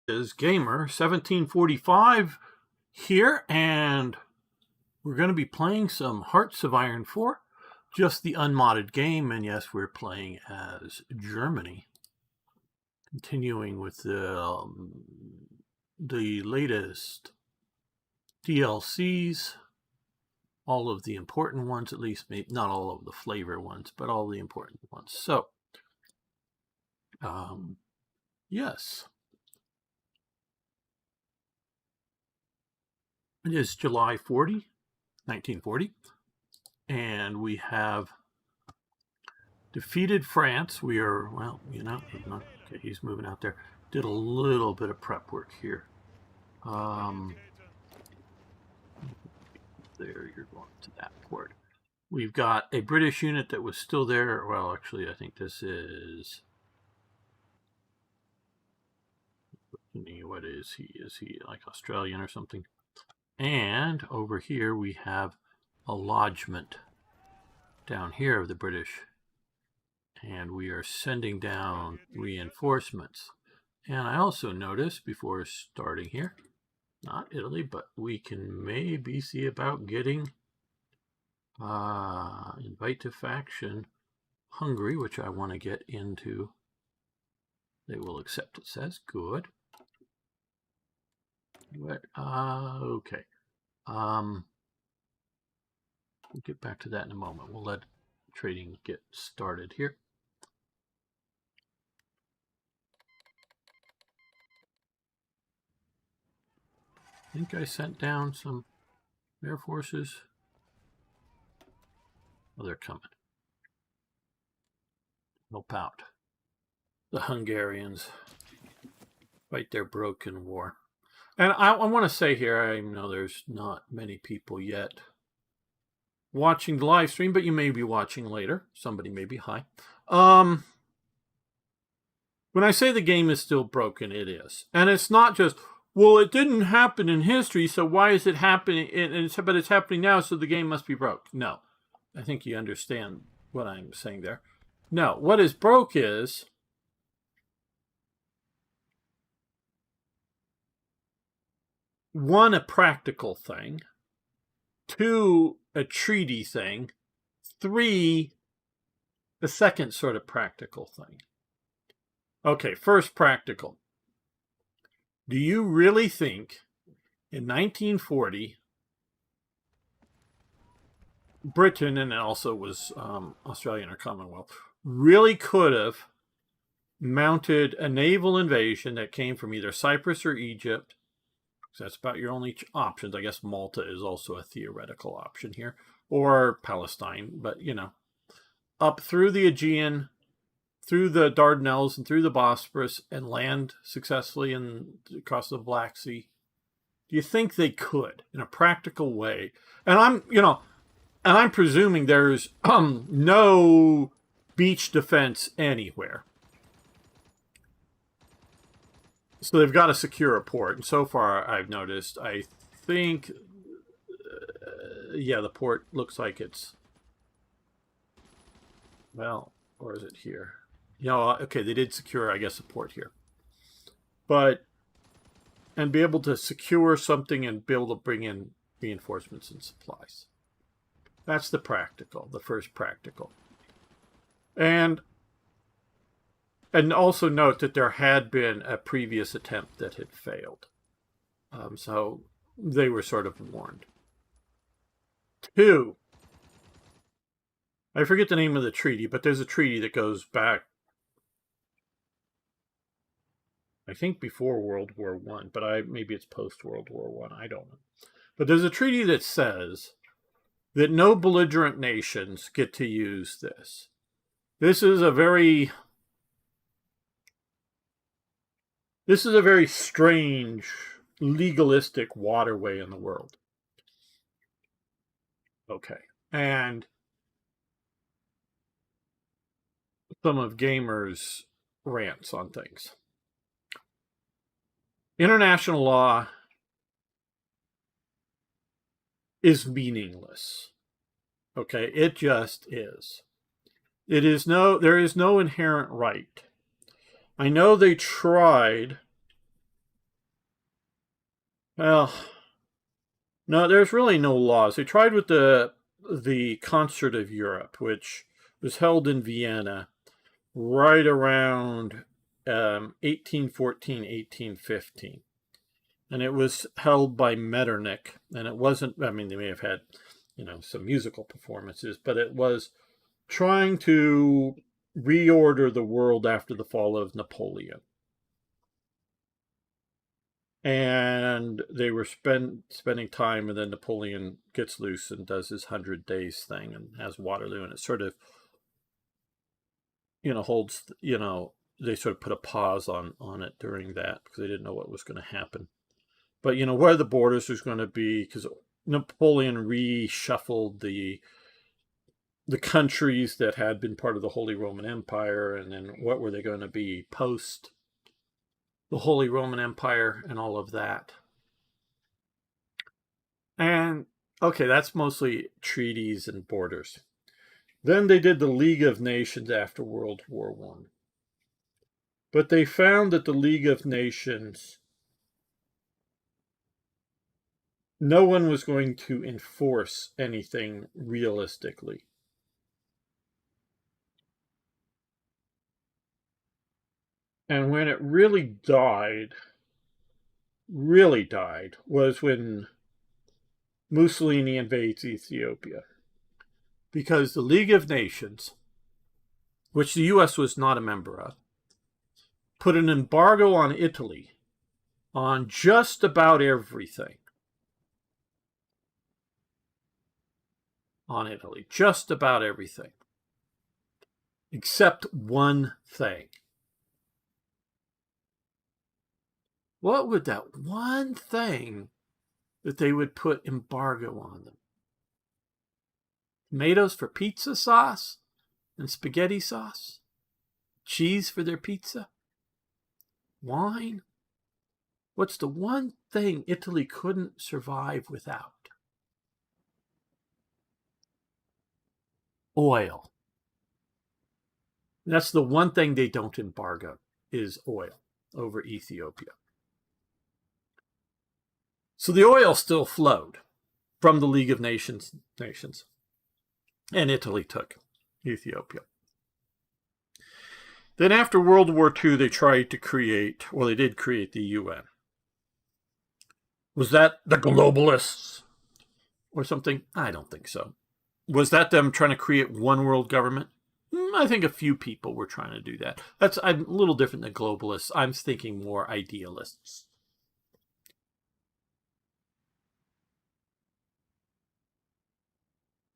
Is Gamer 1745 here, and we're going to be playing some Hearts of Iron 4, just the unmodded game. And yes, we're playing as Germany, continuing with the latest DLCs, all of the important ones, at least, maybe not all of the flavor ones, but all the important ones. So yes, it is July 1940, and we have defeated France. We are, well, okay, he's moving out there. Did a little bit of prep work here. There, you're going to that port. We've got a British unit that was still there. Well, actually, I think this is... What is he? Is he like Australian or something? And over here we have a lodgement down here of the British. And we are sending down reinforcements. And I also noticed before starting here, not Italy, but we can maybe see about getting invite to faction Hungary, which I want to get into. They will accept, it says. Good. Okay. We'll get back to that in a moment. We'll let trading get started here. I think I sent down some air forces. Oh, they're coming. Help out the Hungarians fight their broken war. And I want to say here, I know there's not many people yet watching the live stream, but you may be watching later. Somebody may be. Hi. When I say the game is still broken, it is. And it's not just, well, it didn't happen in history, so why is it happening? But it's happening now, so the game must be broke. No. I think you understand what I'm saying there. No. What is broke is... one, a practical thing. Two, a treaty thing. Three, the second sort of practical thing. Okay, first practical. Do you really think in 1940, Britain, and it also was Australian or Commonwealth, really could have mounted a naval invasion that came from either Cyprus or Egypt? That's about your only options. I guess Malta is also a theoretical option here. Or Palestine, but, up through the Aegean, through the Dardanelles, and through the Bosporus, and land successfully across the Black Sea. Do you think they could, in a practical way? And I'm presuming there's no beach defense anywhere. So they've got to secure a port. And so far, I've noticed, I think, yeah, the port looks like it's, well, or is it here? Okay, they did secure, I guess, a port here. But, and be able to secure something and be able to bring in reinforcements and supplies. That's the practical, the first practical. And also note that there had been a previous attempt that had failed. So they were sort of warned. Two, I forget the name of the treaty, but there's a treaty that goes back, I think, before World War I, but maybe it's post-World War I, I don't know. But there's a treaty that says that no belligerent nations get to use this. This is a very strange, legalistic waterway in the world. Okay. And some of Gamer's rants on things. International law is meaningless. Okay, it just is. There is no inherent right. I know they tried Well, no, there's really no laws. They tried with the Concert of Europe, which was held in Vienna right around 1814, 1815. And it was held by Metternich. And it wasn't, I mean, they may have had, some musical performances, but it was trying to reorder the world after the fall of Napoleon. And they were spending time, and then Napoleon gets loose and does his 100 Days thing and has Waterloo, and it sort of, holds, they sort of put a pause on it during that because they didn't know what was going to happen. But, where the borders was going to be, because Napoleon reshuffled the countries that had been part of the Holy Roman Empire, and then what were they going to be post the Holy Roman Empire and all of that. And, okay, that's mostly treaties and borders. Then they did the League of Nations after World War I. But they found that the League of Nations, no one was going to enforce anything realistically. And when it really died, was when Mussolini invades Ethiopia. Because the League of Nations, which the US was not a member of, put an embargo on Italy on just about everything. On Italy, just about everything. Except one thing. What would that one thing that they would put embargo on them? Tomatoes for pizza sauce and spaghetti sauce? Cheese for their pizza? Wine? What's the one thing Italy couldn't survive without? Oil. That's the one thing they don't embargo, is oil over Ethiopia. So the oil still flowed from the League of Nations, and Italy took Ethiopia. Then after World War II, they tried to create, well, they did create the UN. Was that the globalists or something? I don't think so. Was that them trying to create one world government? I think a few people were trying to do that. I'm a little different than globalists. I'm thinking more idealists.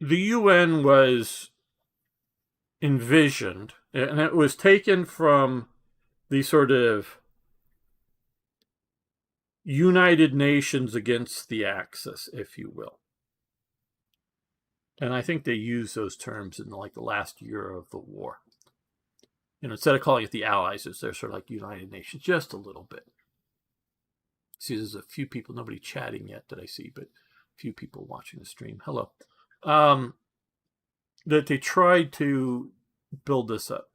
The UN was envisioned, and it was taken from the sort of United Nations against the Axis, if you will. And I think they used those terms in like the last year of the war. Instead of calling it the Allies, they're sort of like United Nations, just a little bit. See, there's a few people, nobody chatting yet that I see, but a few people watching the stream. Hello. That they tried to build this up.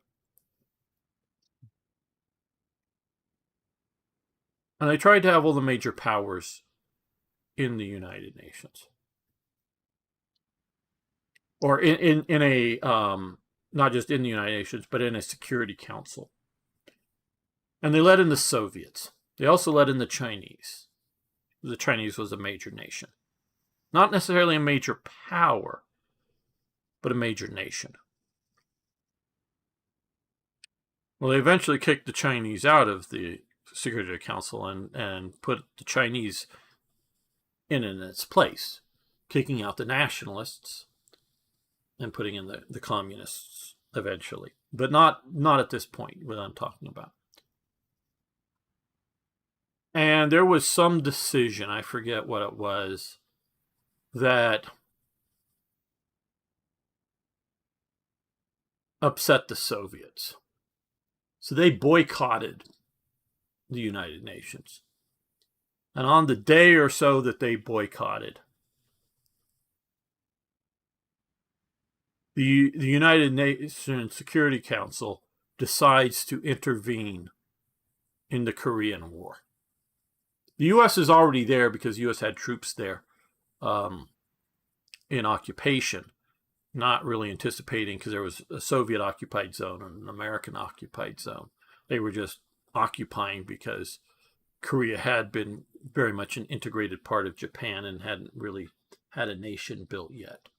And they tried to have all the major powers in the United Nations. Or in a, not just in the United Nations, but in a Security Council. And they let in the Soviets. They also let in the Chinese. The Chinese was a major nation. Not necessarily a major power, but a major nation. Well, they eventually kicked the Chinese out of the Security Council and put the Chinese in its place, kicking out the nationalists and putting in the communists eventually. But not at this point, what I'm talking about. And there was some decision, I forget what it was, that upset the Soviets. So they boycotted the United Nations. And on the day or so that they boycotted, the United Nations Security Council decides to intervene in the Korean War. The U.S. is already there because the U.S. had troops there in occupation, not really anticipating, because there was a Soviet-occupied zone and an American-occupied zone. They were just occupying because Korea had been very much an integrated part of Japan and hadn't really had a nation built yet.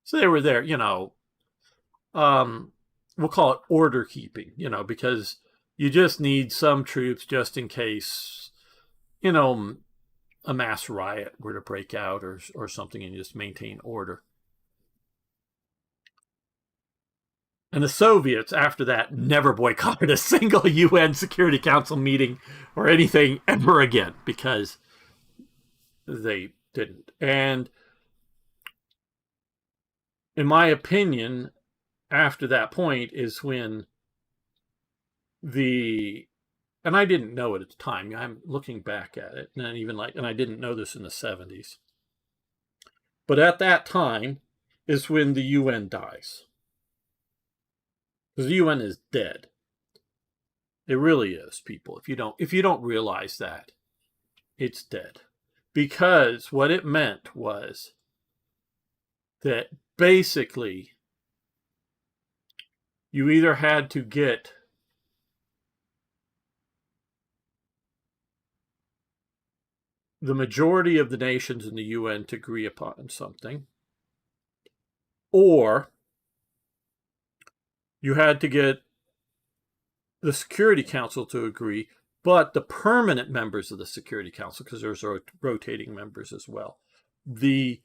So they were there, we'll call it order keeping, because you just need some troops just in case, a mass riot were to break out or something, and you just maintain order. And the Soviets, after that, never boycotted a single UN Security Council meeting or anything ever again, because they didn't. And in my opinion, after that point is when and I didn't know it at the time. I'm looking back at it, and I didn't know this in the 70s. But at that time is when the UN dies. Because the UN is dead. It really is, people. If you don't realize that, it's dead. Because what it meant was that basically you either had to get the majority of the nations in the UN to agree upon something, or you had to get the Security Council to agree, but the permanent members of the Security Council, because there's rotating members as well, the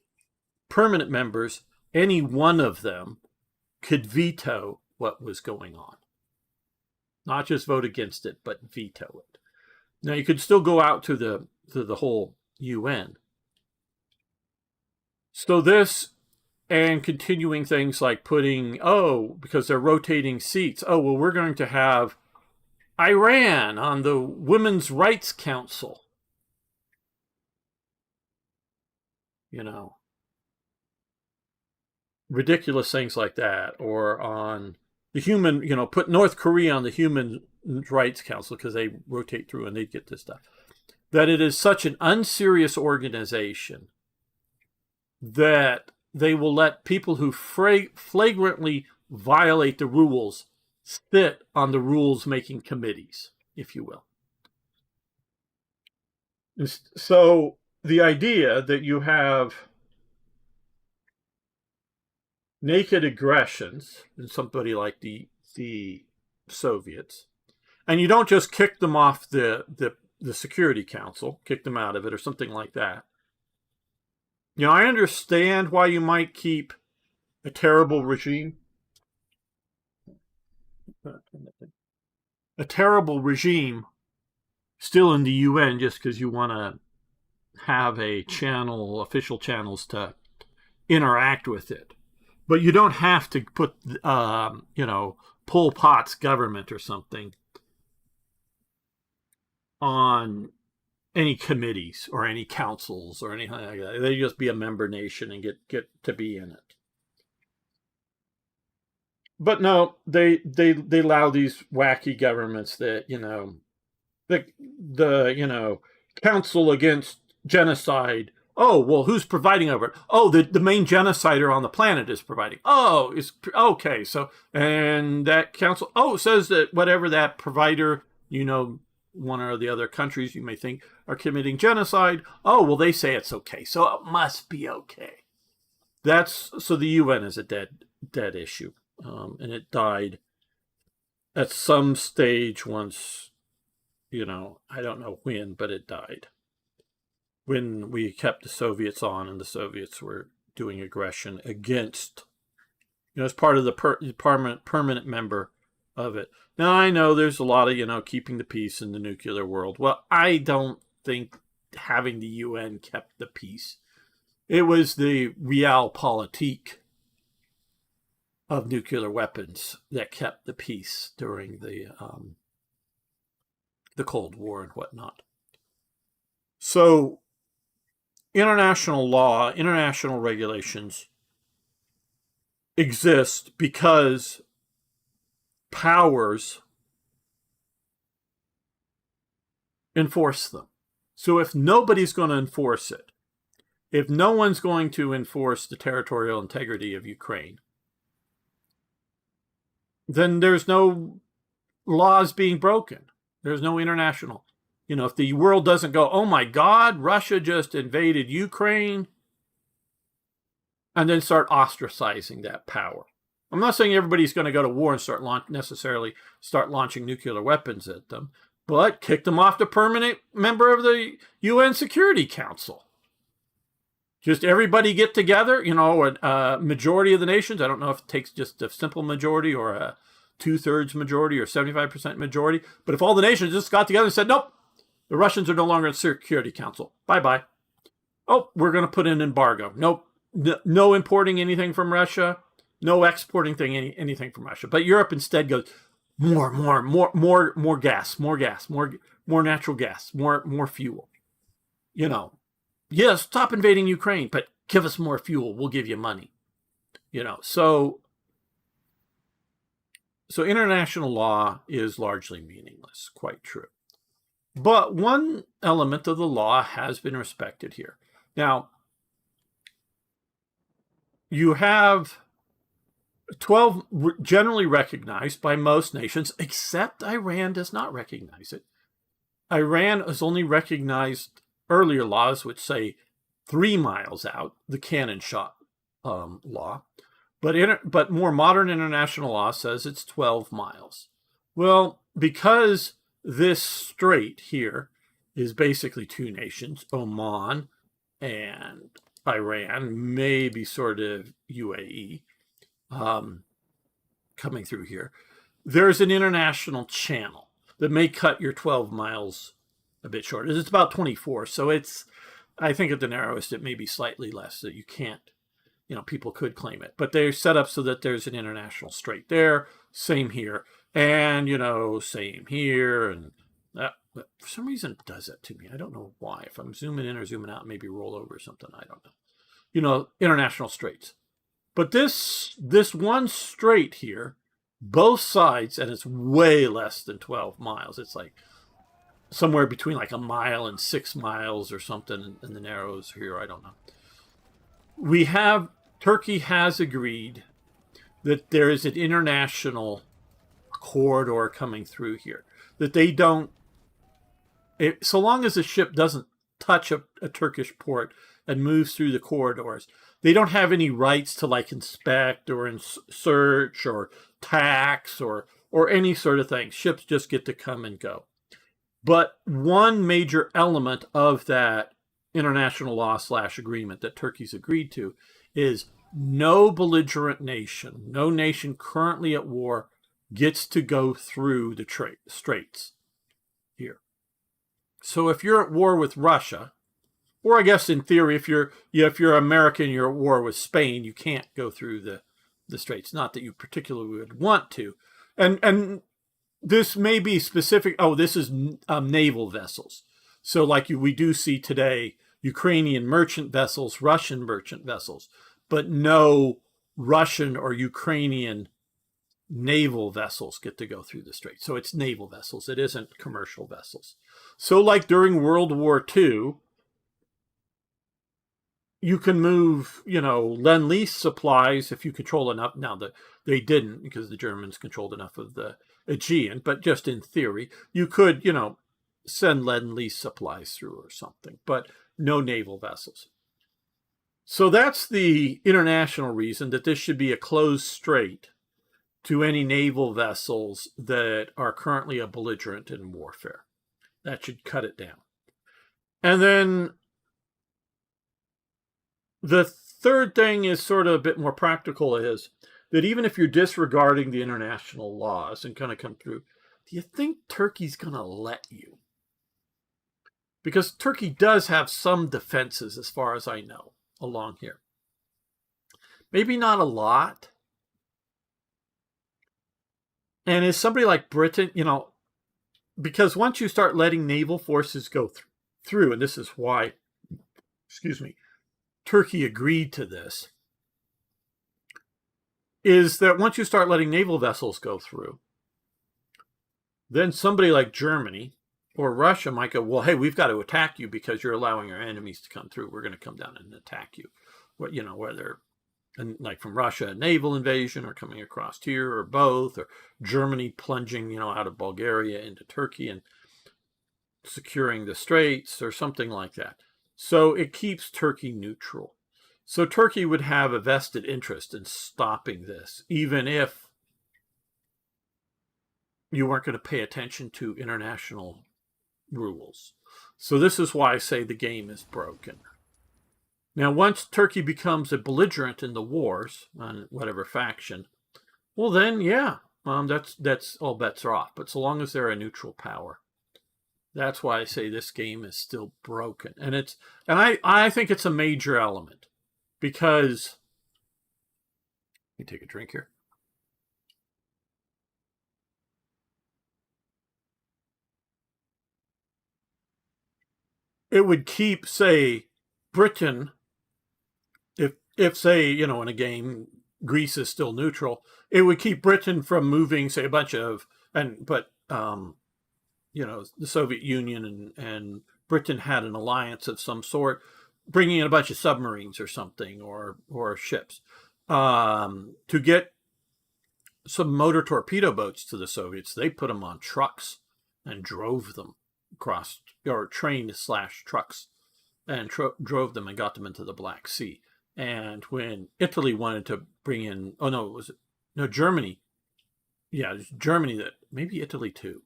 permanent members, any one of them could veto what was going on. Not just vote against it, but veto it. Now, you could still go out to the whole UN. So this, and continuing things like putting, because they're rotating seats, we're going to have Iran on the Women's Rights Council. Ridiculous things like that. Or on the put North Korea on the Human Rights Council, because they rotate through and they get this stuff. That it is such an unserious organization that they will let people who flagrantly violate the rules sit on the rules-making committees, if you will. So the idea that you have naked aggressions in somebody like the Soviets, and you don't just kick them off the Security Council, kick them out of it or something like that. I understand why you might keep a terrible regime still in the UN just because you want to have official channels to interact with it. But you don't have to put, Pol Pot's government or something on any committees or any councils or anything like that. They just be a member nation and get to be in it. But no, they allow these wacky governments that, the Council Against Genocide. Who's providing over it? The main genocider on the planet is providing. It's okay. So, and that council, says that whatever that provider, one or the other countries you may think are committing genocide. They say it's okay, so it must be okay. So the UN is a dead issue, and it died at some stage once. I don't know when, but it died when we kept the Soviets on, and the Soviets were doing aggression against, as part of the permanent member of it. Now, I know there's a lot of, keeping the peace in the nuclear world. Well, I don't think having the UN kept the peace. It was the realpolitik of nuclear weapons that kept the peace during the Cold War and whatnot. So, international law, international regulations exist because powers enforce them. So if nobody's going to enforce it, if no one's going to enforce the territorial integrity of Ukraine, then there's no laws being broken. There's no international. If the world doesn't go, oh my God, Russia just invaded Ukraine, and then start ostracizing that power. I'm not saying everybody's going to go to war and necessarily start launching nuclear weapons at them, but kick them off the permanent member of the UN Security Council. Just everybody get together, a majority of the nations. I don't know if it takes just a simple majority or a 2/3 majority or 75% majority, but if all the nations just got together and said, nope, the Russians are no longer in the Security Council. Bye-bye. Oh, we're going to put an embargo. Nope. No importing anything from Russia. No exporting anything from Russia. But Europe instead goes, more gas, more natural gas, more fuel. Yes, stop invading Ukraine, but give us more fuel. We'll give you money. So international law is largely meaningless. Quite true. But one element of the law has been respected here. Now, you have 12 generally recognized by most nations, except Iran does not recognize it. Iran has only recognized earlier laws which say 3 miles out, the cannon shot law. But more modern international law says it's 12 miles. Well, because this strait here is basically 2 nations, Oman and Iran, maybe sort of UAE, coming through here. There's an international channel that may cut your 12 miles a bit short. It's about 24, so I think at the narrowest it may be slightly less, that you can't, people could claim it. But they're set up so that there's an international strait there, same here, and, same here, and that, but for some reason it does that to me. I don't know why. If I'm zooming in or zooming out, maybe roll over or something, I don't know. International straits. But this one strait here, both sides, and it's way less than 12 miles. It's like somewhere between like 1 mile and 6 miles or something in the narrows here. I don't know. Turkey has agreed that there is an international corridor coming through here. That they don't, so long as the ship doesn't touch a Turkish port and moves through the corridors, they don't have any rights to inspect or search or tax or any sort of thing. Ships just get to come and go. But one major element of that international law / agreement that Turkey's agreed to is no belligerent nation, no nation currently at war, gets to go through the straits here. So if you're at war with Russia, or I guess in theory, if you're American, you're at war with Spain, you can't go through the straits. Not that you particularly would want to. And this may be specific. Oh, this is naval vessels. So we do see today, Ukrainian merchant vessels, Russian merchant vessels, but no Russian or Ukrainian naval vessels get to go through the strait. So it's naval vessels. It isn't commercial vessels. So during World War II, you can move, lend-lease supplies if you control enough. Now, they didn't, because the Germans controlled enough of the Aegean, but just in theory, you could, send lend-lease supplies through or something, but no naval vessels. So that's the international reason that this should be a closed strait to any naval vessels that are currently a belligerent in warfare. That should cut it down. And then the third thing is sort of a bit more practical, is that even if you're disregarding the international laws and kind of come through, do you think Turkey's going to let you? Because Turkey does have some defenses, as far as I know, along here. Maybe not a lot. And as somebody like Britain, because once you start letting naval forces go through, and this is why, Turkey agreed to this, is that once you start letting naval vessels go through, then somebody like Germany or Russia might go, well, hey, we've got to attack you because you're allowing our enemies to come through. We're going to come down and attack you. What, you know, whether like from Russia, a naval invasion, or coming across here, or both, or Germany plunging, you know, out of Bulgaria into Turkey and securing the straits, or something like that. So it keeps Turkey neutral. So Turkey would have a vested interest in stopping this, even if you weren't going to pay attention to international rules. So this is why I say the game is broken. Now, once Turkey becomes a belligerent in the wars on whatever faction, well, then, yeah, that's all bets are off. But so long as they're a neutral power, that's why I say this game is still broken. And I think it's a major element, because let me take a drink here. It would keep, say, Britain, if say, you know, in a game Greece is still neutral, it would keep Britain from moving, say, a bunch of, you know, the Soviet Union and Britain had an alliance of some sort, bringing in a bunch of submarines or something, or ships, to get some motor torpedo boats to the Soviets. They put them on trucks and drove them across, or train/trucks, and drove them and got them into the Black Sea. And when Italy wanted to bring in, Germany. Yeah, Germany, that maybe Italy too,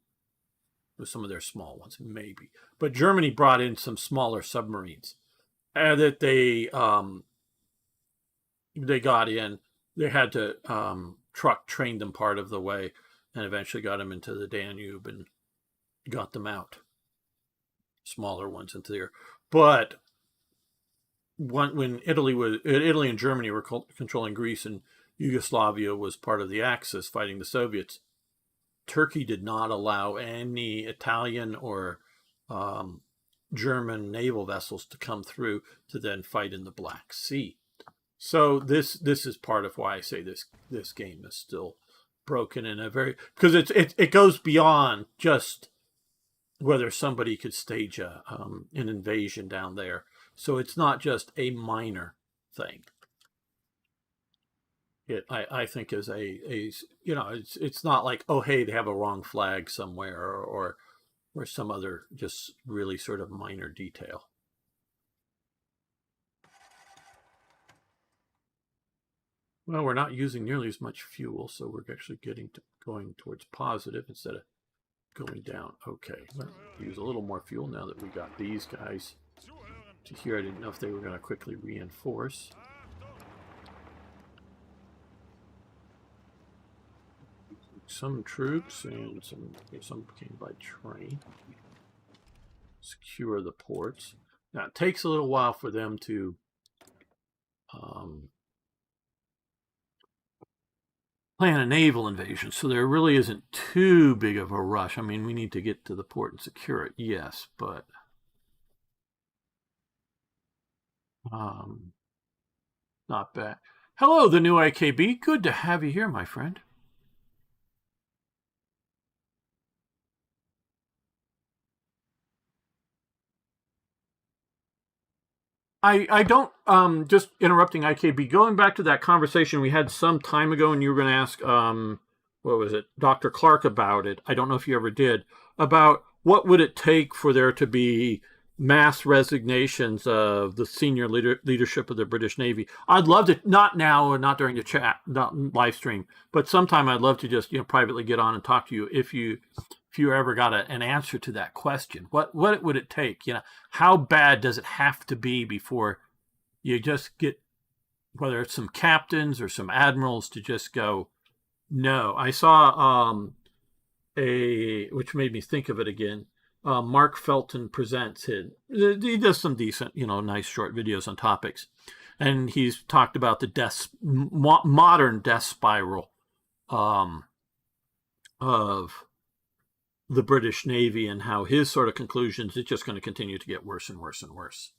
with some of their small ones, maybe. But Germany brought in some smaller submarines, and that they got in. They had to train them part of the way, and eventually got them into the Danube and got them out. Smaller ones into there. But when Italy and Germany were controlling Greece, and Yugoslavia was part of the Axis fighting the Soviets, Turkey did not allow any Italian or German naval vessels to come through to then fight in the Black Sea. So this is part of why I say this game is still broken in a very, because it goes beyond just whether somebody could stage an invasion down there. So it's not just a minor thing. I think is a you know, it's not like, oh, hey, they have a wrong flag somewhere, or some other just really sort of minor detail. Well, we're not using nearly as much fuel, so we're actually going towards positive instead of going down. Okay, let's use a little more fuel now that we got these guys to here. I didn't know if they were going to quickly reinforce. Some troops and some came by train. Secure the ports. Now it takes a little while for them to plan a naval invasion, so there really isn't too big of a rush. I mean, we need to get to the port and secure it, yes, but not bad. Hello, the new IKB. Good to have you here, my friend. I don't, just interrupting IKB, going back to that conversation we had some time ago, and you were going to ask, what was it, Dr. Clark about it. I don't know if you ever did, about what would it take for there to be mass resignations of the senior leadership of the British Navy. I'd love to, not now or not during the chat, not live stream, but sometime I'd love to just, you know, privately get on and talk to you if you ever got an answer to that question. What would it take? You know, how bad does it have to be before you just get, whether it's some captains or some admirals, to just go, no. I saw which made me think of it again. Mark Felton presents he does some decent, you know, nice short videos on topics, and he's talked about the modern death spiral of the British Navy, and how his sort of conclusions, it's just going to continue to get worse and worse and worse.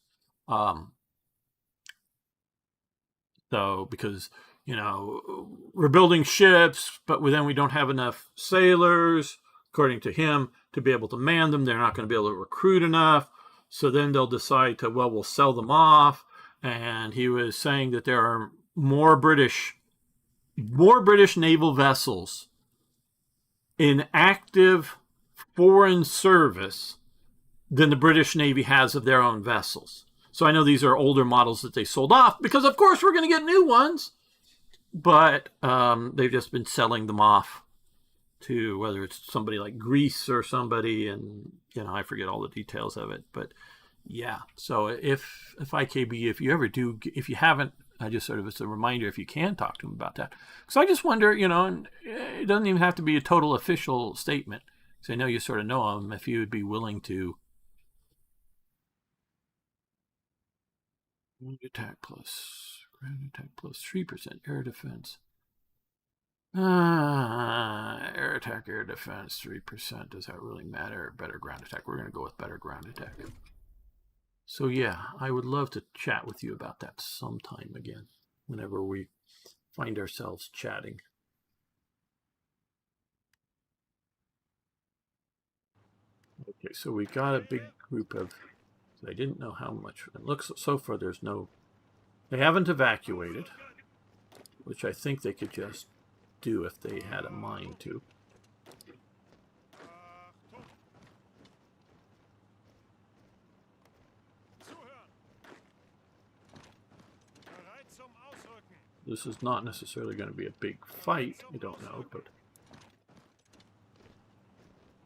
So because, you know, we're building ships, but then we don't have enough sailors, according to him, to be able to man them. They're not going to be able to recruit enough. So then they'll decide to, well, we'll sell them off. And he was saying that there are more British naval vessels in active foreign service than the British Navy has of their own vessels. So I know these are older models that they sold off because, of course, we're going to get new ones. But they've just been selling them off to whether it's somebody like Greece or somebody, and I forget all the details of it. But yeah, so if IKB, if you ever do, if you haven't, I just sort of, it's a reminder if you can talk to him about that. Because I just wonder, and it doesn't even have to be a total official statement. Because I know you sort of know him, if you would be willing to. Ground attack plus 3% air defense. Air attack, air defense, 3%. Does that really matter? Better ground attack. We're going to go with better ground attack. So yeah, I would love to chat with you about that sometime again, whenever we find ourselves chatting. Okay, so we got a big group of, I didn't know how much. It looks so far there's no, they haven't evacuated, which I think they could just do if they had a mind to. This is not necessarily going to be a big fight, I don't know, but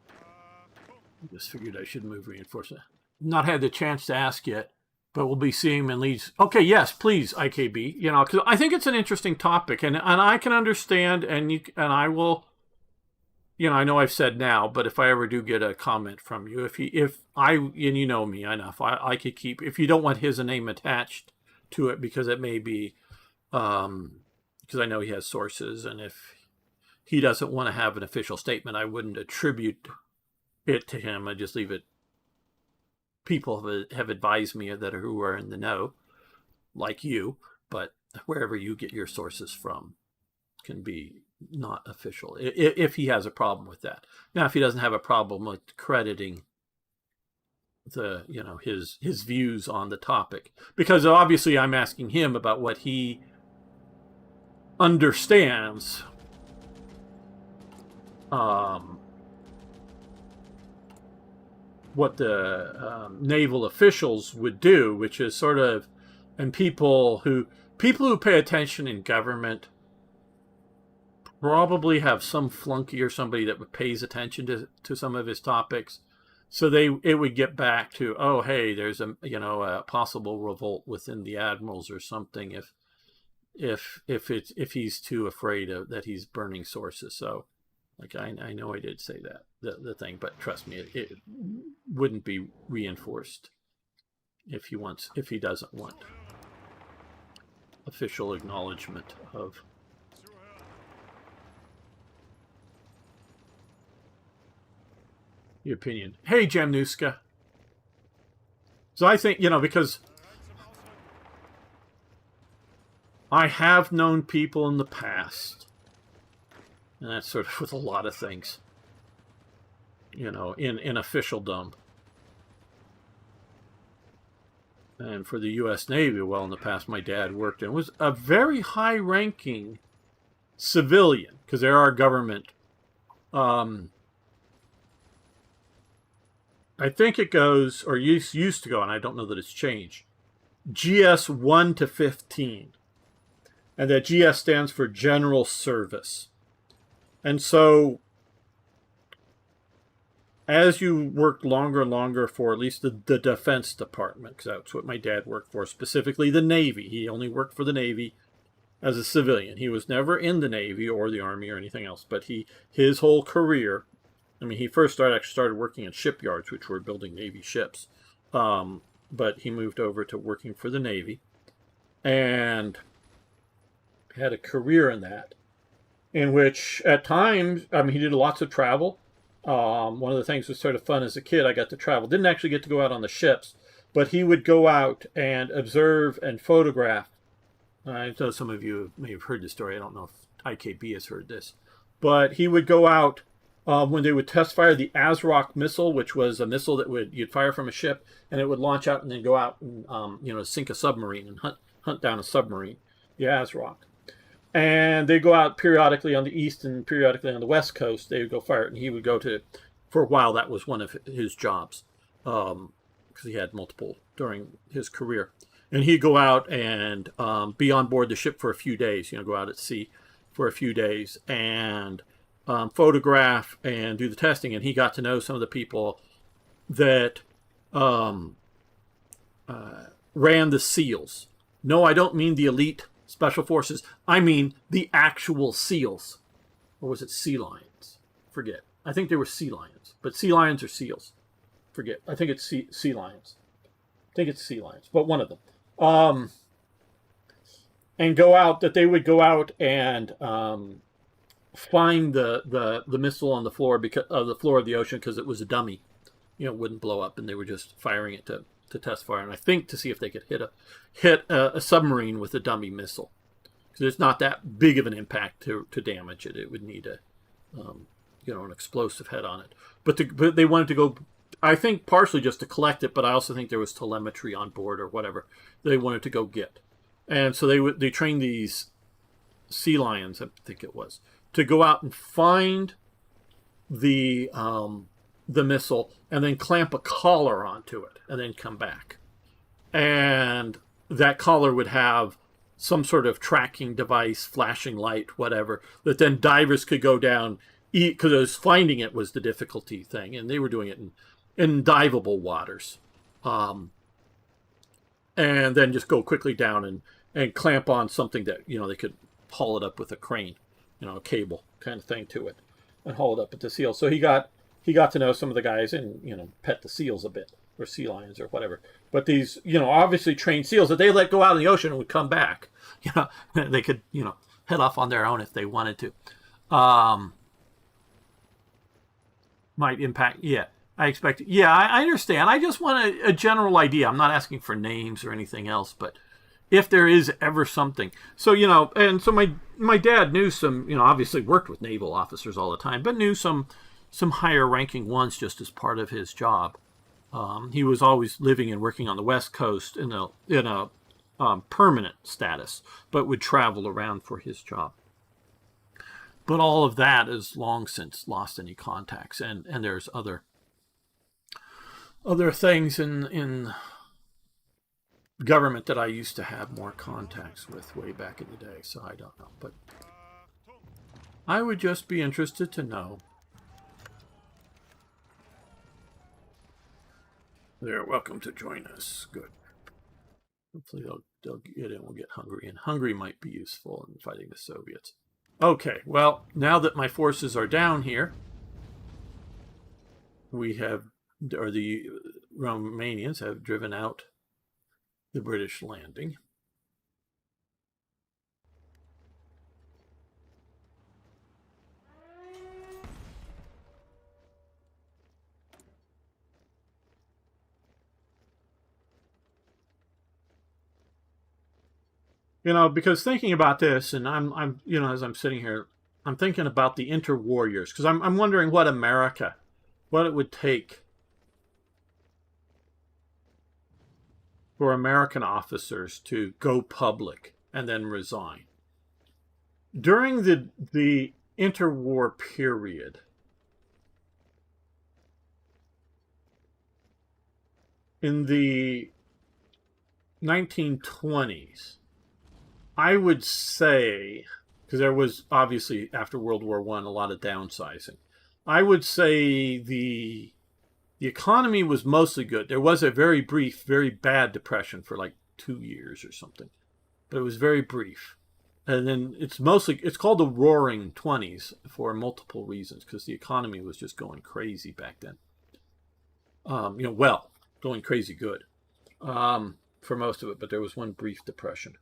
I just figured I should move reinforcement. Not had the chance to ask yet, but we'll be seeing him in Leeds. Okay, yes, please, IKB. Because I think it's an interesting topic, and I can understand, and I will. I know I've said now, but if I ever do get a comment from you, and you know me enough, I could keep. If you don't want his name attached to it, because it may be, because I know he has sources, and if he doesn't want to have an official statement, I wouldn't attribute it to him. I just leave it. People have advised me who are in the know, like you, but wherever you get your sources from can be not official, if he has a problem with that. Now, if he doesn't have a problem with crediting the, his views on the topic, because obviously I'm asking him about what he understands, what the naval officials would do, which is sort of, and people who pay attention in government probably have some flunky or somebody that pays attention to some of his topics. So it would get back to, oh, hey, there's a possible revolt within the admirals or something if he's too afraid of that he's burning sources. So like I know I did say that the thing, but trust me, it wouldn't be reinforced if he doesn't want official acknowledgement of. The opinion. Hey, Jamnuska. So I think, because I have known people in the past, and that's sort of with a lot of things, in officialdom. And for the U.S. Navy, well, in the past, my dad worked and was a very high-ranking civilian, because there are government. I think it goes, or used to go, and I don't know that it's changed, GS 1 to 15. And that GS stands for General Service. And so, as you work longer and longer for at least the Defense Department, because that's what my dad worked for, specifically the Navy. He only worked for the Navy as a civilian. He was never in the Navy or the Army or anything else, but his whole career, he first started working in shipyards, which were building Navy ships. But he moved over to working for the Navy and had a career in that, in which at times, he did lots of travel. One of the things that was sort of fun as a kid, I got to travel. Didn't actually get to go out on the ships, but he would go out and observe and photograph. I know some of you may have heard this story. I don't know if IKB has heard this, but he would go out when they would test fire the ASROC missile, which was a missile that you'd fire from a ship, and it would launch out and then go out and sink a submarine and hunt down a submarine, the ASROC. And they go out periodically on the east and periodically on the west coast. They would go fire it, and he would go to. For a while, that was one of his jobs, because he had multiple during his career. And he'd go out and be on board the ship for a few days. Go out at sea for a few days and photograph and do the testing. And he got to know some of the people that ran the SEALs. No, I don't mean the elite special forces. I mean the actual SEALs. Or was it sea lions? Forget. I think they were sea lions. But sea lions or seals? Forget. I think it's sea lions. I think it's sea lions. But one of them. And go out, that they would go out and find the missile on the floor because of the floor of the ocean, because it was a dummy. It wouldn't blow up, and they were just firing it to test fire, and I think to see if they could hit a submarine with a dummy missile, because it's not that big of an impact to damage it. It would need an explosive head on it. But they wanted to go, I think partially just to collect it, but I also think there was telemetry on board or whatever they wanted to go get. And so they trained these sea lions, I think it was, to go out and find the missile and then clamp a collar onto it and then come back. And that collar would have some sort of tracking device, flashing light, whatever, that then divers could go down, because finding it was the difficulty thing, and they were doing it in diveable waters. And then just go quickly down and clamp on something that, they could haul it up with a crane, a cable kind of thing to it, and haul it up at the seal. So he got to know some of the guys and, pet the seals a bit, or sea lions or whatever. But these, obviously trained seals that they let go out in the ocean and would come back. They could, head off on their own if they wanted to. Might impact, yeah. I expect, yeah, I understand. I just want a general idea. I'm not asking for names or anything else, but if there is ever something. So, and so my dad knew some, obviously worked with naval officers all the time, but knew some higher ranking ones just as part of his job. He was always living and working on the West Coast in a permanent status, but would travel around for his job. But all of that is long since lost any contacts, and there's other things in government that I used to have more contacts with way back in the day, so I don't know. But I would just be interested to know. They're welcome to join us. Good. Hopefully they'll get in. We'll get Hungary, and Hungary might be useful in fighting the Soviets. Okay, well, now that my forces are down here, the Romanians have driven out the British landing. Because thinking about this, and I'm as I'm sitting here, I'm thinking about the interwar years, because I'm wondering what it would take for American officers to go public and then resign. During the interwar period, in the 1920s, I would say, because there was obviously after World War I a lot of downsizing, I would say the economy was mostly good. There was a very brief, very bad depression for like 2 years or something, but it was very brief. And then it's called the Roaring 20s for multiple reasons, because the economy was just going crazy back then. Going crazy good for most of it, but there was one brief depression.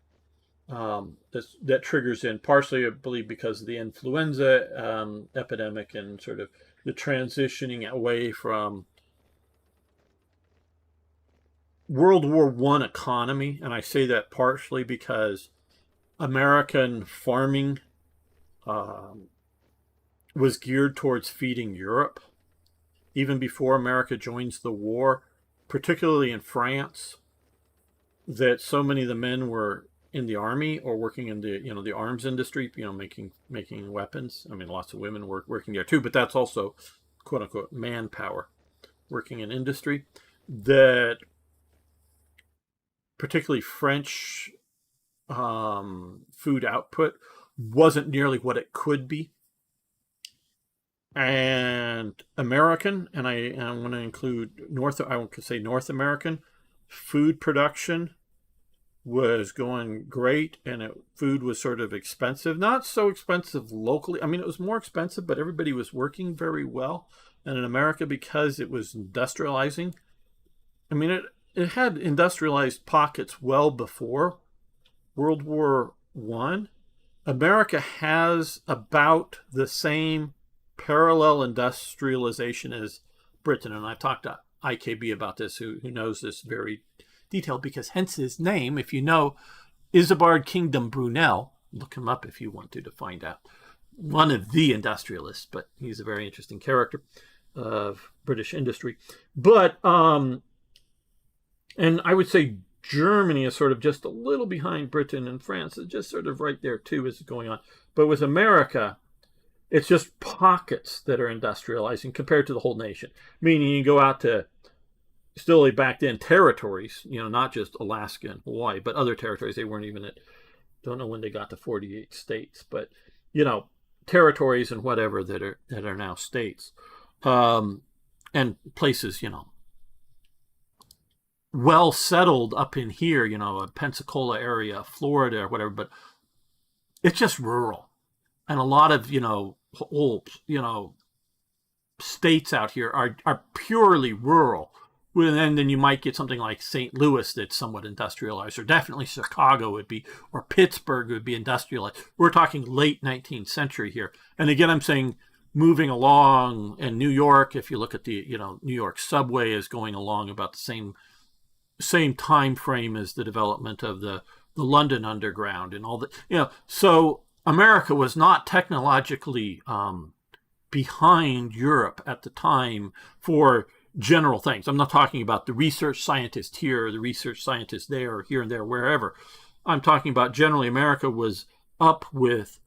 That triggers in partially, I believe, because of the influenza epidemic and sort of the transitioning away from World War I economy. And I say that partially because American farming was geared towards feeding Europe. Even before America joins the war, particularly in France, that so many of the men were in the army or working in the the arms industry, making weapons. I mean, lots of women working there too, but that's also quote unquote manpower working in industry. That particularly French food output wasn't nearly what it could be. And American, and I want to include I want to say North American food production was going great, and food was sort of expensive. Not so expensive locally. I mean, it was more expensive, but everybody was working very well. And in America, because it was industrializing, I mean, it had industrialized pockets well before World War I. America has about the same parallel industrialization as Britain, and I've talked to IKB about this, who knows this very detailed, because hence his name. If you know Isambard Kingdom Brunel, look him up if you want to find out. One of the industrialists, but he's a very interesting character of British industry. But and I would say Germany is sort of just a little behind Britain, and France is just sort of right there too as it's going on. But with America, it's just pockets that are industrializing compared to the whole nation. Meaning you go out to still back then territories, not just Alaska and Hawaii, but other territories. They weren't even don't know when they got to 48 states, but territories and whatever that are now states, and places, well settled up in here, a Pensacola area, Florida or whatever, but it's just rural. And a lot of, old, states out here are purely rural. And then you might get something like St. Louis that's somewhat industrialized, or definitely Chicago would be, or Pittsburgh would be industrialized. We're talking late 19th century here. And again, I'm saying moving along, and New York, if you look at the, New York subway is going along about the same time frame as the development of the London Underground and all that, so America was not technologically behind Europe at the time for general things. I'm not talking about the research scientist here, the research scientist there, or here and there, wherever. I'm talking about generally America was up with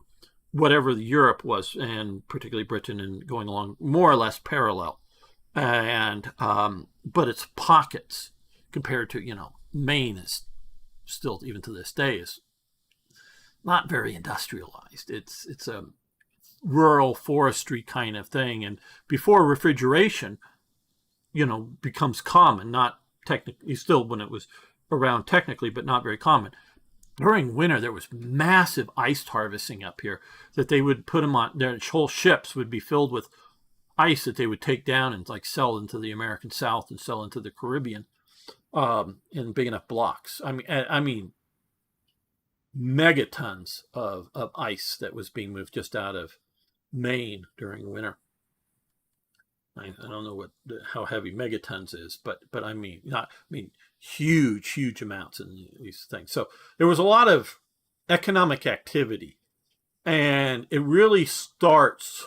whatever the Europe was, and particularly Britain, and going along more or less parallel. And but it's pockets compared to, Maine is still, even to this day, is not very industrialized. It's a rural forestry kind of thing. And before refrigeration, becomes common, not technically, still when it was around technically, but not very common. During winter, there was massive ice harvesting up here that they would put them on. Their whole ships would be filled with ice that they would take down and sell into the American South and sell into the Caribbean in big enough blocks. I mean, megatons of ice that was being moved just out of Maine during winter. I don't know how heavy megatons is, but I mean huge amounts in these things. So there was a lot of economic activity, and it really starts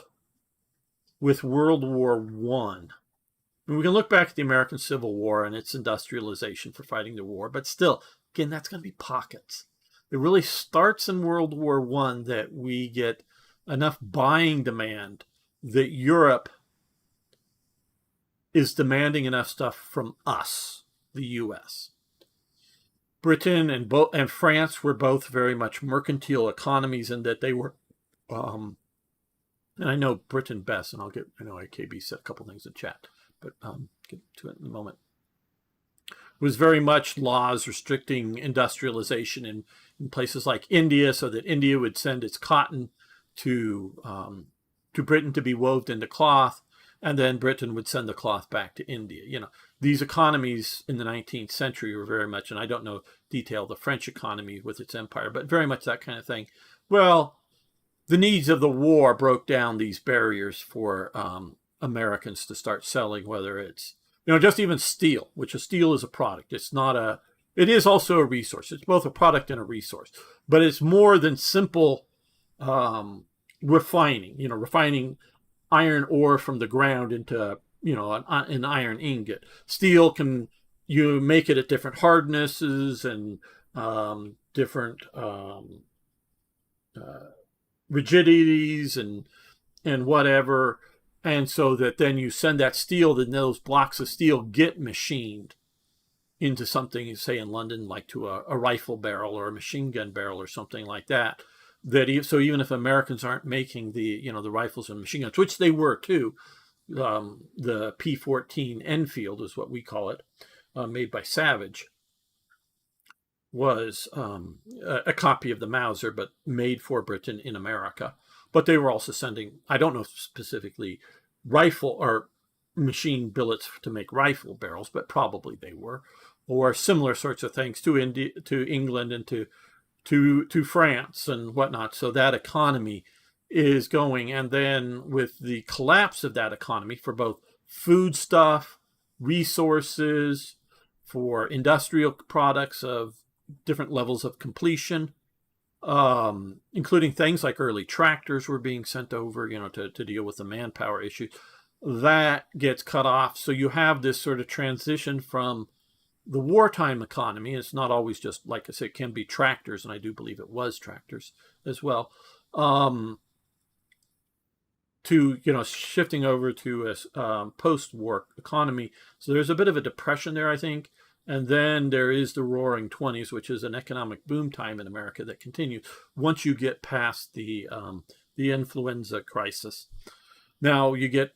with World War I. We can look back at the American Civil War and its industrialization for fighting the war, but still, again, that's going to be pockets. It really starts in World War I that we get enough buying demand that Europe is demanding enough stuff from us, the U.S. Britain and France were both very much mercantile economies, in that they were, and I know Britain best, and I know IKB said a couple things in chat, but get to it in a moment. It was very much laws restricting industrialization in places like India, so that India would send its cotton to Britain to be woved into cloth, and then Britain would send the cloth back to India. These economies in the 19th century were very much, and I don't know detail the French economy with its empire, but very much that kind of thing. Well, the needs of the war broke down these barriers for Americans to start selling, whether it's, just even steel, which steel is a product. It is also a resource. It's both a product and a resource, but it's more than simple refining iron ore from the ground into, an iron ingot. Steel you make it at different hardnesses and different rigidities and whatever. And so that then you send that steel, then those blocks of steel get machined into something, say in London, like to a rifle barrel or a machine gun barrel or something like that. So even if Americans aren't making the rifles and machine guns, which they were too, the P-14 Enfield is what we call it, made by Savage, was a copy of the Mauser, but made for Britain in America. But they were also sending, I don't know specifically, rifle or machine billets to make rifle barrels, but probably they were, or similar sorts of things to England and to France and whatnot. So that economy is going. And then with the collapse of that economy for both foodstuff, resources, for industrial products of different levels of completion, including things like early tractors were being sent over, to deal with the manpower issue, that gets cut off. So you have this sort of transition from the wartime economy. It's not always just, like I said, it can be tractors, and I do believe it was tractors as well, to, shifting over to a post-war economy. So there's a bit of a depression there, I think. And then there is the Roaring '20s, which is an economic boom time in America that continues once you get past the influenza crisis. Now you get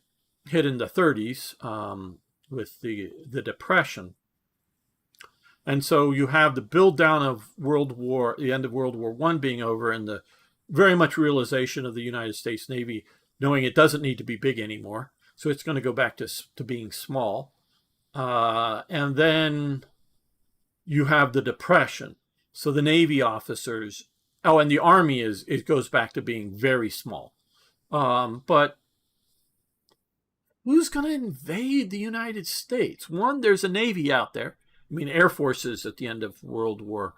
hit in the '30s with the Depression. And so you have the build down of the end of World War I being over, and the very much realization of the United States Navy knowing it doesn't need to be big anymore. So it's going to go back to being small. And then you have the Depression. So the Navy officers, and the Army it goes back to being very small. But who's going to invade the United States? One, there's a Navy out there. I mean, Air Forces at the end of World War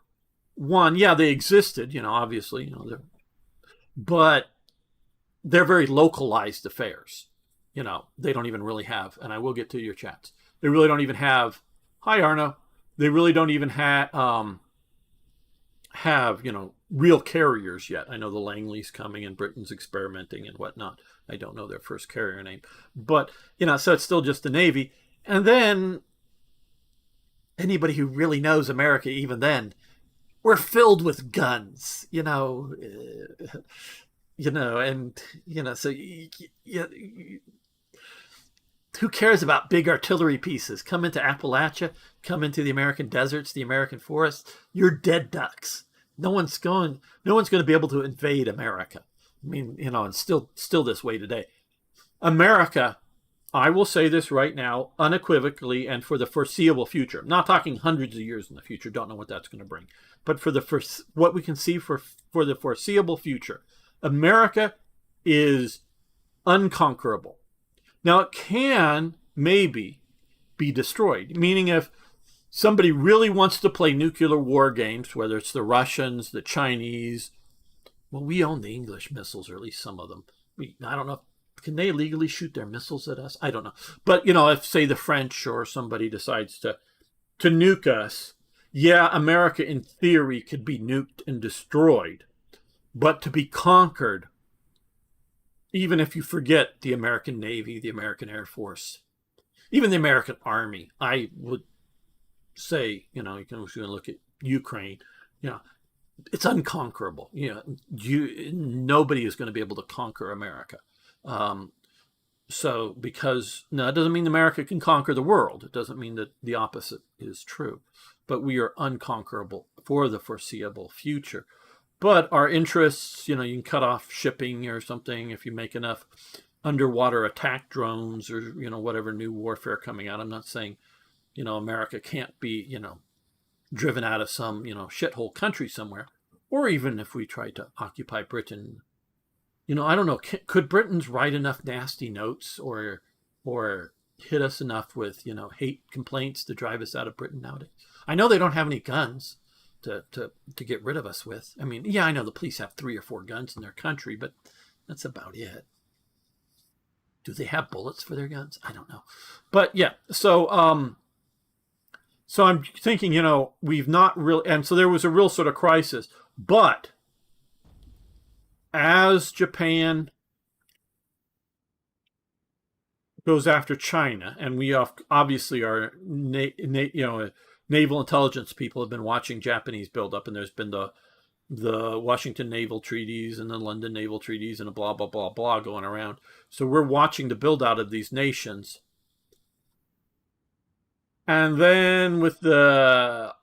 I, yeah, they existed, obviously, but they're very localized affairs. They don't even really have, and I will get to your chats, they really don't even have, hi Arno, they really don't even have real carriers yet. I know the Langley's coming and Britain's experimenting and whatnot. I don't know their first carrier name, but, so it's still just the Navy. And then anybody who really knows America, even then, we're filled with guns, so who cares about big artillery pieces? Come into Appalachia, come into the American deserts, the American forests, you're dead ducks. No one's going to be able to invade America. I mean, and still this way today. America, I will say this right now, unequivocally, and for the foreseeable future. I'm not talking hundreds of years in the future. Don't know what that's going to bring. But for what we can see for the foreseeable future, America is unconquerable. Now, it can maybe be destroyed, meaning if somebody really wants to play nuclear war games, whether it's the Russians, the Chinese, well, we own the English missiles, or at least some of them. I don't know. Can they legally shoot their missiles at us? I don't know. But, if, say, the French or somebody decides to nuke us, yeah, America in theory could be nuked and destroyed. But to be conquered, even if you forget the American Navy, the American Air Force, even the American Army, I would say, you can look at Ukraine, it's unconquerable. Nobody is going to be able to conquer America. So because, now it doesn't mean America can conquer the world. It doesn't mean that the opposite is true. But we are unconquerable for the foreseeable future. But our interests, you can cut off shipping or something if you make enough underwater attack drones or, whatever new warfare coming out. I'm not saying, America can't be, driven out of some, shithole country somewhere. Or even if we try to occupy Britain, I don't know, could Britons write enough nasty notes or hit us enough with, hate complaints to drive us out of Britain nowadays? I know they don't have any guns to get rid of us with. I mean, yeah, I know the police have 3 or 4 guns in their country, but That's about it. Do they have bullets for their guns? I don't know. But yeah, so I'm thinking, we've not really, and so there was a real sort of crisis. But as Japan goes after China, and we obviously are, naval intelligence people have been watching Japanese buildup, and there's been the Washington Naval Treaties and the London Naval Treaties and a blah, blah, blah, blah going around. So we're watching the build out of these nations. And then with I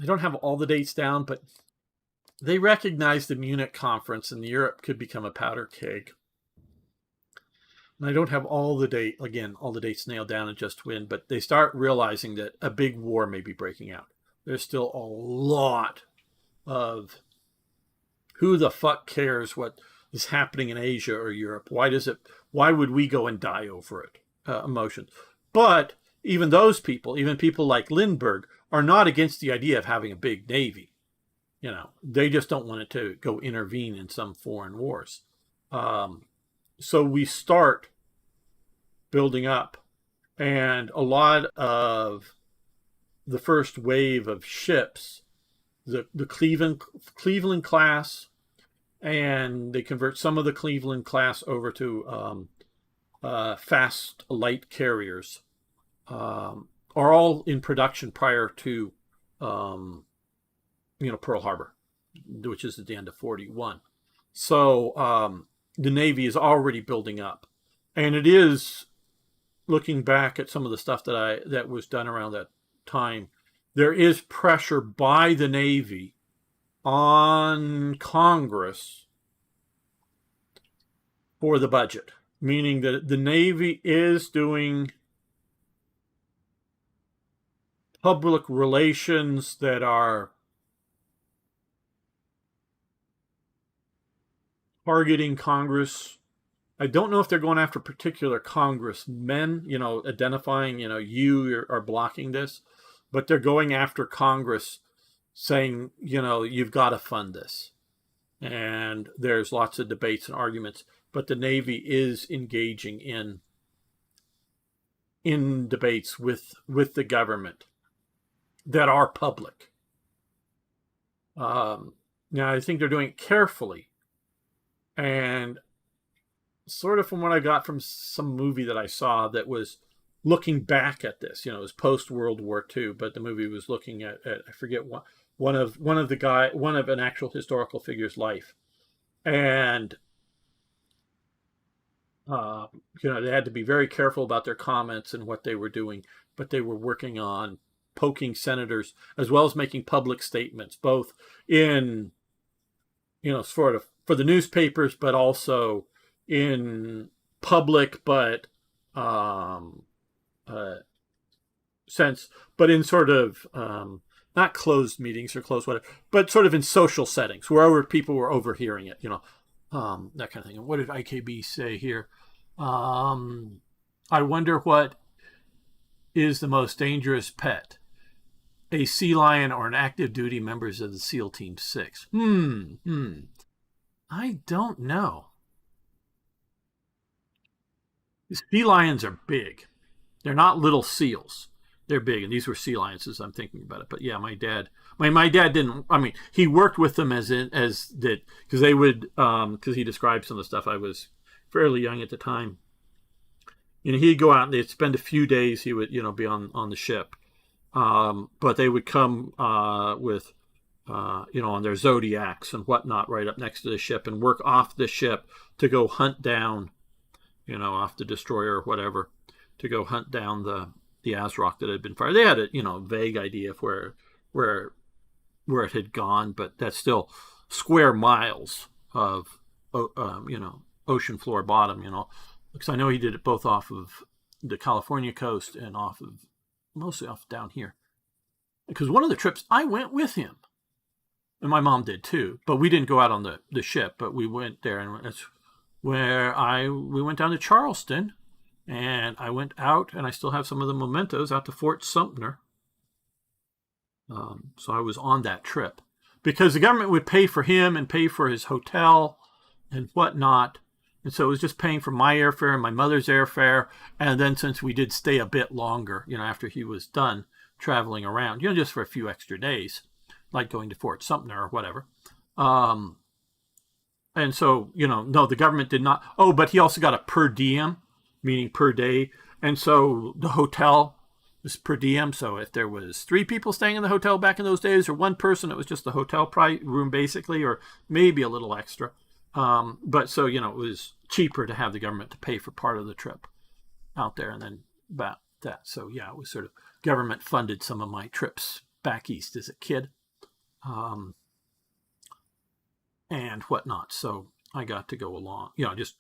don't have all the dates down, but they recognized the Munich conference and Europe could become a powder keg. And I don't have all the dates nailed down and just when, but they start realizing that a big war may be breaking out. There's still a lot of who the fuck cares what is happening in Asia or Europe. Why would we go and die over it? Emotions. But even those people, even people like Lindbergh, are not against the idea of having a big navy. They just don't want it to go intervene in some foreign wars. So we start building up, and a lot of the first wave of ships, the Cleveland class, and they convert some of the Cleveland class over to fast light carriers, are all in production prior to Pearl Harbor, which is at the end of 41. So the Navy is already building up, and it is, looking back at some of the stuff that was done around that time, there is pressure by the Navy on Congress for the budget, meaning that the Navy is doing public relations that are targeting Congress. I don't know if they're going after particular congressmen, identifying, you are blocking this, but they're going after Congress saying, you've got to fund this. And there's lots of debates and arguments, but the Navy is engaging in debates with the government that are public. Now, I think they're doing it carefully. And sort of from what I got from some movie that I saw that was looking back at this, it was post World War II, but the movie was looking at I forget one of an actual historical figure's life, and they had to be very careful about their comments and what they were doing, but they were working on poking senators as well as making public statements, both in sort of for the newspapers, but also in public, but sense, but in sort of not closed meetings or closed whatever, but sort of in social settings wherever people were overhearing it, that kind of thing. And what did IKB say here? I wonder what is the most dangerous pet, a sea lion or an active duty members of the SEAL Team 6? I don't know. Sea lions are big. They're not little seals. They're big, and these were sea lions as I'm thinking about it. But yeah, my dad didn't. I mean, he worked with them as did, because they would because he described some of the stuff. I was fairly young at the time. He'd go out and they'd spend a few days. He would be on the ship, but they would come with on their Zodiacs and whatnot right up next to the ship and work off the ship to go hunt down, off the destroyer or whatever, to go hunt down the ASROC that had been fired. They had a vague idea of where it had gone, but that's still square miles of ocean floor bottom. Because I know he did it both off of the California coast and mostly off down here. Because one of the trips I went with him, and my mom did too, but we didn't go out on the ship, but we went there, and that's where we went down to Charleston. And I went out, and I still have some of the mementos out to Fort Sumter. So I was on that trip because the government would pay for him and pay for his hotel and whatnot. And so it was just paying for my airfare and my mother's airfare. And then since we did stay a bit longer, after he was done traveling around, just for a few extra days, like going to Fort Sumter or whatever. And so, no, the government did not. Oh, but he also got a per diem, meaning per day. And so the hotel was per diem. So if there was 3 people staying in the hotel back in those days, or 1 person, it was just the hotel room basically, or maybe a little extra. But so, it was cheaper to have the government to pay for part of the trip out there and then about that. So yeah, it was sort of government funded some of my trips back east as a kid. And whatnot. So I got to go along, just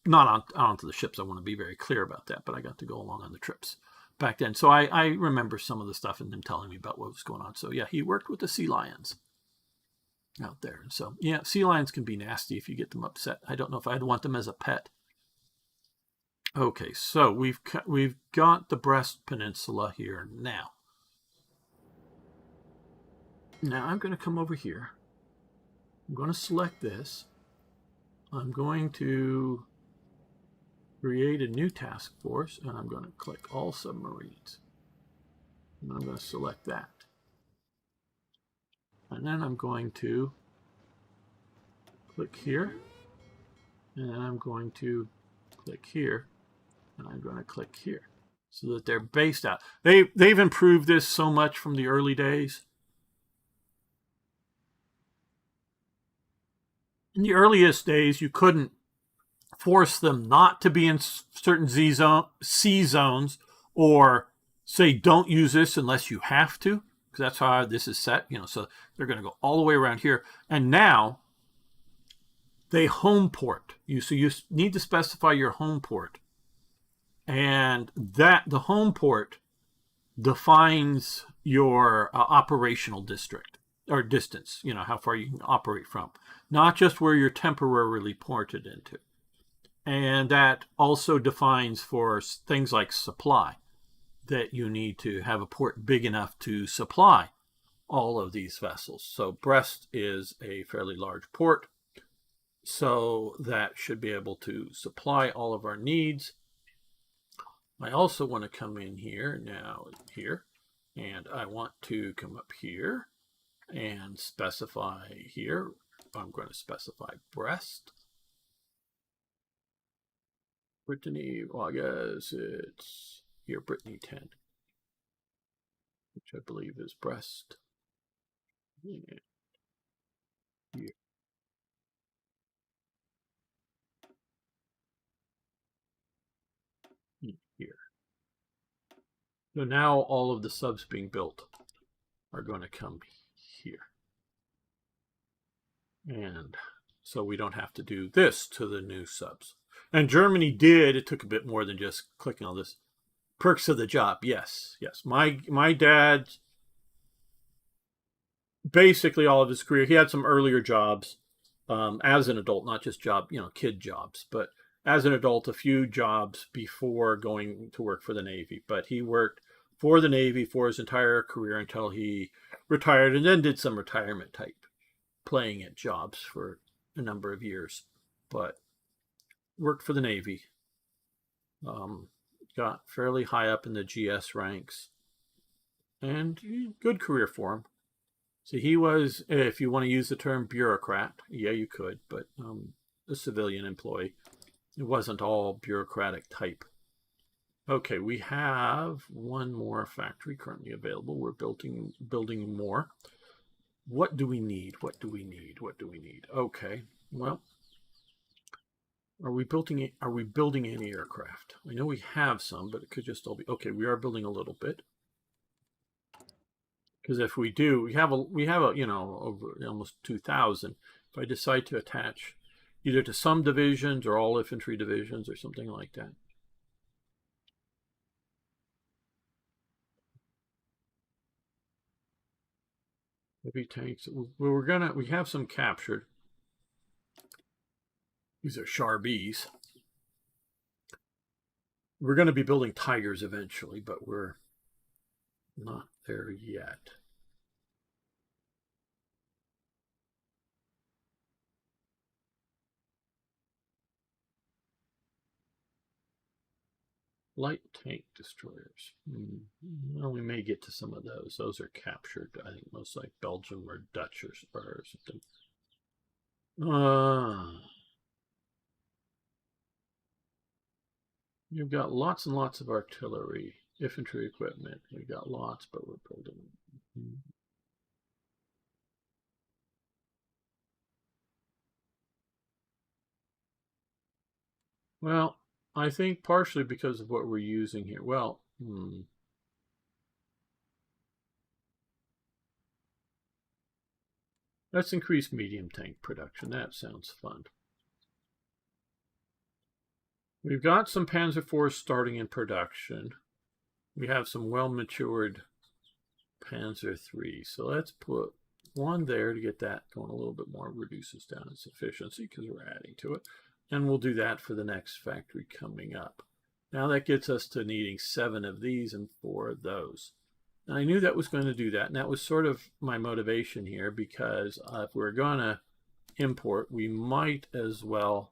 not onto the ships. I want to be very clear about that, but I got to go along on the trips back then. So I remember some of the stuff and them telling me about what was going on. So yeah, he worked with the sea lions out there. And so yeah, sea lions can be nasty if you get them upset. I don't know if I'd want them as a pet. Okay, so we've got the Brest Peninsula here now. Now I'm going to come over here. I'm going to select this. I'm going to create a new task force, and I'm going to click all submarines. And I'm going to select that. And then I'm going to click here, and then I'm going to click here, and I'm going to click here, so that they're based out. They've improved this so much from the early days. In the earliest days, you couldn't force them not to be in certain sea zones, or say don't use this unless you have to, because that's how this is set. So they're going to go all the way around here. And now they home port you, so you need to specify your home port, and that the home port defines your operational district or distance. How far you can operate from, not just where you're temporarily ported into. And that also defines for things like supply, that you need to have a port big enough to supply all of these vessels. So Brest is a fairly large port, so that should be able to supply all of our needs. I also want to come in here now, here, and I want to come up here and specify here. I'm going to specify Brest. Brittany, well, I guess it's here, Brittany 10, which I believe is Brest. Yeah. Here. Here. So now all of the subs being built are going to come here. And so we don't have to do this to the new subs. And Germany did. It took a bit more than just clicking on this. Perks of the job. Yes. My dad, basically all of his career, he had some earlier jobs as an adult, not just kid jobs, but as an adult, a few jobs before going to work for the Navy. But he worked for the Navy for his entire career until he retired, and then did some retirement type playing at jobs for a number of years. But worked for the Navy. Got fairly high up in the GS ranks, and good career for him. So he was, if you want to use the term bureaucrat, yeah, you could, but a civilian employee. It wasn't all bureaucratic type. Okay, we have one more factory currently available. We're building more. What do we need? What do we need? What do we need? Okay, well, are we building any aircraft? I know we have some, but it could just all be okay. We are building a little bit, because if we do, we have a over almost 2,000. If I decide to attach either to some divisions or all infantry divisions or something like that. Heavy tanks. We have some captured. These are Charbis. We're going to be building Tigers eventually, but we're not there yet. Light tank destroyers. Well, we may get to some of those. Those are captured, I think, most like Belgium or Dutch or something. You've got lots and lots of artillery, infantry equipment. We've got lots, but we're building. Well, I think partially because of what we're using here. Well, let's increase medium tank production. That sounds fun. We've got some Panzer IVs starting in production. We have some well-matured Panzer III. So let's put one there to get that going a little bit more. Reduces down its efficiency because we're adding to it. And we'll do that for the next factory coming up. Now that gets us to needing 7 of these and 4 of those. And I knew that was going to do that. And that was sort of my motivation here, because if we're going to import, we might as well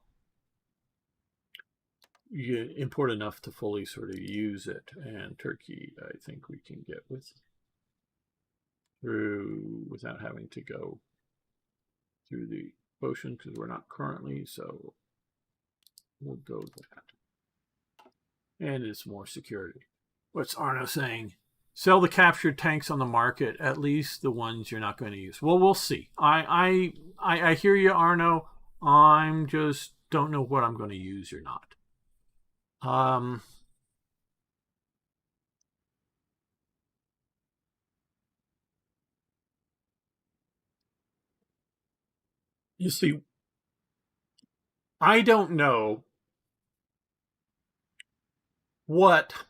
import enough to fully sort of use it. And Turkey, I think we can get through without having to go through the ocean, because we're not currently, so we'll go that. And it's more security. What's Arno saying? Sell the captured tanks on the market, at least the ones you're not going to use. Well, we'll see. I hear you, Arno. I'm just don't know what I'm going to use or not. You see, I don't know what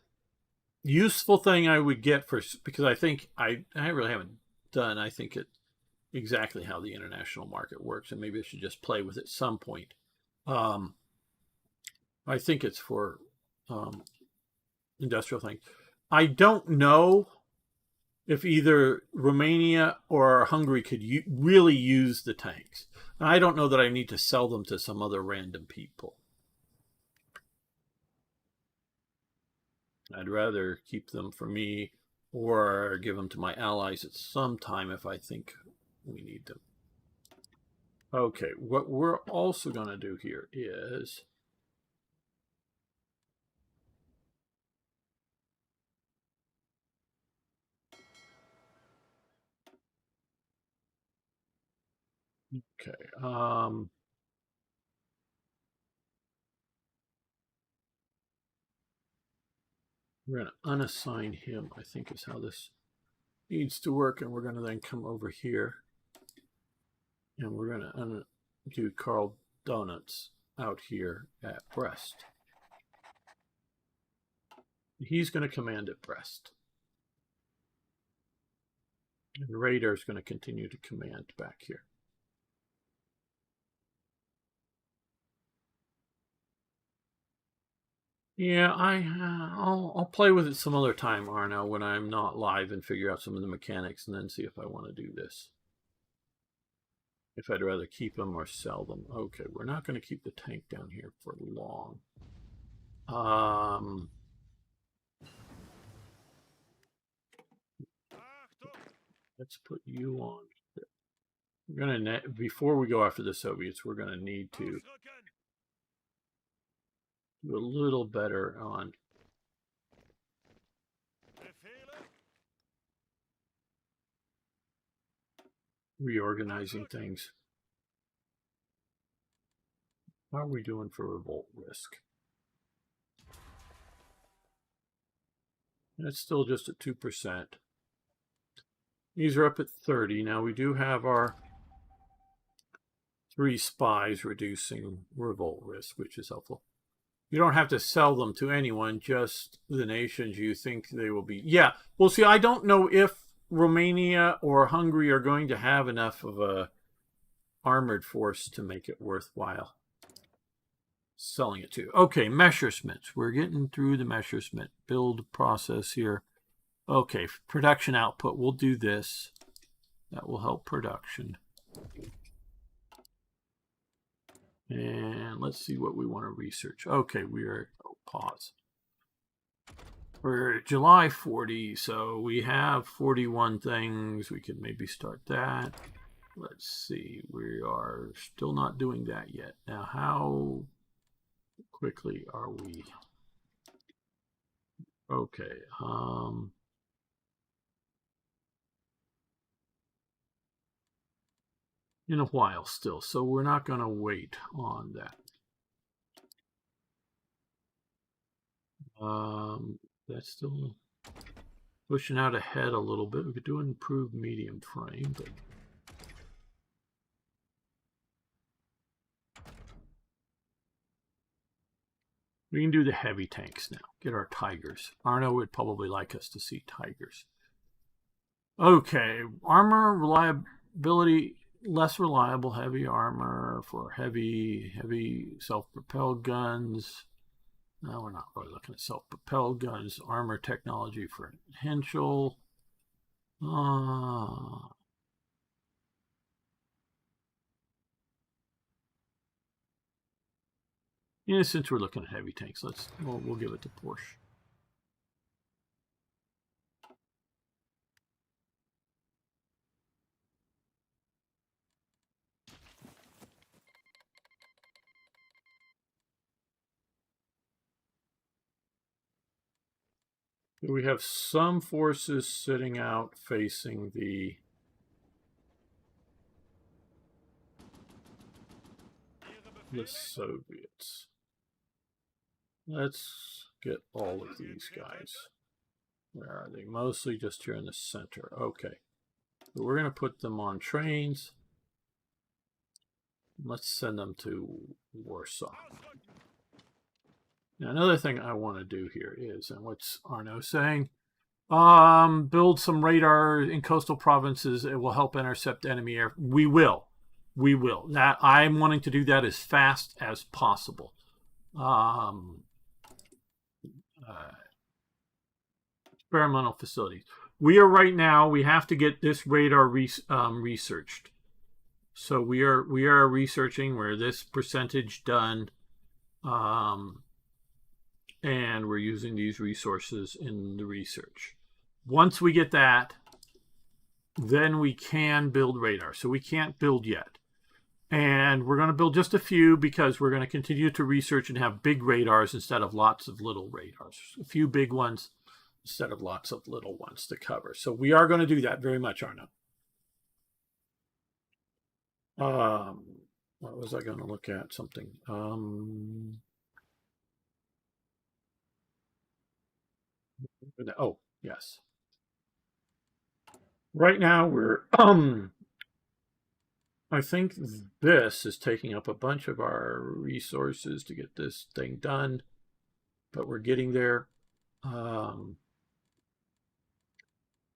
useful thing I would get for, because I think I really haven't done, I think it exactly how the international market works, and maybe I should just play with it at some point. I think it's for industrial things. I don't know if either Romania or Hungary could really use the tanks. And I don't know that I need to sell them to some other random people. I'd rather keep them for me or give them to my allies at some time if I think we need them. Okay, what we're also going to do here is okay. We're going to unassign him, I think is how this needs to work, and we're going to then come over here and we're going to do Carl Donuts out here at Brest. He's going to command at Brest. And Radar is going to continue to command back here. Yeah, I'll play with it some other time, Arno, when I'm not live, and figure out some of the mechanics, and then see if I want to do this. If I'd rather keep them or sell them. Okay, we're not going to keep the tank down here for long. Let's put you on. We're gonna, before we go after the Soviets, we're gonna need to do a little better on reorganizing things. How are we doing for revolt risk? It's still just at 2%. These are up at 30. Now we do have our 3 spies reducing revolt risk, which is helpful. You don't have to sell them to anyone, just the nations you think they will be. Yeah, well, see, I don't know if Romania or Hungary are going to have enough of a armored force to make it worthwhile selling it to. Okay, Messerschmitts. We're getting through the Messerschmitt build process here. Okay, production output. We'll do this. That will help production. And let's see what we want to research. Okay, we are, pause. We're July 40, so we have 41 things. We could maybe start that. Let's see. We are still not doing that yet. Now, how quickly are we? Okay. In a while still, so we're not going to wait on that. That's still pushing out ahead a little bit. We could do an improved medium frame, but we can do the heavy tanks now. Get our Tigers. Arno would probably like us to see Tigers. Okay, armor reliability, less reliable heavy armor for heavy self-propelled guns. No, we're not really looking at self-propelled guns. Armor technology for Henschel. Yeah, since we're looking at heavy tanks, we'll give it to Porsche. We have some forces sitting out facing the Soviets. Let's get all of these guys. Where are they? Mostly just here in the center. Okay. So we're going to put them on trains. Let's send them to Warsaw. Now, another thing I want to do here is, and what's Arno saying? Build some radar in coastal provinces. It will help intercept enemy air. We will. We will. That I'm wanting to do that as fast as possible. Experimental facilities. We are right now. We have to get this radar researched. So we are researching where this percentage done, and we're using these resources in the research. Once we get that, then we can build radar. So we can't build yet. And we're going to build just a few because we're going to continue to research and have big radars instead of lots of little radars. A few big ones instead of lots of little ones to cover. So we are going to do that very much, Arno. What was I going to look at? Something. Oh, yes. Right now we're I think this is taking up a bunch of our resources to get this thing done, but we're getting there. But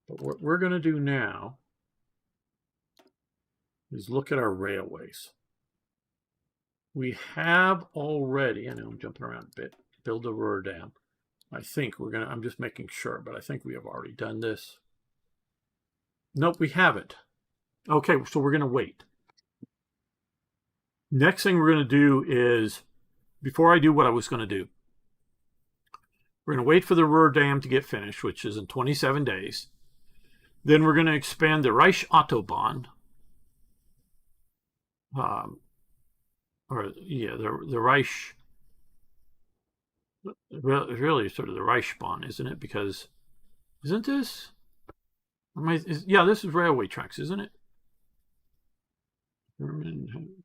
what we're going to do now is look at our railways. We have already, I know I'm jumping around a bit, build a Ruhr dam. I think we're going to, I'm just making sure, but I think we have already done this. Nope, we haven't. Okay, so we're going to wait. Next thing we're going to do is, before I do what I was going to do, we're going to wait for the Ruhr dam to get finished, which is in 27 days. Then we're going to expand the Reich Autobahn. The Reich, really sort of the Reichsbahn, isn't it? Because, isn't this? Yeah, this is railway tracks, isn't it?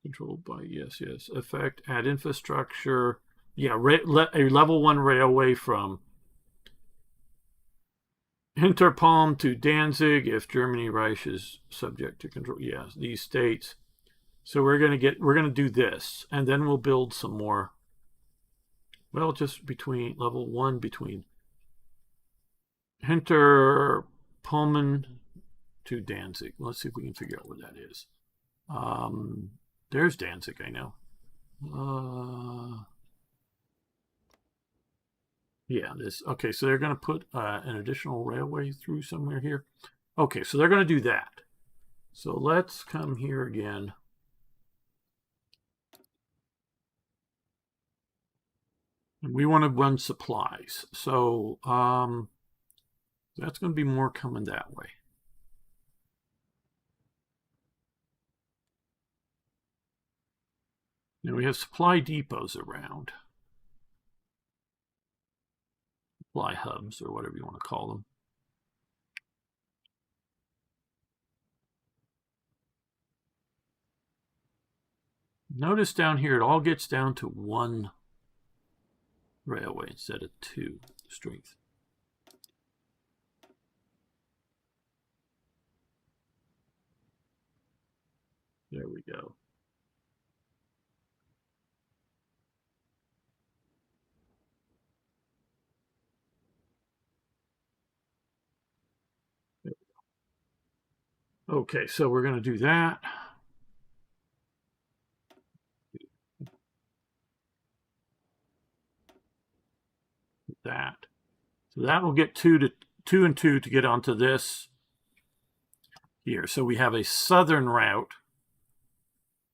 Controlled by, yes. Effect, add infrastructure. Yeah, a level 1 railway from Hinterpalm to Danzig if Germany Reich is subject to control. Yeah, these states. So we're going to do this, and then we'll build some more. Well, just between level 1 between Hinterpalmen to Danzig. Let's see if we can figure out where that is. There's Danzig, I know. Yeah, this. Okay, so they're going to put an additional railway through somewhere here. Okay, so they're going to do that. So let's come here again. And we want to run supplies. So that's going to be more coming that way. Now we have supply depots around. Supply hubs, or whatever you want to call them. Notice down here, it all gets down to 1 railway instead of 2 strength. There we go. Okay, so we're going to do that. That. So that will get 2 and 2 to get onto this here. So we have a southern route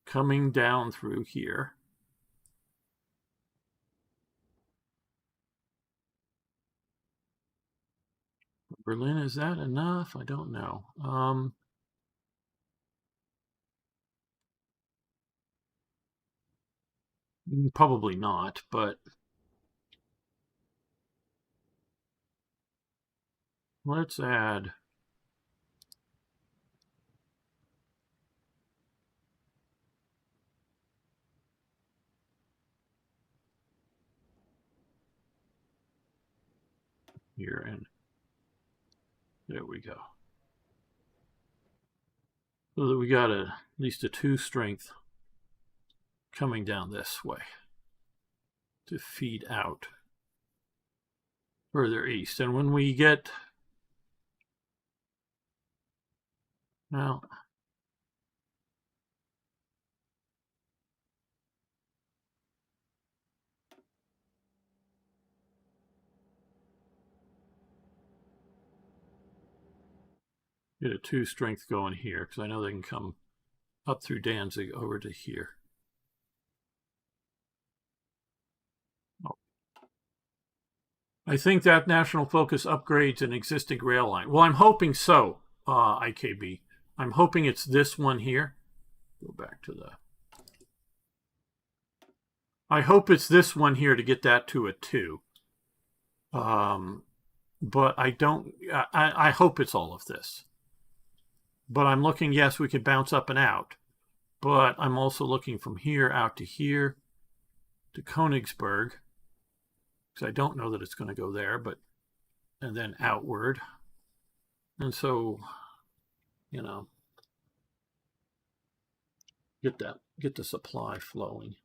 coming down through here. Berlin, is that enough? I don't know. Probably not, but let's add here, and there we go. So that we got at least a 2 strength coming down this way to feed out further east. And when we get, well, get a 2 strength going here, because I know they can come up through Danzig over to here. Oh. I think that national focus upgrades an existing rail line. Well, I'm hoping so, IKB. I'm hoping it's this one here. Go back to the... I hope it's this one here to get that to a 2. But I don't... I hope it's all of this. But I'm looking, yes, we could bounce up and out. But I'm also looking from here out to here to Königsberg. Because I don't know that it's going to go there, but... And then outward. And so, you know... Get the supply flowing.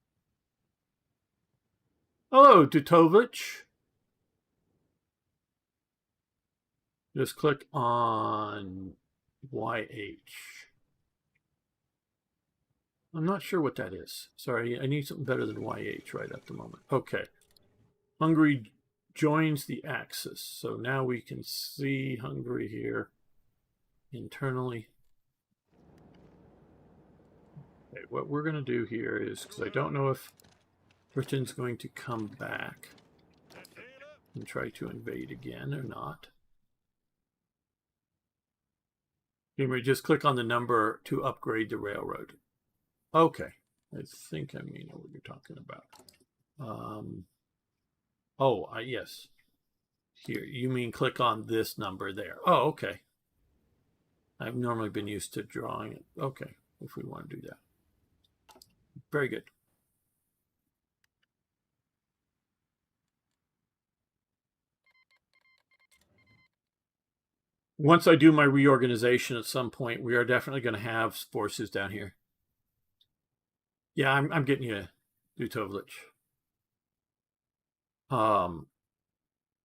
Hello, Dutovich. Just click on YH. I'm not sure what that is. Sorry, I need something better than YH right at the moment. Okay. Hungary joins the Axis. So now we can see Hungary here internally. Okay, what we're going to do here is, because I don't know if Britain's going to come back and try to invade again or not. You may just click on the number to upgrade the railroad. Okay, I think I know what you're talking about. Yes. Here, you mean click on this number there. Oh, okay. I've normally been used to drawing it. Okay, if we want to do that. Very good. Once I do my reorganization at some point, we are definitely going to have forces down here. Yeah, I'm getting you, Dutovlich.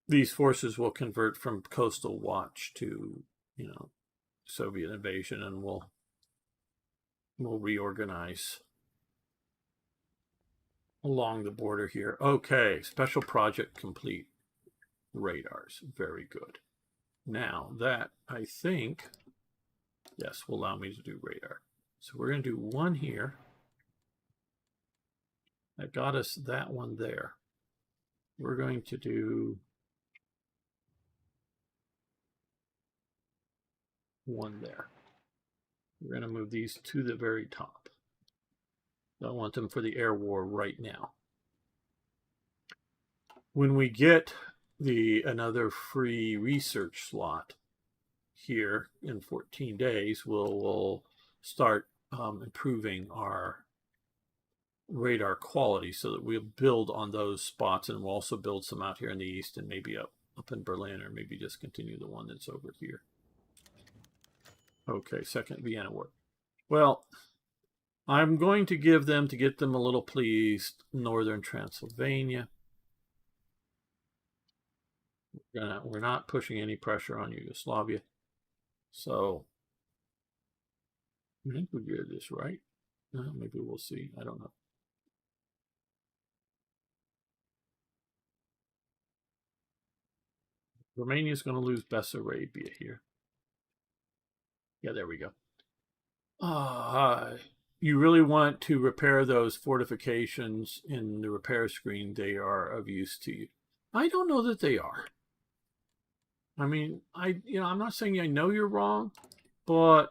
These forces will convert from coastal watch to, Soviet invasion, and we'll reorganize along the border here. Okay, special project complete. Radars, very good. Now that, I think, yes, will allow me to do radar. So we're going to do one here. That got us that one there. we're going to do one there. We're going to move these to the very top. I want them for the air war right now. When we get another free research slot here in 14 days, we'll start improving our radar quality so that we'll build on those spots, and we'll also build some out here in the east and maybe up in Berlin, or maybe just continue the one that's over here. Okay, second Vienna war. Well, I'm going to give them, to get them a little pleased, northern Transylvania. We're not pushing any pressure on Yugoslavia. So I think we did this right. Maybe we'll see. I don't know. Romania is going to lose Bessarabia here. Yeah, there we go. You really want to repair those fortifications in the repair screen. They are of use to you. I don't know that they are. I mean, I'm not saying I know you're wrong, but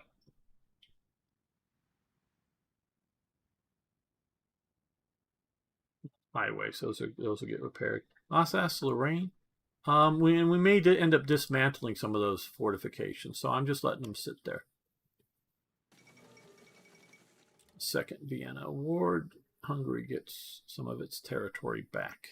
highways, those will get repaired. Alsace-Lorraine. We may end up dismantling some of those fortifications, so I'm just letting them sit there. Second Vienna Award. Hungary gets some of its territory back.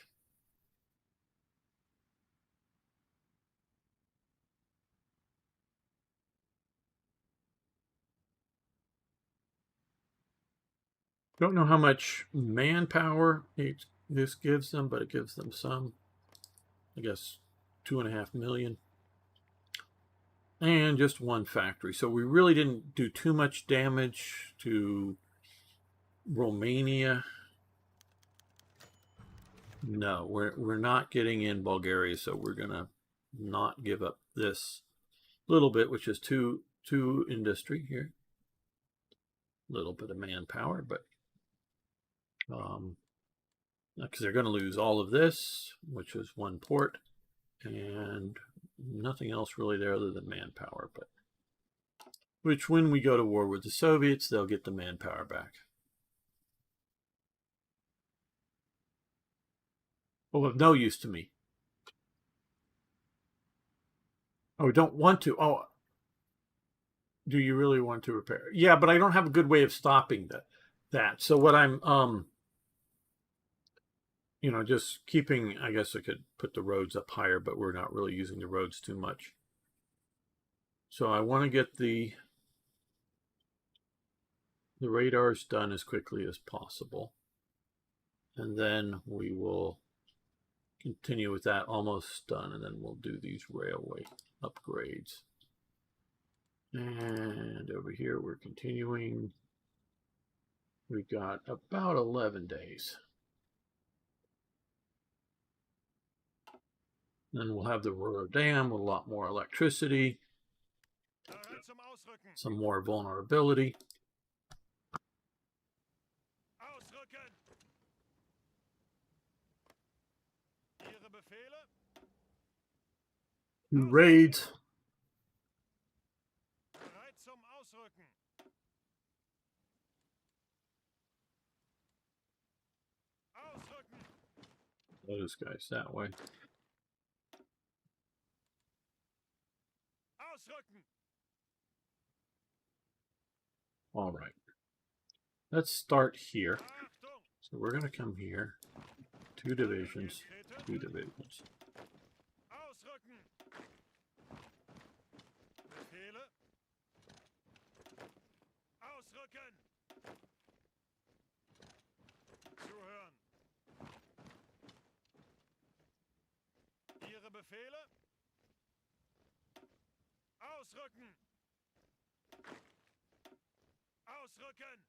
Don't know how much manpower this gives them, but it gives them some. I guess 2.5 million. And just one factory. So we really didn't do too much damage to Romania. No, we're not getting in Bulgaria, so we're gonna not give up this little bit, which is two industry here. A little bit of manpower, but because they're going to lose all of this, which is one port, and nothing else really there other than manpower. But which, when we go to war with the Soviets, they'll get the manpower back. Oh, of no use to me. Oh, don't want to. Oh, do you really want to repair? Yeah, but I don't have a good way of stopping that. So what I'm just keeping, I guess I could put the roads up higher, but we're not really using the roads too much. So I want to get the radars done as quickly as possible. And then we will continue with that, almost done, and then we'll do these railway upgrades. And over here we're continuing. We've got about 11 days. Then we'll have the Ruhr Dam with a lot more electricity, some more vulnerability. Two raids. Those guys that way. All right. Let's start here. So we're going to come here. 2 divisions. 2 divisions. Befehle? Ausrücken! Ausrücken!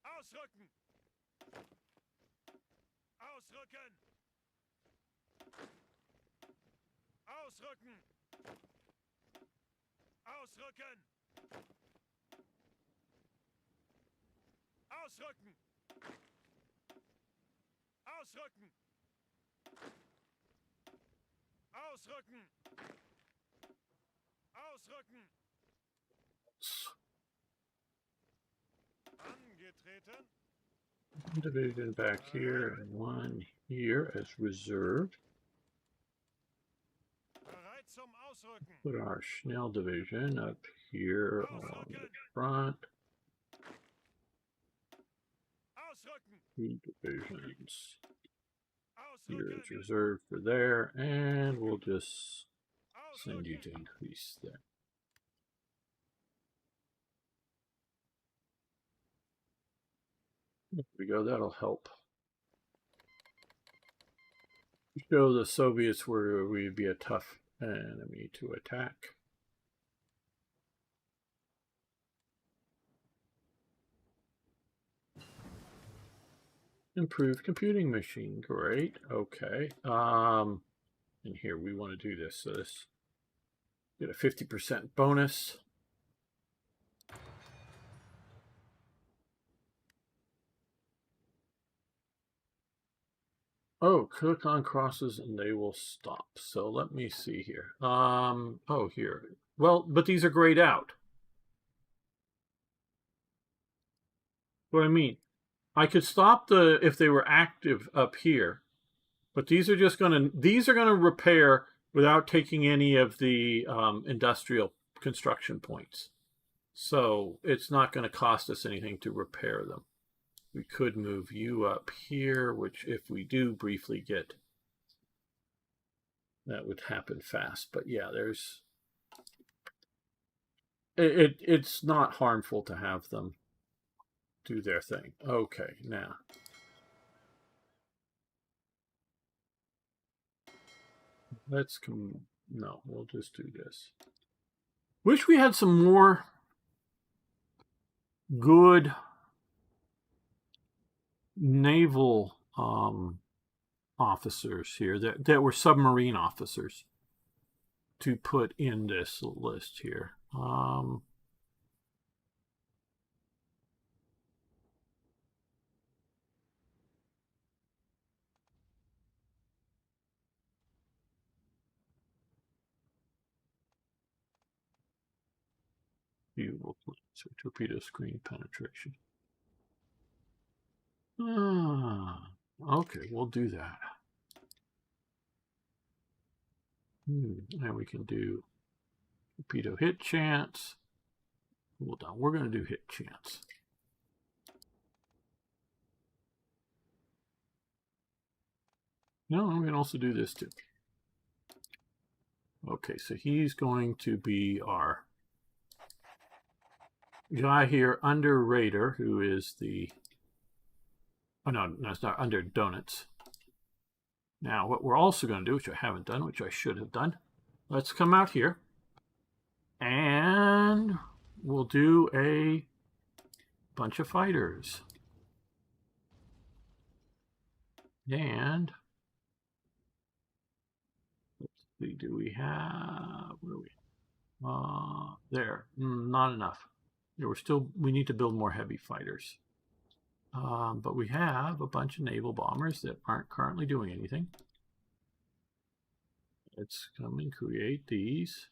Ausrücken! Ausrücken! Ausrücken! Ausrücken! Ausrücken! Ausrücken! Ausrücken! Ausrücken! Angetreten! Division back here and one here as reserve. Bereit zum Ausrücken! Put our Schnell division up here on the front. Ausrücken! 2 divisions. Here is Ausrücken! reserved for there, and we'll just send you to Ausrücken! increase there. There we go, that'll help show the Soviets where we'd be a tough enemy to attack. Improved computing machine, great. Okay. And here we want to do this. So this get a 50% bonus. Oh, click on crosses and they will stop. So let me see here. Oh, here. Well, but these are grayed out. What I mean, I could stop the if they were active up here, but these are just gonna repair without taking any of the industrial construction points. So it's not going to cost us anything to repair them. We could move you up here, which if we do briefly get, that would happen fast. But yeah, there's, it's not harmful to have them do their thing. Okay, now. Let's come, no, we'll just do this. Wish we had some more good naval officers here that were submarine officers to put in this list here. Fuel so torpedo screen penetration. Okay, we'll do that. And we can do torpedo hit chance. Hold on, we're going to do hit chance. No, we can also do this too. Okay, so he's going to be our guy here under Raider, who is the, oh no, it's not, under Donuts. Now, what we're also going to do, which I haven't done, which I should have done, let's come out here and we'll do a bunch of fighters. And let's see, do we have, where are we? There, not enough. Yeah, we need to build more heavy fighters. But we have a bunch of naval bombers that aren't currently doing anything. Let's come and create these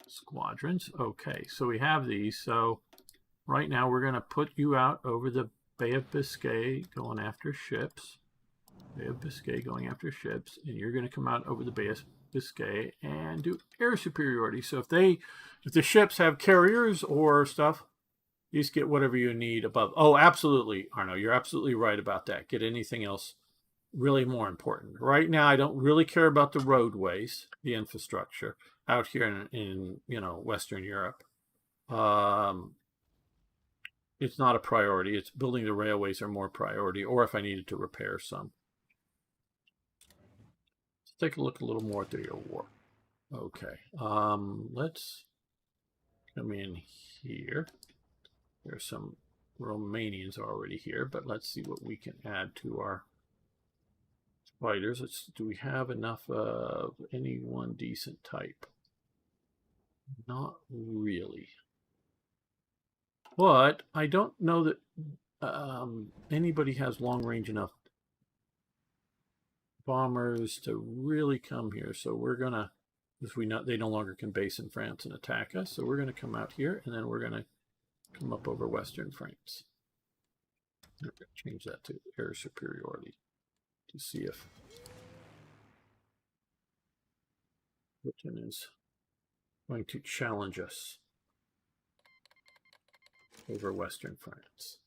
squadrons. Okay, so we have these. So right now we're going to put you out over the Bay of Biscay going after ships. Bay of Biscay going after ships. And you're going to come out over the Bay of Biscay and do air superiority. So if the ships have carriers or stuff, you just get whatever you need above. Oh, absolutely, Arno. You're absolutely right about that. Get anything else really more important. Right now, I don't really care about the roadways, the infrastructure out here in Western Europe. It's not a priority. It's building the railways are more priority, or if I needed to repair some. Let's take a look a little more at the war. Okay. Let's come in here. There's some Romanians already here, but let's see what we can add to our fighters. Do we have enough of any one decent type? Not really. But I don't know that anybody has long range enough bombers to really come here. So we're gonna, because they no longer can base in France and attack us. So we're gonna come out here, and then we're gonna come up over Western France. I'm gonna change that to air superiority to see if Britain is going to challenge us over Western France.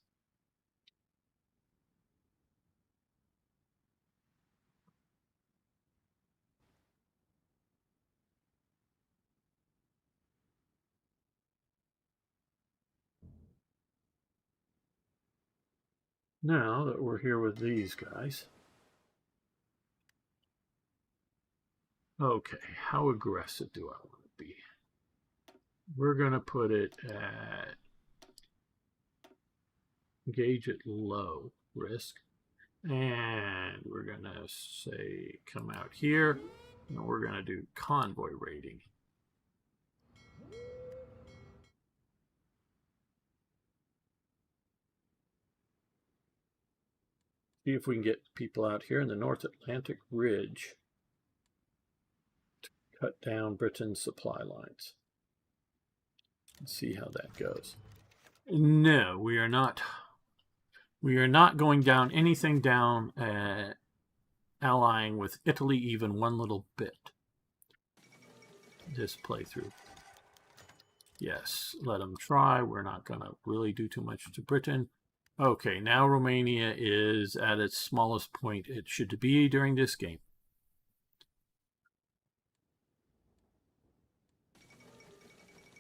Now that we're here with these guys, okay, how aggressive do I want to be? We're going to put it at, engage at low risk, and we're going to say come out here, and we're going to do convoy raiding. See if we can get people out here in the North Atlantic Ridge to cut down Britain's supply lines. Let's see how that goes. No, we are not. We are not going down anything down allying with Italy even one little bit. This playthrough. Yes, let them try. We're not going to really do too much to Britain. Okay, now Romania is at its smallest point it should be during this game.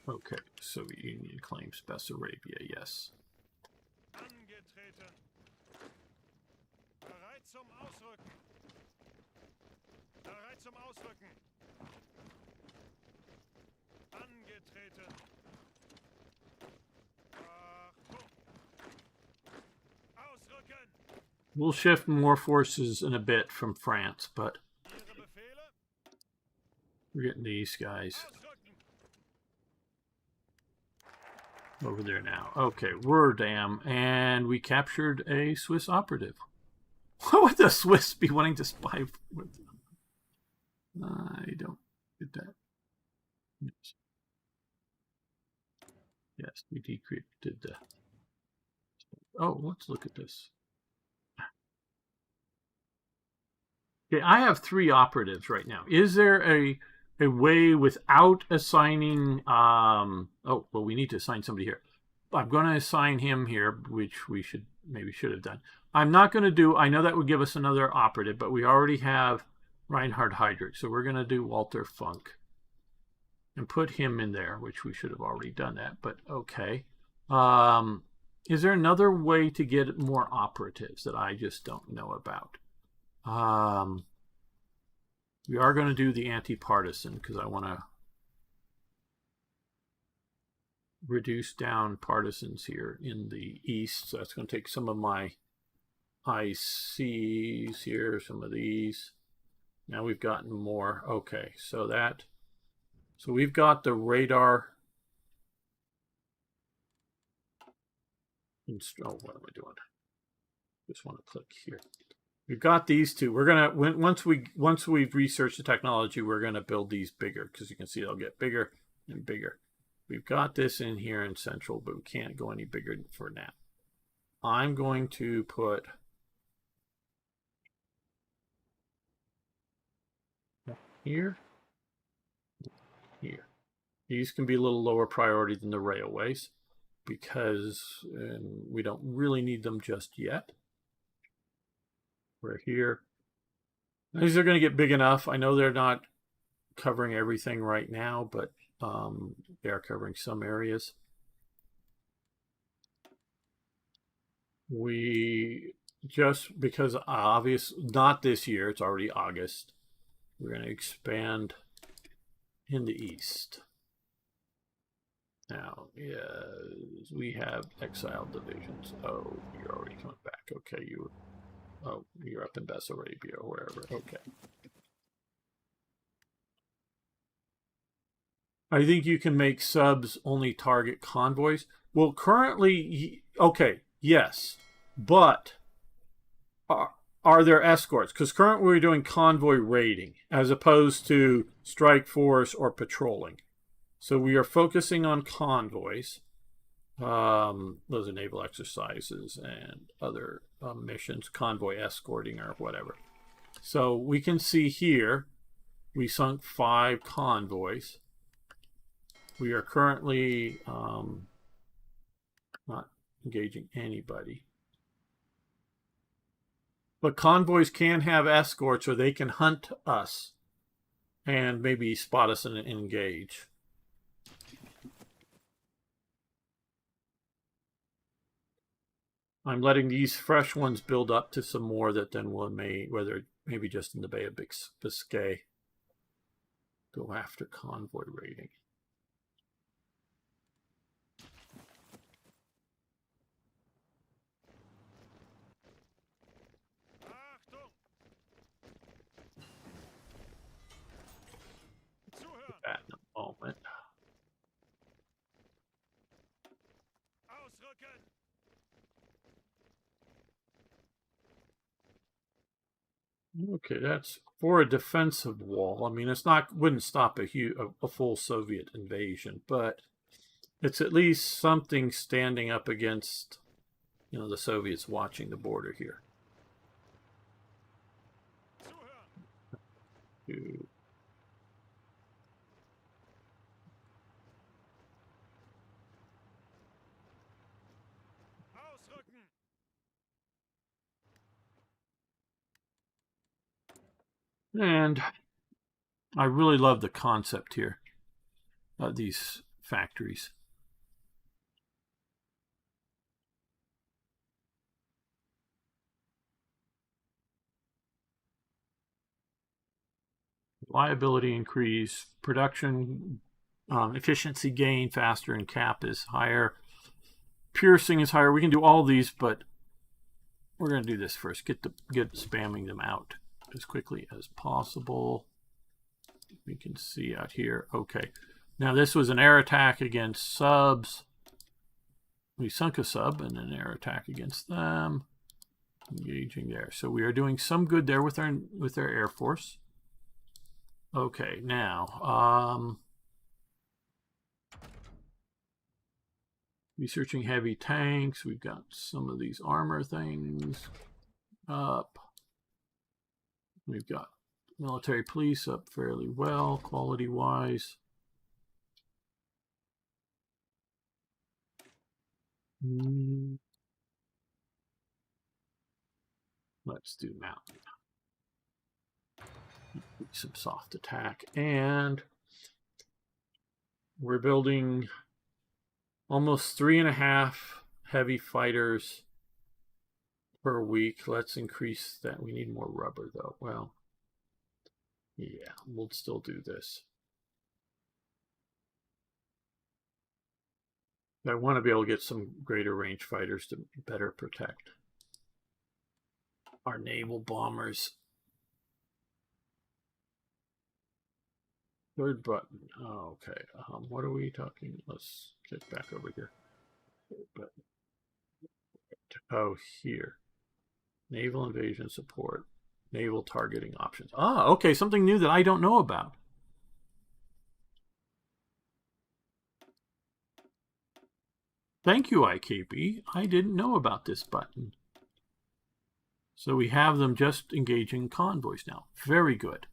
Okay, Soviet Union claims Bessarabia, yes. Angetreten. Bereit zum Ausrücken. Bereit zum Ausrücken. Angetreten. Achtung. Ausrücken. We'll shift more forces in a bit from France, but Ihre Befehle? we're getting these guys Ausrücken. over there now. Okay, Götterdämmerung, and we captured a Swiss operative. What would the Swiss be wanting to spy with? I don't get that. Yes, we decrypted the... Oh, let's look at this. Okay, I have 3 operatives right now. Is there a way without assigning... oh, well, we need to assign somebody here. I'm going to assign him here, which we should have done. I'm not going to do... I know that would give us another operative, but we already have Reinhard Heydrich, so we're going to do Walter Funk and put him in there, which we should have already done that, but okay. Is there another way to get more operatives that I just don't know about? We are going to do the anti-partisan because I want to reduce down partisans here in the east. So that's going to take some of my ICs here, some of these. Now we've gotten more. Okay, so we've got the radar. Oh, what am I doing? Just want to click here. We've got these two. We're gonna once we've researched the technology, we're gonna build these bigger because you can see they'll get bigger and bigger. We've got this in here in central, but we can't go any bigger for now. I'm going to put here. These can be a little lower priority than the railways because we don't really need them just yet. We're here. These are going to get big enough. I know they're not covering everything right now, but they are covering some areas. We just, because obvious, not this year, it's already August, we're going to expand in the east. Now, yes, we have exiled divisions. Oh, you're already coming back. Okay, you're up in Bessarabia or wherever. Okay. I think you can make subs only target convoys. Well, currently, okay, yes, but are there escorts? Because currently we're doing convoy raiding as opposed to strike force or patrolling. So we are focusing on convoys. Those are naval exercises and other missions, convoy escorting or whatever. So we can see here we sunk 5 convoys. We are currently not engaging anybody. But convoys can have escorts, or they can hunt us and maybe spot us and engage. I'm letting these fresh ones build up to some more that then will maybe just in the Bay of Biscay, go after convoy raiding. Achtung! Zuhören! That in a moment. Ausrücken! Okay, that's for a defensive wall. I mean, wouldn't stop a full Soviet invasion, but it's at least something standing up against, the Soviets watching the border here. Zuhören! Ausrücken! And I really love the concept here of these factories. Reliability increase, production efficiency gain faster, and cap is higher. Piercing is higher. We can do all these, but we're going to do this first. Get spamming them out as quickly as possible. We can see out here. Okay. Now this was an air attack against subs. We sunk a sub and an air attack against them. Engaging there. So we are doing some good there with our Air Force. Okay, now researching heavy tanks. We've got some of these armor things up. We've got military police up fairly well, quality-wise. Let's do mountain. Some soft attack, and we're building almost 3.5 heavy fighters per week. Let's increase that. We need more rubber though. Well, yeah, we'll still do this. I want to be able to get some greater range fighters to better protect our naval bombers. Third button. Oh, okay. What are we talking? Let's get back over here. Oh, here. Naval invasion support. Naval targeting options. Ah, okay. Something new that I don't know about. Thank you, IKB. I didn't know about this button. So we have them just engaging convoys now. Very good.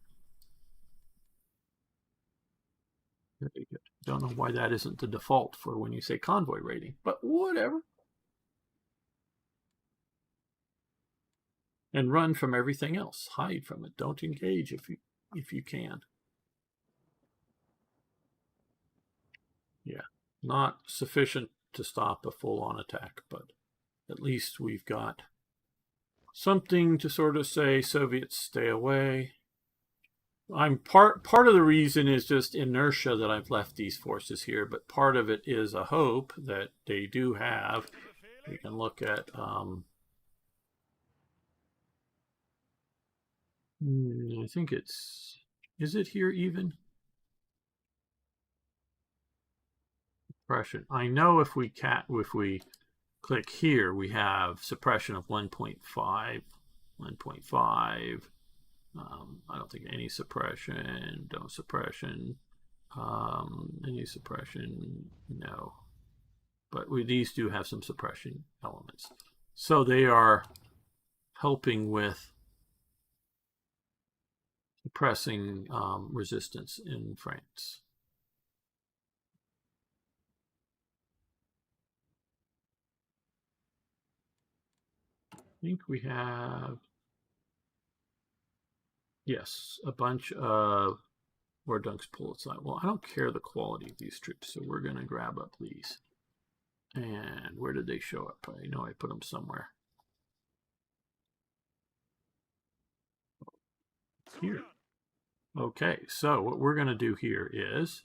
Very good. Don't know why that isn't the default for when you say convoy raiding, but whatever. And run from everything else. Hide from it. Don't engage if you can. Yeah, not sufficient to stop a full-on attack, but at least we've got something to sort of say, Soviets, stay away. I'm part of the reason is just inertia that I've left these forces here, but part of it is a hope that they do have. We can look at I think is it here even? Suppression. I know if we click here, we have suppression of 1.5 9.5. I don't think any suppression. Don't suppression. Any suppression? No. But these do have some suppression elements. So they are helping with suppressing resistance in France. I think we have, yes, a bunch of Wardunks pull aside. Well, I don't care the quality of these troops, so we're going to grab up these. And where did they show up? I know I put them somewhere. Here. Okay, so what we're going to do here is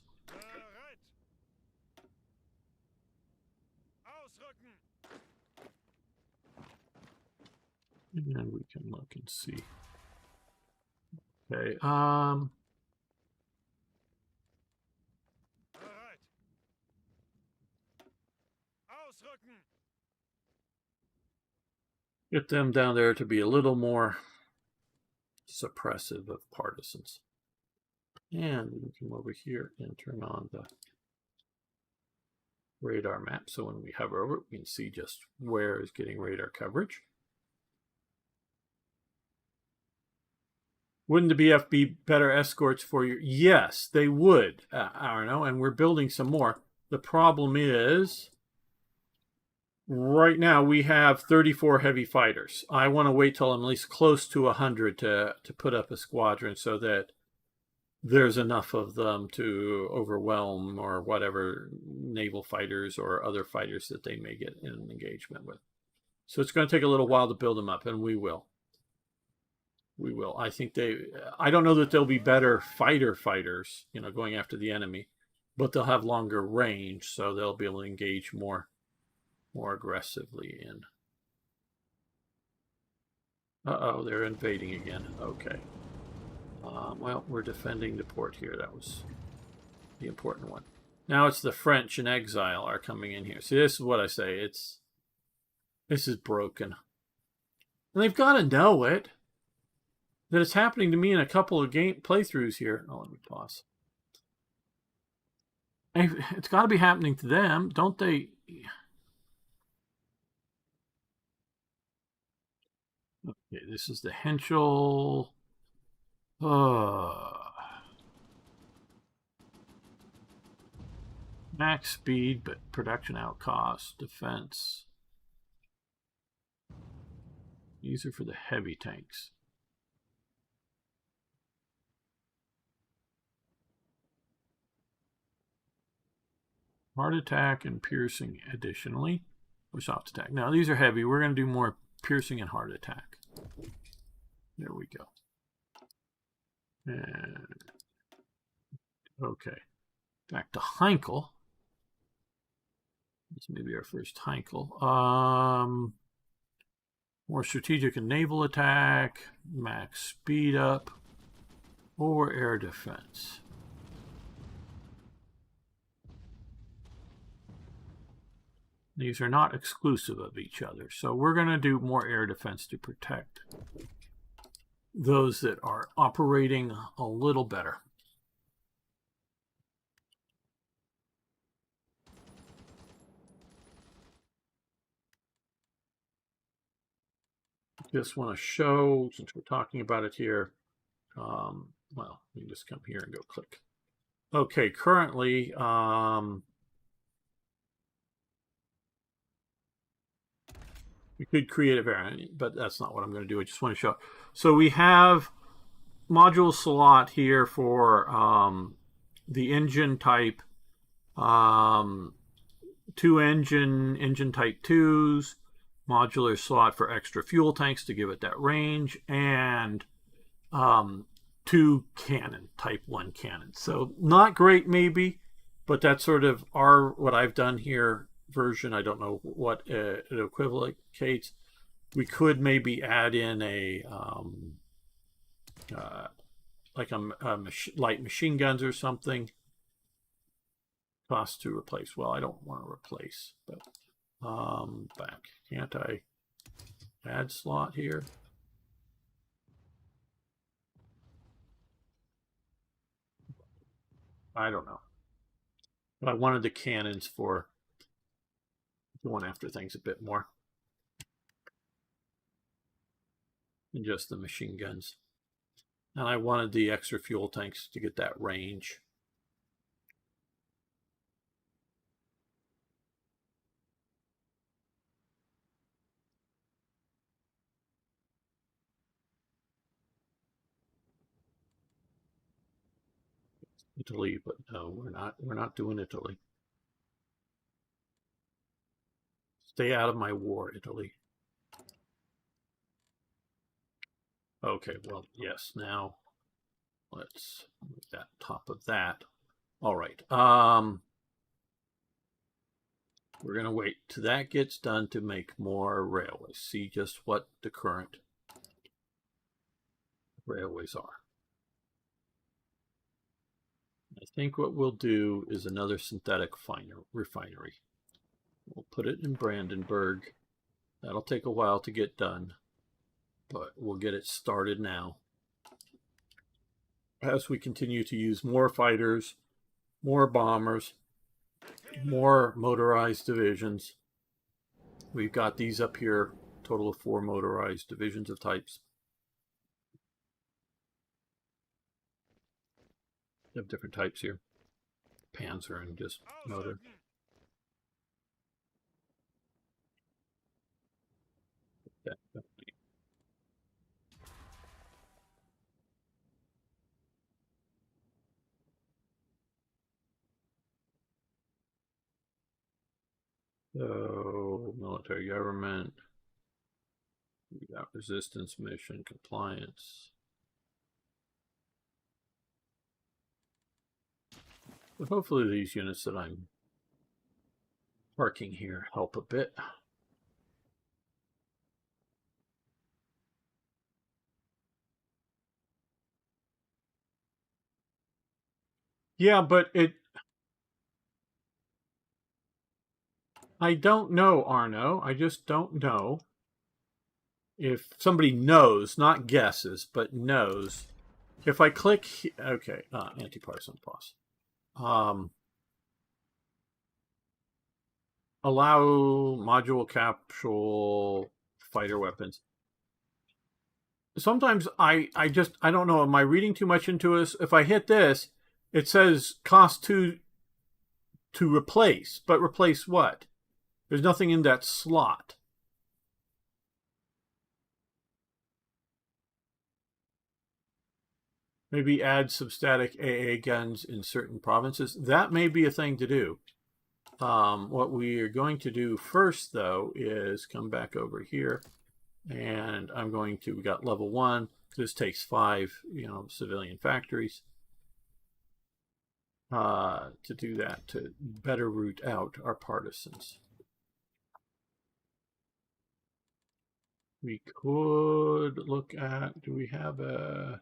and we can look and see. Okay, get them down there to be a little more suppressive of partisans. And we can come over here and turn on the radar map. So when we hover over it, we can see just where is getting radar coverage. Wouldn't the BF be better escorts for you? Yes, they would, Arno, and we're building some more. The problem is, right now we have 34 heavy fighters. I want to wait till I'm at least close to 100 to put up a squadron so that there's enough of them to overwhelm or whatever naval fighters or other fighters that they may get in an engagement with. So it's going to take a little while to build them up, and we will. We will. I think I don't know that they'll be better fighters, you know, going after the enemy, but they'll have longer range, so they'll be able to engage more aggressively in. Uh-oh, they're invading again. Okay. Well, we're defending the port here. That was the important one. Now it's the French in exile are coming in here. See, this is what I say. This is broken. And they've got to know it. That it's happening to me in a couple of game playthroughs here. Oh, let me pause. It's got to be happening to them, don't they? Okay, this is the Henschel. Max speed, but production out cost, defense. These are for the heavy tanks. Hard attack and piercing additionally, or soft attack. Now these are heavy. We're going to do more piercing and hard attack. There we go. And okay, back to Heinkel. This may be our first Heinkel. More strategic and naval attack, max speed up, or air defense. These are not exclusive of each other, so we're going to do more air defense to protect those that are operating a little better. Just want to show, since we're talking about it here, well, you can just come here and go click. Okay, currently, we could create a variant, but that's not what I'm going to do. I just want to show. So we have module slot here for the engine type, 2 engine type 2s, modular slot for extra fuel tanks to give it that range, and 2 cannon, type 1 cannon. So not great maybe, but that's sort of what I've done here version. I don't know what it equivocates. We could maybe add in a like light machine guns or something. Cost to replace. Well, I don't want to replace, but back. Can't I add slot here? I don't know. But I wanted the cannons for going after things a bit more than just the machine guns. And I wanted the extra fuel tanks to get that range. Italy, but no, we're not doing Italy. Stay out of my war, Italy. Okay, well, yes, now let's move that top of that. All right. We're going to wait till that gets done to make more railways. See just what the current railways are. I think what we'll do is another synthetic refinery. We'll put it in Brandenburg. That'll take a while to get done, but we'll get it started now. As we continue to use more fighters, more bombers, more motorized divisions. We've got these up here, total of 4 motorized divisions of types. They have different types here. Panzer and just motor. So, military government. We got resistance mission, compliance. But hopefully these units that I'm parking here help a bit. Yeah, but I don't know, Arno. I just don't know if somebody knows, not guesses, but knows. If I click, okay, anti-partisan pause. Allow module capsule fighter weapons. Sometimes I don't know. Am I reading too much into this? If I hit this, it says cost 2 to replace, but replace what? There's nothing in that slot. Maybe add substatic AA guns in certain provinces. That may be a thing to do. What we are going to do first, though, is come back over here, and I'm going to, we got level 1. This takes 5, civilian factories. To do that, to better root out our partisans. We could look at, do we have a,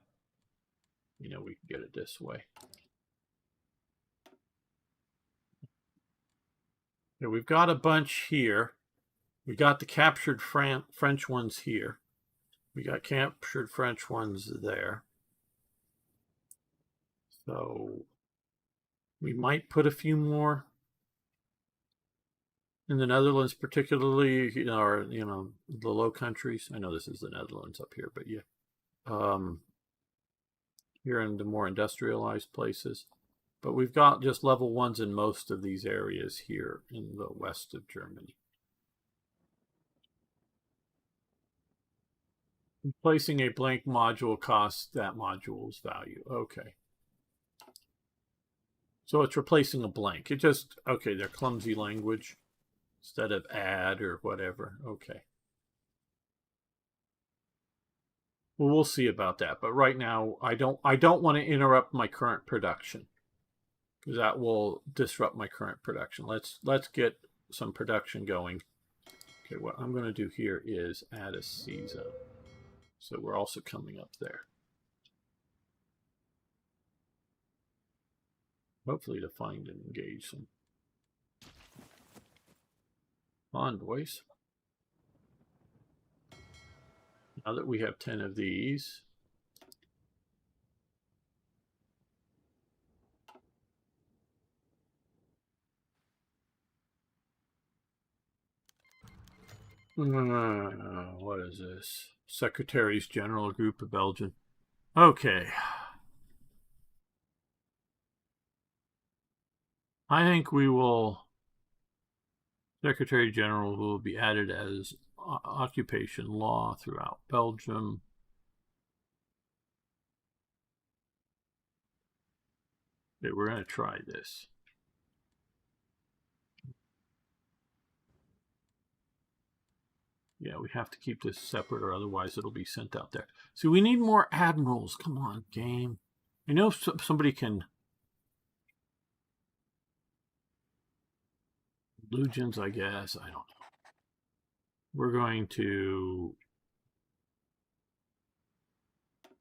we can get it this way. Yeah, we've got a bunch here. We got the captured French ones here. We got captured French ones there. So we might put a few more in the Netherlands, particularly, or, the Low Countries. I know this is the Netherlands up here, but yeah. Here in the more industrialized places. But we've got just level 1s in most of these areas here in the west of Germany. Replacing a blank module costs that module's value. Okay. So it's replacing a blank. It just, okay, they're clumsy language instead of add or whatever. Okay. Well, we'll see about that. But right now, I don't want to interrupt my current production, because that will disrupt my current production. Let's get some production going. Okay, what I'm going to do here is add a C zone. So we're also coming up there. Hopefully to find and engage some envoys. Now that we have 10 of these, What is this? Secretaries General Group of Belgium. Okay. I think we will. Secretary General will be added as occupation law throughout Belgium. Okay, we're going to try this. Yeah, we have to keep this separate or otherwise it'll be sent out there. See, we need more admirals. Come on, game. I know somebody can... Legions, I guess. I don't know. We're going to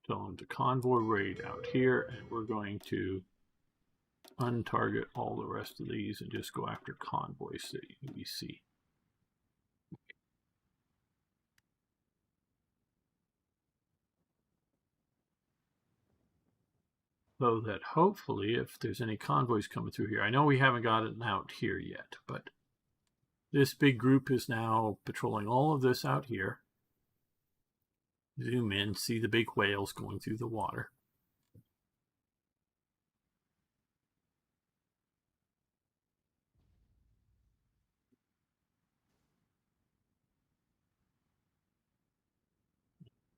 tell them to convoy raid out here, and we're going to untarget all the rest of these and just go after convoys that we see. So that hopefully, if there's any convoys coming through here, I know we haven't gotten out here yet, but this big group is now patrolling all of this out here. Zoom in, see the big whales going through the water.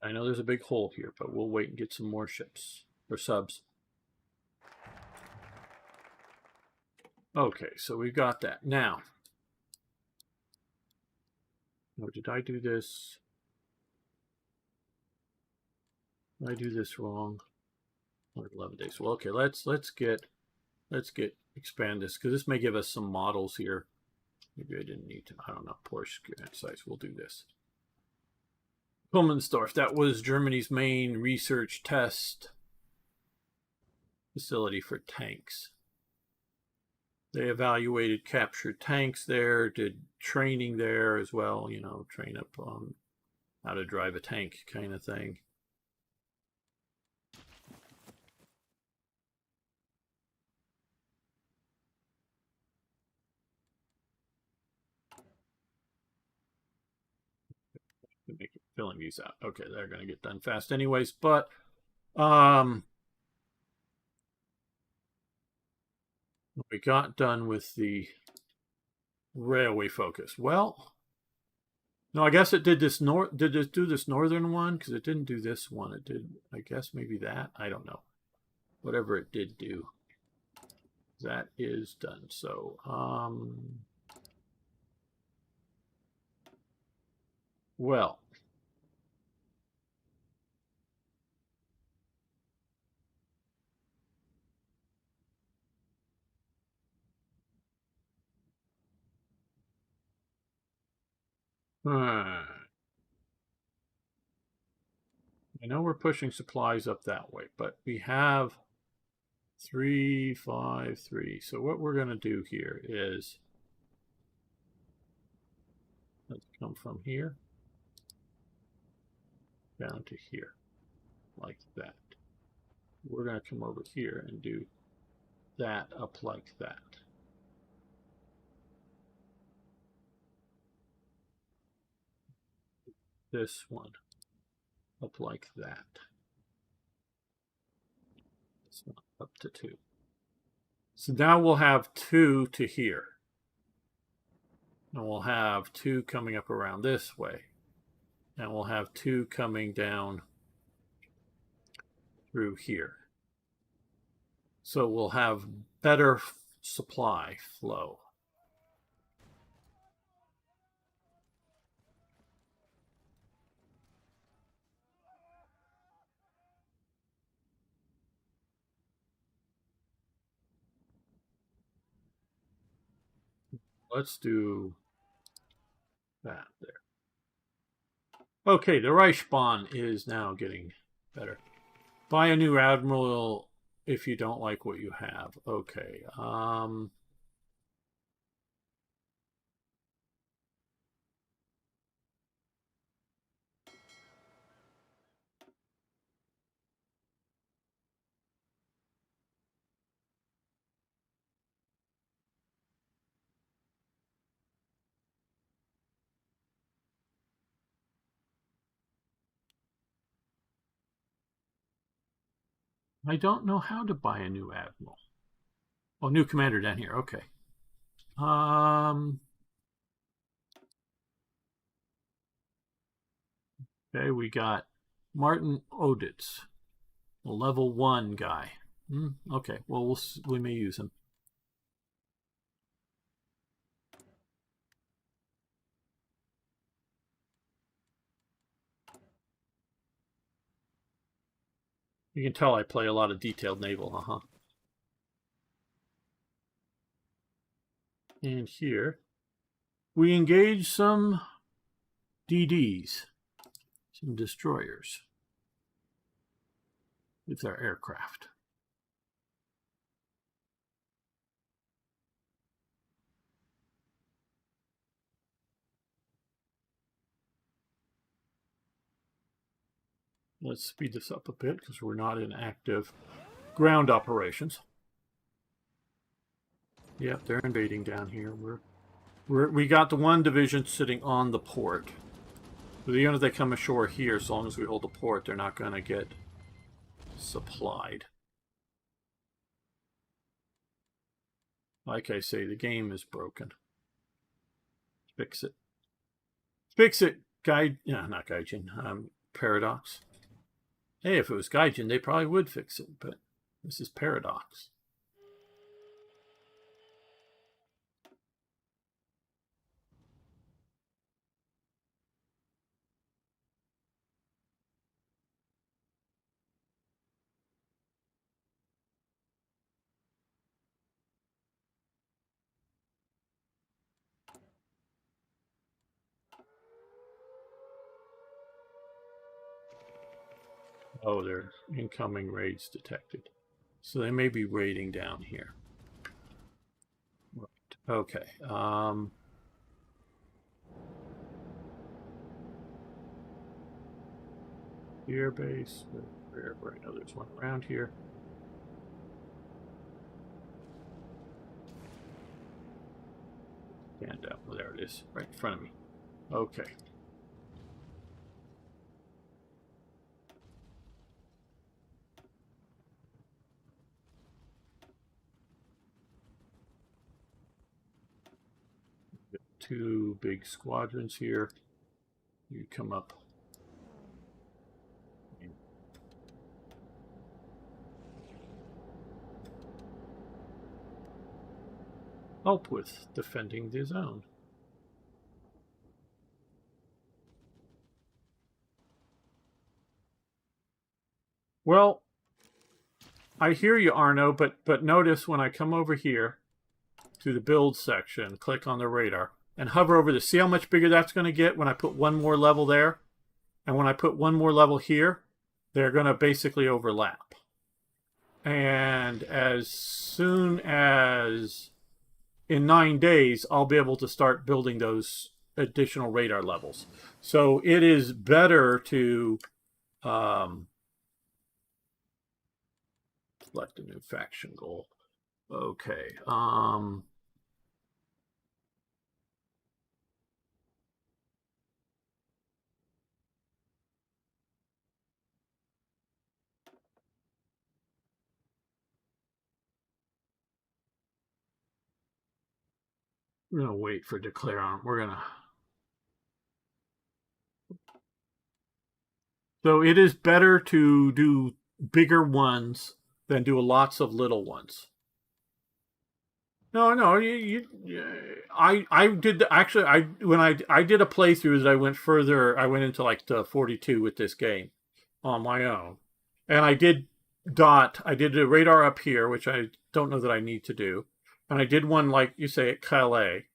I know there's a big hole here, but we'll wait and get some more ships or subs. Okay, so we've got that. Now, oh, did I do this? Did I do this wrong? 11 days. Well, okay, let's expand this because this may give us some models here. Maybe I didn't need to. I don't know. Porsche size. We'll do this. Wilmensdorf. That was Germany's main research test facility for tanks. They evaluated captured tanks there, did training there as well, you know, train up on how to drive a tank kind of thing. Make it filling these out. Okay, they're going to get done fast anyways, but we got done with the railway focus. Well, no, I guess it did this did it do this northern one? Because it didn't do this one. It did, I guess maybe that. I don't know. Whatever it did do. That is done. So, well. I know we're pushing supplies up that way, but we have 3, 5, 3. So what we're going to do here is let's come from here down to here, like that. We're going to come over here and do that up like that. This one up like that. This one up to 2. So now we'll have 2 to here. And we'll have 2 coming up around this way. And we'll have 2 coming down through here. So we'll have better supply flow. Let's do that there. Okay, the Reichsbahn is now getting better. Buy a new admiral if you don't like what you have. Okay. I don't know how to buy a new admiral. Oh, new commander down here. Okay. Okay, we got Martin Oditz, a level 1 guy. Okay, well, we may use him. You can tell I play a lot of detailed naval, And here, we engage some DDs, some destroyers, with our aircraft. Let's speed this up a bit because we're not in active ground operations. Yep, they're invading down here. We got the one division sitting on the port. But even if they come ashore here, as long as we hold the port, they're not going to get supplied. Like I say, the game is broken. Fix it. Fix it, not Gaijin, Paradox. Hey, if it was Gaijin, they probably would fix it, but this is Paradox. Oh, they're incoming raids detected. So they may be raiding down here. Right. Okay. Air base. Right. Oh, there's one around here. Stand up. Well, there it is. Right in front of me. Okay. Two big squadrons here. You come up. Help with defending the zone. Well, I hear you, Arno, but notice when I come over here to the build section, click on the radar, and hover over this. See how much bigger that's going to get when I put one more level there? And when I put one more level here, they're going to basically overlap. And as soon as in 9 days, I'll be able to start building those additional radar levels. So it is better to select a new faction goal. Okay. I'm going to wait for declare on. We're going to. So it is better to do bigger ones than do lots of little ones. No, I did actually. When I did a playthrough that I went further. I went into like the 42 with this game on my own, and I did a radar up here, which I don't know that I need to do, and I did one like you say at Calais.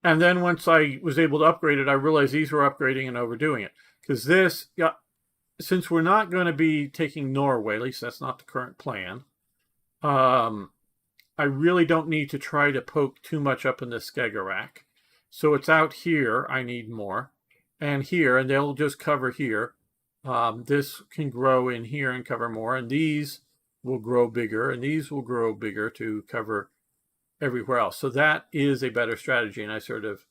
And then once I was able to upgrade it, I realized these were upgrading and overdoing it. Because this, since we're not going to be taking Norway, at least that's not the current plan, I really don't need to try to poke too much up in the Skagerrak. So it's out here, I need more. And here, and they'll just cover here. This can grow in here and cover more. And these will grow bigger, and these will grow bigger to cover everywhere else. So that is a better strategy, and I sort of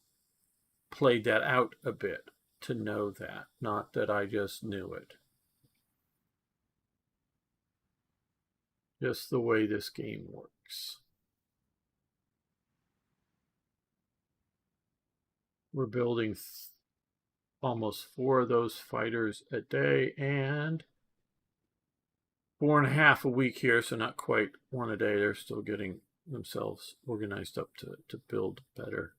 played that out a bit to know that, not that I just knew it. Just the way this game works. We're building almost 4 of those fighters a day and 4.5 a week here, so not quite 1 a day. They're still getting themselves organized up to build better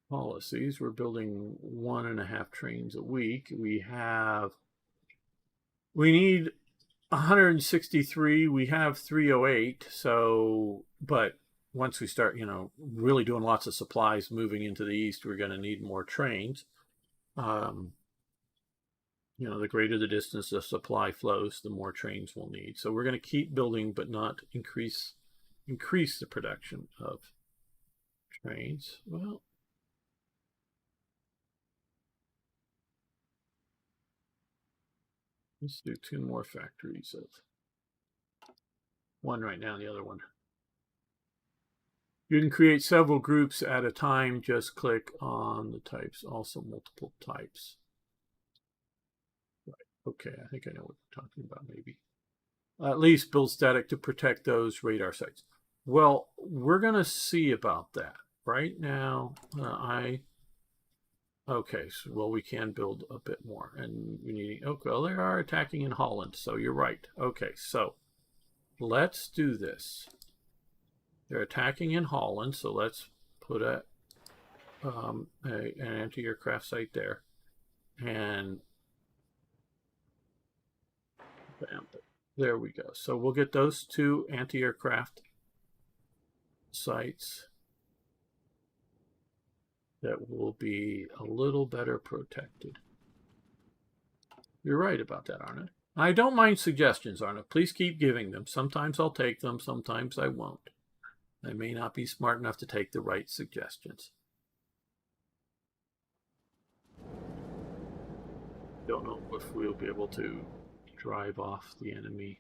policies. We're building 1.5 trains a week. We need 163. We have 308. So, but once we start, really doing lots of supplies moving into the east, we're going to need more trains. The greater the distance the supply flows, the more trains we'll need. So we're going to keep building, but not increase the production of trains. Well, let's do 2 more factories of one right now, the other one. You can create several groups at a time. Just click on the types, also multiple types. Right. Okay, I think I know what you're talking about, maybe. At least build static to protect those radar sites. Well, we're going to see about that. Right now, okay, so, well, we can build a bit more. And we need, okay, well, they are attacking in Holland, so you're right. Okay, so let's do this. They're attacking in Holland, so let's put an anti-aircraft site there. And bam, there we go. So we'll get those 2 anti-aircraft sites that will be a little better protected. You're right about that, Arna. I don't mind suggestions, Arna. Please keep giving them. Sometimes I'll take them, sometimes I won't. I may not be smart enough to take the right suggestions. Don't know if we'll be able to drive off the enemy.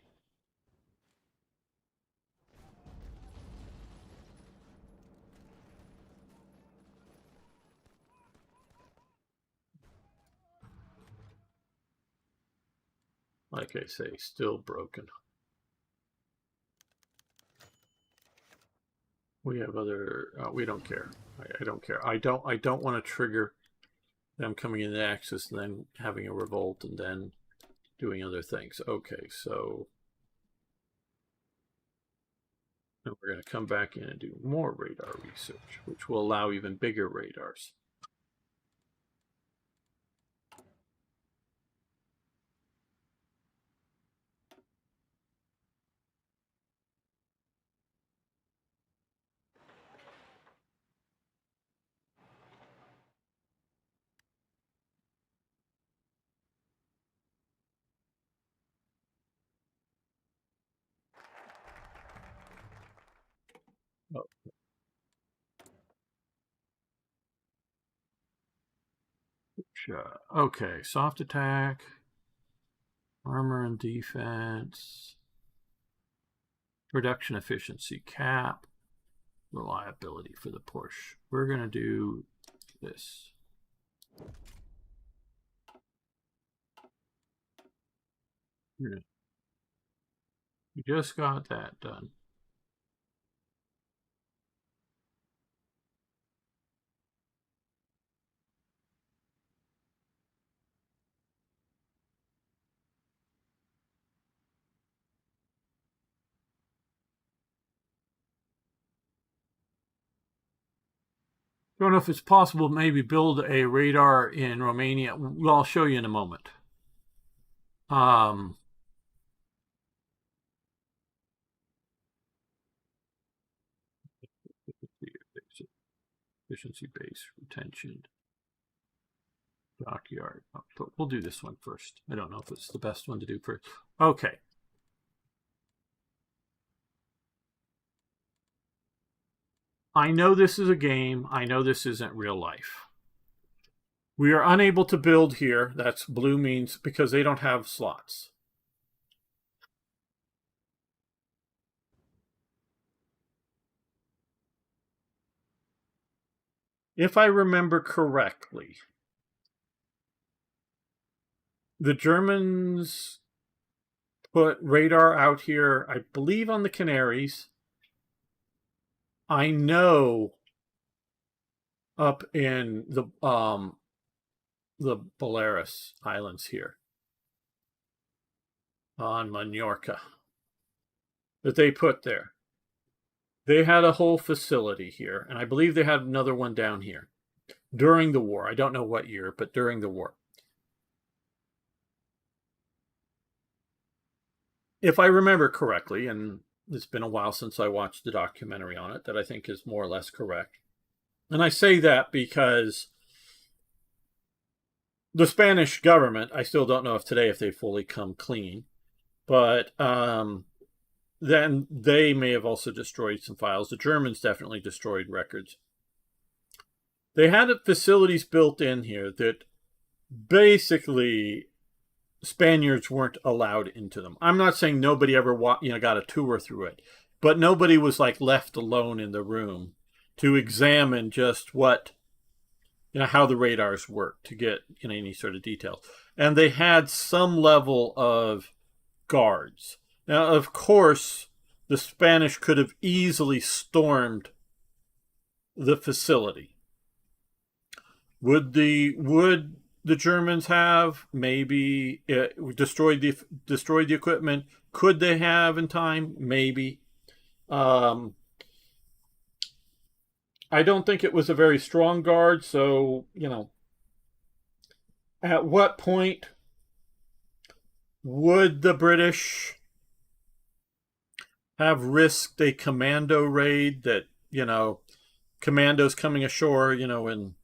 Like I say, still broken. We have other. We don't care. I don't care. I don't want to trigger them coming into the Axis and then having a revolt and then doing other things. Okay, so we're going to come back in and do more radar research, which will allow even bigger radars. Oh. Okay, soft attack, armor and defense, production efficiency cap, reliability for the Porsche. We're going to do this. We just got that done. Don't know if it's possible to maybe build a radar in Romania. Well, I'll show you in a moment. Efficiency base, retention, dockyard. But we'll do this one first. I don't know if it's the best one to do first. Okay. I know this is a game. I know this isn't real life. We are unable to build here. That's blue means because they don't have slots. If I remember correctly, the Germans put radar out here, I believe, on the Canaries. I know up in the Baleares Islands here on Mallorca that they put there. They had a whole facility here, and I believe they had another one down here during the war. I don't know what year, but during the war. If I remember correctly, and it's been a while since I watched the documentary on it, that I think is more or less correct. And I say that because the Spanish government, I still don't know if today if they fully come clean, but then they may have also destroyed some files. The Germans definitely destroyed records. They had facilities built in here that basically Spaniards weren't allowed into them. I'm not saying nobody ever got a tour through it, but nobody was like left alone in the room to examine just what, how the radars work, to get any sort of details. And they had some level of guards. Now, of course, the Spanish could have easily stormed the facility. Would the Germans have maybe destroyed the equipment? Could they have in time? Maybe. I don't think it was a very strong guard, so, at what point would the British have risked a commando raid that, commandos coming ashore, in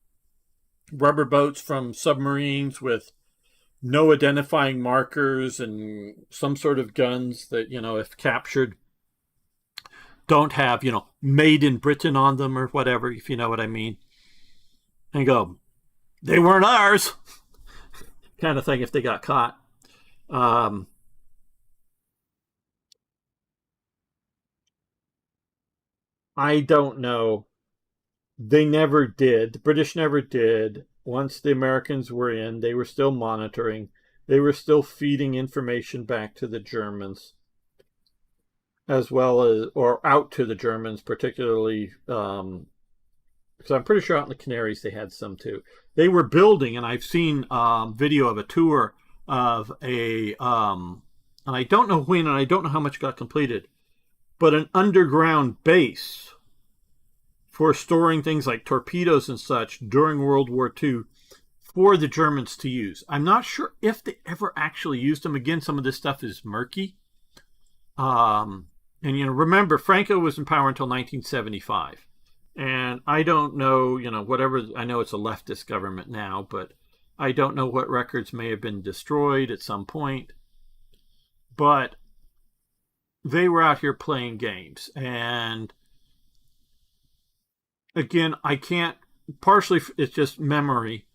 rubber boats from submarines with no identifying markers and some sort of guns that, if captured, don't have, made in Britain on them or whatever, if you know what I mean. And go, they weren't ours, kind of thing if they got caught. I don't know. They never did. The British never did. Once the Americans were in, they were still monitoring. They were still feeding information back to the Germans, as well as, or out to the Germans, particularly, because I'm pretty sure out in the Canaries they had some too. They were building, and I've seen video of a tour of and I don't know when, and I don't know how much got completed, but an underground base for storing things like torpedoes and such during World War II for the Germans to use. I'm not sure if they ever actually used them. Again, some of this stuff is murky. And, remember, Franco was in power until 1975. And I don't know, whatever, I know it's a leftist government now, but I don't know what records may have been destroyed at some point. But they were out here playing games. And again, I can't, partially it's just memory.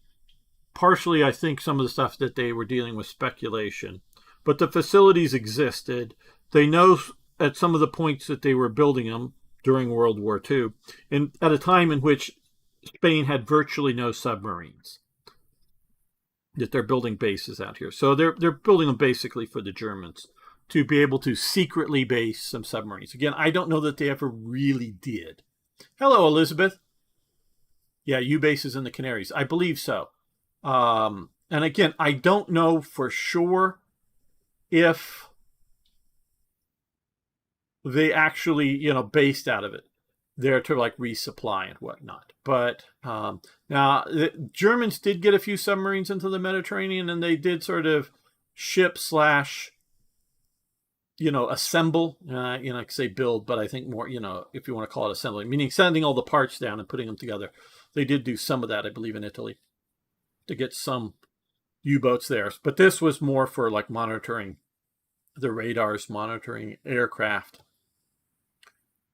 Partially, I think some of the stuff that they were dealing with speculation. But the facilities existed. They know at some of the points that they were building them during World War II, and at a time in which Spain had virtually no submarines, that they're building bases out here. So they're building them basically for the Germans to be able to secretly base some submarines. Again, I don't know that they ever really did. Hello, Elizabeth. Yeah, U bases in the Canaries. I believe so. And again, I don't know for sure if they actually, based out of it there to like resupply and whatnot. But now the Germans did get a few submarines into the Mediterranean, and they did sort of ship / assemble, say build, but I think more, if you want to call it assembly, meaning sending all the parts down and putting them together. They did do some of that, I believe, in Italy to get some U-boats there. But this was more for like monitoring the radars, monitoring aircraft.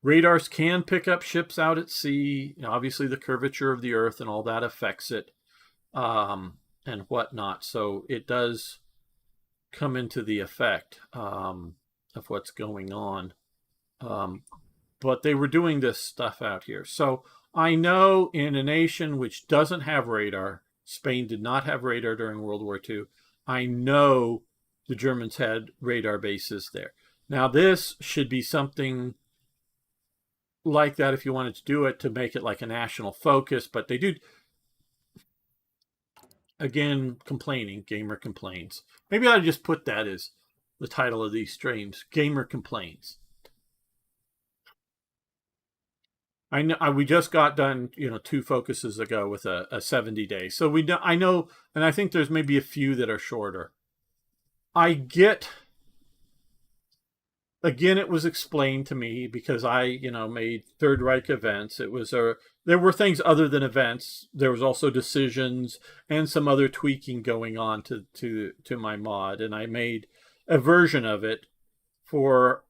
Radars can pick up ships out at sea. Obviously, the curvature of the Earth and all that affects it, and whatnot. So it does come into the effect of what's going on. But they were doing this stuff out here. So I know in a nation which doesn't have radar, Spain did not have radar during World War II. I know the Germans had radar bases there. Now, this should be something like that if you wanted to do it, to make it like a national focus, but they do, again, complaining. Gamer complains. Maybe I'll just put that as the title of these streams. Gamer complains. I know we just got done, 2 focuses ago with a 70 day. So I know, and I think there's maybe a few that are shorter. I get, again, it was explained to me because I, made Third Reich events. It was there were things other than events. There was also decisions and some other tweaking going on to my mod, and I made a version of it for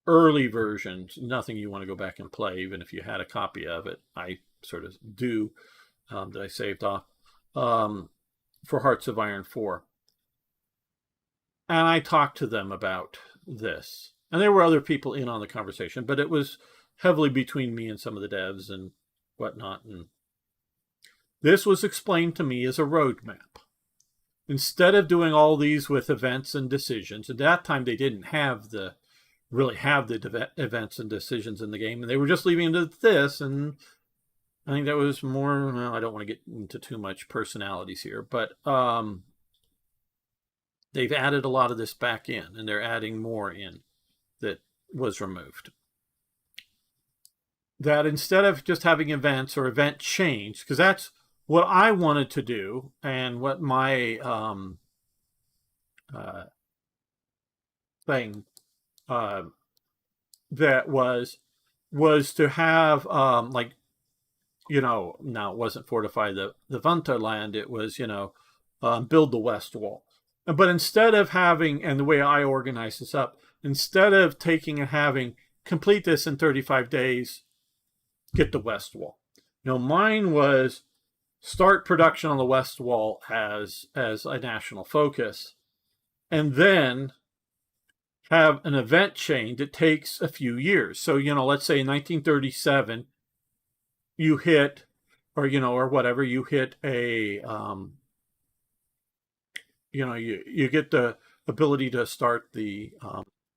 early versions. Nothing you want to go back and play, even if you had a copy of it. I sort of do, that I saved off, for Hearts of Iron 4. And I talked to them about this. And there were other people in on the conversation, but it was heavily between me and some of the devs and whatnot. And this was explained to me as a roadmap. Instead of doing all these with events and decisions, at that time they didn't really have the events and decisions in the game, and they were just leaving it at this. And I think that was more, well, I don't want to get into too much personalities here, but they've added a lot of this back in, and they're adding more in that was removed. That instead of just having events or event change, because that's what I wanted to do, and what my thing that was to have like, now it wasn't fortify the Winterland, it was, build the West Wall. But instead of having, and the way I organize this up, instead of taking and having complete this in 35 days, get the West Wall. Mine was start production on the West Wall as a national focus, and then have an event chain that takes a few years. So, let's say in 1937, you hit, or whatever, you hit a, you get the ability to start the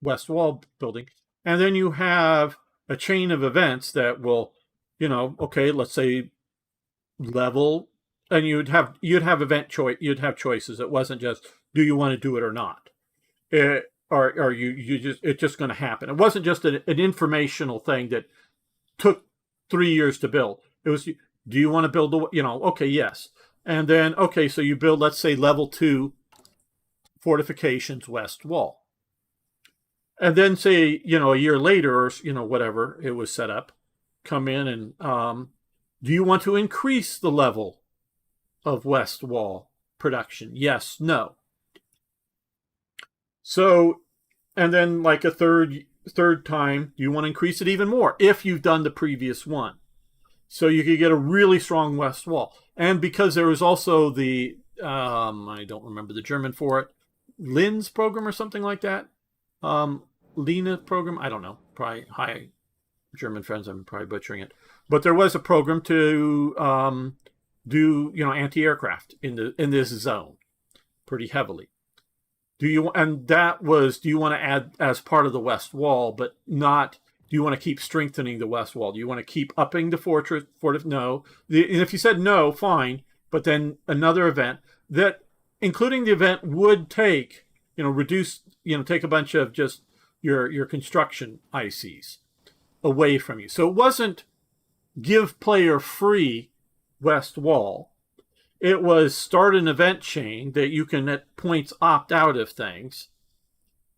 West Wall building, and then you have a chain of events that will, okay, let's say level, and you'd have event choice, you'd have choices. It wasn't just, do you want to do it or not? Or you just, it's just going to happen. It wasn't just an informational thing that took 3 years to build. It was, do you want to build okay, yes. And then, okay, so you build, let's say, level 2 fortifications West Wall. And then say, a year later, or, whatever it was set up, come in and, do you want to increase the level of West Wall production? Yes, no. So, and then like a third time, you want to increase it even more if you've done the previous one. So you could get a really strong West Wall. And because there was also the, I don't remember the German for it, Linz program or something like that. Lina program, I don't know. Probably, hi, German friends, I'm probably butchering it. But there was a program to do, anti-aircraft in this zone pretty heavily. Do you want to add as part of the West Wall, but not, do you want to keep strengthening the West Wall? Do you want to keep upping the fortress? No. And if you said no, fine. But then another event that, including the event, would take, reduce, take a bunch of just your construction ICs away from you. So it wasn't give player free West Wall. It was start an event chain that you can at points opt out of things.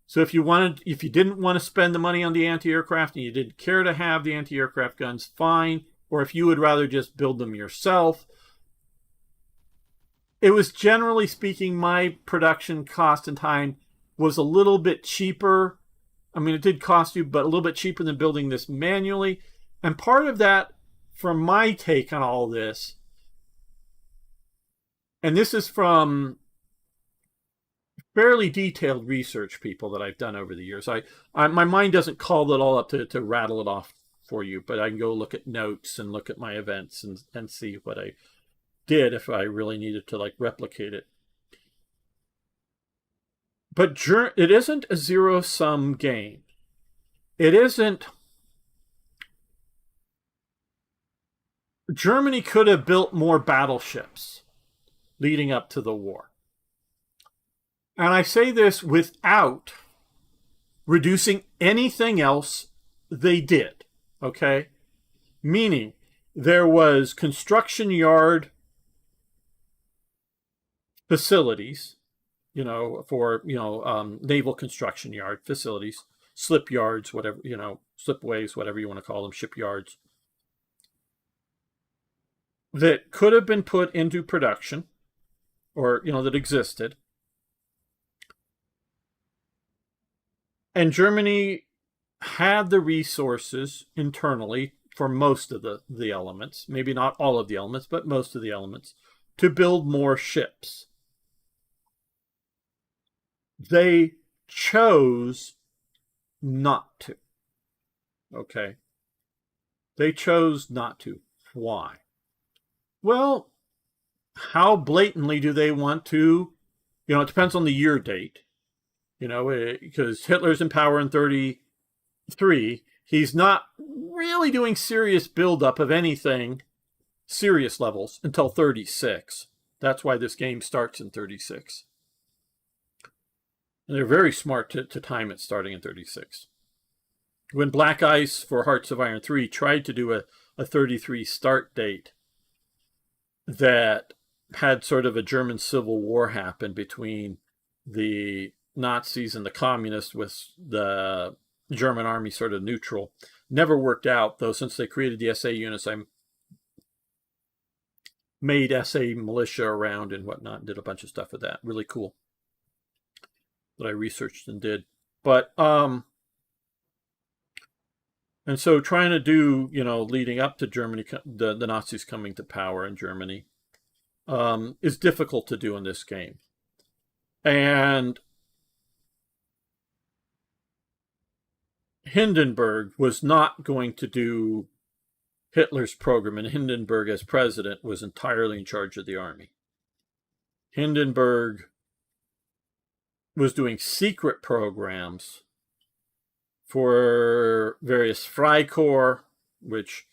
So if you didn't want to spend the money on the anti-aircraft and you didn't care to have the anti-aircraft guns, fine. Or if you would rather just build them yourself. It was, generally speaking, my production cost and time was a little bit cheaper. I mean, it did cost you, but a little bit cheaper than building this manually. And part of that, from my take on all this, and this is from fairly detailed research people that I've done over the years. My mind doesn't call it all up to rattle it off for you, but I can go look at notes and look at my events and see what I did if I really needed to replicate it. But it isn't a zero-sum game. It isn't. Germany could have built more battleships leading up to the war. And I say this without reducing anything else they did, okay? Meaning there was construction yard facilities, for, naval construction yard facilities, slip yards, whatever, slipways, whatever you want to call them, shipyards, that could have been put into production or, that existed. And Germany had the resources internally for most of the elements, maybe not all of the elements, but most of the elements, to build more ships. They chose not to. Okay? They chose not to. Why? Well, how blatantly do they want to? It depends on the year date. Because Hitler's in power in 1933. He's not really doing serious buildup of anything, serious levels, until 1936. That's why this game starts in 1936. And they're very smart to time it starting in 1936. When Black Ice for Hearts of Iron 3 tried to do a 1933 start date that had sort of a German civil war happen between the Nazis and the communists, with the German army sort of neutral. Never worked out, though. Since they created the SA units, I made SA militia around and whatnot, and did a bunch of stuff with that. Really cool. That I researched and did. But, and so trying to do, leading up to Germany, the Nazis coming to power in Germany, is difficult to do in this game. And Hindenburg was not going to do Hitler's program, and Hindenburg, as president, was entirely in charge of the army. Hindenburg was doing secret programs for various Freikorps, which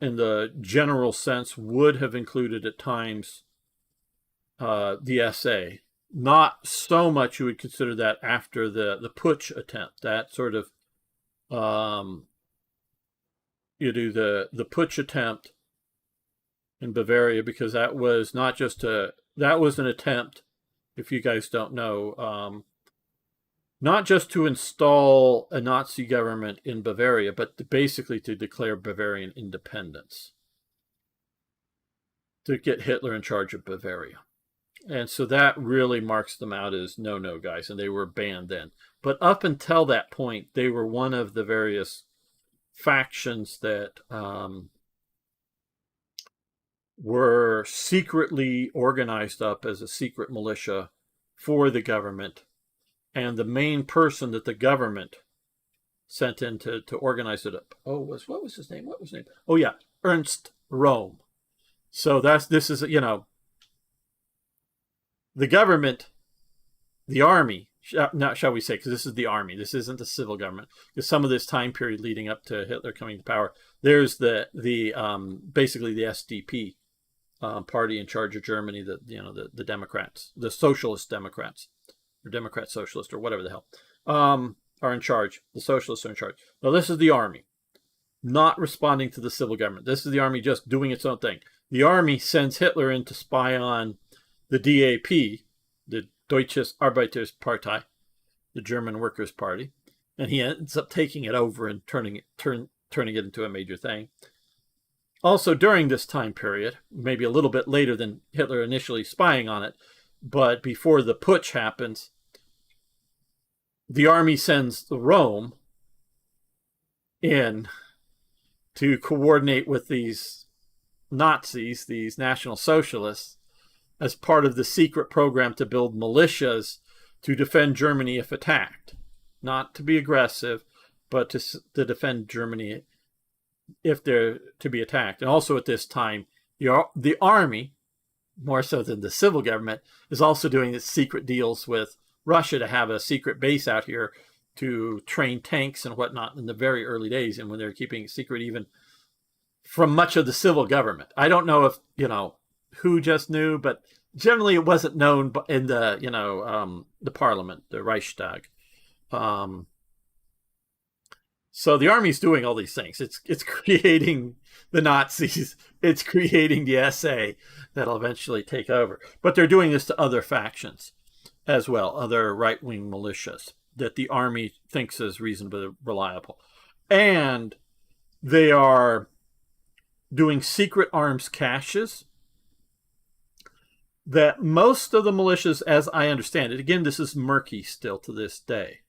in the general sense would have included at times the SA. Not so much you would consider that after the putsch attempt. That sort of, you do the putsch attempt in Bavaria, because that was not just that was an attempt, if you guys don't know, not just to install a Nazi government in Bavaria, but basically to declare Bavarian independence, to get Hitler in charge of Bavaria. And so that really marks them out as no, guys, and they were banned then. But up until that point, they were one of the various factions that were secretly organized up as a secret militia for the government. And the main person that the government sent in to organize it up, what was his name? Oh, yeah, Ernst Röhm. So this is, the government, the army, shall we say, because this is the army, this isn't the civil government, because some of this time period leading up to Hitler coming to power, there's the basically the SDP party in charge of Germany, the Democrats, the Socialist Democrats, or Democrat Socialist, or whatever the hell, are in charge. The Socialists are in charge. Now, this is the army, not responding to the civil government. This is the army just doing its own thing. The army sends Hitler in to spy on the DAP, the Deutsches Arbeiterspartei, the German Workers' Party, and he ends up taking it over and turning it into a major thing. Also, during this time period, maybe a little bit later than Hitler initially spying on it, but before the putsch happens, the army sends Rome in to coordinate with these Nazis, these National Socialists, as part of the secret program to build militias to defend Germany if attacked. Not to be aggressive, but to defend Germany if they're to be attacked. And also at this time, the army, more so than the civil government, is also doing its secret deals with Russia to have a secret base out here to train tanks and whatnot in the very early days, and when they're keeping it secret even from much of the civil government. I don't know if, who just knew, but generally it wasn't known in the, the parliament, the Reichstag. So the army's doing all these things. It's creating the Nazis. It's creating the SA that'll eventually take over. But they're doing this to other factions as well, other right-wing militias that the army thinks is reasonably reliable. And they are doing secret arms caches that most of the militias, as I understand it, again, this is murky still to this day.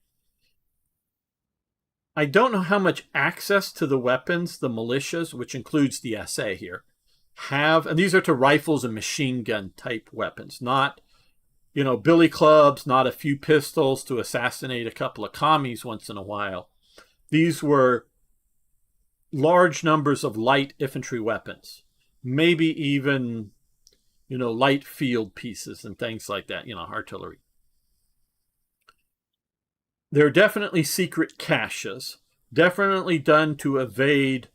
I don't know how much access to the weapons the militias, which includes the SA here, have. And these are to rifles and machine gun type weapons, not, billy clubs, not a few pistols to assassinate a couple of commies once in a while. These were large numbers of light infantry weapons, maybe even, light field pieces and things like that, artillery. They're definitely secret caches, definitely done to evade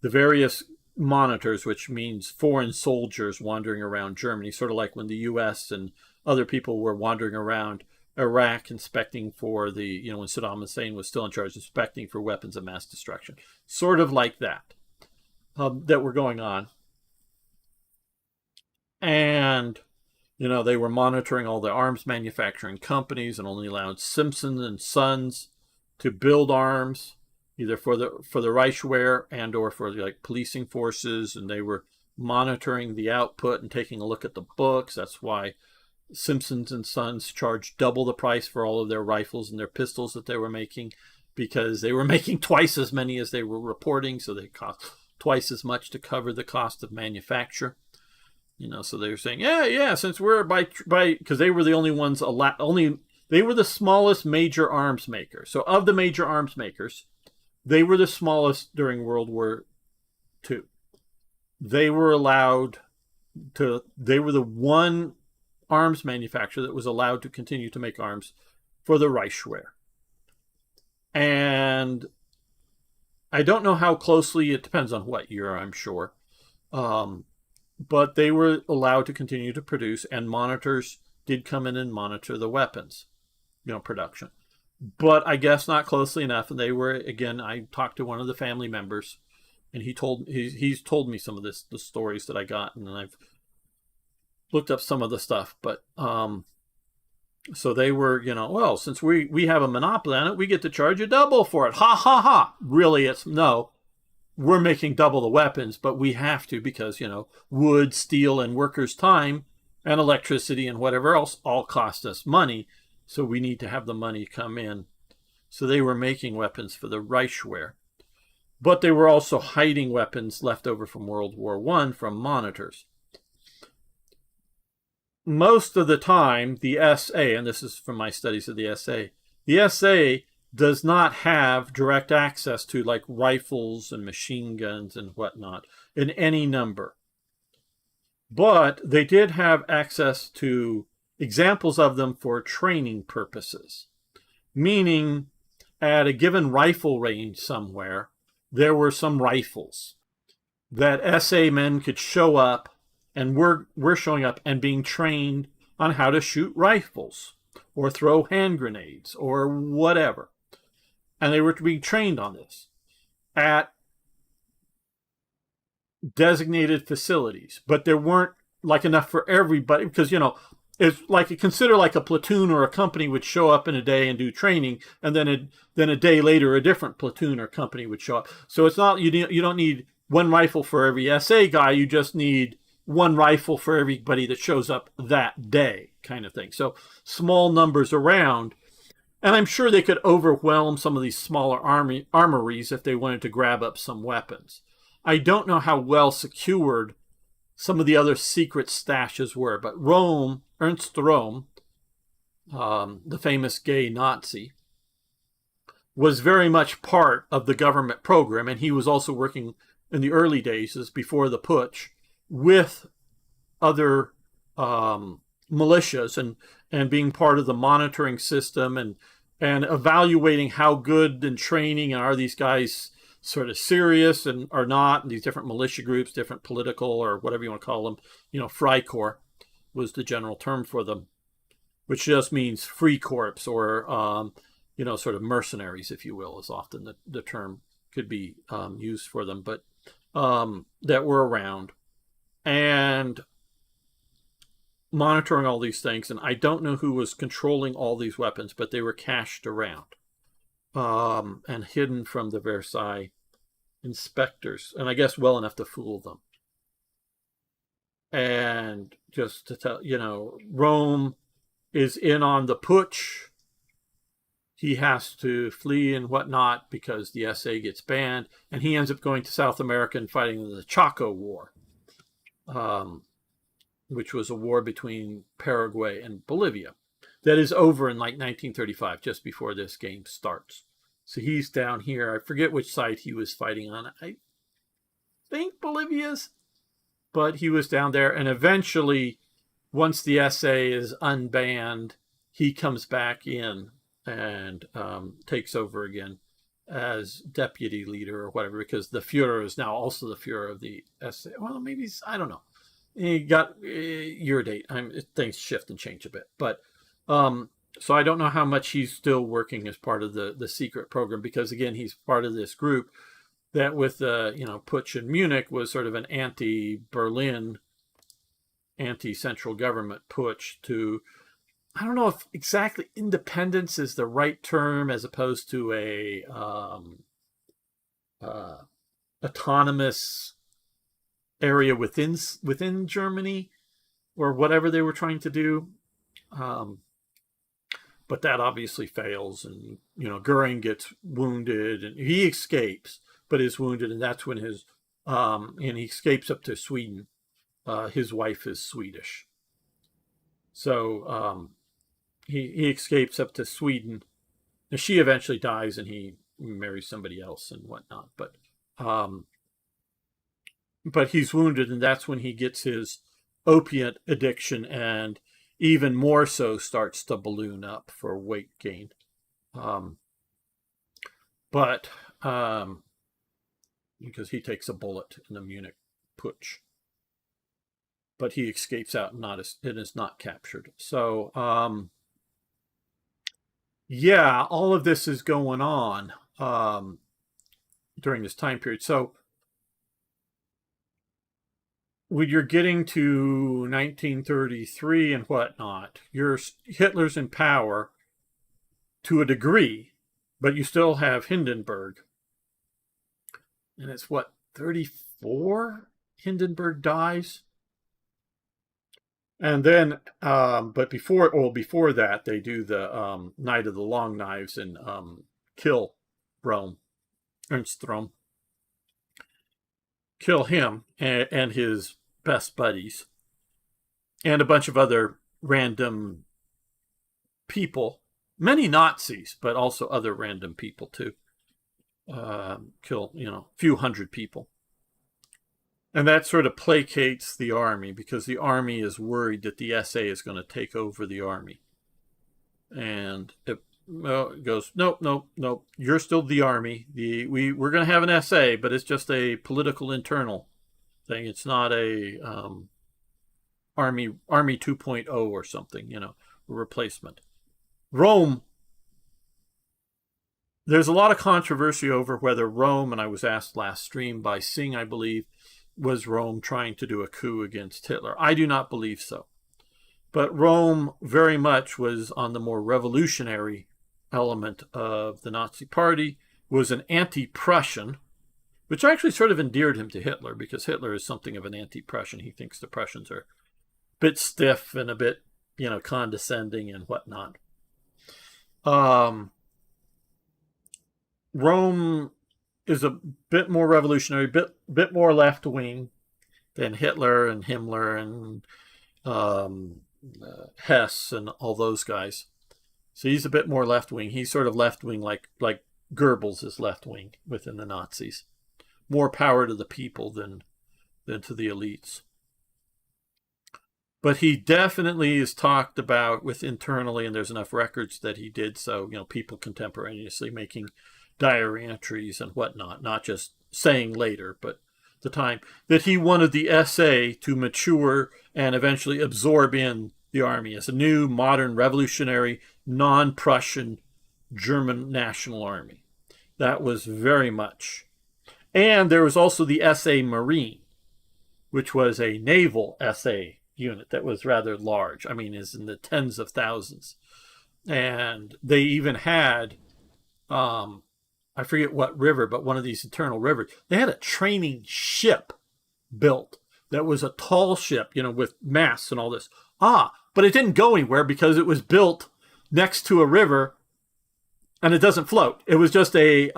the various monitors, which means foreign soldiers wandering around Germany, sort of like when the U.S. and other people were wandering around Iraq inspecting for when Saddam Hussein was still in charge, inspecting for weapons of mass destruction. Sort of like that, that were going on. And they were monitoring all the arms manufacturing companies and only allowed Simpson and Sons to build arms, either for the Reichswehr and or for policing forces. And they were monitoring the output and taking a look at the books. That's why Simpsons and Sons charged double the price for all of their rifles and their pistols that they were making, because they were making twice as many as they were reporting. So they cost twice as much to cover the cost of manufacture. So they were saying, yeah, since we're because they were the only ones they were the smallest major arms maker. So of the major arms makers, they were the smallest during World War II. They were the one arms manufacturer that was allowed to continue to make arms for the Reichswehr. And I don't know how closely, it depends on what year, I'm sure. But they were allowed to continue to produce, and monitors did come in and monitor the weapons, production. But I guess not closely enough. And they were, again, I talked to one of the family members, and he's told me some of the stories that I got, and I've looked up some of the stuff. But so they were, well, since we have a monopoly on it, we get to charge you double for it. Ha ha ha. Really, it's no. We're making double the weapons, but we have to because, wood, steel, and workers' time and electricity and whatever else all cost us money. So we need to have the money come in. So they were making weapons for the Reichswehr. But they were also hiding weapons left over from World War I from monitors. Most of the time, the SA, and this is from my studies of the SA does not have direct access to rifles and machine guns and whatnot in any number. But they did have access to examples of them for training purposes. Meaning, at a given rifle range somewhere, there were some rifles that SA men could show up, and were showing up and being trained on how to shoot rifles or throw hand grenades or whatever. And they were to be trained on this at designated facilities. But there weren't enough for everybody, because, it's consider a platoon or a company would show up in a day and do training, and then a day later a different platoon or company would show up. So it's not, you don't need one rifle for every SA guy, you just need one rifle for everybody that shows up that day, kind of thing. So small numbers around. And I'm sure they could overwhelm some of these smaller armories if they wanted to grab up some weapons. I don't know how well secured some of the other secret stashes were, but Ernst Röhm, the famous gay Nazi, was very much part of the government program, and he was also working in the early days, before the putsch, with other militias and being part of the monitoring system and evaluating how good and training and are these guys sort of serious and are not, and these different militia groups, different political or whatever you want to call them, Freikorps was the general term for them, which just means free corps or, sort of mercenaries, if you will, is often the term could be used for them, but that were around and monitoring all these things. And I don't know who was controlling all these weapons, but they were cached around and hidden from the Versailles inspectors, and I guess well enough to fool them. And just to tell, Rome is in on the putsch. He has to flee and whatnot because the SA gets banned, and he ends up going to South America and fighting in the Chaco War, which was a war between Paraguay and Bolivia. That is over in like 1935, just before this game starts. So he's down here. I forget which side he was fighting on. I think Bolivia's, but he was down there. And eventually, once the SA is unbanned, he comes back in and takes over again as deputy leader or whatever, because the Führer is now also the Führer of the SA. Well, maybe I don't know. He got year date. Things shift and change a bit, but so I don't know how much he's still working as part of the secret program, because again, he's part of this group that with the putsch in Munich was sort of an anti-Berlin, anti-central government putsch to, I don't know if exactly independence is the right term, as opposed to a autonomous area within Germany or whatever they were trying to do. But that obviously fails, and Goering gets wounded, and he escapes, but is wounded, and that's when his and he escapes up to Sweden. His wife is Swedish, so he escapes up to Sweden. And she eventually dies, and he marries somebody else and whatnot. But he's wounded, and that's when he gets his opiate addiction, and even more so starts to balloon up for weight gain. Because he takes a bullet in the Munich putsch. But he escapes out and is not captured. So, yeah, all of this is going on during this time period. So, when you're getting to 1933 and whatnot, Hitler's in power to a degree, but you still have Hindenburg. And it's 34? Hindenburg dies. And then, but before that, they do the Night of the Long Knives and kill Ernst Röhm. Kill him and his best buddies and a bunch of other random people, many Nazis, but also other random people too. Kill, a few hundred people. And that sort of placates the army, because the army is worried that the SA is going to take over the army. And it goes, nope, you're still the army. We're going to have an SA, but it's just a political internal thing. It's not a army 2.0 or something, a replacement. Rome, there's a lot of controversy over whether Rome, and I was asked last stream by Singh, I believe, was Rome trying to do a coup against Hitler. I do not believe so. But Rome very much was on the more revolutionary element of the Nazi Party, was an anti-Prussian, which actually sort of endeared him to Hitler, because Hitler is something of an anti-Prussian. He thinks the Prussians are a bit stiff and a bit, condescending and whatnot. Rome is a bit more revolutionary, bit more left-wing than Hitler and Himmler and Hess and all those guys. So he's a bit more left-wing. He's sort of left-wing like Goebbels is left-wing within the Nazis. More power to the people than to the elites. But he definitely is talked about with internally, and there's enough records that he did so, people contemporaneously making diary entries and whatnot, not just saying later, but the time that he wanted the SA to mature and eventually absorb in the army as a new, modern, revolutionary, non-Prussian German national army. That was very much. And there was also the SA Marine, which was a naval SA unit that was rather large. I mean, is in the tens of thousands. And they even had, I forget what river, but one of these internal rivers, they had a training ship built that was a tall ship, with masts and all this. But it didn't go anywhere because it was built next to a river and it doesn't float. It was just a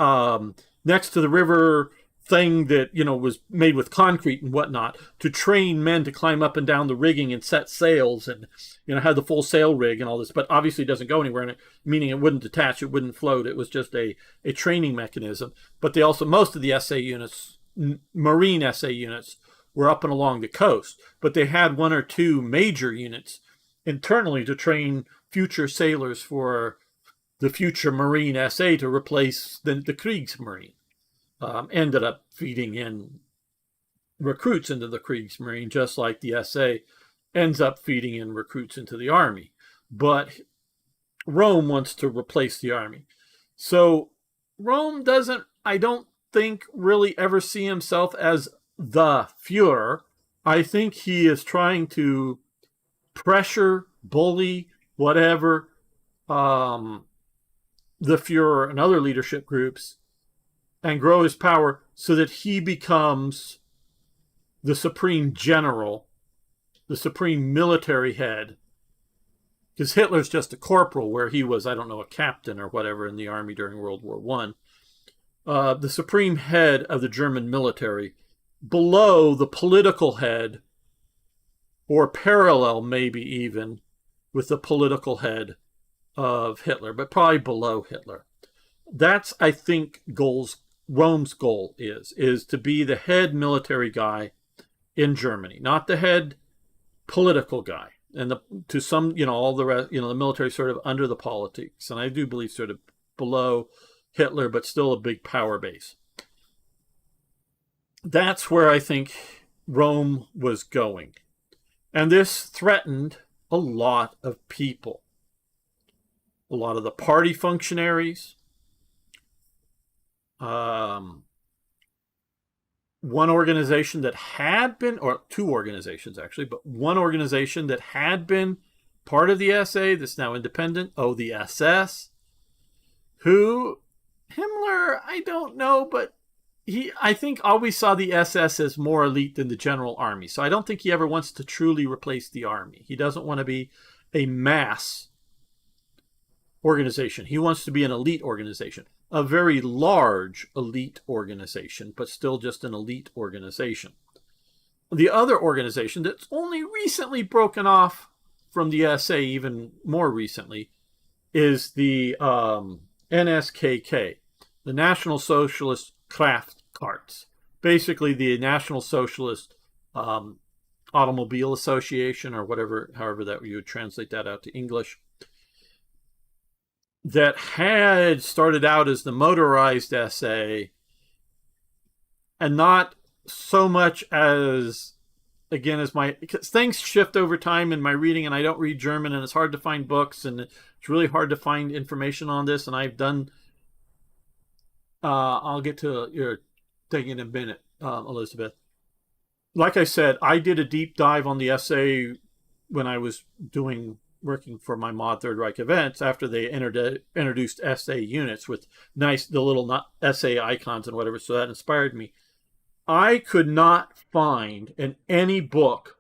next to the river thing that, was made with concrete and whatnot to train men to climb up and down the rigging and set sails and, had the full sail rig and all this. But obviously it doesn't go anywhere, meaning it wouldn't detach, it wouldn't float. It was just a training mechanism. But they also, most of the SA units, Marine SA units, were up and along the coast. But they had one or two major units internally to train future sailors for the future Marine SA to replace the Kriegsmarine. Ended up feeding in recruits into the Kriegsmarine, just like the SA ends up feeding in recruits into the army. But Rome wants to replace the army. So Rome doesn't, I don't think, really ever see himself as the Führer. I think he is trying to pressure, bully, whatever, the Führer and other leadership groups, and grow his power so that he becomes the supreme general, the supreme military head. Because Hitler's just a corporal, where he was, I don't know, a captain or whatever in the army during World War I. The supreme head of the German military, below the political head, or parallel maybe even with the political head of Hitler, but probably below Hitler. That's, I think, Rome's goal is to be the head military guy in Germany, not the head political guy. And to some, all the rest, the military sort of under the politics. And I do believe sort of below Hitler, but still a big power base. That's where I think Rome was going. And this threatened a lot of people. A lot of the party functionaries. One organization that had been, or two organizations actually, but one organization that had been part of the SA that's now independent, the SS, who Himmler, I don't know, but I think always saw the SS as more elite than the general army. So I don't think he ever wants to truly replace the army. He doesn't want to be a mass organization. He wants to be an elite organization. A very large elite organization, but still just an elite organization. The other organization that's only recently broken off from the SA, even more recently, is the NSKK, the National Socialist Craft Carts. Basically the National Socialist Automobile Association, or however that you would translate that out to English, that had started out as the motorized SA, and not so much as, again, as because things shift over time in my reading, and I don't read German, and it's hard to find books, and it's really hard to find information on this, and I've done, I'll get to your thing in a minute, Elizabeth. Like I said, I did a deep dive on the SA when I was working for my Mod Third Reich events after they introduced SA units with the little SA icons and whatever, so that inspired me. I could not find in any book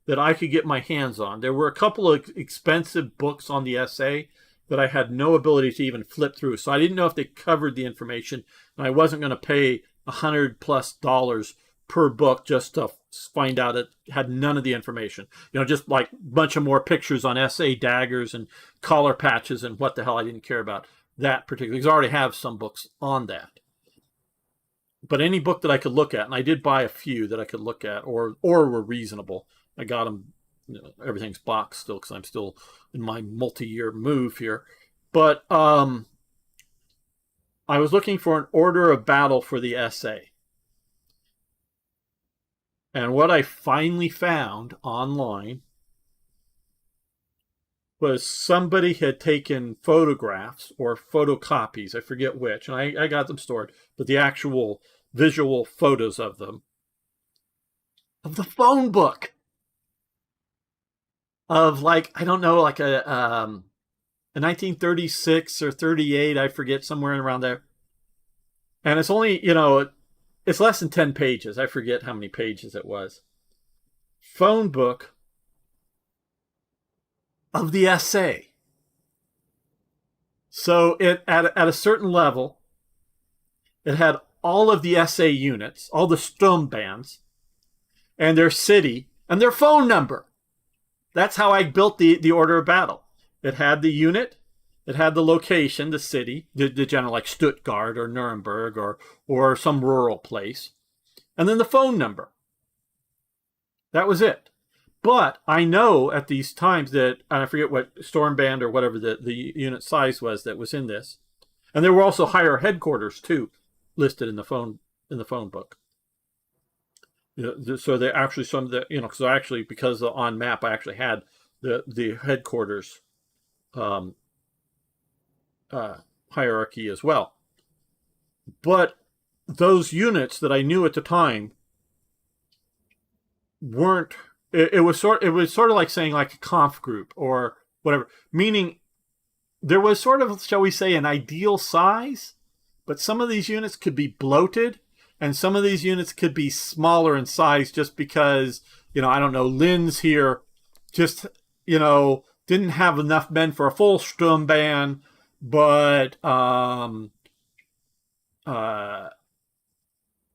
that I could get my hands on. There were a couple of expensive books on the SA that I had no ability to even flip through, so I didn't know if they covered the information, and I wasn't going to pay $100+ per book just to find out it had none of the information. Just like a bunch of more pictures on SA daggers and collar patches and what the hell. I didn't care about that particularly, because I already have some books on that. But any book that I could look at, and I did buy a few that I could look at or were reasonable. I got them, everything's boxed still because I'm still in my multi-year move here. But I was looking for an order of battle for the SA. And what I finally found online was somebody had taken photographs or photocopies, I forget which, and I got them stored, but the actual visual photos of them, of the phone book of like, I don't know, like a 1936 or 38, I forget, somewhere around there. And it's only, it's less than 10 pages. I forget how many pages it was. Phone book of the SA. So it at a certain level, it had all of the SA units, all the Sturmbands, and their city and their phone number. That's how I built the order of battle. It had the unit, it had the location, the city, the general, like Stuttgart or Nuremberg or some rural place, and then the phone number. That was it. But I know at these times that, and I forget what Stormband or whatever the unit size was that was in this, and there were also higher headquarters too listed in the phone book. So they actually because because on map I actually had the headquarters hierarchy as well. But those units that I knew at the time weren't. It was sort of like saying like a conf group or whatever, meaning there was sort of, shall we say, an ideal size, but some of these units could be bloated, and some of these units could be smaller in size just because, I don't know, Linz here just, didn't have enough men for a full Sturmband, but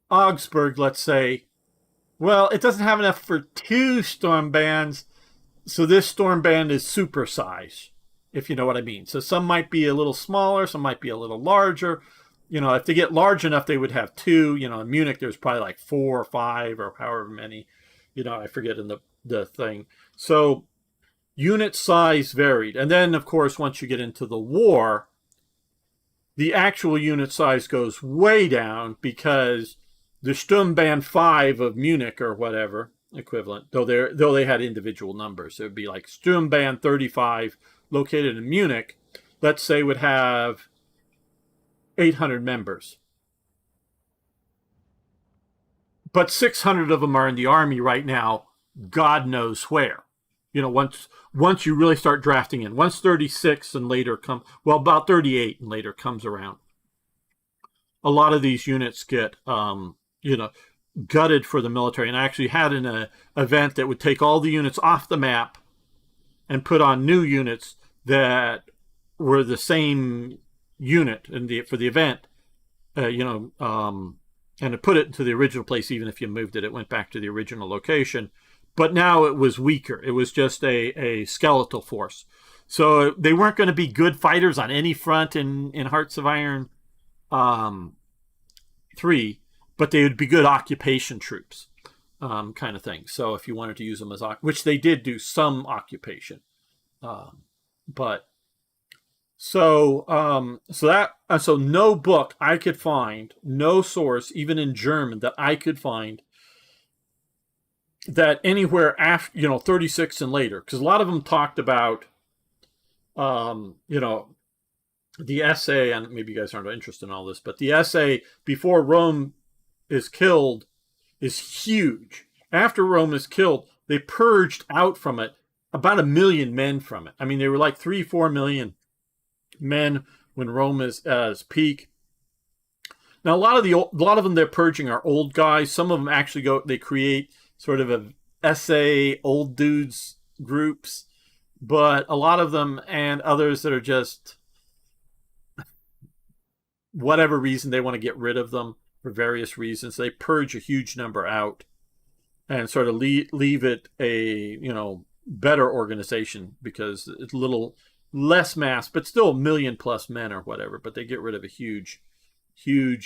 Augsburg, let's say, well, it doesn't have enough for 2 Stormbands, so this Stormband is supersize, if you know what I mean. So some might be a little smaller, some might be a little larger. If they get large enough, they would have 2. In Munich, there's probably like 4 or 5 or however many. I forget in the thing. So unit size varied. And then, of course, once you get into the war, the actual unit size goes way down because the Sturmband 5 of Munich or whatever equivalent, though they had individual numbers. It would be like Sturmband 35 located in Munich, let's say, would have 800 members. But 600 of them are in the army right now, God knows where. Once you really start drafting in, once 36 and later about 38 and later comes around, a lot of these units get gutted for the military. And I actually had an event that would take all the units off the map and put on new units that were the same unit for the event, and to put it into the original place. Even if you moved it, it went back to the original location. But now it was weaker. It was just a skeletal force. So they weren't going to be good fighters on any front in Hearts of Iron 3, but they would be good occupation troops, kind of thing. So if you wanted to use them as which they did do some occupation, but so no book I could find, no source, even in German, that I could find that anywhere after 36 and later, because a lot of them talked about the SA, and maybe you guys aren't interested in all this, but the SA before Rome is killed is huge. After Rome is killed, they purged out from it about 1 million men from it. I mean, they were like 3-4 million men when Rome is at its peak. Now, a lot of them they're purging are old guys. Some of them actually they create sort of a SA old dudes groups, but a lot of them and others that are just whatever reason they want to get rid of them for various reasons. They purge a huge number out and sort of leave it a better organization because it's a little less mass, but still 1 million plus men or whatever. But they get rid of a huge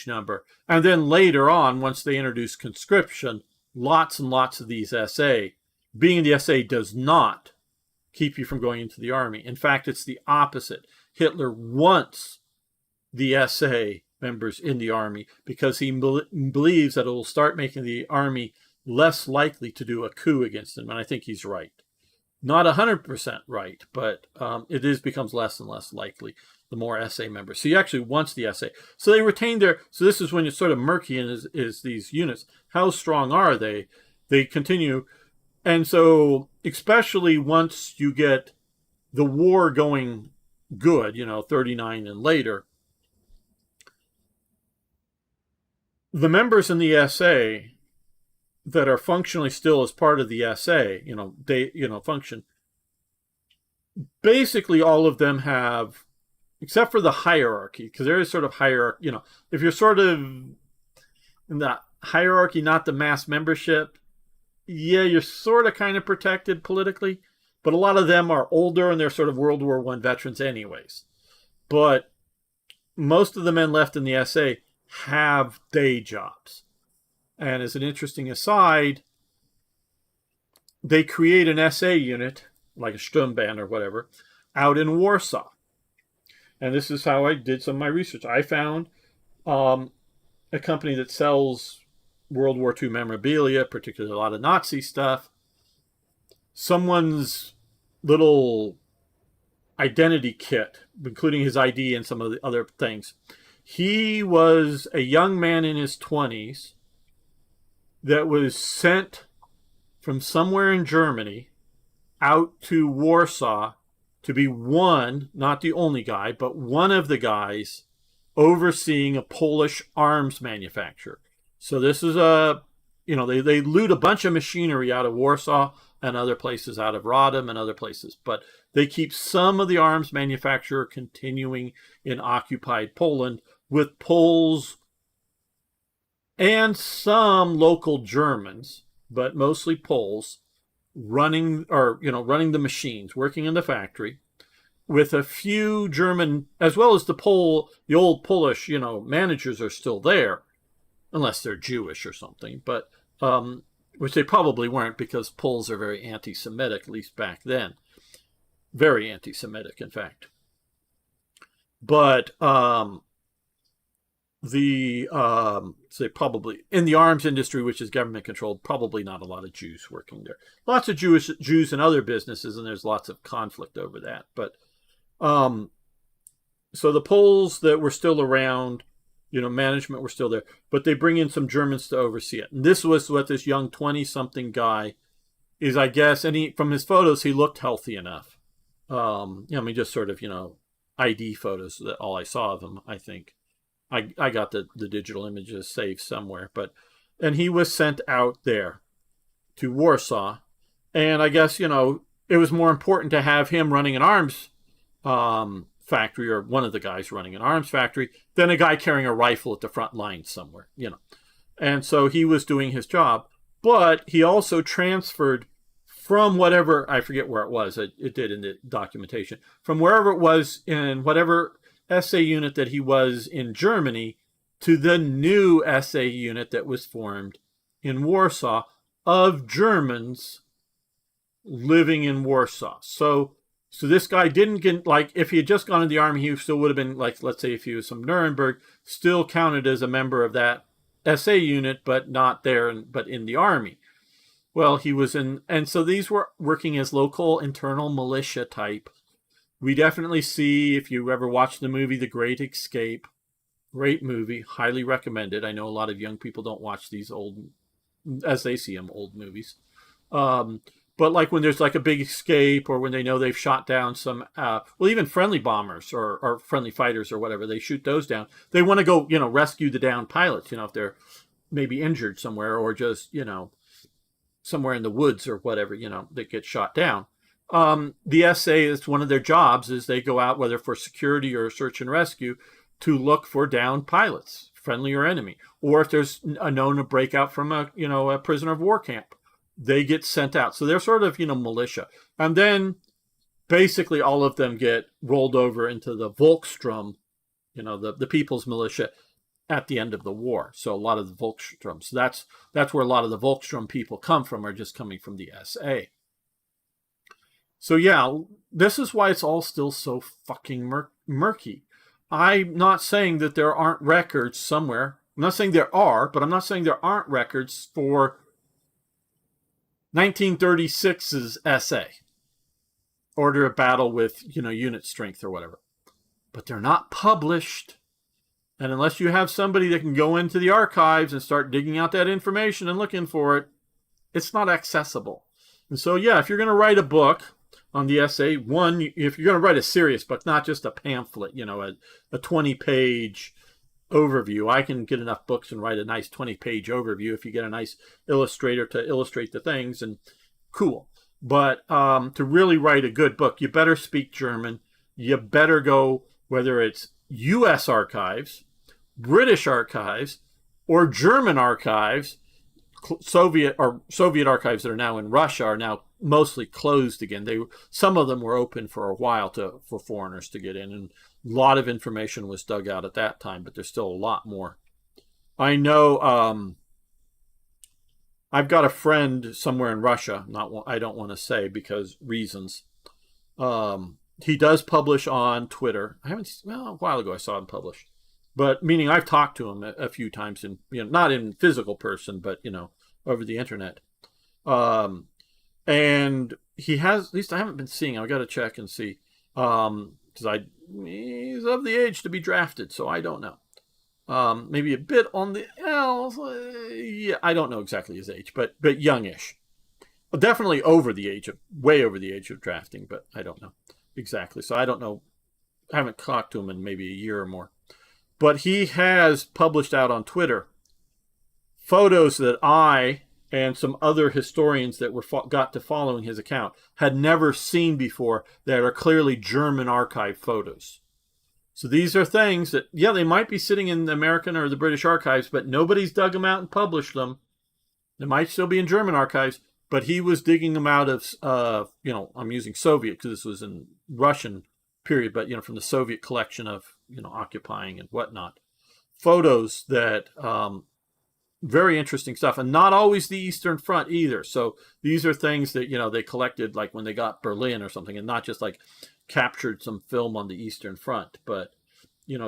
number. And then later on, once they introduce conscription, lots and lots of these SA being in the SA does not keep you from going into the army. In fact, it's the opposite. Hitler wants the SA members in the army because he believes that it will start making the army less likely to do a coup against him. And I think he's right. Not 100% right, but it becomes less and less likely the more SA members. So he actually wants the SA. So they retain their, so this is when it's sort of murky and is these units. How strong are they? They continue. And so especially once you get the war going good, 39 and later, the members in the SA that are functionally still as part of the SA, function, basically all of them have, except for the hierarchy, because there is sort of hierarchy, if you're sort of in the hierarchy, not the mass membership, yeah, you're sort of kind of protected politically, but a lot of them are older and they're sort of World War I veterans anyways. But most of the men left in the SA have day jobs. And as an interesting aside, they create an SA unit, like a Sturmbahn or whatever, out in Warsaw. And this is how I did some of my research. I found a company that sells World War II memorabilia, particularly a lot of Nazi stuff. Someone's little identity kit, including his ID and some of the other things. He was a young man in his 20s that was sent from somewhere in Germany out to Warsaw to be one, not the only guy, but one of the guys overseeing a Polish arms manufacturer. So this is they loot a bunch of machinery out of Warsaw and other places, out of Radom and other places, but they keep some of the arms manufacturer continuing in occupied Poland, with Poles and some local Germans, but mostly Poles, running the machines, working in the factory, with a few German, as well as the old Polish, managers are still there, unless they're Jewish or something, but which they probably weren't, because Poles are very anti-Semitic, at least back then. Very anti-Semitic, in fact. But say probably in the arms industry, which is government controlled, probably not a lot of Jews working there. Lots of Jews in other businesses, and there's lots of conflict over that. But so the Poles that were still around, management were still there, but they bring in some Germans to oversee it. And this was what this young 20-something guy is, I guess, and from his photos, he looked healthy enough. Just sort of, ID photos, that all I saw of him, I think. I got the digital images saved somewhere, and he was sent out there to Warsaw. And I guess, it was more important to have him running an arms factory, or one of the guys running an arms factory, than a guy carrying a rifle at the front line somewhere, And so he was doing his job, but he also transferred from whatever, I forget where it was, it did in the documentation, from wherever it was in whatever SA unit that he was in Germany to the new SA unit that was formed in Warsaw of Germans living in Warsaw. So this guy didn't get, like, if he had just gone in the army, he still would have been, like, let's say if he was from Nuremberg, still counted as a member of that SA unit, but not there, but in the army. Well, he was in, and so these were working as local internal militia type. We definitely see, if you ever watch the movie The Great Escape, great movie, highly recommended. I know a lot of young people don't watch these old, as they see them, old movies. But like when there's like a big escape, or when they know they've shot down some, even friendly bombers or friendly fighters or whatever, they shoot those down. They want to go, rescue the downed pilots, if they're maybe injured somewhere, or just, somewhere in the woods or whatever, that get shot down. The SA is one of their jobs, is they go out, whether for security or search and rescue, to look for downed pilots, friendly or enemy, or if there's a known breakout from a prisoner of war camp, they get sent out. So they're sort of militia, and then basically all of them get rolled over into the Volkssturm, the people's militia, at the end of the war. So a lot of the Volkssturms. That's where a lot of the Volkssturm people come from, are just coming from the SA. So yeah, this is why it's all still so fucking murky. I'm not saying that there aren't records somewhere. I'm not saying there are, but I'm not saying there aren't records for 1936's SA. Order of battle with, unit strength or whatever. But they're not published. And unless you have somebody that can go into the archives and start digging out that information and looking for it, it's not accessible. And so, yeah, if you're going to write a book on the SA, one, if you're going to write a serious book, not just a pamphlet, a 20-page overview. I can get enough books and write a nice 20-page overview if you get a nice illustrator to illustrate the things, and cool. But to really write a good book, you better speak German. You better go, whether it's U.S. archives, British archives, or German archives. Soviet archives that are now in Russia are now mostly closed again. Some of them were open for a while for foreigners to get in, and a lot of information was dug out at that time, but there's still a lot more. I know I've got a friend somewhere in Russia. I don't want to say because reasons. He does publish on Twitter. A while ago I saw him publish. But meaning I've talked to him a few times, not in physical person, but over the internet. And he has, at least I haven't been seeing him. I got to check and see, because he's of the age to be drafted, so I don't know. Maybe a bit on the yeah, I don't know exactly his age, but youngish. Well, definitely way over the age of drafting, but I don't know exactly. So I don't know. I haven't talked to him in maybe a year or more. But he has published out on Twitter photos that I and some other historians that got to following his account had never seen before, that are clearly German archive photos. So these are things that, yeah, they might be sitting in the American or the British archives, but nobody's dug them out and published them. They might still be in German archives, but he was digging them out of, I'm using Soviet because this was in Russian period, but, from the Soviet collection of, occupying and whatnot. Photos that, very interesting stuff, and not always the Eastern Front either. So these are things that, they collected like when they got Berlin or something, and not just like captured some film on the Eastern Front, but,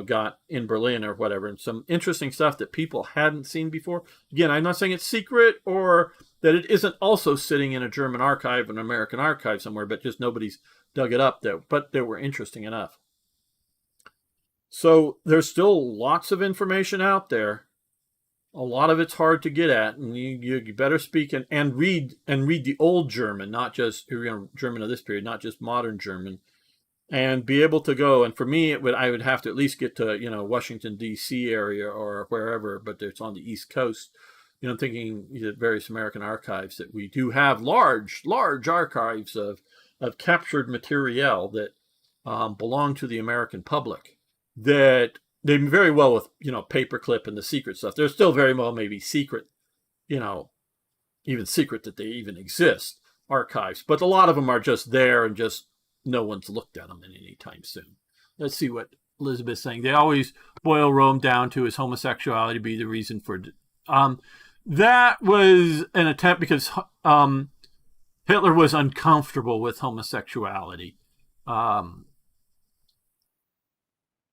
got in Berlin or whatever, and some interesting stuff that people hadn't seen before. Again, I'm not saying it's secret or that it isn't also sitting in a German archive, an American archive somewhere, but just nobody's dug it up there, but they were interesting enough. So there's still lots of information out there. A lot of it's hard to get at, and you better speak and read the old German, not just German of this period, not just modern German, and be able to go. And for me, I would have to at least get to Washington D.C. area or wherever, but it's on the East Coast. I'm thinking various American archives that we do have large archives of captured material that belong to the American public. That they very well with paperclip and the secret stuff. They're still very well maybe secret, even secret that they even exist, archives. But a lot of them are just there and just no one's looked at them in any time soon. Let's see what Elizabeth's saying. They always boil Rome down to his homosexuality be the reason for. That was an attempt because Hitler was uncomfortable with homosexuality.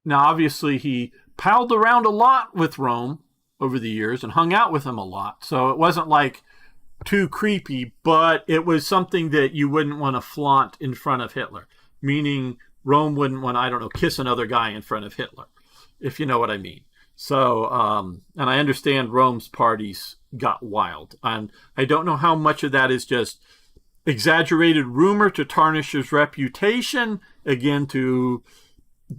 Now, obviously, he palled around a lot with Rome over the years and hung out with them a lot. So it wasn't like too creepy, but it was something that you wouldn't want to flaunt in front of Hitler. Meaning Rome wouldn't want to, kiss another guy in front of Hitler, if you know what I mean. So, and I understand Rome's parties got wild. And I don't know how much of that is just exaggerated rumor to tarnish his reputation, again, to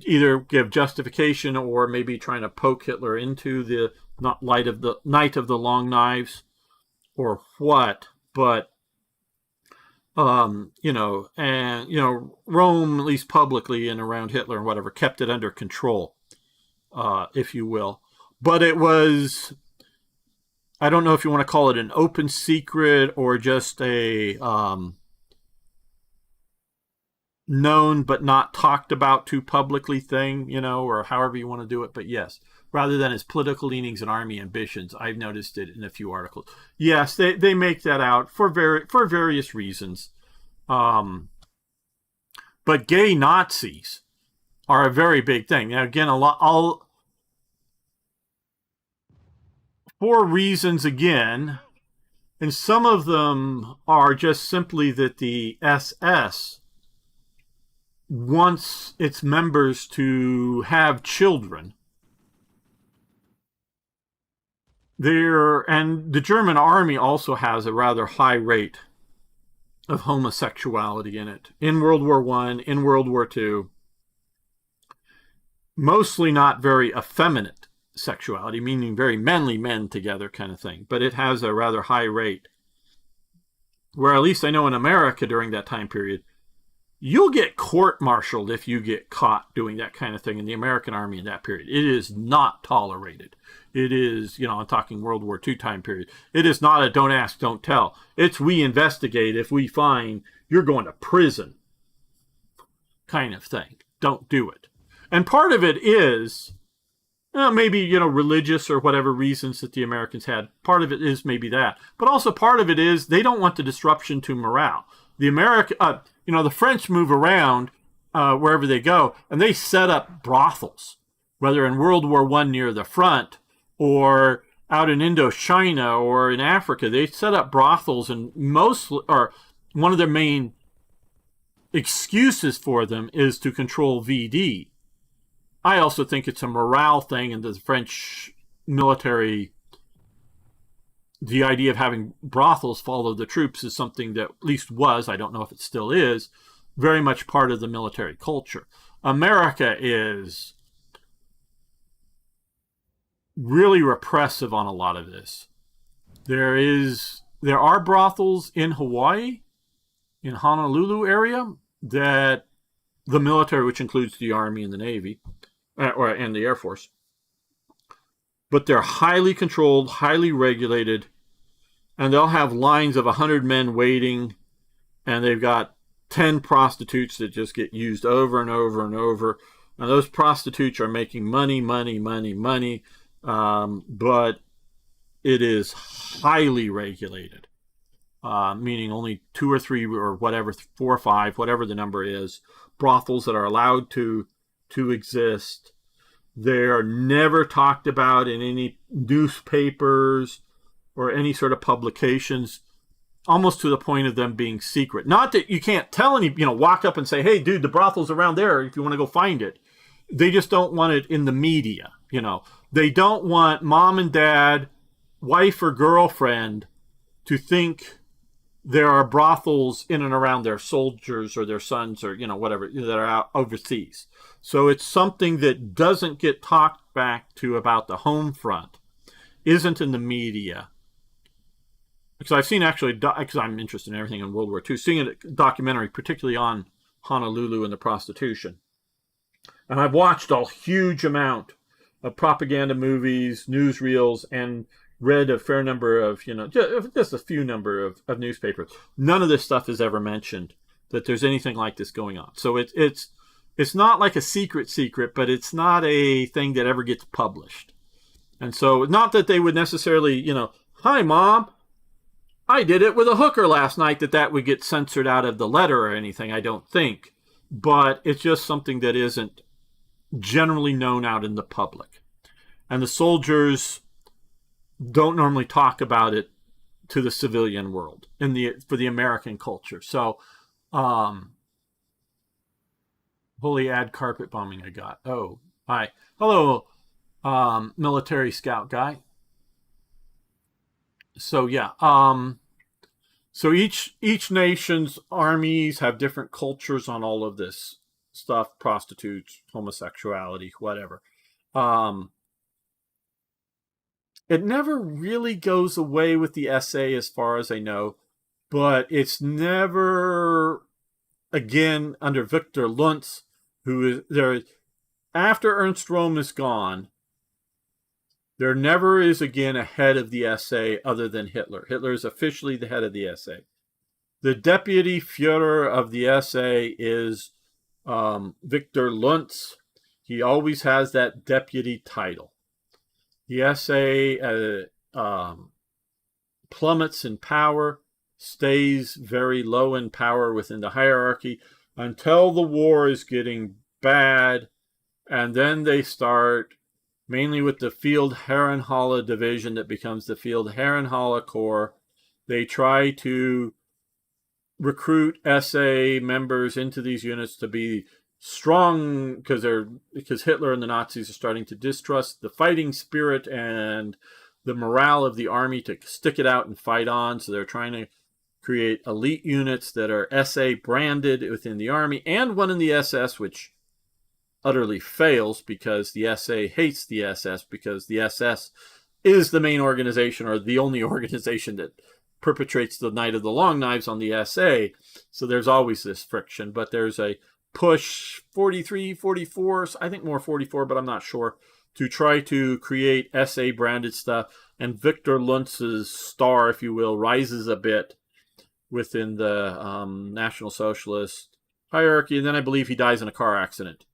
either give justification or maybe trying to poke Hitler into the night of the long knives or what, but Rome, at least publicly and around Hitler and whatever, kept it under control, if you will. But it was, I don't know if you want to call it an open secret or just a known but not talked about too publicly thing, or however you want to do it. But yes, rather than his political leanings and army ambitions, I've noticed it in a few articles. Yes, they make that out for various reasons. But gay Nazis are a very big thing. Now, again, for reasons again, and some of them are just simply that the SS wants its members to have children. And the German army also has a rather high rate of homosexuality in it. In World War I, in World War II, mostly not very effeminate sexuality, meaning very manly men together kind of thing, but it has a rather high rate. Where at least I know in America during that time period, you'll get court-martialed if you get caught doing that kind of thing in the American army in that period. It is not tolerated. It is, I'm talking World War II time period. It is not a don't ask, don't tell. It's we investigate. If we find you're going to prison kind of thing. Don't do it. And part of it is maybe, religious or whatever reasons that the Americans had. Part of it is maybe that. But also part of it is they don't want the disruption to morale. The French move around wherever they go, and they set up brothels, whether in World War I near the front or out in Indochina or in Africa. They set up brothels, and one of their main excuses for them is to control VD. I also think it's a morale thing, and the French military, the idea of having brothels follow the troops is something that at least was, I don't know if it still is, very much part of the military culture. America is really repressive on a lot of this. There are brothels in Hawaii, in Honolulu area, that the military, which includes the Army and the Navy, and the Air Force, but they're highly controlled, highly regulated, and they'll have lines of 100 men waiting, and they've got 10 prostitutes that just get used over and over and over. And those prostitutes are making money, but it is highly regulated, meaning only 2 or 3 or whatever, 4 or 5, whatever the number is, brothels that are allowed to exist. They are never talked about in any newspapers or any sort of publications, almost to the point of them being secret. Not that you can't tell walk up and say, hey, dude, the brothel's around there if you want to go find it. They just don't want it in the media. They don't want mom and dad, wife or girlfriend to think there are brothels in and around their soldiers or their sons or, whatever, that are out overseas. So it's something that doesn't get talked back to about the home front, isn't in the media. Because I've seen actually, because I'm interested in everything in World War II, seeing a documentary particularly on Honolulu and the prostitution. And I've watched a huge amount of propaganda movies, newsreels, and read a fair number of, just a few number of newspapers. None of this stuff is ever mentioned, that there's anything like this going on. So it's not like a secret, but it's not a thing that ever gets published. And so, not that they would necessarily, hi, Mom, I did it with a hooker last night, that would get censored out of the letter or anything, I don't think. But it's just something that isn't generally known out in the public. And the soldiers don't normally talk about it to the civilian world for the American culture. So, holy ad carpet bombing I got. Oh, hi. Hello, military scout guy. So yeah, so each nation's armies have different cultures on all of this stuff, prostitutes, homosexuality, whatever. It never really goes away with the SA as far as I know, but it's never, again, under Victor Luntz, who is there, after Ernst Röhm is gone, there never is again a head of the SA other than Hitler. Hitler is officially the head of the SA. The deputy Führer of the SA is Victor Luntz, he always has that deputy title. The SA plummets in power, stays very low in power within the hierarchy until the war is getting bad, and then they start, mainly with the Field Herrenhalle division that becomes the Field Herrenhalle Corps. They try to recruit SA members into these units to be strong because Hitler and the Nazis are starting to distrust the fighting spirit and the morale of the army to stick it out and fight on. So they're trying to create elite units that are SA branded within the army, and one in the SS, which utterly fails because the SA hates the SS, because the SS is the main organization, or the only organization that perpetrates the Night of the Long Knives on the SA. So there's always this friction, but there's a push 43, 44, I think more 44, but I'm not sure, to try to create SA branded stuff. And Victor Luntz's star, if you will, rises a bit within the National Socialist hierarchy. And then I believe he dies in a car accident.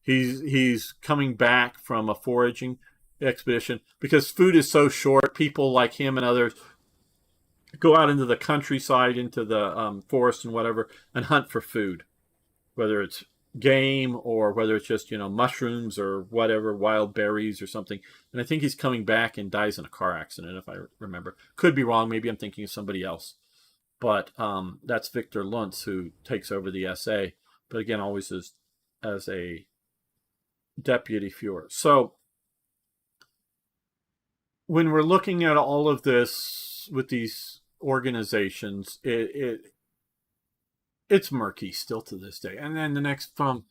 He's coming back from a foraging expedition because food is so short. People like him and others go out into the countryside, into the forest and whatever, and hunt for food, whether it's game or whether it's just, mushrooms or whatever, wild berries or something. And I think he's coming back and dies in a car accident, if I remember. Could be wrong. Maybe I'm thinking of somebody else. But that's Victor Luntz, who takes over the SA. But again, always as a deputy Fuhrer. So when we're looking at all of this with these organizations, it's murky still to this day. And then the next I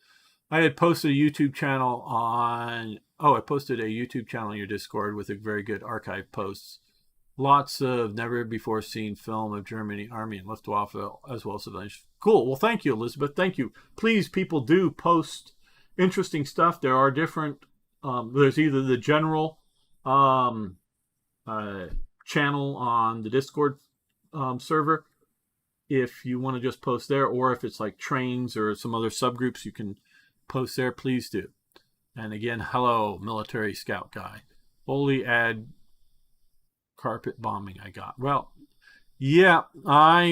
had posted a YouTube channel on your Discord with a very good archive posts. Lots of never before seen film of Germany, Army, and Luftwaffe, as well as civilians. Cool. Well, thank you, Elizabeth. Thank you. Please, people do post interesting stuff. There are different, there's either the general channel on the Discord server, if you want to just post there, or if it's like trains or some other subgroups, you can post there. Please do. And again, hello, military scout guy. Holy ad carpet bombing I got. Well, yeah, I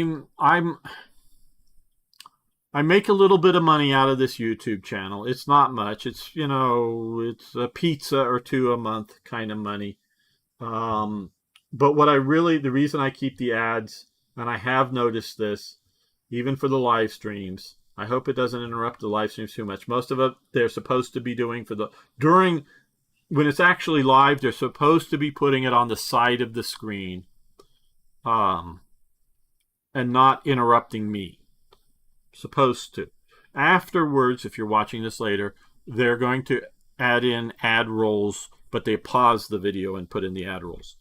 make a little bit of money out of this YouTube channel. It's not much. It's, it's a pizza or two a month kind of money. But the reason I keep the ads, and I have noticed this, even for the live streams, I hope it doesn't interrupt the live streams too much. Most of it they're supposed to be doing when it's actually live, they're supposed to be putting it on the side of the screen, and not interrupting me. Supposed to. Afterwards, if you're watching this later, they're going to add in ad rolls, but they pause the video and put in the ad rolls.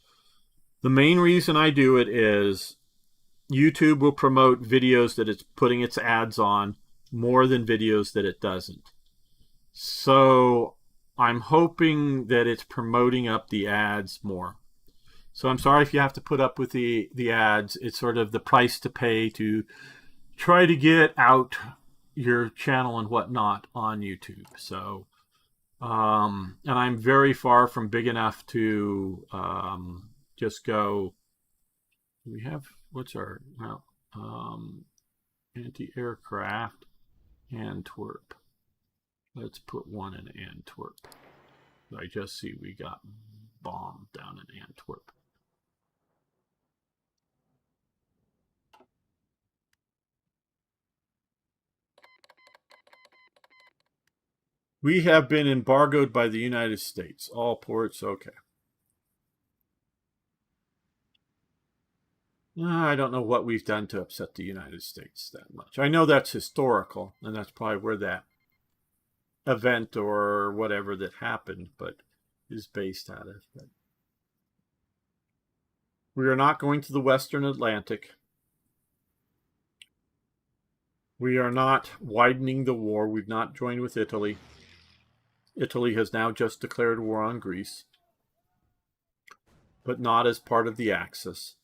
The main reason I do it is YouTube will promote videos that it's putting its ads on more than videos that it doesn't. So I'm hoping that it's promoting up the ads more. So I'm sorry if you have to put up with the ads. It's sort of the price to pay to try to get out your channel and whatnot on YouTube. So, and I'm very far from big enough to just go. We have anti-aircraft Antwerp. Let's put one in Antwerp. I just see we got bombed down in Antwerp. We have been embargoed by the United States. All ports, okay. I don't know what we've done to upset the United States that much. I know that's historical, and that's probably where that event or whatever that happened, but is based out of. But we are not going to the Western Atlantic. We are not widening the war. We've not joined with Italy. Italy has now just declared war on Greece, but not as part of the Axis.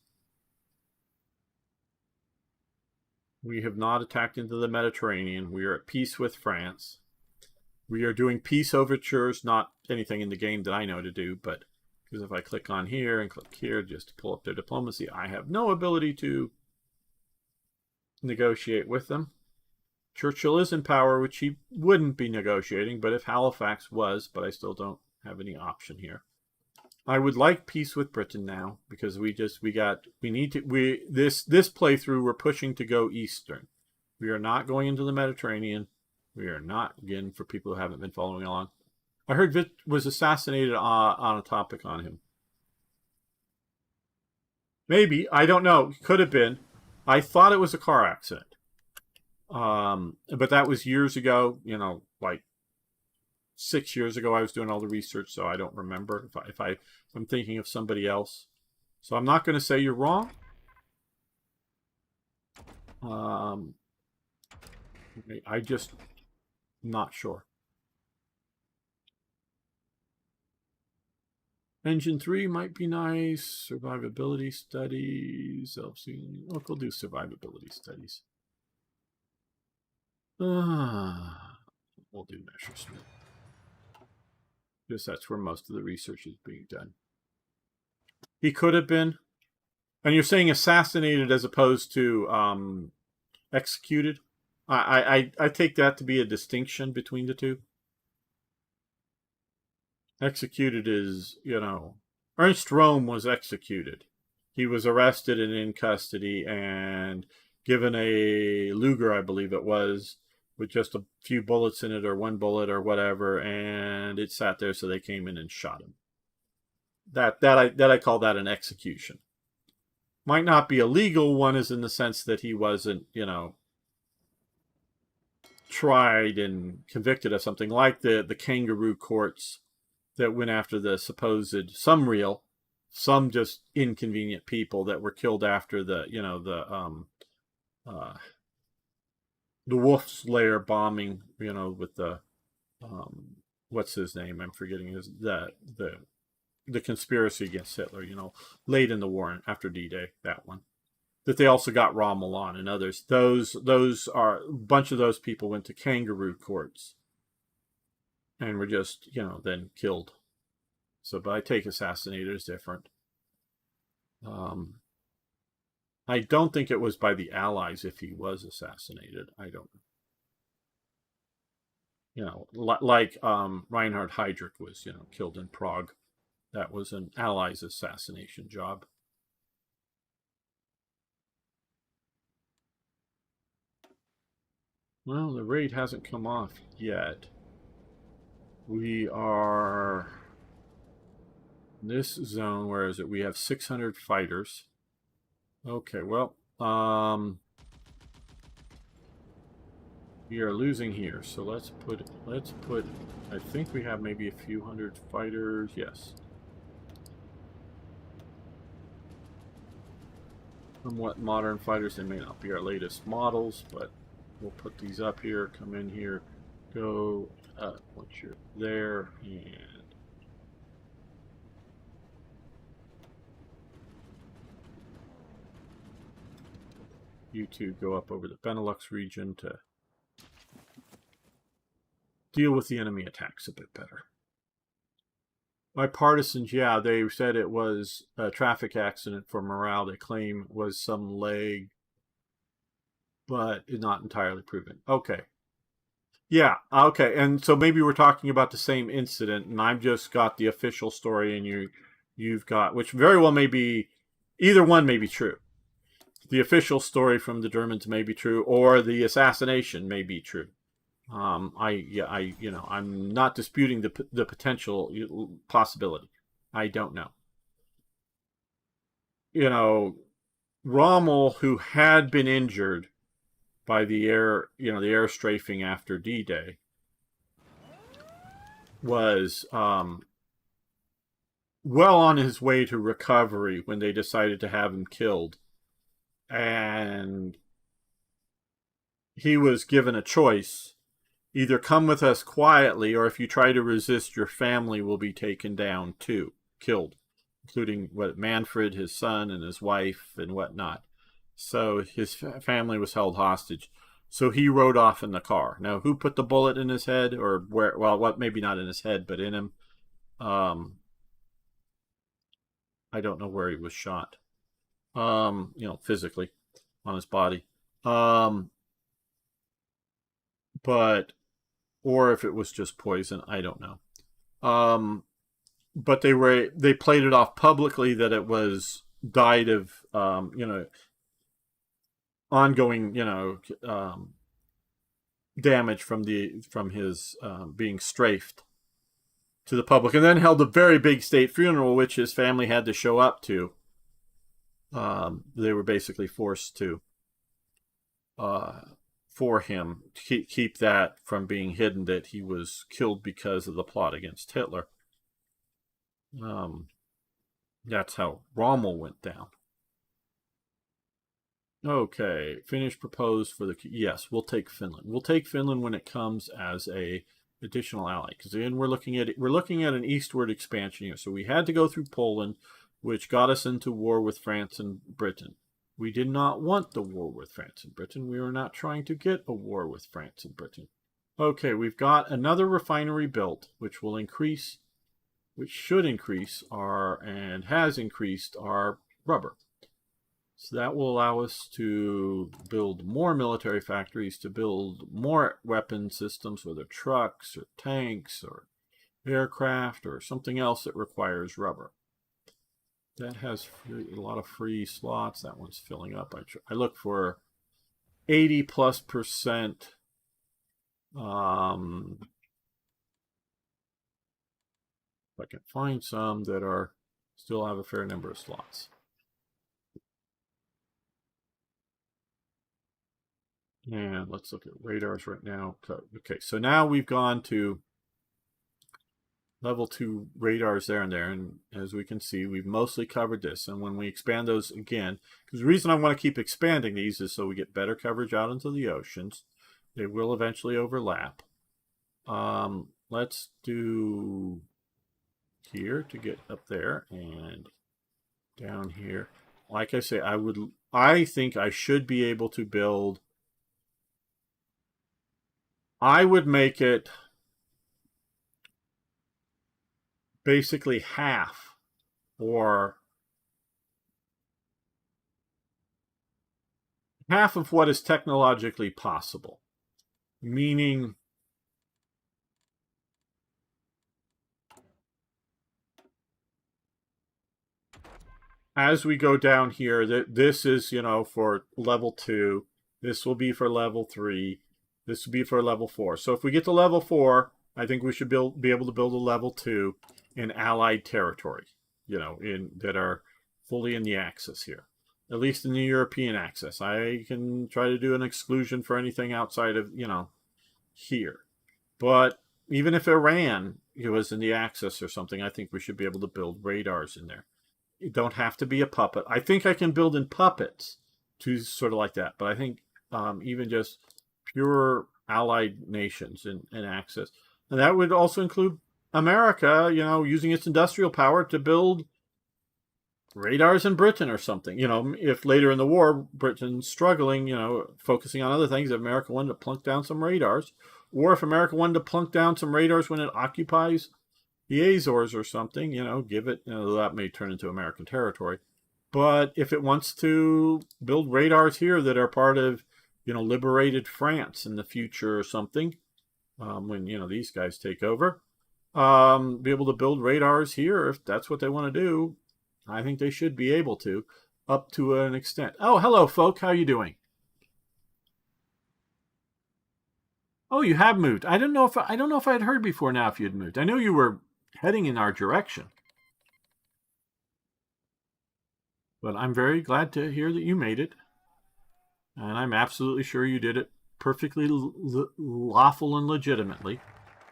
We have not attacked into the Mediterranean. We are at peace with France. We are doing peace overtures, not anything in the game that I know to do, but because if I click on here and click here just to pull up their diplomacy, I have no ability to negotiate with them. Churchill is in power, which he wouldn't be negotiating, but if Halifax was, but I still don't have any option here. I would like peace with Britain now because this playthrough we're pushing to go eastern. We are not going into the Mediterranean. We are not, again, for people who haven't been following along. I heard Vit was assassinated on a topic on him. Maybe, I don't know. Could have been. I thought it was a car accident. But that was years ago, like 6 years ago. I was doing all the research, so I don't remember if I'm thinking of somebody else. So I'm not going to say you're wrong. I just not sure. Engine 3 might be nice. Survivability studies. We'll do survivability studies. We'll do measures. Just that's where most of the research is being done. He could have been. And you're saying assassinated as opposed to executed? I take that to be a distinction between the two. Executed is, Ernst Röhm was executed. He was arrested and in custody and given a Luger, I believe it was, with just a few bullets in it or one bullet or whatever, and it sat there, so they came in and shot him. That I call that an execution. Might not be a legal one, as in the sense that he wasn't, tried and convicted of something like the kangaroo courts that went after the supposed, some real, some just inconvenient people that were killed after the Wolf's Lair bombing, with the what's his name? I'm forgetting the conspiracy against Hitler, late in the war after D-Day, that one. That they also got Rommel on and others. Those are a bunch of those people went to kangaroo courts and were just, then killed. So, but I take assassinated as different. I don't think it was by the Allies if he was assassinated. I don't. Like Reinhard Heydrich was, killed in Prague. That was an Allies assassination job. Well, the raid hasn't come off yet. We are in this zone. Where is it? We have 600 fighters. Okay, well, we are losing here. So let's put. I think we have maybe a few hundred fighters. Yes. Somewhat modern fighters. They may not be our latest models, but we'll put these up here. Come in here. Go up once you're there, and you two go up over the Benelux region to deal with the enemy attacks a bit better. My partisans, yeah, they said it was a traffic accident for morale. They claim was some leg, but it's not entirely proven. Okay. Yeah, okay. And so maybe we're talking about the same incident, and I've just got the official story, and you've got, which very well may be, either one may be true. The official story from the Germans may be true, or the assassination may be true. I'm not disputing the potential possibility. I don't know. Rommel, who had been injured by the air strafing after D-Day, was well on his way to recovery when they decided to have him killed. And he was given a choice. Either come with us quietly, or if you try to resist, your family will be taken down too, killed, including Manfred, his son, and his wife, and whatnot. So his family was held hostage. So he rode off in the car. Now, who put the bullet in his head, or where? Well, what? Maybe not in his head, but in him. I don't know where he was shot. Physically on his body. But or if it was just poison, I don't know. But they played it off publicly that it was died of ongoing damage from his being strafed to the public, and then held a very big state funeral, which his family had to show up to. They were basically forced to for him to keep that from being hidden, that he was killed because of the plot against Hitler. That's how Rommel went down. Okay, Finnish proposed for the... Yes, we'll take Finland. We'll take Finland when it comes as a additional ally, because again we're looking at an eastward expansion here. So we had to go through Poland, which got us into war with France and Britain. We did not want the war with France and Britain. We were not trying to get a war with France and Britain. Okay, we've got another refinery built, which should increase and has increased our rubber. So that will allow us to build more military factories, to build more weapon systems, whether trucks or tanks or aircraft or something else that requires rubber. That has a lot of free slots. That one's filling up. I look for 80+%. If I can find some that still have a fair number of slots. And let's look at radars right now. Okay, so now we've gone to level 2 radars there, and as we can see, we've mostly covered this. And when we expand those again, because the reason I want to keep expanding these is so we get better coverage out into the oceans. They will eventually overlap. Let's do here to get up there and down here. Like I say, I think I should be able to build... I would make it basically half, or half of what is technologically possible. Meaning, as we go down here, this is, for level 2. This will be for level 3. This will be for level 4. So if we get to level 4, I think we should be able to build a level 2 in allied territory, that are fully in the Axis here. At least in the European Axis. I can try to do an exclusion for anything outside of, here. But even if Iran was in the Axis or something, I think we should be able to build radars in there. You don't have to be a puppet. I think I can build in puppets to sort of like that. But I think even just pure allied nations in Axis. And that would also include America, using its industrial power to build radars in Britain or something. If later in the war, Britain's struggling, focusing on other things, if America wanted to plunk down some radars, or if America wanted to plunk down some radars when it occupies the Azores or something, give it, that may turn into American territory. But if it wants to build radars here that are part of, liberated France in the future or something, when, these guys take over, be able to build radars here if that's what they want to do. I think they should be able to, up to an extent. Oh, hello, folk. How you doing? Oh, you have moved. I don't know if I had heard before now if you had moved. I know you were heading in our direction, but I'm very glad to hear that you made it, and I'm absolutely sure you did it perfectly lawful and legitimately.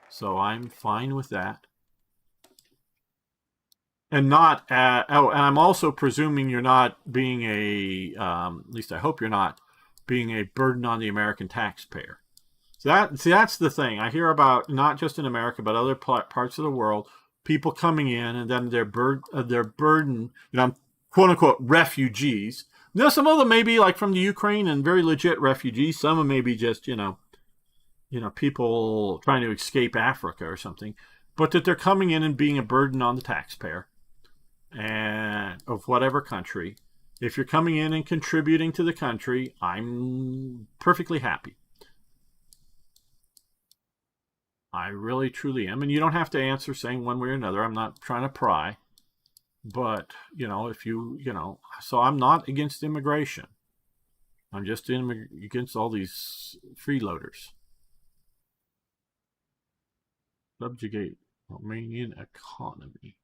So I'm fine with that. And not, and I'm also presuming you're not being at least I hope you're not being a burden on the American taxpayer. So that's the thing. I hear about, not just in America, but other parts of the world, people coming in and then they're burden, quote unquote, refugees, Now, some of them may be like from the Ukraine and very legit refugees. Some of them may be just, people trying to escape Africa or something. But that they're coming in and being a burden on the taxpayer and of whatever country. If you're coming in and contributing to the country, I'm perfectly happy. I really, truly am. And you don't have to answer saying one way or another. I'm not trying to pry. But, if so I'm not against immigration. I'm just against all these freeloaders. Subjugate Romanian economy.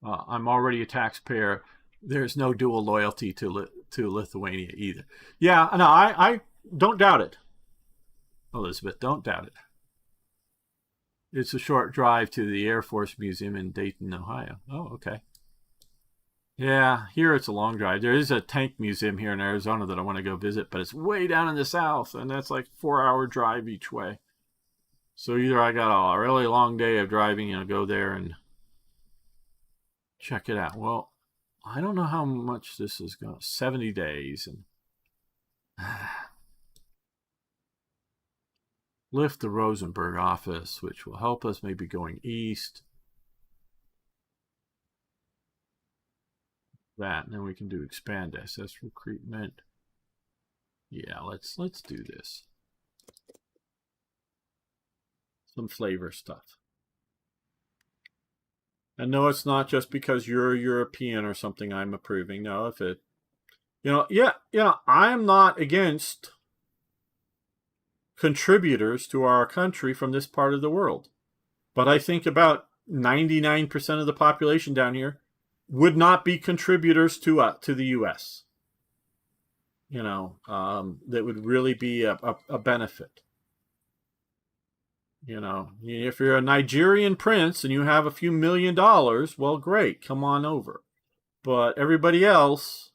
I'm already a taxpayer. There's no dual loyalty to Lithuania either. Yeah, no, I don't doubt it. Elizabeth, don't doubt it. It's a short drive to the Air Force Museum in Dayton, Ohio. Oh, okay. Yeah, here it's a long drive. There is a tank museum here in Arizona that I want to go visit, but it's way down in the south, and that's like 4-hour drive each way. So either I got a really long day of driving, go there and check it out. Well, I don't know how much this is going. 70 days and lift the Rosenberg office, which will help us maybe going east. That, and then we can do expand SS recruitment. Yeah, let's do this. Some flavor stuff. And no, it's not just because you're European or something I'm approving. No, if it, I'm not against contributors to our country from this part of the world. But I think about 99% of the population down here would not be contributors to the U.S. That would really be a benefit. If you're a Nigerian prince and you have a few $1 million, well, great, come on over. But everybody else,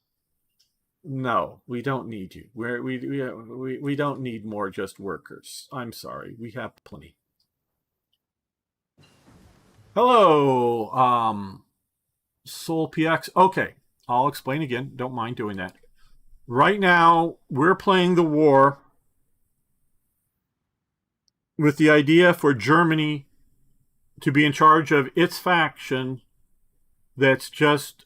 no, we don't need you. We don't need more just workers. I'm sorry, we have plenty. Hello, Soul PX. Okay, I'll explain again. Don't mind doing that. Right now, we're playing the war with the idea for Germany to be in charge of its faction that's just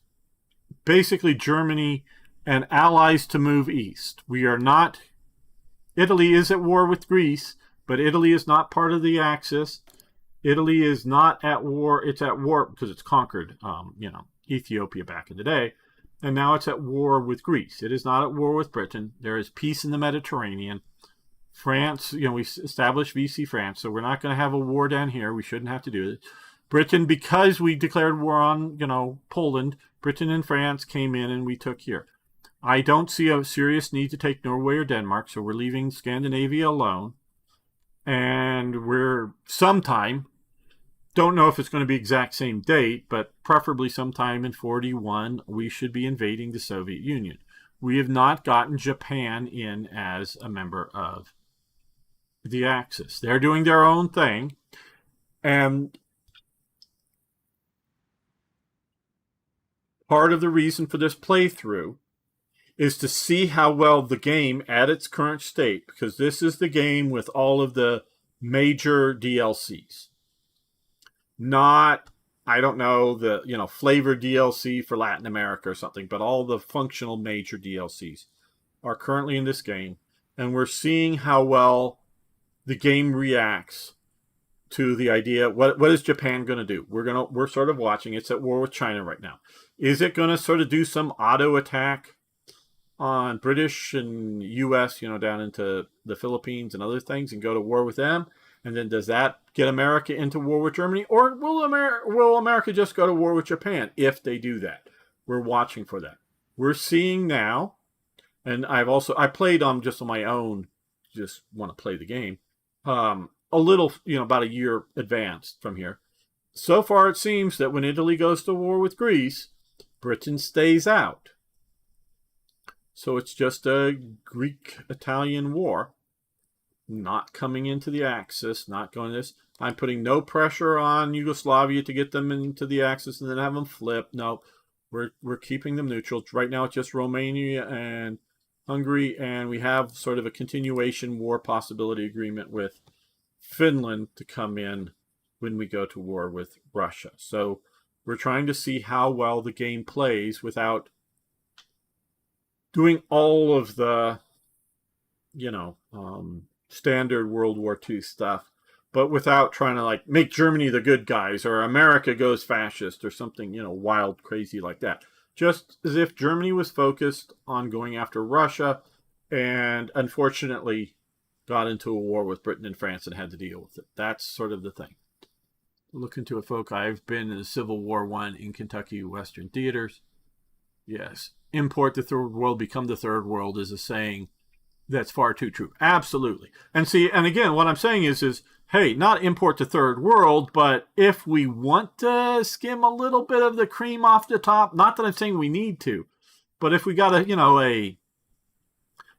basically Germany and allies to move east. We are not... Italy is at war with Greece, but Italy is not part of the Axis. Italy is not at war. It's at war because it's conquered, Ethiopia back in the day. And now it's at war with Greece. It is not at war with Britain. There is peace in the Mediterranean. France, we established VC France, so we're not going to have a war down here. We shouldn't have to do it. Britain, because we declared war on, Poland, Britain and France came in and we took here. I don't see a serious need to take Norway or Denmark, so we're leaving Scandinavia alone. And we're sometime, don't know if it's going to be exact same date, but preferably sometime in 41, we should be invading the Soviet Union. We have not gotten Japan in as a member of the Axis. They're doing their own thing. And part of the reason for this playthrough is to see how well the game at its current state, because this is the game with all of the major DLCs. Not, I don't know, the flavor DLC for Latin America or something, but all the functional major DLCs are currently in this game. And we're seeing how well the game reacts to the idea, what is Japan going to do? We're sort of watching. It's at war with China right now. Is it going to sort of do some auto attack on British and US, down into the Philippines and other things and go to war with them? And then does that get America into war with Germany? Or will America just go to war with Japan if they do that? We're watching for that. We're seeing now, and I played just on my own, just want to play the game, a little, about a year advanced from here. So far, it seems that when Italy goes to war with Greece, Britain stays out. So it's just a Greek-Italian war. not coming into the Axis, not going to this. I'm putting no pressure on Yugoslavia to get them into the Axis and then have them flip. No, we're keeping them neutral. Right now, it's just Romania and Hungary, and we have sort of a continuation war possibility agreement with Finland to come in when we go to war with Russia. So we're trying to see how well the game plays without doing all of the, standard World War II stuff, but without trying to like make Germany the good guys or America goes fascist or something, wild, crazy like that. Just as if Germany was focused on going after Russia and unfortunately got into a war with Britain and France and had to deal with it. That's sort of the thing. Look into it, folk. I've been in the Civil War I in Kentucky Western theaters. Yes. Import the third world, become the third world is a saying that's far too true. Absolutely. And see, and again, what I'm saying is, hey, not import the third world, but if we want to skim a little bit of the cream off the top, not that I'm saying we need to, but if we got a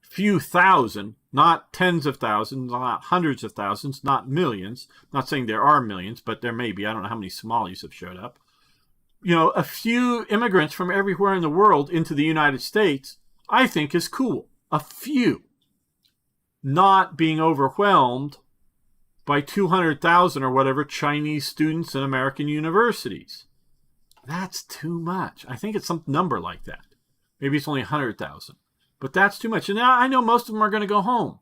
few thousand, not tens of thousands, not hundreds of thousands, not millions, not saying there are millions, but there may be, I don't know how many Somalis have showed up, a few immigrants from everywhere in the world into the United States, I think is cool. A few. Not being overwhelmed by 200,000 or whatever Chinese students in American universities. That's too much. I think it's some number like that. Maybe it's only 100,000. But that's too much. And I know most of them are going to go home.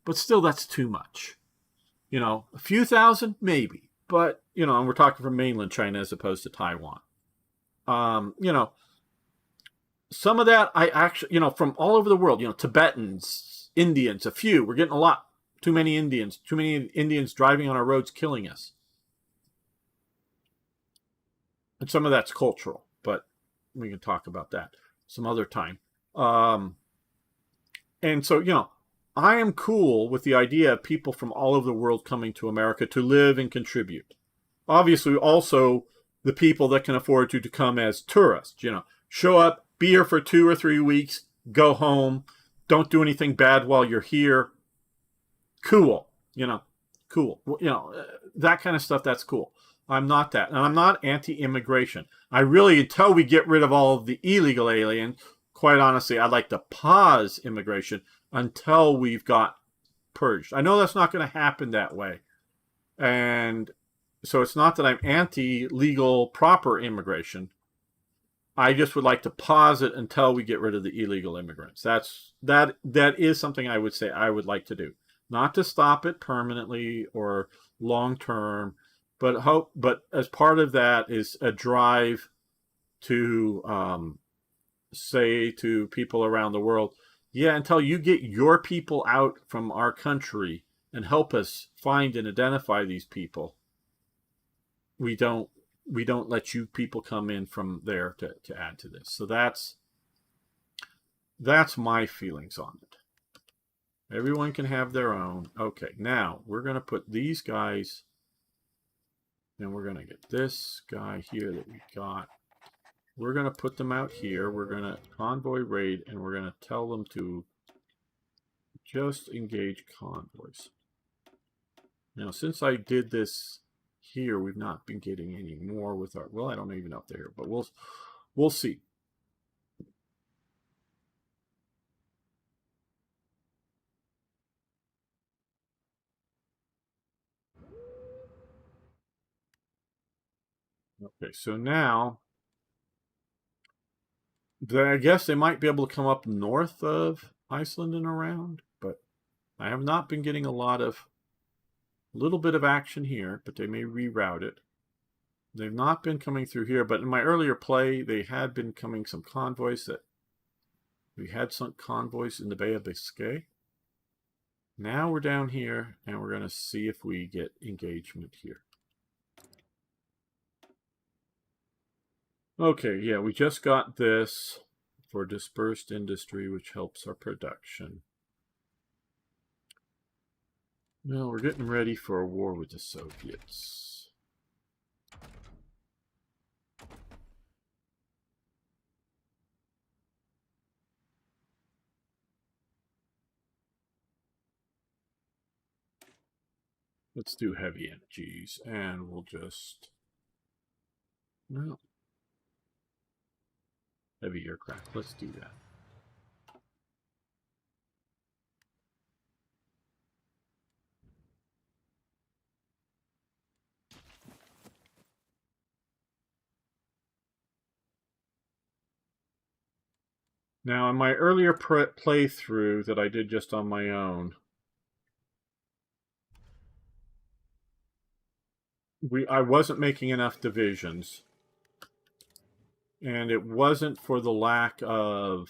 But still, that's too much. A few thousand, maybe. But, and we're talking from mainland China as opposed to Taiwan. Some of that I actually, from all over the world, Tibetans, Indians, a few. We're getting a lot. Too many Indians driving on our roads killing us. And some of that's cultural, but we can talk about that some other time. And so, I am cool with the idea of people from all over the world coming to America to live and contribute. Obviously, also the people that can afford to come as tourists, show up, be here for 2 or 3 weeks, go home, don't do anything bad while you're here. Cool, cool. That kind of stuff, that's cool. I'm not that. And I'm not anti-immigration. I really, until we get rid of all of the illegal aliens, quite honestly, I'd like to pause immigration until we've got purged. I know that's not going to happen that way. And so it's not that I'm anti-legal, proper immigration. I just would like to pause it until we get rid of the illegal immigrants. That is something I would say I would like to do. Not to stop it permanently or long term, but as part of that is a drive to say to people around the world, yeah, until you get your people out from our country and help us find and identify these people, we don't let you people come in from there to add to this. So that's my feelings on it. Everyone can have their own. Okay, now we're going to put these guys, and we're going to get this guy here that we got. We're going to put them out here. We're going to convoy raid, and we're going to tell them to just engage convoys. Now, since I did this here, we've not been getting any more with our, well, I don't even know if they're here, but we'll see. Okay, so now, I guess they might be able to come up north of Iceland and around, but I have not been getting a little bit of action here, but they may reroute it. They've not been coming through here, but in my earlier play, they had been coming some convoys that we had some convoys in the Bay of Biscay. Now we're down here, and we're going to see if we get engagement here. Okay, yeah, we just got this for dispersed industry, which helps our production. Well, we're getting ready for a war with the Soviets. Let's do heavy energies, and we'll just... No. Heavy aircraft. Let's do that. Now, in my earlier playthrough that I did just on my own, I wasn't making enough divisions. And it wasn't for the lack of,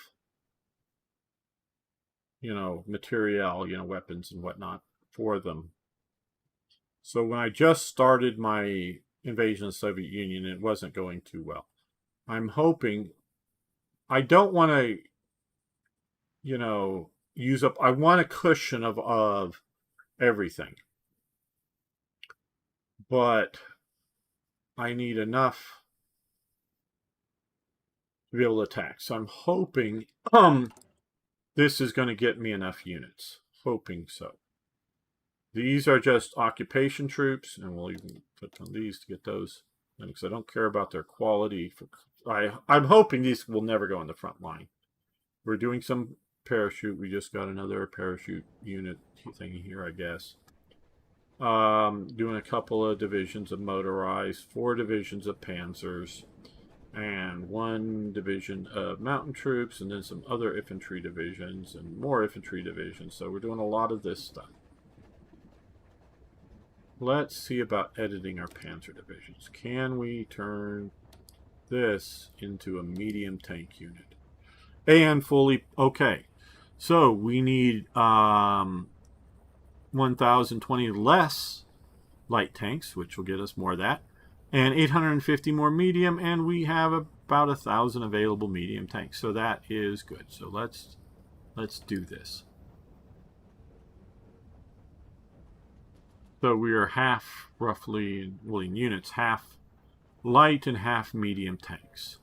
material, weapons and whatnot for them. So when I just started my invasion of the Soviet Union, it wasn't going too well. I'm hoping... I don't want to, use up... I want a cushion of everything. But I need enough to be able to attack. So I'm hoping this is going to get me enough units. Hoping so. These are just occupation troops, and we'll even put on these to get those, because I don't care about their quality. I'm hoping these will never go on the front line. We're doing some parachute. We just got another parachute unit thingy here, I guess. Doing a couple of divisions of motorized, 4 divisions of panzers, and 1 division of mountain troops, and then some other infantry divisions, and more infantry divisions. So we're doing a lot of this stuff. Let's see about editing our panzer divisions. Can we turn this into a medium tank unit? And fully... Okay. So we need 1,020 less light tanks, which will get us more of that. And 850 more medium, and we have about 1,000 available medium tanks. So that is good. So let's do this. So we are half, roughly, well, in units, half light and half medium tanks.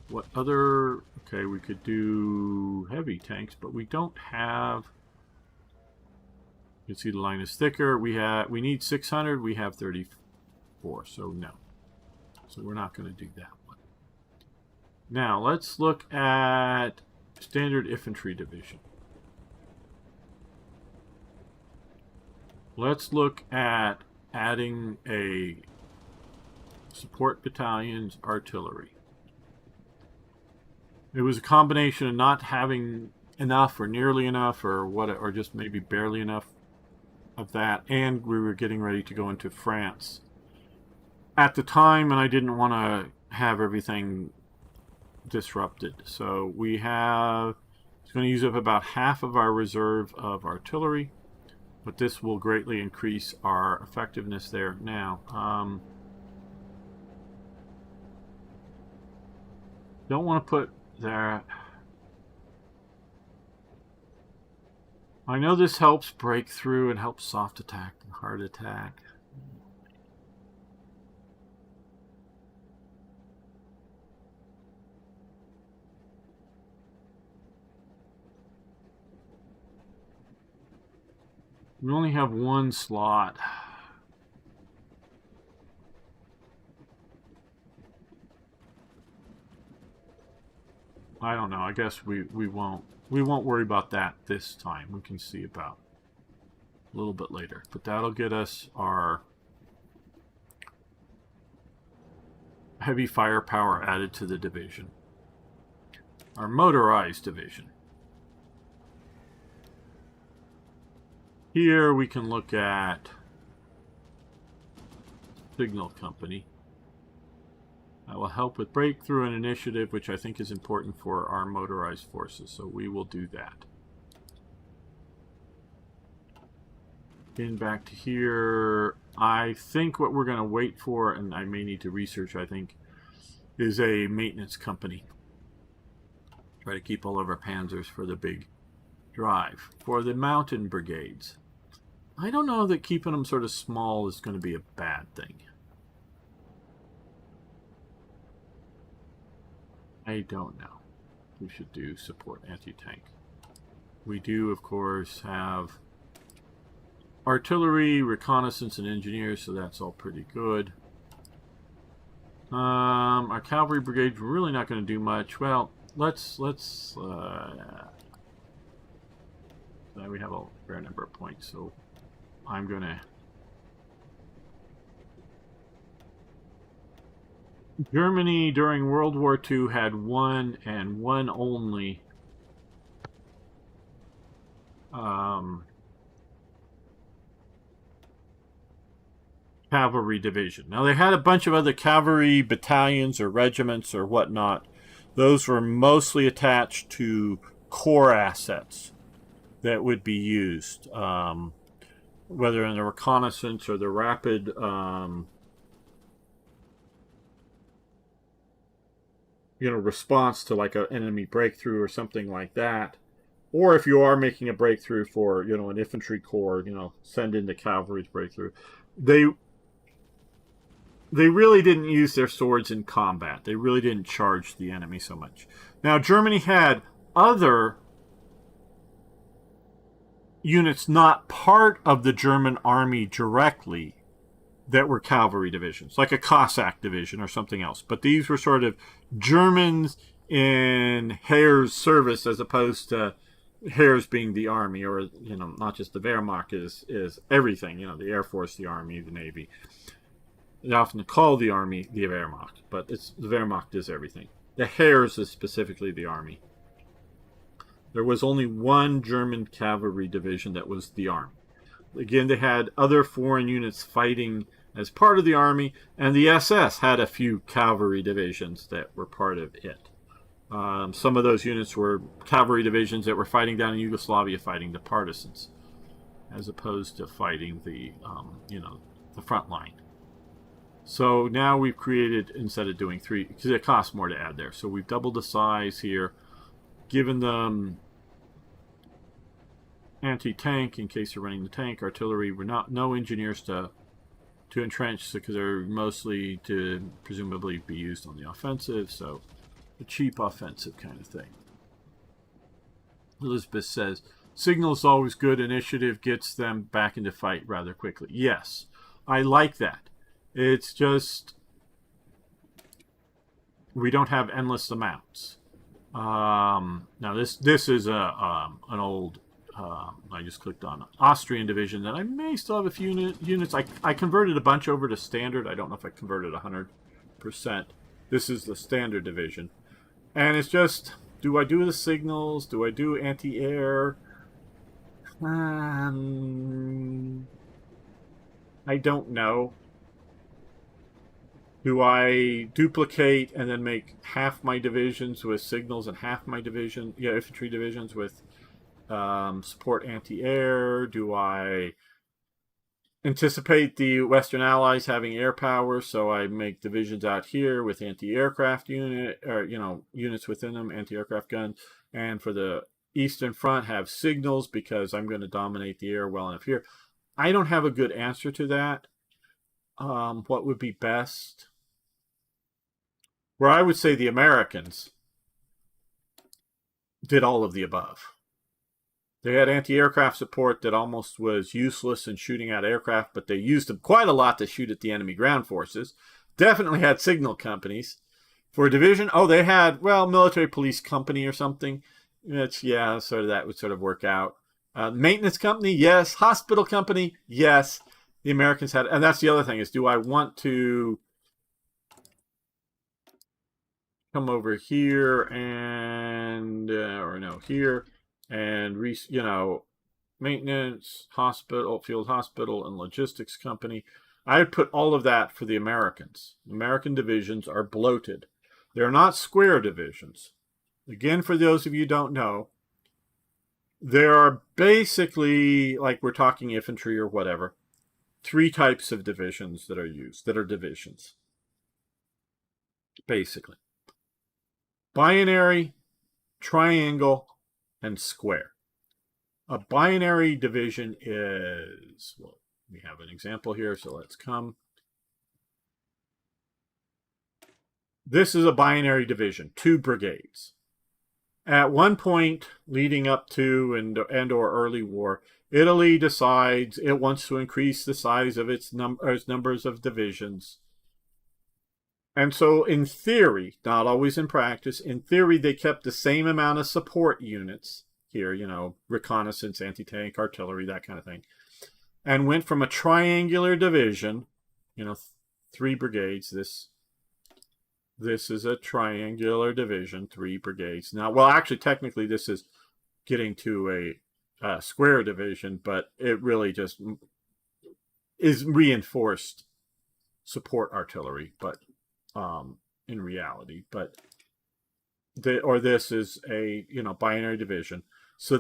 What other... Okay, we could do heavy tanks, but we don't have... You can see the line is thicker. We need 600. We have 34, so no. So we're not going to do that one. Now, let's look at standard infantry division. Let's look at adding a support battalion's artillery. It was a combination of not having enough or nearly enough or just maybe barely enough of that, and we were getting ready to go into France at the time, and I didn't want to have everything disrupted. So it's going to use up about half of our reserve of artillery, but this will greatly increase our effectiveness there. Now, don't want to put there... I know this helps breakthrough and helps soft attack and hard attack. We only have 1 slot. I don't know. I guess we won't worry about that this time. We can see about a little bit later. But that'll get us our heavy firepower added to the division. Our motorized division. Here we can look at Signal Company. That will help with breakthrough and initiative, which I think is important for our motorized forces, so we will do that. Getting back to here, I think what we're going to wait for, and I may need to research, I think, is a maintenance company. Try to keep all of our panzers for the big drive. For the mountain brigades, I don't know that keeping them sort of small is going to be a bad thing. I don't know. We should do support anti-tank. We do, of course, have artillery, reconnaissance, and engineers, so that's all pretty good. Our cavalry brigades were really not going to do much. Well, let's we have a fair number of points, so I'm going to... Germany during World War II had one and one only cavalry division. Now, they had a bunch of other cavalry battalions or regiments or whatnot. Those were mostly attached to core assets that would be used, whether in the reconnaissance or the rapid response to like an enemy breakthrough or something like that. Or if you are making a breakthrough for, an infantry corps, send in the cavalry's breakthrough. They really didn't use their swords in combat. They really didn't charge the enemy so much. Now, Germany had other units not part of the German army directly that were cavalry divisions, like a Cossack division or something else. But these were sort of Germans in Heer's service as opposed to Heer's being the army, or, not just the Wehrmacht is everything, the Air Force, the Army, the Navy. They often call the Army the Wehrmacht, but the Wehrmacht is everything. The Heer's is specifically the Army. There was only one German cavalry division that was the Army. Again, they had other foreign units fighting as part of the Army, and the SS had a few cavalry divisions that were part of it. Some of those units were cavalry divisions that were fighting down in Yugoslavia, fighting the partisans, as opposed to fighting the front line. So now we've created, instead of doing 3, because it costs more to add there, so we've doubled the size here, given them anti-tank in case they're running the tank, artillery. We're no engineers to entrench, because they're mostly to presumably be used on the offensive, so a cheap offensive kind of thing. Elizabeth says, signal is always good. Initiative gets them back into fight rather quickly. Yes, I like that. It's just we don't have endless amounts. Now this is an old I just clicked on Austrian division that I may still have a few units. I converted a bunch over to standard. I don't know if I converted 100%. This is the standard division. And it's just, do I do the signals? Do I do anti-air? I don't know. Do I duplicate and then make half my divisions with signals and half my infantry divisions with support anti-air? Do I anticipate the Western Allies having air power, so I make divisions out here with anti-aircraft units within them, anti-aircraft guns, and for the Eastern Front have signals because I'm going to dominate the air well enough here? I don't have a good answer to that. What would be best? Where I would say the Americans did all of the above. They had anti-aircraft support that almost was useless in shooting at aircraft, but they used them quite a lot to shoot at the enemy ground forces. Definitely had signal companies. For a division, they had, military police company or something. Sort of that would sort of work out. Maintenance company, yes. Hospital company, yes. The Americans had, and that's the other thing, is do I want to come over here and, here, and, maintenance, hospital, field hospital, and logistics company. I would put all of that for the Americans. American divisions are bloated. They're not square divisions. Again, for those of you who don't know, there are basically, like we're talking infantry or whatever, 3 types of divisions that are used, that are divisions. Basically. Binary, triangle, and square. A binary division is, we have an example here, so let's come. This is a binary division, 2 brigades. At one point leading up to and or early war, Italy decides it wants to increase the size of its numbers of divisions. And so in theory, not always in practice, in theory they kept the same amount of support units here, reconnaissance, anti-tank, artillery, that kind of thing, and went from a triangular division, 3 brigades. This is a triangular division, 3 brigades. Now, well, actually, technically, this is getting to a square division, but it really just is reinforced support artillery, but in reality, this is a binary division. So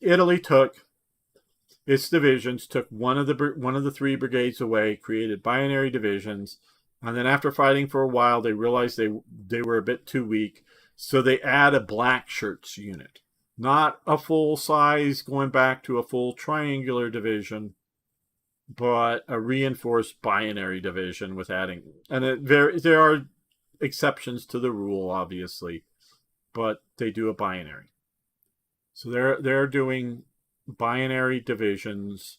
Italy took its divisions, took one of the 3 brigades away, created binary divisions, and then after fighting for a while, they realized they were a bit too weak, so they add a black shirts unit, not a full size going back to a full triangular division, but a reinforced binary division with adding, and there are exceptions to the rule, obviously, but they do a binary. So they're doing binary divisions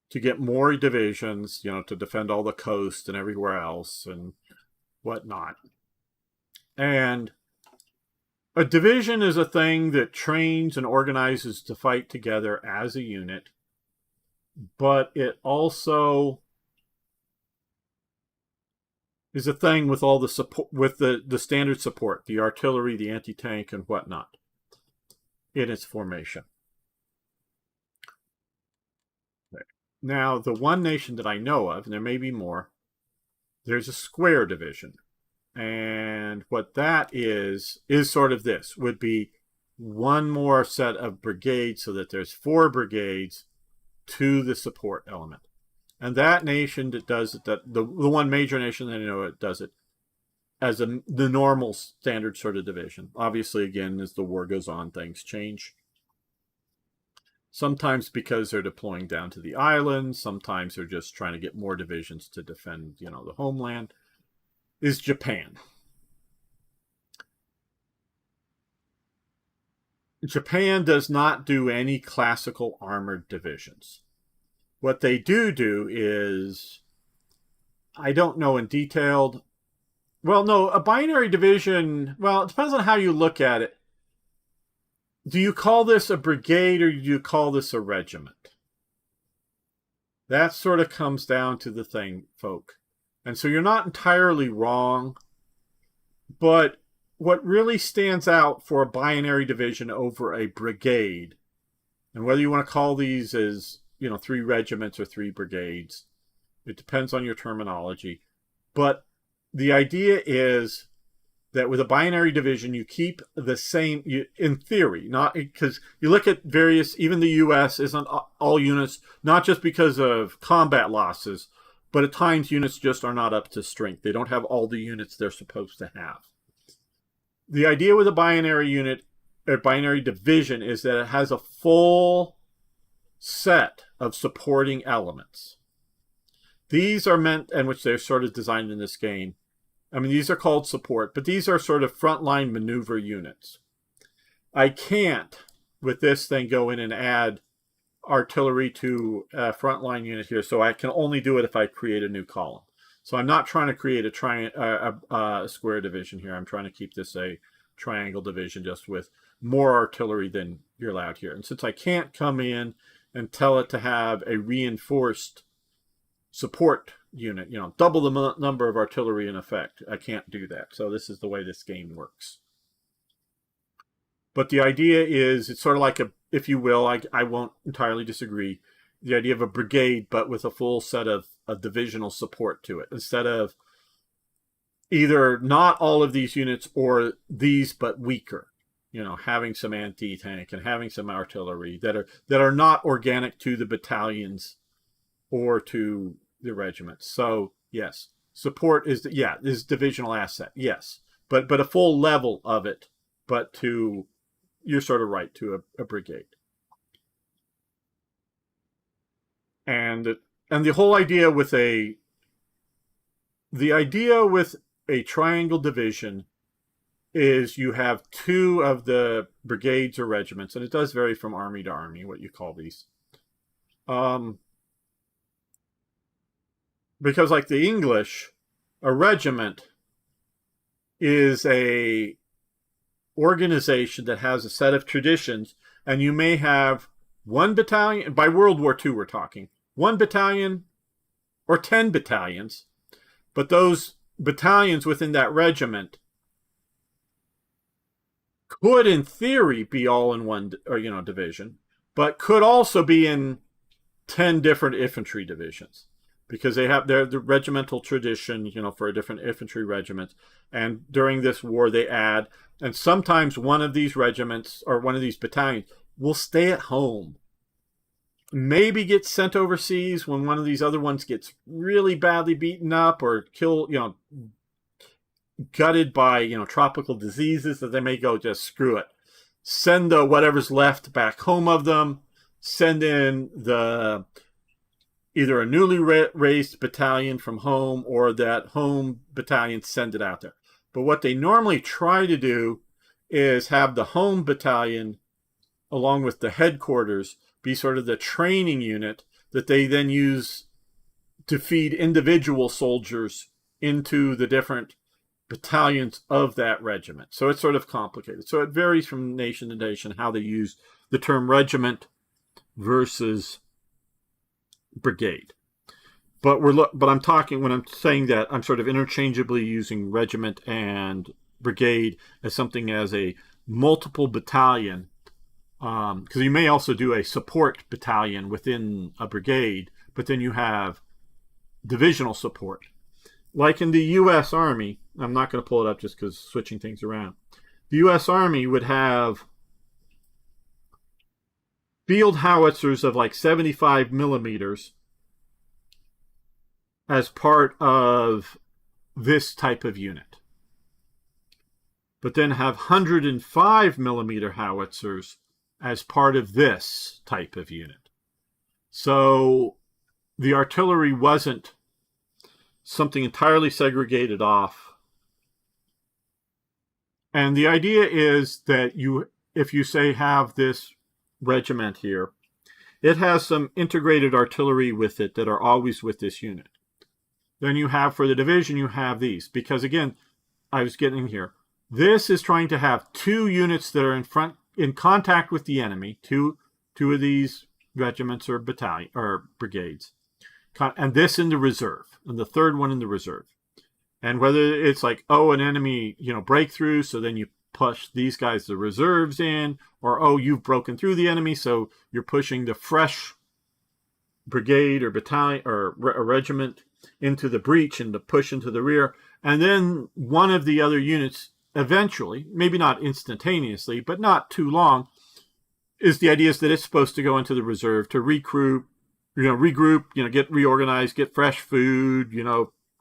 to get more divisions, to defend all the coast and everywhere else and whatnot. And a division is a thing that trains and organizes to fight together as a unit, but it also is a thing with all the support, with the standard support, the artillery, the anti-tank, and whatnot in its formation. Now, the one nation that I know of, and there may be more, there's a square division. And what that is sort of this, would be one more set of brigades so that there's 4 brigades to the support element. And that nation that does it, the one major nation that I know it does it as the normal standard sort of division. Obviously, again, as the war goes on, things change. Sometimes because they're deploying down to the islands, sometimes they're just trying to get more divisions to defend, the homeland, is Japan. Japan does not do any classical armored divisions. What they do is, I don't know in detail. Well, no, a binary division, well, it depends on how you look at it. Do you call this a brigade or do you call this a regiment? That sort of comes down to the thing, folk. And so you're not entirely wrong, but what really stands out for a binary division over a brigade, and whether you want to call these as, 3 regiments or 3 brigades, it depends on your terminology. But the idea is that with a binary division, you keep the same, in theory, not because you look at various, even the U.S. isn't all units, not just because of combat losses, but at times units just are not up to strength. They don't have all the units they're supposed to have. The idea with a binary unit, or binary division, is that it has a full set of supporting elements. These are meant, and which they're sort of designed in this game, these are called support, but these are sort of frontline maneuver units. I can't, with this thing, go in and add artillery to a frontline unit here, so I can only do it if I create a new column. So I'm not trying to create a square division here. I'm trying to keep this a triangle division just with more artillery than you're allowed here. And since I can't come in and tell it to have a reinforced support unit, double the number of artillery in effect, I can't do that. So this is the way this game works. But the idea is, it's sort of like if you will, I won't entirely disagree, the idea of a brigade, but with a full set of divisional support to it, instead of either not all of these units or these but weaker, having some anti-tank and having some artillery that are not organic to the battalions or to the regiments. So yes, support is divisional asset, yes, but a full level of it, but you're sort of right, to a brigade. And the whole idea with a triangle division is you have two of the brigades or regiments, and it does vary from army to army what you call these. Because like the English, a regiment is a organization that has a set of traditions, and you may have one battalion. By World War II we're talking one battalion or 10 battalions, but those battalions within that regiment could in theory be all in one division, but could also be in 10 different infantry divisions, because they have their regimental tradition, for a different infantry regiment. And during this war they add, and sometimes one of these regiments or one of these battalions will stay at home, maybe get sent overseas when one of these other ones gets really badly beaten up or killed, gutted by tropical diseases, that they may go, just screw it, send the whatever's left back home of them, send in the either a newly raised battalion from home, or that home battalion, send it out there. But what they normally try to do is have the home battalion along with the headquarters be sort of the training unit that they then use to feed individual soldiers into the different battalions of that regiment. So it's sort of complicated. So it varies from nation to nation how they use the term regiment versus brigade. But I'm talking, when I'm saying that, I'm sort of interchangeably using regiment and brigade as something as a multiple battalion, because you may also do a support battalion within a brigade, but then you have divisional support. Like in the U.S. Army, I'm not going to pull it up just because switching things around. The U.S. Army would have field howitzers of like 75 millimeters as part of this type of unit, but then have 105 millimeter howitzers as part of this type of unit. So the artillery wasn't something entirely segregated off. And the idea is that if you say have this regiment here, it has some integrated artillery with it that are always with this unit. Then you have, for the division, you have these, because again, I was getting here, this is trying to have two units that are in contact with the enemy, two of these regiments or battalion or brigades, and this in the reserve, and the third one in the reserve. And whether it's like, an enemy, breakthrough, so then you push these guys, the reserves, in, or you've broken through the enemy, so you're pushing the fresh brigade or battalion or a regiment into the breach and to push into the rear. And then one of the other units eventually, maybe not instantaneously, but not too long, is the idea is that it's supposed to go into the reserve to regroup, get reorganized, get fresh food,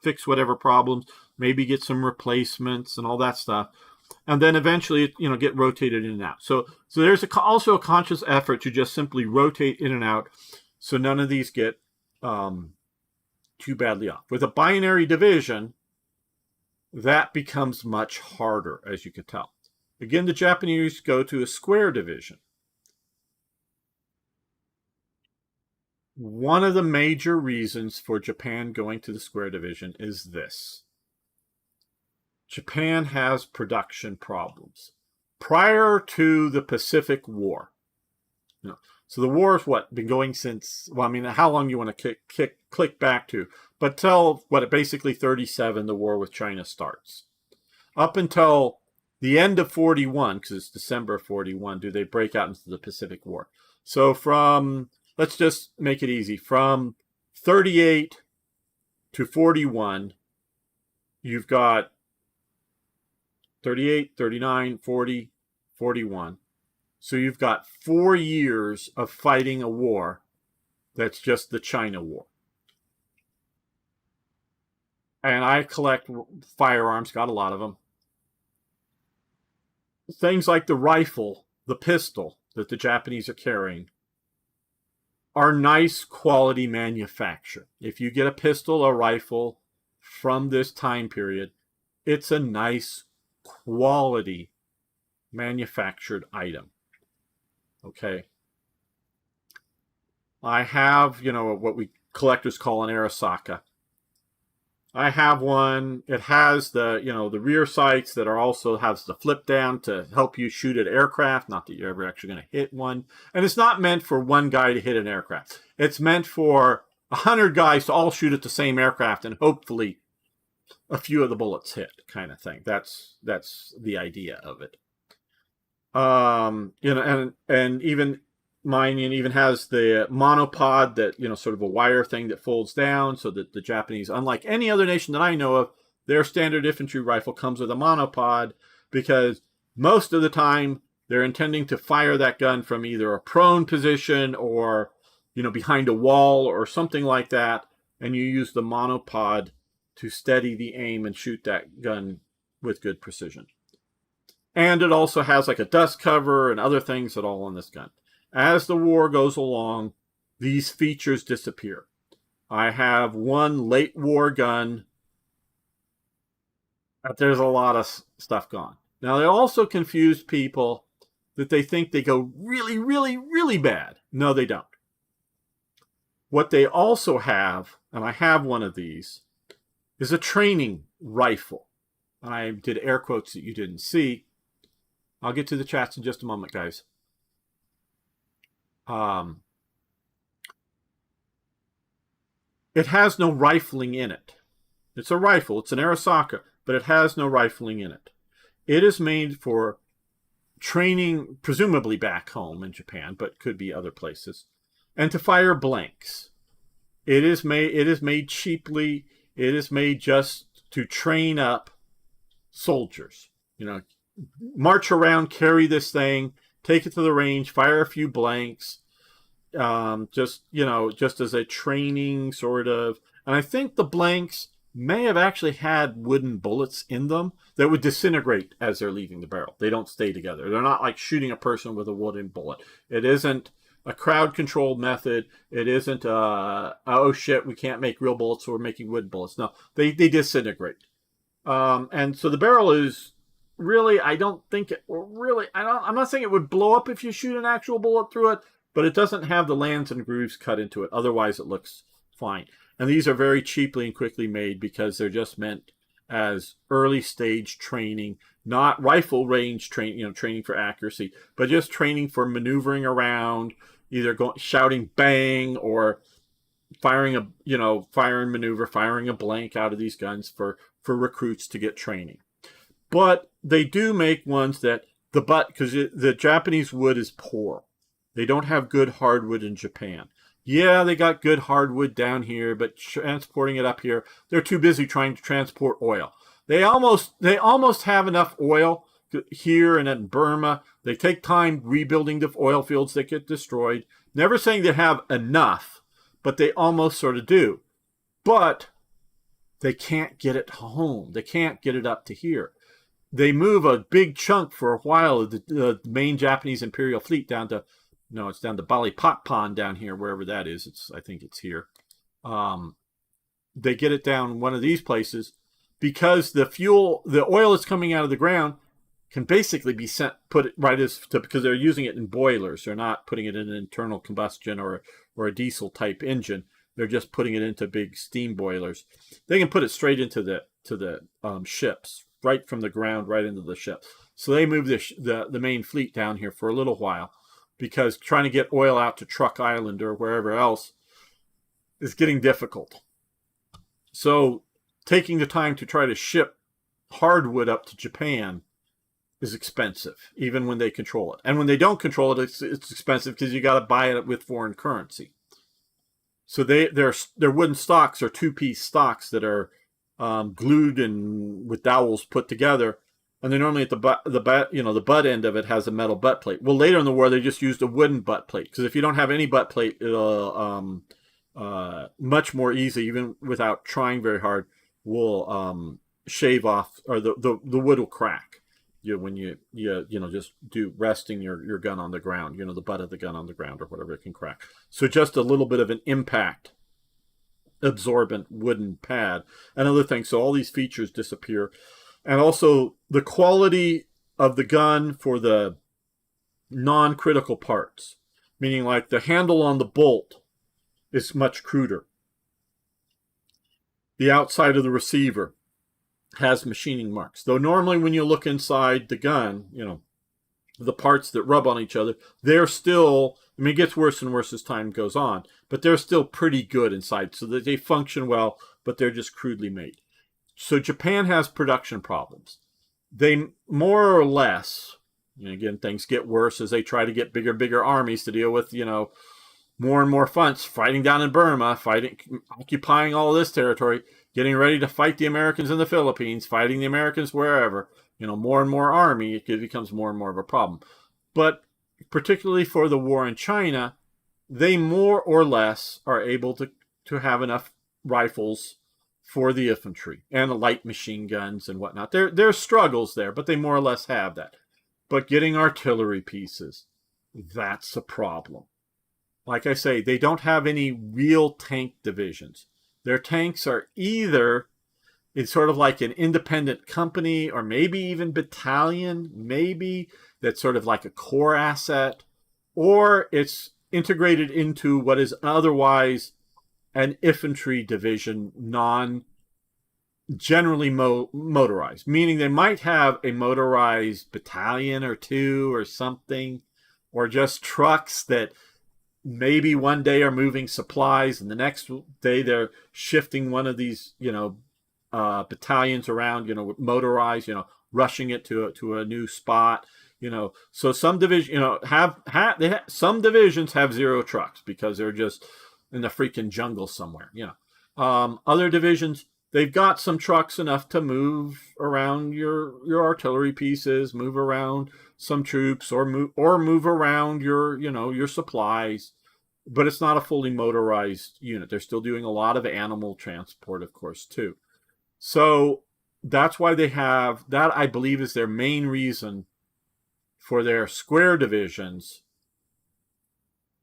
fix whatever problems, maybe get some replacements and all that stuff. And then eventually, get rotated in and out. So there's also a conscious effort to just simply rotate in and out, so none of these get too badly off. With a binary division, that becomes much harder, as you could tell. Again, the Japanese go to a square division. One of the major reasons for Japan going to the square division is this. Japan has production problems. Prior to the Pacific War, so the war has been going since, how long you want to click back to, but till basically 37, the war with China starts. Up until the end of 41, because it's December of 41, do they break out into the Pacific War. So let's just make it easy, from 38 to 41, you've got 38, 39, 40, 41. So you've got 4 years of fighting a war that's just the China War. And I collect firearms, got a lot of them. Things like the rifle, the pistol that the Japanese are carrying are nice quality manufacture. If you get a pistol or rifle from this time period, it's a nice quality manufactured item. Okay. I have, what we collectors call an Arasaka. I have one. It has the, the rear sights that are also has the flip down to help you shoot at aircraft. Not that you're ever actually going to hit one. And it's not meant for one guy to hit an aircraft. It's meant for 100 guys to all shoot at the same aircraft and hopefully a few of the bullets hit, kind of thing. That's the idea of it. And even mine even has the monopod that, sort of a wire thing that folds down so that the Japanese, unlike any other nation that I know of, their standard infantry rifle comes with a monopod because most of the time they're intending to fire that gun from either a prone position or, behind a wall or something like that. And you use the monopod to steady the aim and shoot that gun with good precision. And it also has like a dust cover and other things that all on this gun. As the war goes along, these features disappear. I have one late war gun, but there's a lot of stuff gone. Now, they also confuse people that they think they go really, really, really bad. No, they don't. What they also have, and I have one of these, is a training rifle. And I did air quotes that you didn't see. I'll get to the chats in just a moment, guys. It has no rifling in it. It's a rifle. It's an Arasaka, but it has no rifling in it. It is made for training, presumably back home in Japan, but could be other places, and to fire blanks. It is made cheaply. It is made just to train up soldiers. March around, carry this thing, take it to the range, fire a few blanks, just as a training sort of. And I think the blanks may have actually had wooden bullets in them that would disintegrate as they're leaving the barrel. They don't stay together. They're not like shooting a person with a wooden bullet. It isn't a crowd-controlled method. It isn't, oh shit, we can't make real bullets, so we're making wooden bullets. No, they disintegrate. And so the barrel is really, I'm not saying it would blow up if you shoot an actual bullet through it, but it doesn't have the lands and grooves cut into it. Otherwise, it looks fine. And these are very cheaply and quickly made because they're just meant as early stage training, not rifle range training for accuracy, but just training for maneuvering around, either shouting bang or firing a blank out of these guns for recruits to get training. But they do make ones that because the Japanese wood is poor. They don't have good hardwood in Japan. Yeah, they got good hardwood down here, but transporting it up here, they're too busy trying to transport oil. They almost have enough oil here and in Burma. They take time rebuilding the oil fields that get destroyed. Never saying they have enough, but they almost sort of do. But they can't get it home. They can't get it up to here. They move a big chunk for a while of the main Japanese Imperial fleet down to Balipatpan down here, wherever that is. I think it's here. They get it down one of these places because the oil that's coming out of the ground can basically be because they're using it in boilers. They're not putting it in an internal combustion or a diesel type engine. They're just putting it into big steam boilers. They can put it straight into the ships, right from the ground, right into the ship. So they move the main fleet down here for a little while because trying to get oil out to Truk Island or wherever else is getting difficult. So taking the time to try to ship hardwood up to Japan is expensive, even when they control it. And when they don't control it, it's expensive because you got to buy it with foreign currency. So their wooden stocks are two-piece stocks that are glued and with dowels put together, and they're normally at the butt end of it has a metal butt plate. Well, later in the war, they just used a wooden butt plate because if you don't have any butt plate, it'll much more easy, even without trying very hard, will shave off, or the wood will crack. When you just do resting your gun on the ground, the butt of the gun on the ground or whatever, it can crack. So just a little bit of an impact absorbent wooden pad and other things. So all these features disappear. And also the quality of the gun for the non-critical parts, meaning like the handle on the bolt is much cruder. The outside of the receiver has machining marks. Though normally when you look inside the gun, the parts that rub on each other, they're still, it gets worse and worse as time goes on, but they're still pretty good inside, so that they function well, but they're just crudely made. So Japan has production problems. They more or less, again, things get worse as they try to get bigger armies to deal with, more and more fronts, fighting down in Burma, occupying all of this territory, getting ready to fight the Americans in the Philippines, fighting the Americans wherever, more and more army, it becomes more and more of a problem. But particularly for the war in China, they more or less are able to have enough rifles for the infantry and the light machine guns and whatnot. There are struggles there, but they more or less have that. But getting artillery pieces, that's a problem. Like I say, they don't have any real tank divisions. Their tanks are either, it's sort of like an independent company or maybe even battalion, maybe that's sort of like a core asset, or it's integrated into what is otherwise an infantry division, generally motorized, meaning they might have a motorized battalion or two or something, or just trucks that maybe one day are moving supplies and the next day they're shifting one of these, battalions around, motorized, rushing it to a new spot, So some division, some divisions have zero trucks because they're just in the freaking jungle somewhere, Other divisions, they've got some trucks enough to move around your artillery pieces, move around some troops, or move around your supplies. But it's not a fully motorized unit. They're still doing a lot of animal transport, of course, too. So that's why they have that. I believe is their main reason for their square divisions,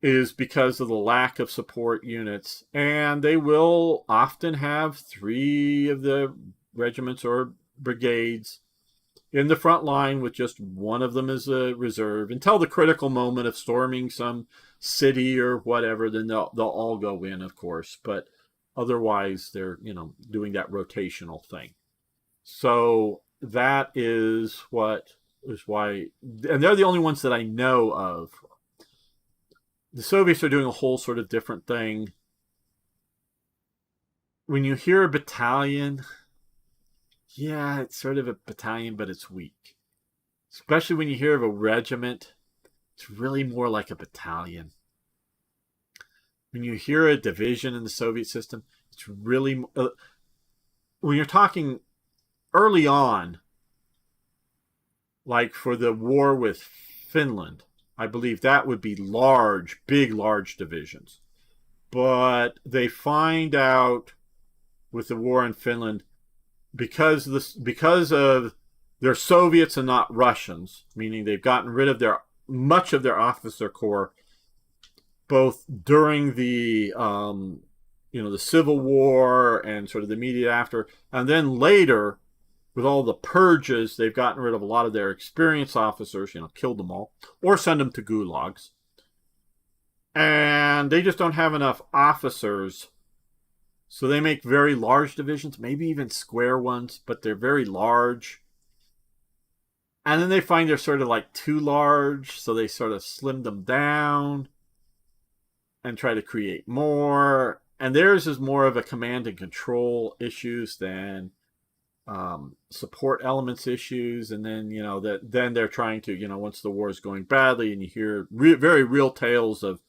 is because of the lack of support units. And they will often have 3 of the regiments or brigades in the front line with just one of them as a reserve until the critical moment of storming some city or whatever. Then they'll all go in, of course, but otherwise they're doing that rotational thing. So that is why, and they're the only ones that I know of. The Soviets are doing a whole sort of different thing. When you hear a battalion, yeah, it's sort of a battalion, but it's weak. Especially when you hear of a regiment, it's really more like a battalion. When you hear a division in the Soviet system, it's really, when you're talking early on, like for the war with Finland, I believe that would be large divisions. But they find out with the war in Finland, because of they're Soviets and not Russians, meaning they've gotten rid of much of their officer corps, both during the the Civil War and sort of the immediate after, and then later with all the purges, they've gotten rid of a lot of their experienced officers, killed them all or send them to gulags, and they just don't have enough officers. So they make very large divisions, maybe even square ones, but they're very large. And then they find they're sort of like too large, so they sort of slim them down and try to create more. And theirs is more of a command and control issues than support elements issues. And then, then they're trying to, once the war is going badly, and you hear very real tales of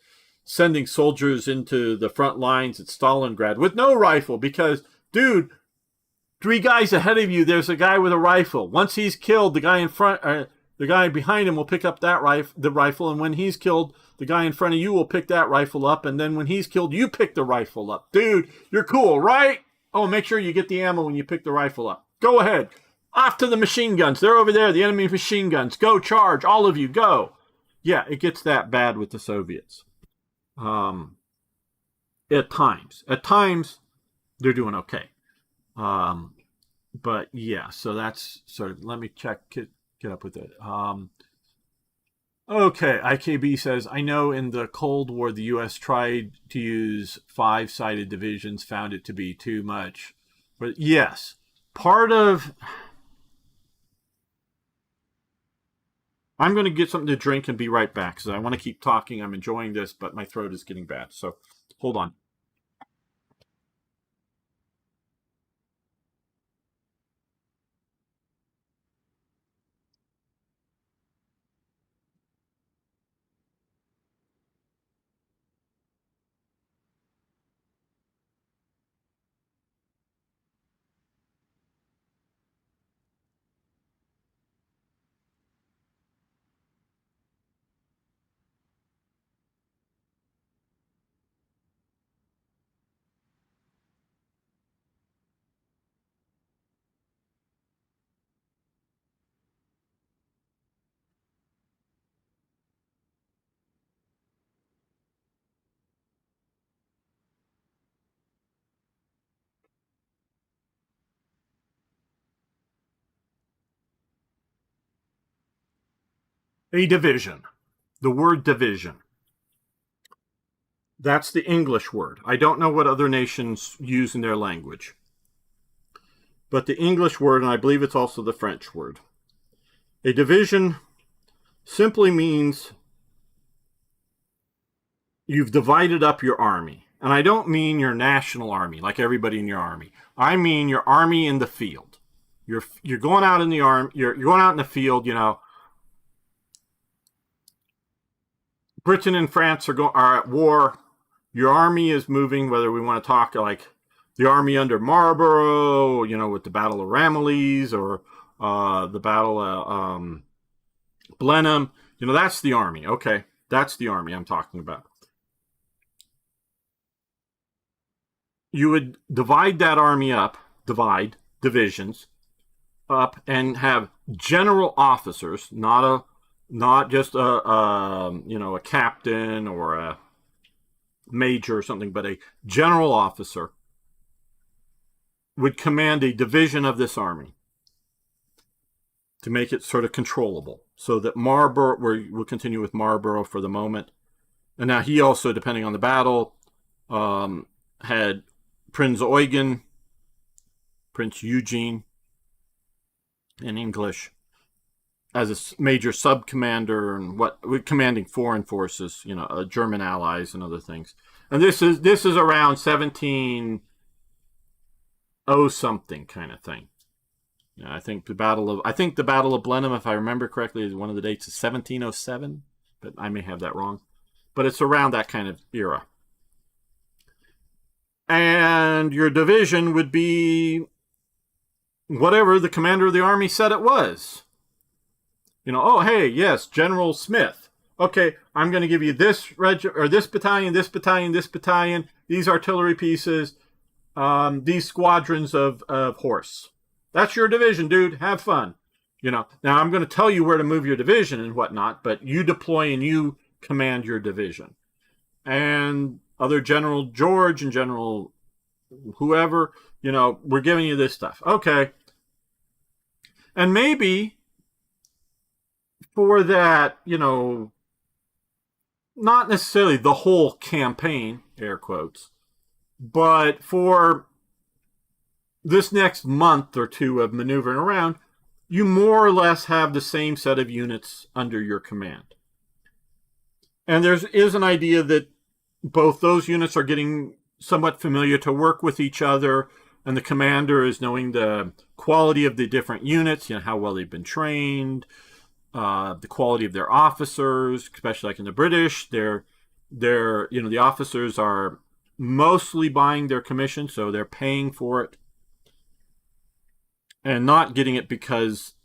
sending soldiers into the front lines at Stalingrad with no rifle because, dude, 3 guys ahead of you, there's a guy with a rifle. Once he's killed, the guy in front, the guy behind him will pick up the rifle, and when he's killed, the guy in front of you will pick that rifle up, and then when he's killed, you pick the rifle up. Dude, you're cool, right? Oh, make sure you get the ammo when you pick the rifle up. Go ahead. Off to the machine guns. They're over there, the enemy machine guns. Go charge, all of you, go. Yeah, it gets that bad with the Soviets. At times they're doing okay. but yeah, so that's sort of, let me get up with it. Okay, IKB says, I know in the Cold War the U.S. tried to use five-sided divisions, found it to be too much. But yes, part of... I'm going to get something to drink and be right back because I want to keep talking. I'm enjoying this, but my throat is getting bad. So hold on. A division. The word division. That's the English word. I don't know what other nations use in their language. But the English word, and I believe it's also the French word. A division simply means you've divided up your army. And I don't mean your national army, like everybody in your army. I mean your army in the field. You're going out in the army. You're going out in the field. Britain and France are at war. Your army is moving. Whether we want to talk like the army under Marlborough, with the Battle of Ramillies, or the Battle of Blenheim. That's the army. Okay, that's the army I'm talking about. You would divide that army up, divisions up, and have general officers, not just a captain or a major or something, but a general officer would command a division of this army to make it sort of controllable. So that Marlborough, we'll continue with Marlborough for the moment. And now he also, depending on the battle, had Prince Eugen, Prince Eugene in English, as a major sub-commander and commanding foreign forces, German allies and other things. And this is around 1700 something kind of thing. I think the Battle of Blenheim, if I remember correctly, is one of the dates is 1707, but I may have that wrong. But it's around that kind of era. And your division would be whatever the commander of the army said it was. Oh, hey, yes, General Smith. Okay, I'm going to give you this or this battalion, this battalion, this battalion, these artillery pieces, these squadrons of horse. That's your division, dude. Have fun. Now I'm going to tell you where to move your division and whatnot, but you deploy and you command your division. And other General George and General whoever, we're giving you this stuff. Okay. And maybe for that, not necessarily the whole campaign, air quotes, but for this next month or two of maneuvering around, you more or less have the same set of units under your command. And there is an idea that both those units are getting somewhat familiar to work with each other, and the commander is knowing the quality of the different units, how well they've been trained, the quality of their officers, especially like in the British. The officers are mostly buying their commission, so they're paying for it and not getting it because,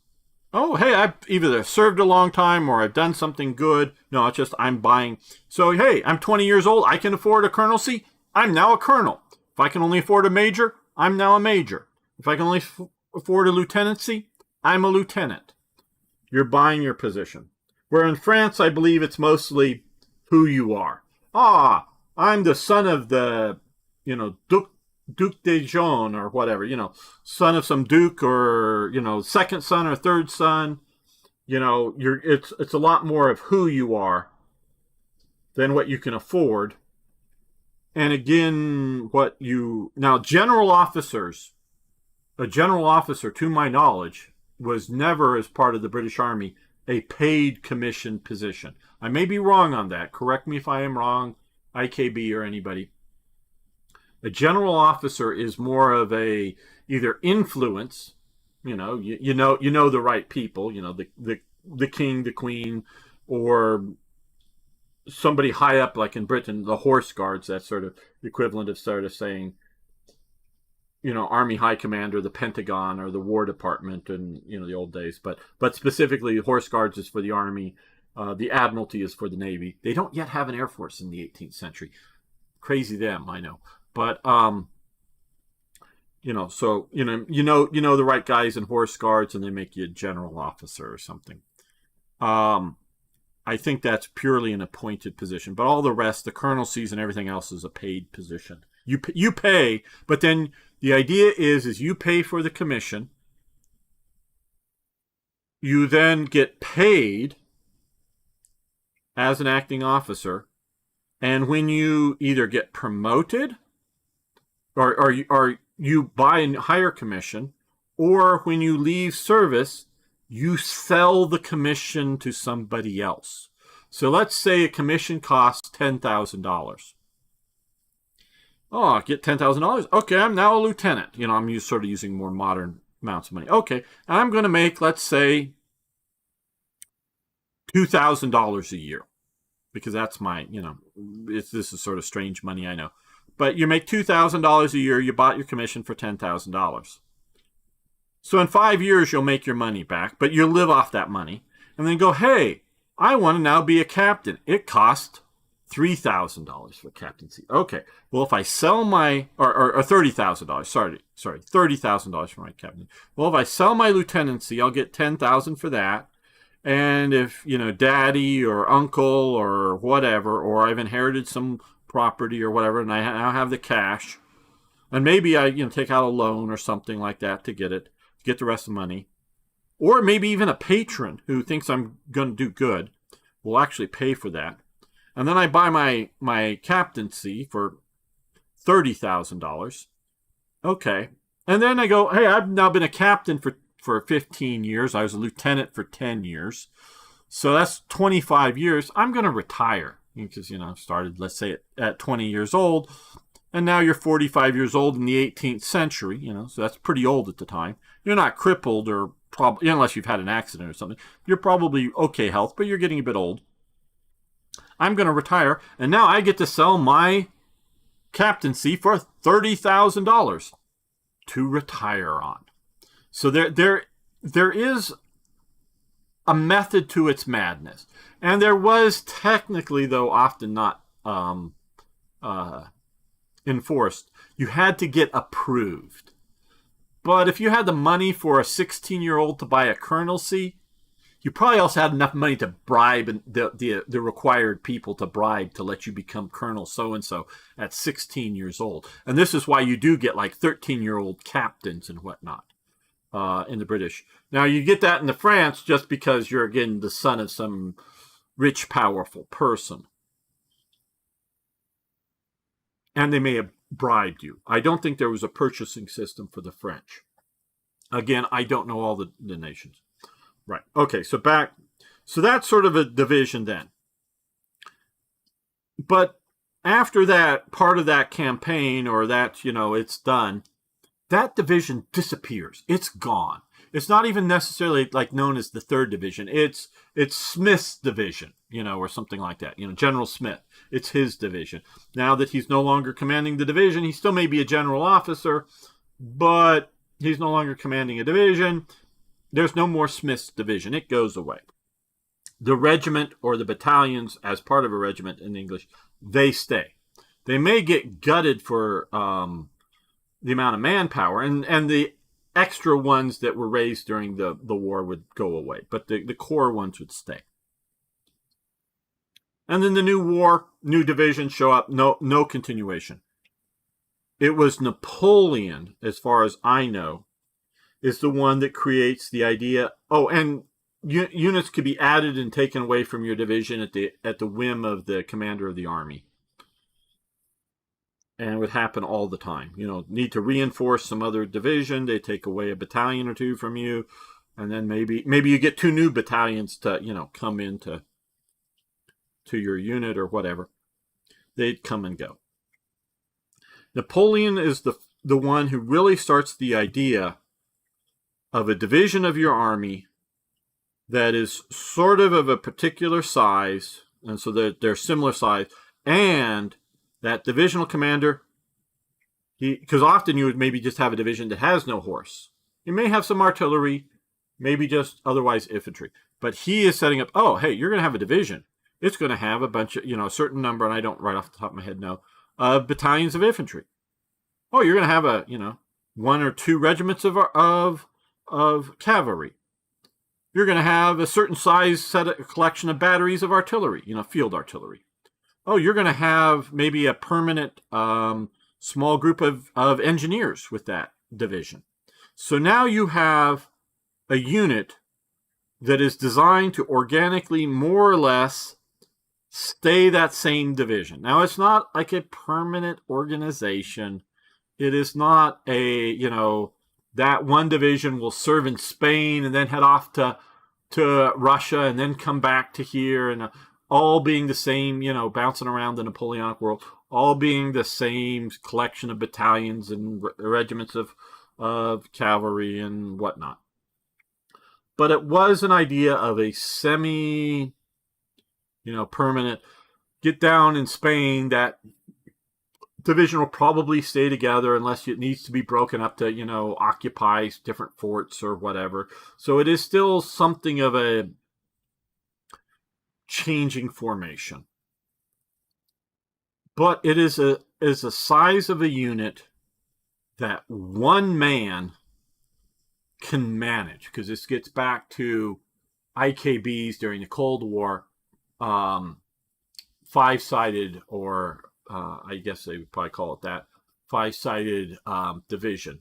oh, hey, I've either served a long time or I've done something good. No, it's just I'm buying. So, hey, I'm 20 years old. I can afford a colonelcy. I'm now a colonel. If I can only afford a major, I'm now a major. If I can only afford a lieutenancy, I'm a lieutenant. You're buying your position. Where in France, I believe it's mostly who you are. I'm the son of the, Duc Duc de Jean or whatever, son of some duke, or second son or third son. It's a lot more of who you are than what you can afford. And again, general officers, a general officer, to my knowledge, was never, as part of the British Army, a paid commission position. I may be wrong on that. Correct me if I am wrong, IKB or anybody. A general officer is more of a either influence, you know the right people, the king, the queen, or somebody high up, like in Britain, the horse guards. That's sort of the equivalent of sort of saying, Army High Commander, the Pentagon, or the War Department in the old days. But specifically, horse guards is for the Army. The Admiralty is for the Navy. They don't yet have an Air Force in the 18th century. Crazy them, I know. But so the right guys in horse guards, and they make you a general officer or something. I think that's purely an appointed position, but all the rest, the colonelcies and everything else, is a paid position. You pay, but then the idea is you pay for the commission. You then get paid as an acting officer, and when you either get promoted, or you buy a higher commission, or when you leave service, you sell the commission to somebody else. So let's say a commission costs $10,000. Oh, I get $10,000. Okay, I'm now a lieutenant. I'm sort of using more modern amounts of money. Okay, I'm going to make, let's say, $2,000 a year, because that's my, this is sort of strange money, I know. But you make $2,000 a year. You bought your commission for $10,000. So in 5 years, you'll make your money back, but you'll live off that money. And then go, hey, I want to now be a captain. It cost $3,000 for captaincy. Okay, well, if I sell my, or $30,000, sorry, $30,000 for my captain. Well, if I sell my lieutenancy, I'll get $10,000 for that. And if, daddy or uncle or whatever, or I've inherited some property or whatever, and I now have the cash, and maybe I, take out a loan or something like that to get the rest of the money. Or maybe even a patron who thinks I'm going to do good will actually pay for that. And then I buy my captaincy for $30,000. Okay. And then I go, hey, I've now been a captain for 15 years. I was a lieutenant for 10 years. So that's 25 years. I'm going to retire because, I started, let's say, at 20 years old. And now you're 45 years old in the 18th century, so that's pretty old at the time. You're not crippled, or probably, unless you've had an accident or something. You're probably okay health, but you're getting a bit old. I'm going to retire, and now I get to sell my captaincy for $30,000 to retire on. So there is a method to its madness. And there was technically, though often not enforced. You had to get approved. But if you had the money for a 16-year-old to buy a colonelcy, you probably also had enough money to bribe the required people to bribe to let you become Colonel so-and-so at 16 years old. And this is why you do get like 13-year-old captains and whatnot in the British. Now, you get that in the France just because you're, again, the son of some rich, powerful person. And they may have bribed you. I don't think there was a purchasing system for the French. Again, I don't know all the nations. Right. Okay, so that's sort of a division then. But after that, part of that campaign, or that, it's done, that division disappears. It's gone. It's not even necessarily like known as the 3rd Division. It's Smith's division, or something like that. General Smith. It's his division. Now that he's no longer commanding the division, he still may be a general officer, but he's no longer commanding a division. There's no more Smith's division. It goes away. The regiment, or the battalions as part of a regiment in English, they stay. They may get gutted for the amount of manpower, and the extra ones that were raised during the war would go away, but the core ones would stay. And then the new divisions show up, no continuation. it was Napoleon, as far as I know, is the one that creates the idea. Oh, and units could be added and taken away from your division at the whim of the commander of the army. And it would happen all the time. Need to reinforce some other division, they take away a battalion or two from you, and then maybe you get 2 new battalions to come into your unit or whatever. They'd come and go. Napoleon is the one who really starts the idea of a division of your army that is sort of a particular size, and so they're similar size, and that divisional commander, because often you would maybe just have a division that has no horse. You may have some artillery, maybe just otherwise infantry. But he is setting up, oh, hey, you're going to have a division. It's going to have a bunch of, a certain number, and I don't right off the top of my head know, battalions of infantry. Oh, you're going to have 1 or 2 regiments of cavalry. You're going to have a certain size collection of batteries of artillery, field artillery. Oh, you're going to have maybe a permanent small group of engineers with that division. So now you have a unit that is designed to organically, more or less, stay that same division. Now, it's not like a permanent organization. It is not that one division will serve in Spain and then head off to Russia and then come back to here, and all being the same, bouncing around the Napoleonic world, all being the same collection of battalions and regiments of cavalry and whatnot. But it was an idea of a semi, permanent, get down in Spain, that division will probably stay together unless it needs to be broken up to, occupy different forts or whatever. So it is still something of a changing formation. But it is a size of a unit that one man can manage, because this gets back to IKBs during the Cold War, 5-sided, or I guess they would probably call it that, 5-sided division.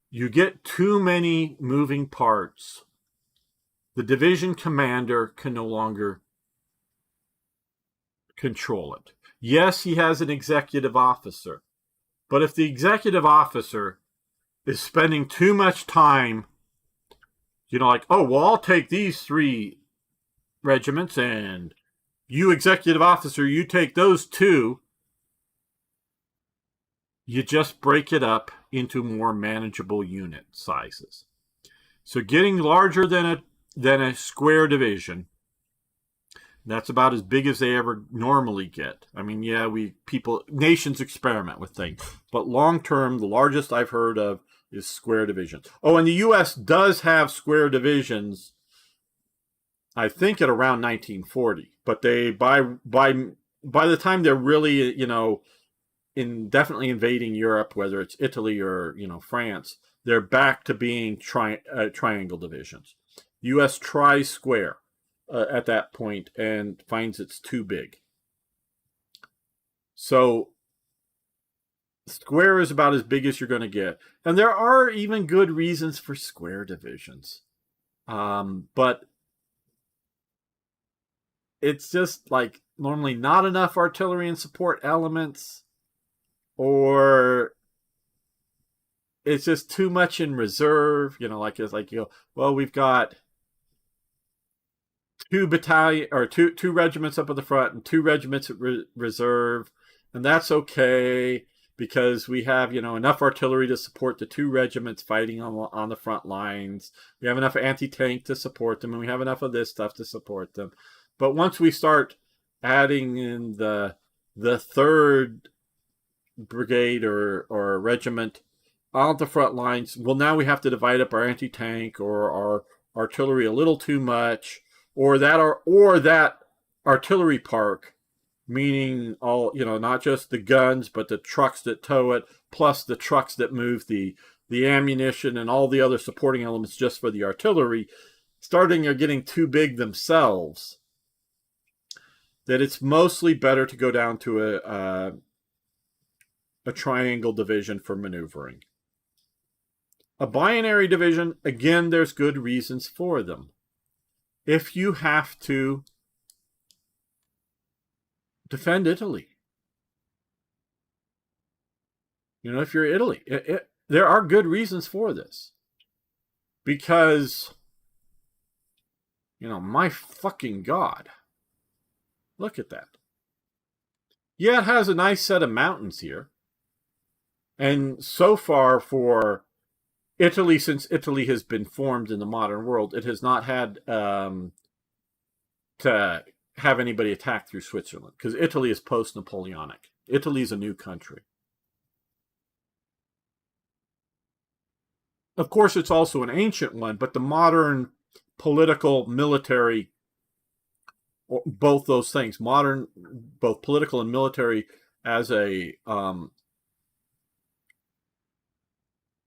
You get too many moving parts. The division commander can no longer control it. Yes, he has an executive officer, but if the executive officer is spending too much time, like, oh, well, I'll take these 3 regiments, and you, executive officer, you take those 2, you just break it up into more manageable unit sizes. So getting larger than a square division, that's about as big as they ever normally get. I mean, yeah, nations experiment with things, but long term, the largest I've heard of is square divisions. Oh, and the U.S. does have square divisions, I think, at around 1940. But they by the time they're really, definitely invading Europe, whether it's Italy or France, they're back to being triangle divisions. The U.S. tries square at that point and finds it's too big. So square is about as big as you're going to get. And there are even good reasons for square divisions. But it's just like normally not enough artillery and support elements, or it's just too much in reserve. Well, we've got 2 battalion or two regiments up at the front and 2 regiments at reserve, and that's okay, because we have enough artillery to support the 2 regiments fighting on the front lines. We have enough anti-tank to support them, and we have enough of this stuff to support them. But once we start adding in the 3rd brigade or regiment on the front lines, well, now we have to divide up our anti-tank or our artillery a little too much, or that artillery park, meaning all, not just the guns, but the trucks that tow it, plus the trucks that move the ammunition and all the other supporting elements just for the artillery, getting too big themselves, that it's mostly better to go down to a triangle division for maneuvering. A binary division, again, there's good reasons for them. If you have to defend Italy, if you're Italy, there are good reasons for this. Because, my fucking God, look at that. Yeah, it has a nice set of mountains here. And so far for Italy, since Italy has been formed in the modern world, it has not had to have anybody attack through Switzerland, because Italy is post-Napoleonic. Italy is a new country. Of course, it's also an ancient one, but the modern political, military, both those things, modern, both political and military, as a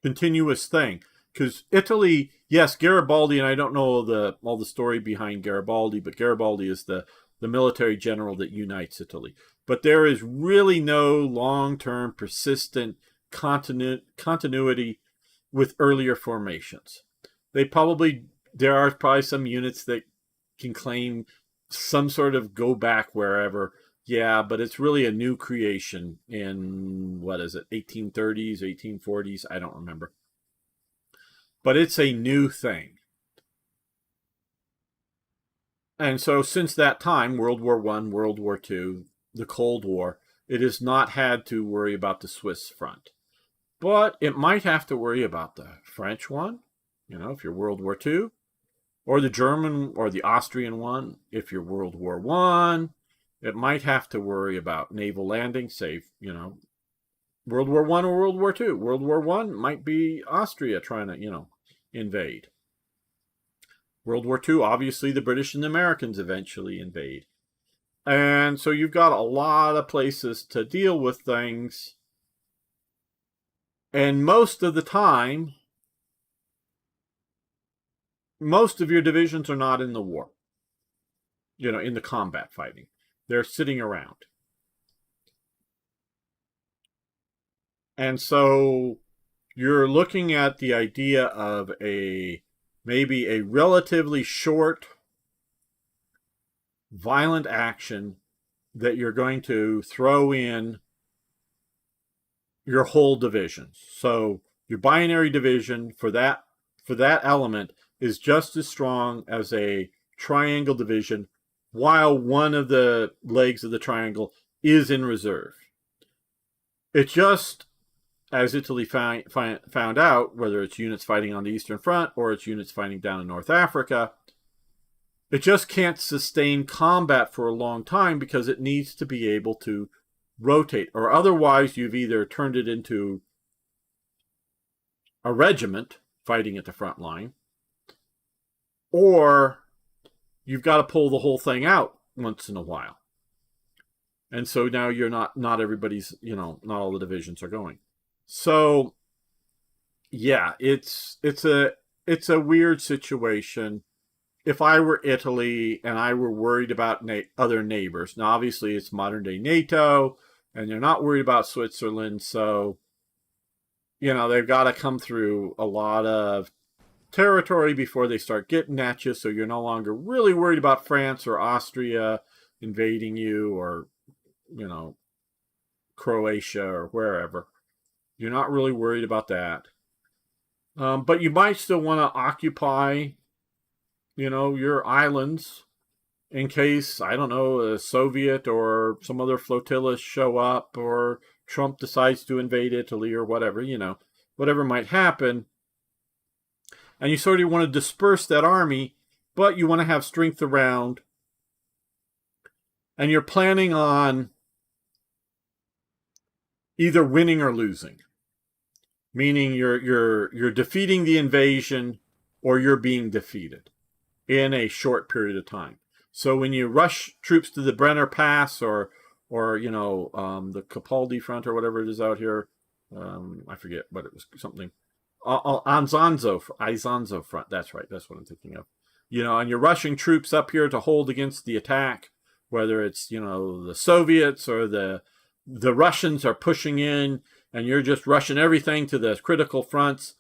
continuous thing. Because Italy, yes, Garibaldi, and I don't know all the story behind Garibaldi, but Garibaldi is the military general that unites Italy. But there is really no long-term, persistent continuity with earlier formations. There are probably some units that can claim some sort of go back wherever. Yeah, but it's really a new creation in, 1830s, 1840s? I don't remember. But it's a new thing. And so since that time, World War I, World War II, the Cold War, it has not had to worry about the Swiss front. But it might have to worry about the French one, if you're World War II, or the German or the Austrian one, if you're World War I. It might have to worry about naval landing, say, World War I or World War II. World War I might be Austria trying to, invade. World War II, obviously the British and the Americans eventually invade. And so you've got a lot of places to deal with things. And most of the time, most of your divisions are not in the war, in the combat fighting. They're sitting around. And so you're looking at the idea of maybe a relatively short, violent action that you're going to throw in your whole division. So your binary division for that element is just as strong as a triangle division, while one of the legs of the triangle is in reserve. It just, as Italy found out, whether it's units fighting on the Eastern Front or it's units fighting down in North Africa, it just can't sustain combat for a long time because it needs to be able to rotate, or otherwise you've either turned it into a regiment fighting at the front line, or you've got to pull the whole thing out once in a while. And so now you're not everybody's, not all the divisions are going. So yeah, it's a weird situation. If I were Italy and I were worried about other neighbors, now obviously it's modern day NATO, and they're not worried about Switzerland, so they've got to come through a lot of territory before they start getting at you, so you're no longer really worried about France or Austria invading you, or Croatia or wherever. You're not really worried about that. But you might still want to occupy your islands in case, I don't know, a Soviet or some other flotilla show up, or Trump decides to invade Italy, or whatever, whatever might happen. And you sort of want to disperse that army, but you want to have strength around. And you're planning on either winning or losing. Meaning you're defeating the invasion, or you're being defeated in a short period of time. So when you rush troops to the Brenner Pass, or the Capaldi Front, or whatever it is out here, I forget what it was, something, Isonzo Front. That's right. That's what I'm thinking of. And you're rushing troops up here to hold against the attack, whether it's the Soviets or the the Russians are pushing in and you're just rushing everything to the critical fronts,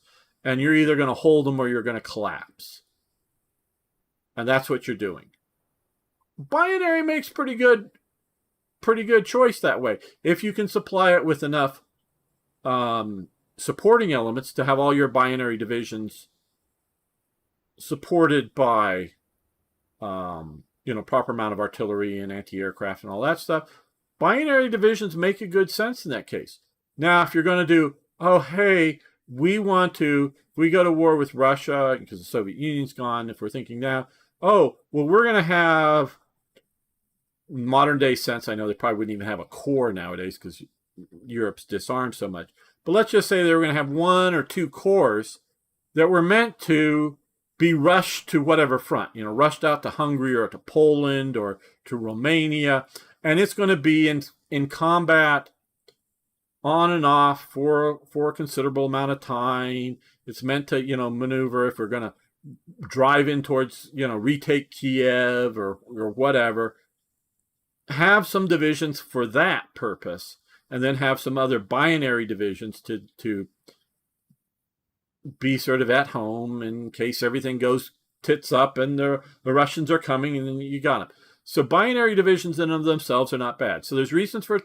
and you're either going to hold them or you're going to collapse. And that's what you're doing. Binary makes pretty good choice that way. If you can supply it with enough supporting elements to have all your binary divisions supported by proper amount of artillery and anti-aircraft and all that stuff, binary divisions make a good sense in that case. Now, if you're going to do, oh, hey, we go to war with Russia because the Soviet Union's gone, if we're thinking now, oh, well, we're going to have modern day sense. I know they probably wouldn't even have a core nowadays because Europe's disarmed so much. But let's just say they were going to have 1 or 2 cores that were meant to be rushed to whatever front, rushed out to Hungary or to Poland or to Romania. And it's going to be in combat on and off for a considerable amount of time. It's meant to, maneuver if we're going to drive in towards, retake Kiev or whatever. Have some divisions for that purpose, and then have some other binary divisions to be sort of at home in case everything goes tits up and the Russians are coming and then you got them. So binary divisions in and of themselves are not bad. So there's reasons for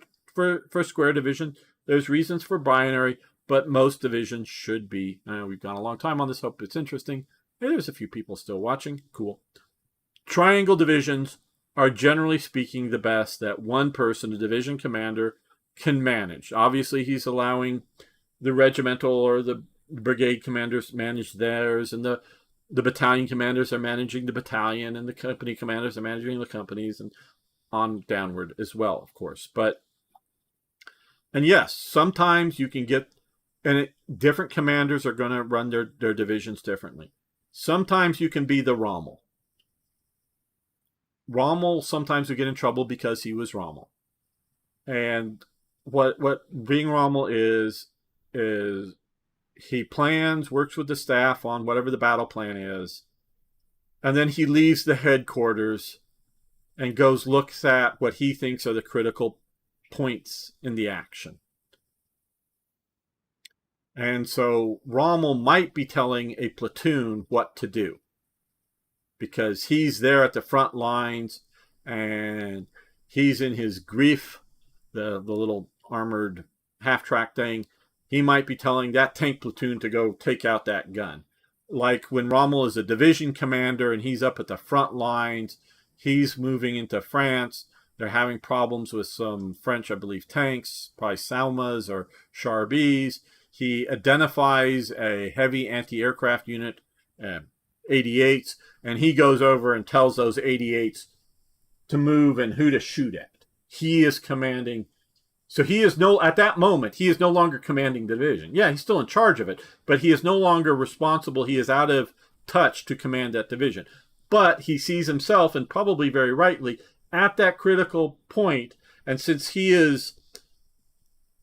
square division. There's reasons for binary, but most divisions should be. We've gone a long time on this. Hope it's interesting. Hey, there's a few people still watching. Cool. Triangle divisions are generally speaking the best that one person, a division commander, can manage. Obviously, he's allowing the regimental or the brigade commanders manage theirs, and the battalion commanders are managing the battalion, and the company commanders are managing the companies, and on downward as well, of course. And yes, sometimes you can get, different commanders are going to run their divisions differently. Sometimes you can be the Rommel. Rommel sometimes would get in trouble because he was Rommel. And what being Rommel is he plans, works with the staff on whatever the battle plan is, and then he leaves the headquarters and looks at what he thinks are the critical points in the action. And so Rommel might be telling a platoon what to do because he's there at the front lines and he's in his grief, the little armored half-track thing. He might be telling that tank platoon to go take out that gun. Like when Rommel is a division commander and he's up at the front lines, he's moving into France. They're having problems with some French, I believe, tanks, probably Salmas or Charbis. He identifies a heavy anti-aircraft unit, 88s, and he goes over and tells those 88s to move and who to shoot at. He is commanding. So at that moment, he is no longer commanding the division. Yeah, he's still in charge of it, but he is no longer responsible. He is out of touch to command that division. But he sees himself, and probably very rightly, at that critical point. And since he is,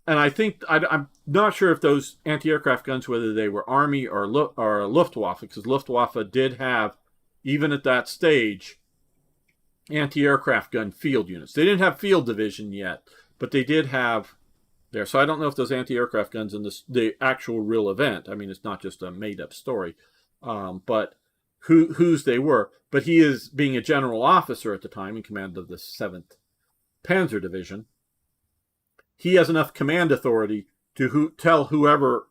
and I think, I'm not sure if those anti-aircraft guns, whether they were Army or Luftwaffe, because Luftwaffe did have, even at that stage, anti-aircraft gun field units. They didn't have field division yet, but they did have there. So I don't know if those anti-aircraft guns in the actual real event, I mean, it's not just a made-up story, but whose they were. But he is, being a general officer at the time in command of the 7th Panzer Division, he has enough command authority to tell whoever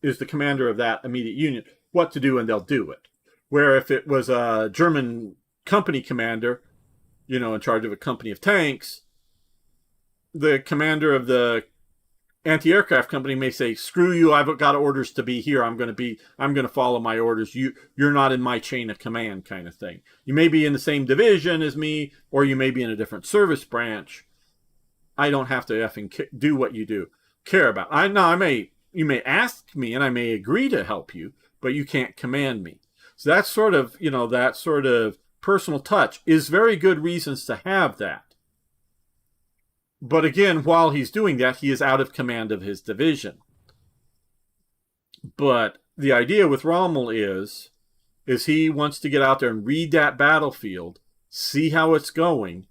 is the commander of that immediate unit what to do, and they'll do it. Where if it was a German company commander, in charge of a company of tanks, the commander of the anti-aircraft company may say, screw you, I've got orders to be here. I'm going to follow my orders. You're not in my chain of command, kind of thing. You may be in the same division as me, or you may be in a different service branch. I don't have to effing do what you care about. You may ask me and I may agree to help you, but you can't command me. So that's sort of, that sort of personal touch is very good reasons to have that. But again, while he's doing that, he is out of command of his division. But the idea with Rommel is he wants to get out there and read that battlefield, see how it's going,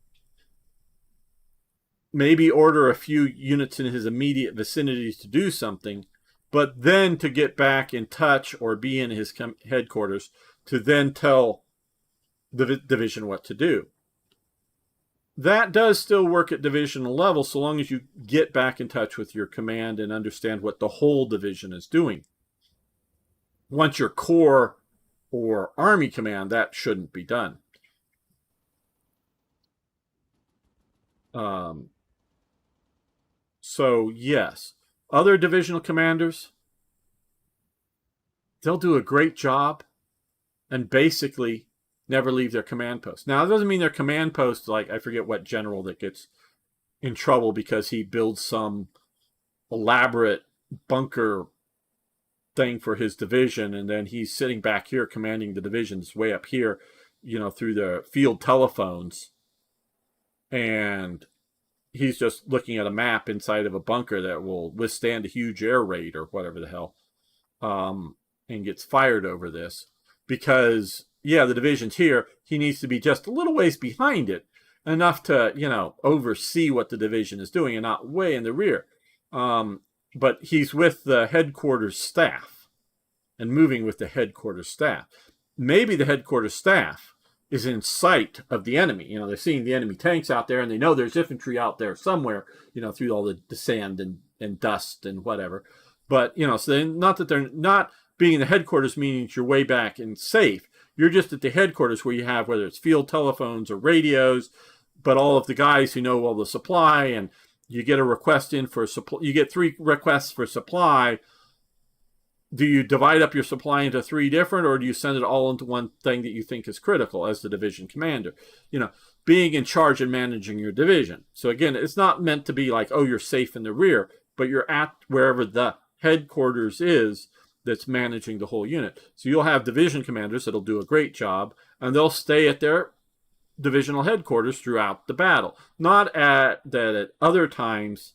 maybe order a few units in his immediate vicinity to do something, but then to get back in touch or be in his headquarters to then tell the division what to do. That does still work at divisional level so long as you get back in touch with your command and understand what the whole division is doing. Once you're corps or army command, that shouldn't be done. So yes, other divisional commanders, they'll do a great job and basically never leave their command post. Now, it doesn't mean their command post, like I forget what general that gets in trouble because he builds some elaborate bunker thing for his division, and then he's sitting back here commanding the divisions way up here, through the field telephones, and he's just looking at a map inside of a bunker that will withstand a huge air raid or whatever the hell, and gets fired over this because, yeah, the division's here. He needs to be just a little ways behind it, enough to, oversee what the division is doing and not way in the rear. But he's with the headquarters staff and moving with the headquarters staff. Maybe the headquarters staff is in sight of the enemy. They're seeing the enemy tanks out there and they know there's infantry out there somewhere, through all the sand and dust and whatever. But, so not that they're not being in the headquarters, meaning you're way back and safe. You're just at the headquarters where you have, whether it's field telephones or radios, but all of the guys who know all the supply, and you get a request in for supply. You get 3 requests for supply. Do you divide up your supply into 3 different, or do you send it all into one thing that you think is critical as the division commander? Being in charge and managing your division. So again, it's not meant to be like, oh, you're safe in the rear, but you're at wherever the headquarters is that's managing the whole unit. So you'll have division commanders that'll do a great job, and they'll stay at their divisional headquarters throughout the battle. Not that at other times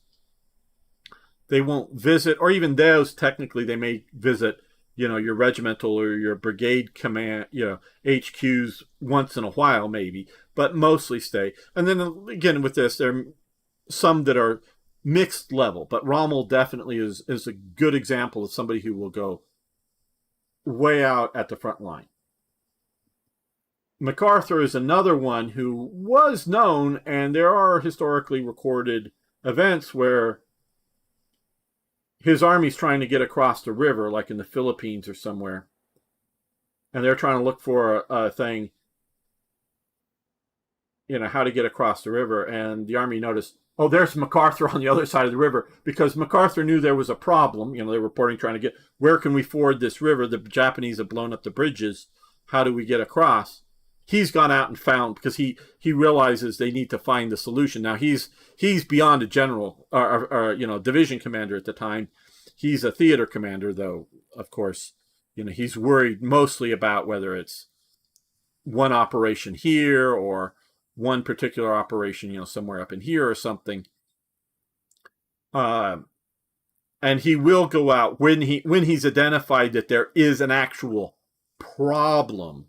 they won't visit, or even those technically they may visit, your regimental or your brigade command, HQs once in a while maybe, but mostly stay. And then again with this, there are some that are mixed level, but Rommel definitely is a good example of somebody who will go way out at the front line. MacArthur is another one who was known, and there are historically recorded events where his army's trying to get across the river, like in the Philippines or somewhere, and they're trying to look for a thing, how to get across the river, and the army noticed, oh, there's MacArthur on the other side of the river, because MacArthur knew there was a problem. They were reporting, trying to get, where can we ford this river? The Japanese have blown up the bridges. How do we get across? He's gone out and found, because he realizes they need to find the solution. Now he's beyond a general or division commander at the time. He's a theater commander, though. Of course, he's worried mostly about whether it's one operation here or one particular operation, somewhere up in here or something. And he will go out when he's identified that there is an actual problem.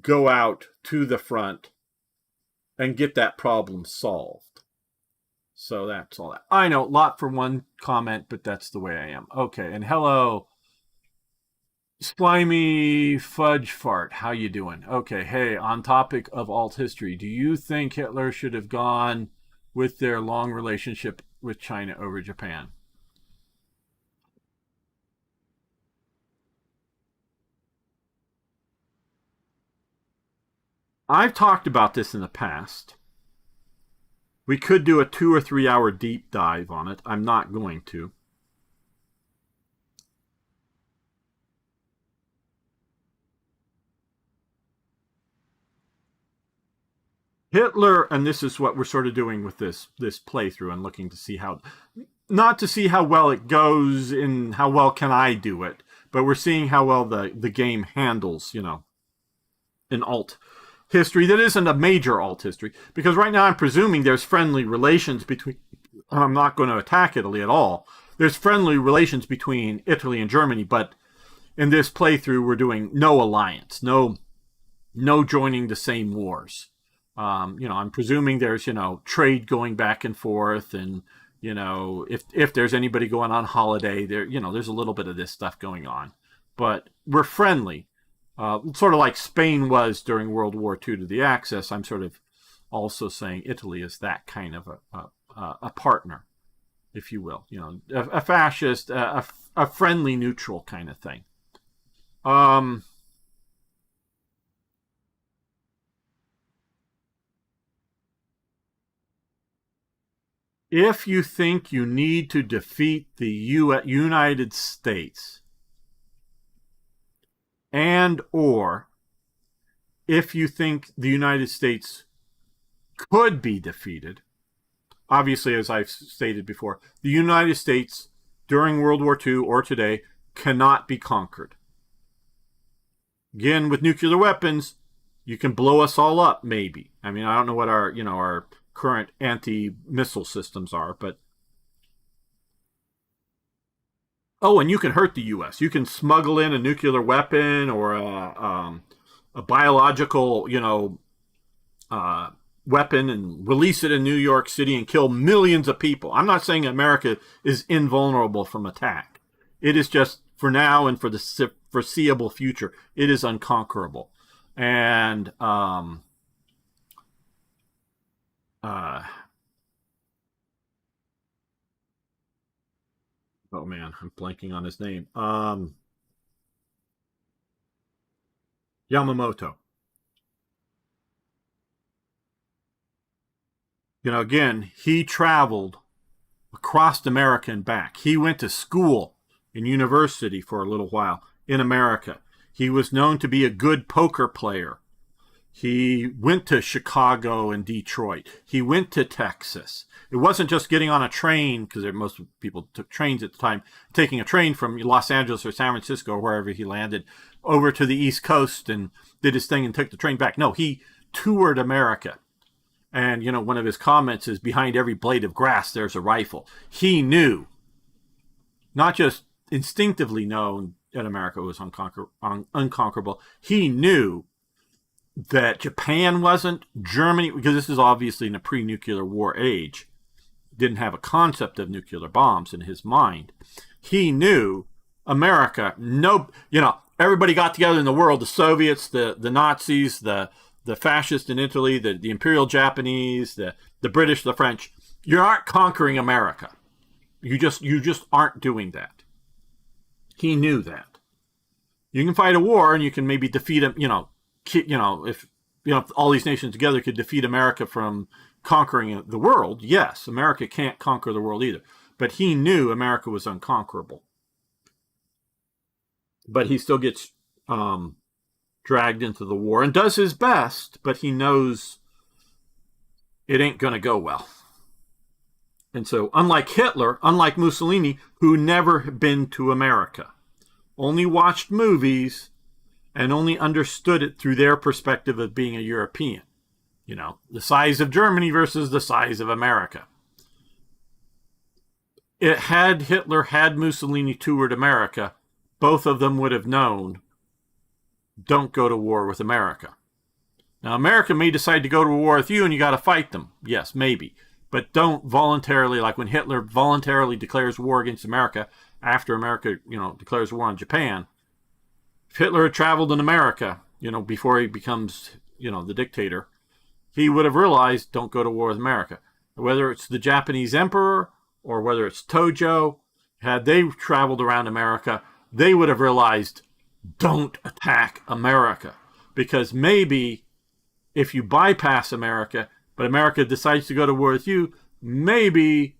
Go out to the front and get that problem solved. So that's all that. I know, a lot for one comment, but that's the way I am. Okay, and hello, Slimy Fudge Fart. How you doing? Okay, hey, on topic of alt history, do you think Hitler should have gone with their long relationship with China over Japan? I've talked about this in the past. We could do a 2 or 3 hour deep dive on it. I'm not going to. Hitler, and this is what we're sort of doing with this playthrough and looking to see how, not to see how well it goes and how well can I do it, but we're seeing how well the game handles, an alt history that isn't a major alt history, because right now I'm presuming there's friendly relations between, I'm not going to attack Italy at all, there's friendly relations between Italy and Germany, but in this playthrough we're doing no alliance, no joining the same wars. I'm presuming there's, trade going back and forth, and, if there's anybody going on holiday, there's a little bit of this stuff going on. But we're friendly. Sort of like Spain was during World War II to the Axis. I'm sort of also saying Italy is that kind of a partner, if you will. A fascist, a friendly, neutral kind of thing. If you think you need to defeat the United States, and or if you think the United States could be defeated, obviously, as I've stated before, the United States during World War II or today cannot be conquered. Again, with nuclear weapons, you can blow us all up, maybe. I mean, I don't know what our current anti-missile systems are, but and you can hurt the U.S. You can smuggle in a nuclear weapon or a biological, weapon and release it in New York City and kill millions of people. I'm not saying America is invulnerable from attack. It is just, for now and for the foreseeable future, it is unconquerable. And oh man, I'm blanking on his name. Yamamoto. Again, he traveled across America and back. He went to school and university for a little while in America. He was known to be a good poker player. He went to Chicago and Detroit. He went to Texas. It wasn't just getting on a train, because most people took trains at the time, taking a train from Los Angeles or San Francisco or wherever he landed over to the East Coast and did his thing and took the train back. No, he toured America. And, one of his comments is, behind every blade of grass, there's a rifle. He knew, not just instinctively known that America was unconquerable. He knew that Japan wasn't, Germany, because this is obviously in a pre-nuclear war age, didn't have a concept of nuclear bombs in his mind. He knew America, everybody got together in the world, the Soviets, the Nazis, the fascists in Italy, the Imperial Japanese, the British, the French. You aren't conquering America. You just aren't doing that. He knew that. You can fight a war and you can maybe defeat him, if all these nations together could defeat America from conquering the world, yes, America can't conquer the world either. But he knew America was unconquerable. But he still gets dragged into the war and does his best, but he knows it ain't going to go well. And so, unlike Hitler, unlike Mussolini, who never been to America, only watched movies and only understood it through their perspective of being a European. The size of Germany versus the size of America. Had Hitler, had Mussolini toured America, both of them would have known, don't go to war with America. Now, America may decide to go to war with you and you got to fight them. Yes, maybe. But don't voluntarily, like when Hitler voluntarily declares war against America after America, declares war on Japan. If Hitler had traveled in America, before he becomes, the dictator, he would have realized, don't go to war with America. Whether it's the Japanese emperor or whether it's Tojo, had they traveled around America, they would have realized, don't attack America. Because maybe if you bypass America, but America decides to go to war with you, maybe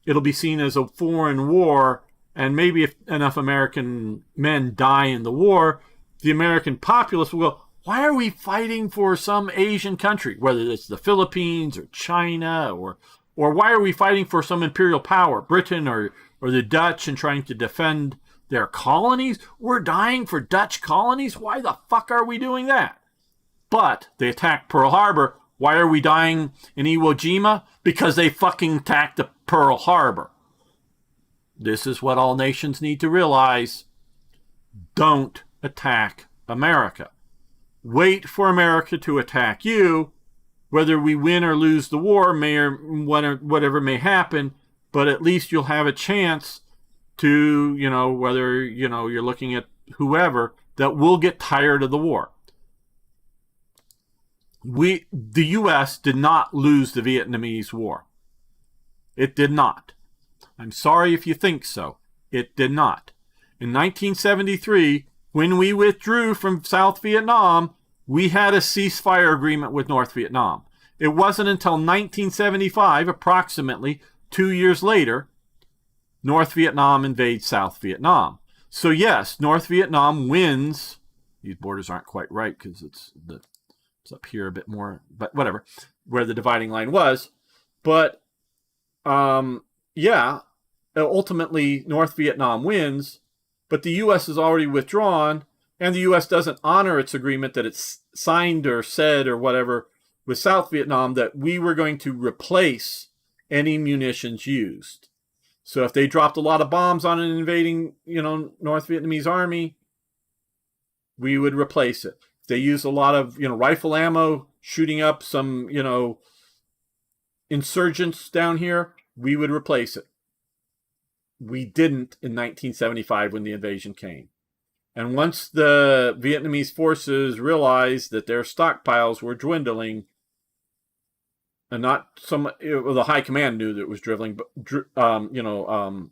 it'll be seen as a foreign war, and maybe if enough American men die in the war, the American populace will go, why are we fighting for some Asian country, whether it's the Philippines or China, or why are we fighting for some imperial power, Britain or the Dutch, and trying to defend their colonies? We're dying for Dutch colonies? Why the fuck are we doing that? But they attacked Pearl Harbor. Why are we dying in Iwo Jima? Because they fucking attacked the Pearl Harbor. This is what all nations need to realize. Don't attack America. Wait for America to attack you, whether we win or lose the war may or whatever may happen, but at least you'll have a chance to, whether, you're looking at whoever, that will get tired of the war. The U.S. did not lose the Vietnamese War. It did not. I'm sorry if you think so. It did not. In 1973, when we withdrew from South Vietnam, we had a ceasefire agreement with North Vietnam. It wasn't until 1975, approximately 2 years later, North Vietnam invades South Vietnam. So yes, North Vietnam wins. These borders aren't quite right because it's up here a bit more, but whatever, where the dividing line was. But ultimately North Vietnam wins, but the U.S. is already withdrawn, and the U.S. doesn't honor its agreement that it's signed or said or whatever with South Vietnam that we were going to replace any munitions used. So if they dropped a lot of bombs on an invading, North Vietnamese army, we would replace it. If they used a lot of, rifle ammo shooting up some, insurgents down here, we would replace it. We didn't in 1975 when the invasion came. And once the Vietnamese forces realized that their stockpiles were dwindling, and not the high command knew that it was dwindling, but going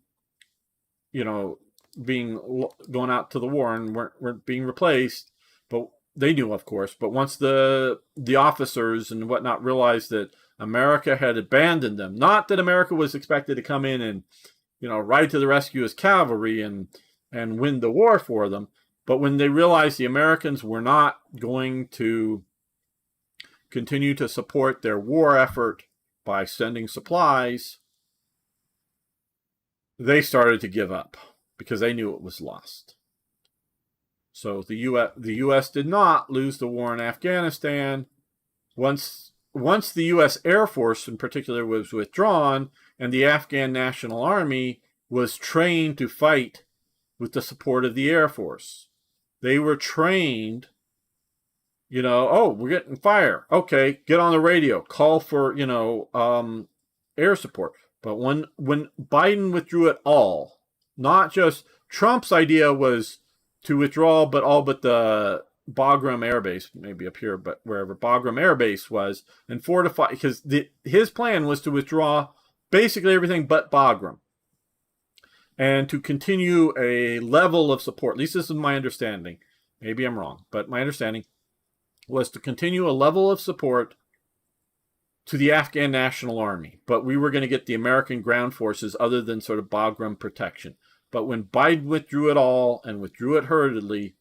out to the war and weren't being replaced, but they knew, of course. But once the officers and whatnot realized that America had abandoned them, not that America was expected to come in and ride to the rescue as cavalry and win the war for them, but when they realized the Americans were not going to continue to support their war effort by sending supplies, they started to give up because they knew it was lost. So the U.S. did not lose the war in Afghanistan. Once the U.S. Air Force in particular was withdrawn and the Afghan National Army was trained to fight with the support of the Air Force. They were trained, we're getting fire. Okay, get on the radio, call for, air support. But when Biden withdrew it all, not just Trump's idea was to withdraw, but all but the Bagram Air Base, maybe up here, but wherever Bagram Air Base was, and fortify, because his plan was to withdraw basically everything but Bagram, and to continue a level of support. At least this is my understanding. Maybe I'm wrong, but my understanding was to continue a level of support to the Afghan National Army. But we were going to get the American ground forces other than sort of Bagram protection. But when Biden withdrew it all and withdrew it hurriedly,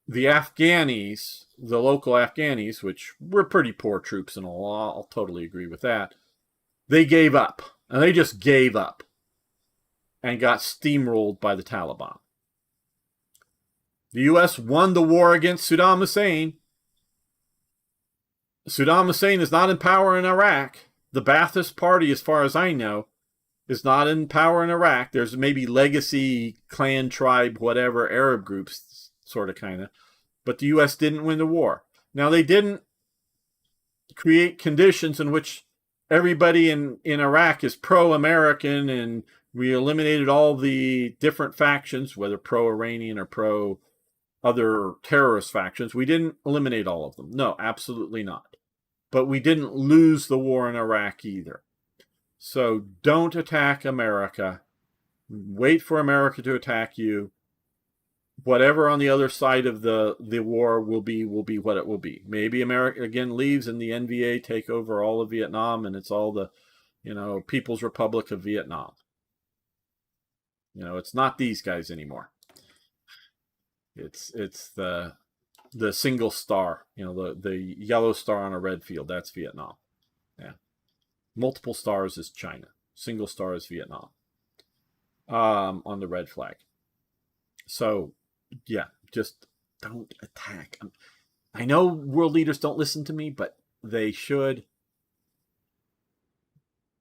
the Afghanis, the local Afghanis, which were pretty poor troops and all, I'll totally agree with that, they gave up. And they just gave up and got steamrolled by the Taliban. The U.S. won the war against Saddam Hussein. Saddam Hussein is not in power in Iraq. The Ba'athist Party, as far as I know, is not in power in Iraq. There's maybe legacy, clan, tribe, whatever, Arab groups, sort of, kind of. But the U.S. didn't win the war. Now, they didn't create conditions in which everybody in Iraq is pro-American and we eliminated all the different factions, whether pro-Iranian or pro-other terrorist factions. We didn't eliminate all of them. No, absolutely not. But we didn't lose the war in Iraq either. So don't attack America. Wait for America to attack you. Whatever on the other side of the war will be what it will be. Maybe America again leaves and the NVA take over all of Vietnam and it's all the, People's Republic of Vietnam. It's not these guys anymore. It's the single star, the yellow star on a red field. That's Vietnam. Yeah. Multiple stars is China. Single star is Vietnam. On the red flag. So, yeah, just don't attack. I know world leaders don't listen to me, but they should.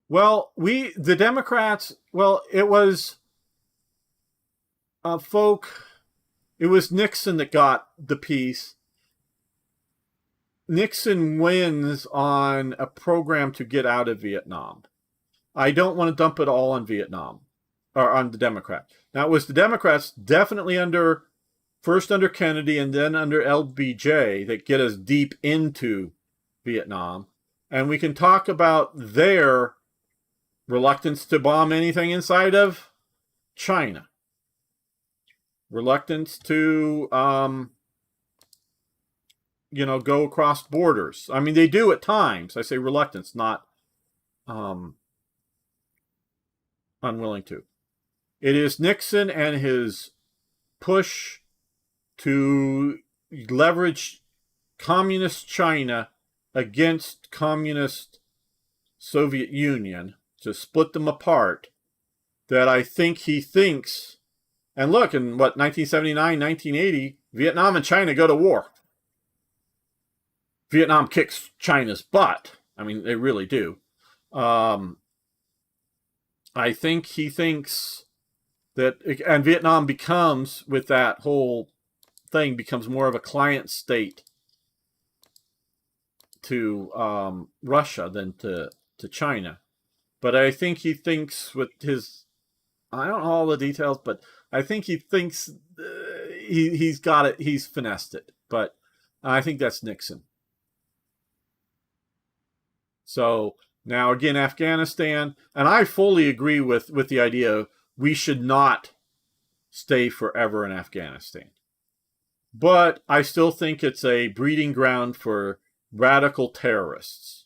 Well, the Democrats, it was it was Nixon that got the peace. Nixon wins on a program to get out of Vietnam. I don't want to dump it all on Vietnam or on the Democrats. Now, it was the Democrats definitely first under Kennedy and then under LBJ that get us deep into Vietnam. And we can talk about their reluctance to bomb anything inside of China. Reluctance to, go across borders. I mean, they do at times. I say reluctance, not unwilling to. It is Nixon and his push to leverage communist China against communist Soviet Union, to split them apart, that I think he thinks, and look, in 1979, 1980, Vietnam and China go to war. Vietnam kicks China's butt. I mean, they really do. I think he thinks that, and Vietnam becomes, with that whole thing, becomes more of a client state to Russia than to China. But I think he thinks with his, I don't know all the details, but I think he thinks he's got it, he's finessed it. But I think that's Nixon. So now again, Afghanistan, and I fully agree with the idea we should not stay forever in Afghanistan. But I still think it's a breeding ground for radical terrorists.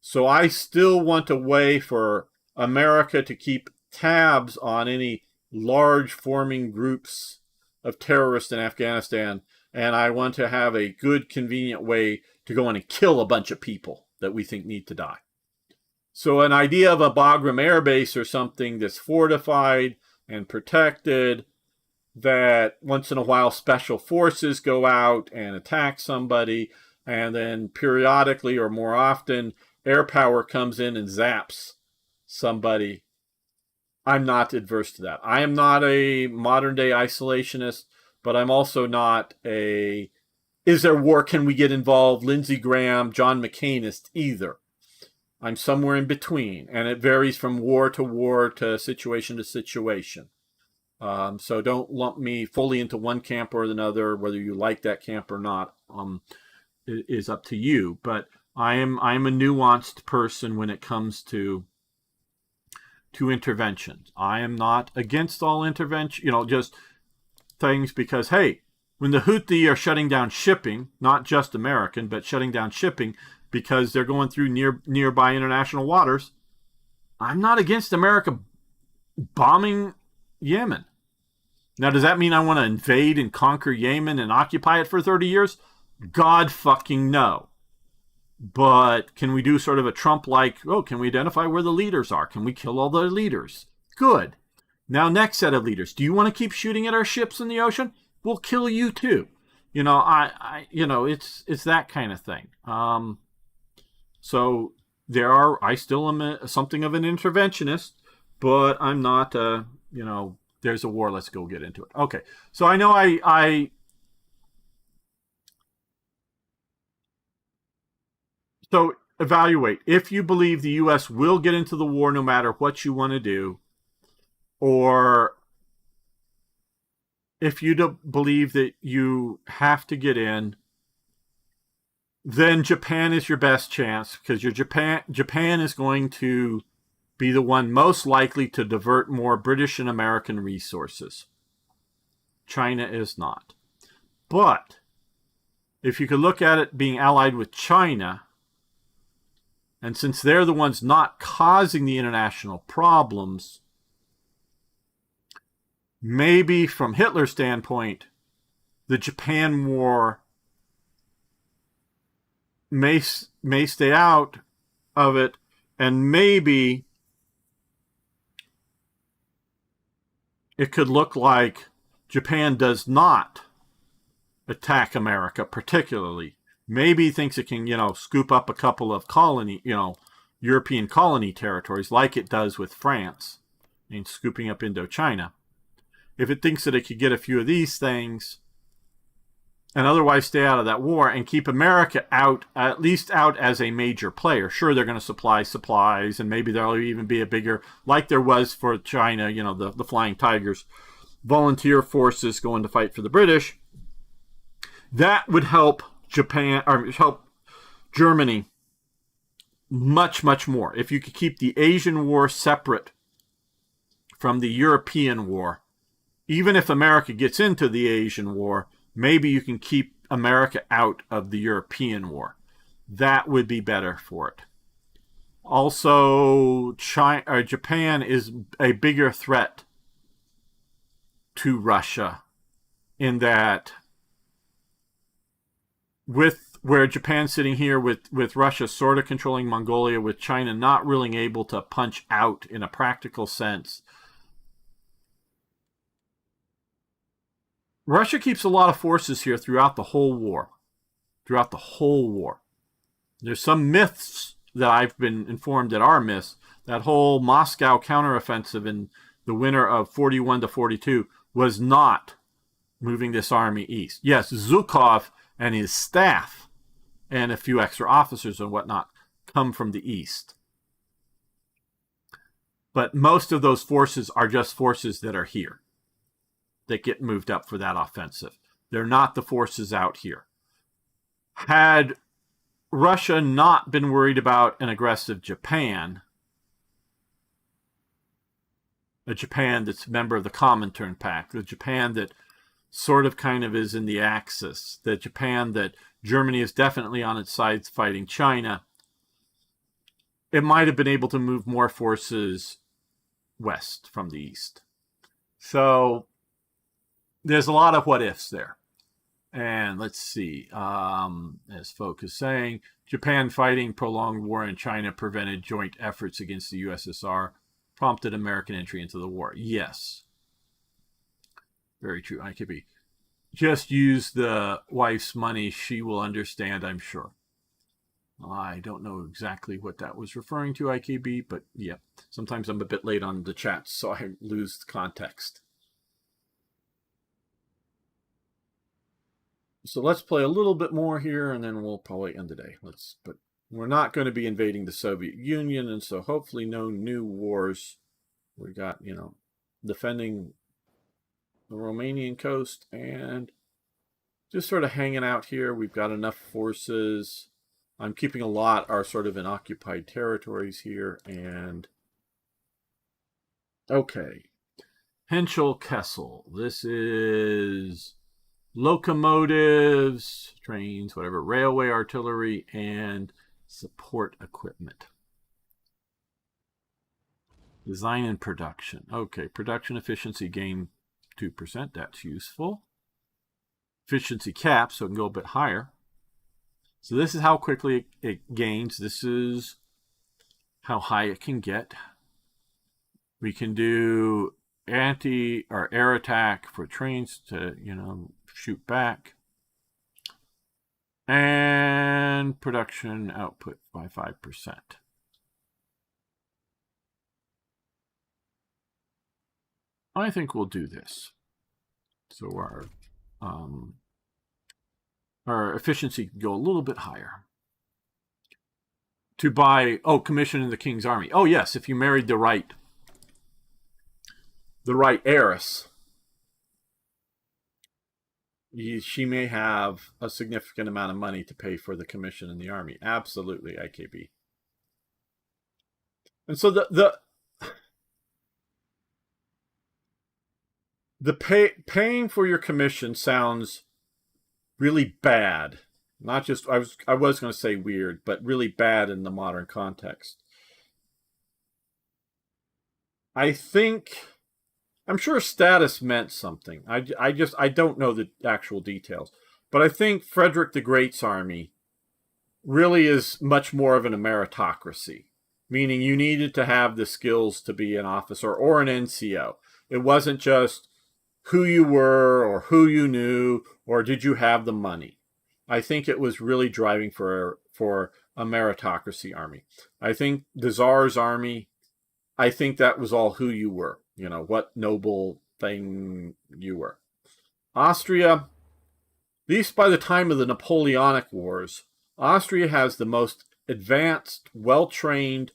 So I still want a way for America to keep tabs on any large forming groups of terrorists in Afghanistan, and I want to have a good, convenient way to go in and kill a bunch of people that we think need to die. So an idea of a Bagram Air Base or something that's fortified and protected, that once in a while special forces go out and attack somebody, and then periodically or more often air power comes in and zaps somebody. I'm not adverse to that. I am not a modern day isolationist, but I'm also not a, is there war, can we get involved, Lindsey Graham, John McCainist either. I'm somewhere in between, and it varies from war to situation to situation. So don't lump me fully into one camp or another. Whether you like that camp or not is up to you. But I'm a nuanced person when it comes to interventions. I am not against all intervention, just things because, hey, when the Houthi are shutting down shipping, not just American, but shutting down shipping because they're going through nearby international waters, I'm not against America bombing Yemen. Now, does that mean I want to invade and conquer Yemen and occupy it for 30 years? God fucking no. But can we do sort of a Trump-like, can we identify where the leaders are? Can we kill all the leaders? Good. Now, next set of leaders. Do you want to keep shooting at our ships in the ocean? We'll kill you too. It's that kind of thing. So I still am something of an interventionist, but I'm not, there's a war, let's go get into it. Okay, so I know so evaluate. If you believe the U.S. will get into the war no matter what you want to do, or if you don't believe that you have to get in, then Japan is your best chance, because Japan is going to be the one most likely to divert more British and American resources. China is not. But if you could look at it being allied with China, and since they're the ones not causing the international problems, maybe from Hitler's standpoint, the Japan war may stay out of it, and maybe it could look like Japan does not attack America particularly. Maybe he thinks it can, scoop up a couple of European colony territories like it does with France, and scooping up Indochina. If it thinks that it could get a few of these things, and otherwise stay out of that war and keep America out, at least out as a major player. Sure, they're going to supply supplies, and maybe there'll even be a bigger, like there was for China, the Flying Tigers, volunteer forces going to fight for the British. That would help Japan, or help Germany much, much more. If you could keep the Asian war separate from the European war, even if America gets into the Asian war, maybe you can keep America out of the European war. That would be better for it. Also, Japan is a bigger threat to Russia in that with where Japan's sitting here with Russia sort of controlling Mongolia, with China not really able to punch out in a practical sense, Russia keeps a lot of forces here throughout the whole war. Throughout the whole war. There's some myths that I've been informed that are myths. That whole Moscow counteroffensive in the winter of 41 to 42 was not moving this army east. Yes, Zhukov and his staff and a few extra officers and whatnot come from the east. But most of those forces are just forces that are here, that get moved up for that offensive. They're not the forces out here. Had Russia not been worried about an aggressive Japan, a Japan that's a member of the Comintern Pact, the Japan that sort of kind of is in the Axis, the Japan that Germany is definitely on its side fighting China, it might have been able to move more forces west from the east. So there's a lot of what ifs there. And let's see, as folk is saying, Japan fighting prolonged war in China prevented joint efforts against the USSR, prompted American entry into the war. Yes. Very true, IKB. Just use the wife's money. She will understand, I'm sure. I don't know exactly what that was referring to, IKB, but yeah. Sometimes I'm a bit late on the chats, so I lose the context. So let's play a little bit more here, and then we'll probably end the day. But we're not going to be invading the Soviet Union, and so hopefully no new wars. We got, defending the Romanian coast and just sort of hanging out here. We've got enough forces. I'm keeping a lot are sort of in occupied territories here. And okay, Henschel Kessel. This is locomotives, trains, whatever, railway artillery, and support equipment. Design and production. Okay, production efficiency gain 2%. That's useful. Efficiency cap, so it can go a bit higher. So this is how quickly it gains. This is how high it can get. We can do anti or air attack for trains to, shoot back. And production output by 5%. I think we'll do this. So our efficiency can go a little bit higher. To buy, commission in the King's Army. Oh yes, if you married the right heiress, she may have a significant amount of money to pay for the commission in the army. Absolutely, IKB. And so the paying for your commission sounds really bad. Not just, I was going to say weird, but really bad in the modern context. I'm sure status meant something. I don't know the actual details. But I think Frederick the Great's army really is much more of an meritocracy, meaning you needed to have the skills to be an officer or an NCO. It wasn't just who you were or who you knew or did you have the money. I think it was really driving for a meritocracy army. I think the Tsar's army, I think that was all who you were, what noble thing you were. Austria, least by the time of the Napoleonic Wars, Austria has the most advanced, well-trained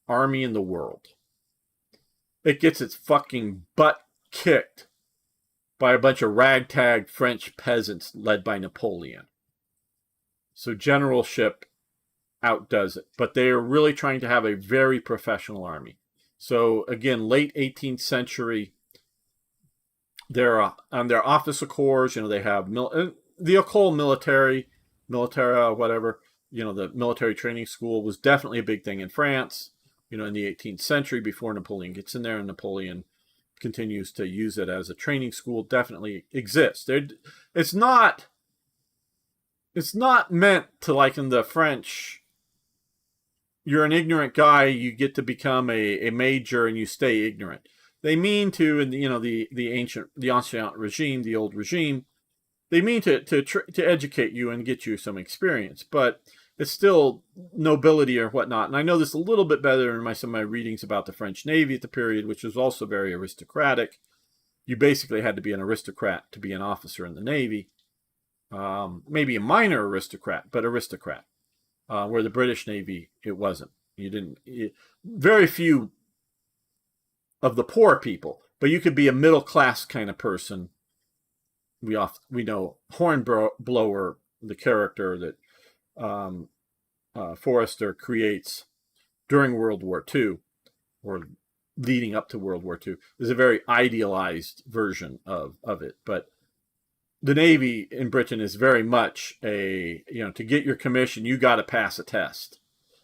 army in the world. It gets its fucking butt kicked by a bunch of ragtag French peasants led by Napoleon. So generalship outdoes it. But they are really trying to have a very professional army. So again, late 18th century, they're on their officer corps, they have the École Militaire, whatever, the military training school was definitely a big thing in France, in the 18th century before Napoleon gets in there, and Napoleon continues to use it as a training school. Definitely exists. It's not meant to, like in the French, you're an ignorant guy, you get to become a major and you stay ignorant. They mean to, in the ancient regime, the old regime, they mean to educate you and get you some experience, but it's still nobility or whatnot. And I know this a little bit better in some of my readings about the French Navy at the period, which was also very aristocratic. You basically had to be an aristocrat to be an officer in the Navy. Maybe a minor aristocrat, but aristocrat. Where the British Navy, it wasn't. Very few of the poor people, but you could be a middle class kind of person. We know Hornblower, the character that Forrester creates during World War II, or leading up to World War II, is a very idealized version of it. But the Navy in Britain is very much to get your commission, you got to pass a test.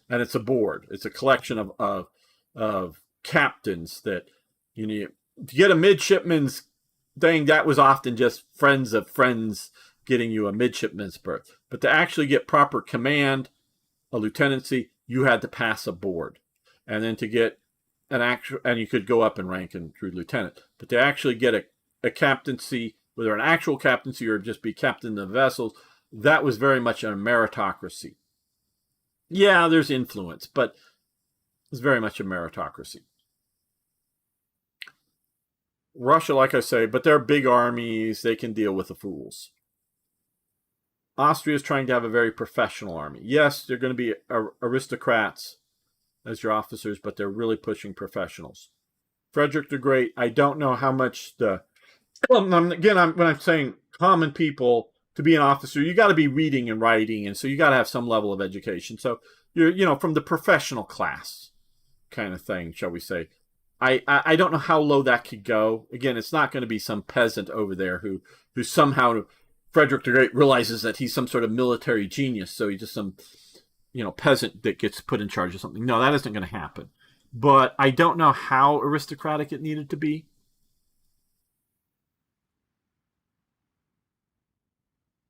And it's a board. It's a collection of captains that, to get a midshipman's thing, that was often just friends of friends getting you a midshipman's berth. But to actually get proper command, a lieutenancy, you had to pass a board. And then to get and you could go up in rank and through lieutenant. But to actually get a captaincy, whether an actual captaincy or just be captain of vessels, that was very much a meritocracy. Yeah, there's influence, but it's very much a meritocracy. Russia, like I say, but they're big armies. They can deal with the fools. Austria is trying to have a very professional army. Yes, they're going to be aristocrats as your officers, but they're really pushing professionals. Frederick the Great, I don't know how much when I'm saying common people, to be an officer, you got to be reading and writing, and so you got to have some level of education. So you're, from the professional class kind of thing, shall we say. I don't know how low that could go. Again, it's not going to be some peasant over there who somehow Frederick the Great realizes that he's some sort of military genius, so he's just some peasant that gets put in charge of something. No, that isn't going to happen. But I don't know how aristocratic it needed to be.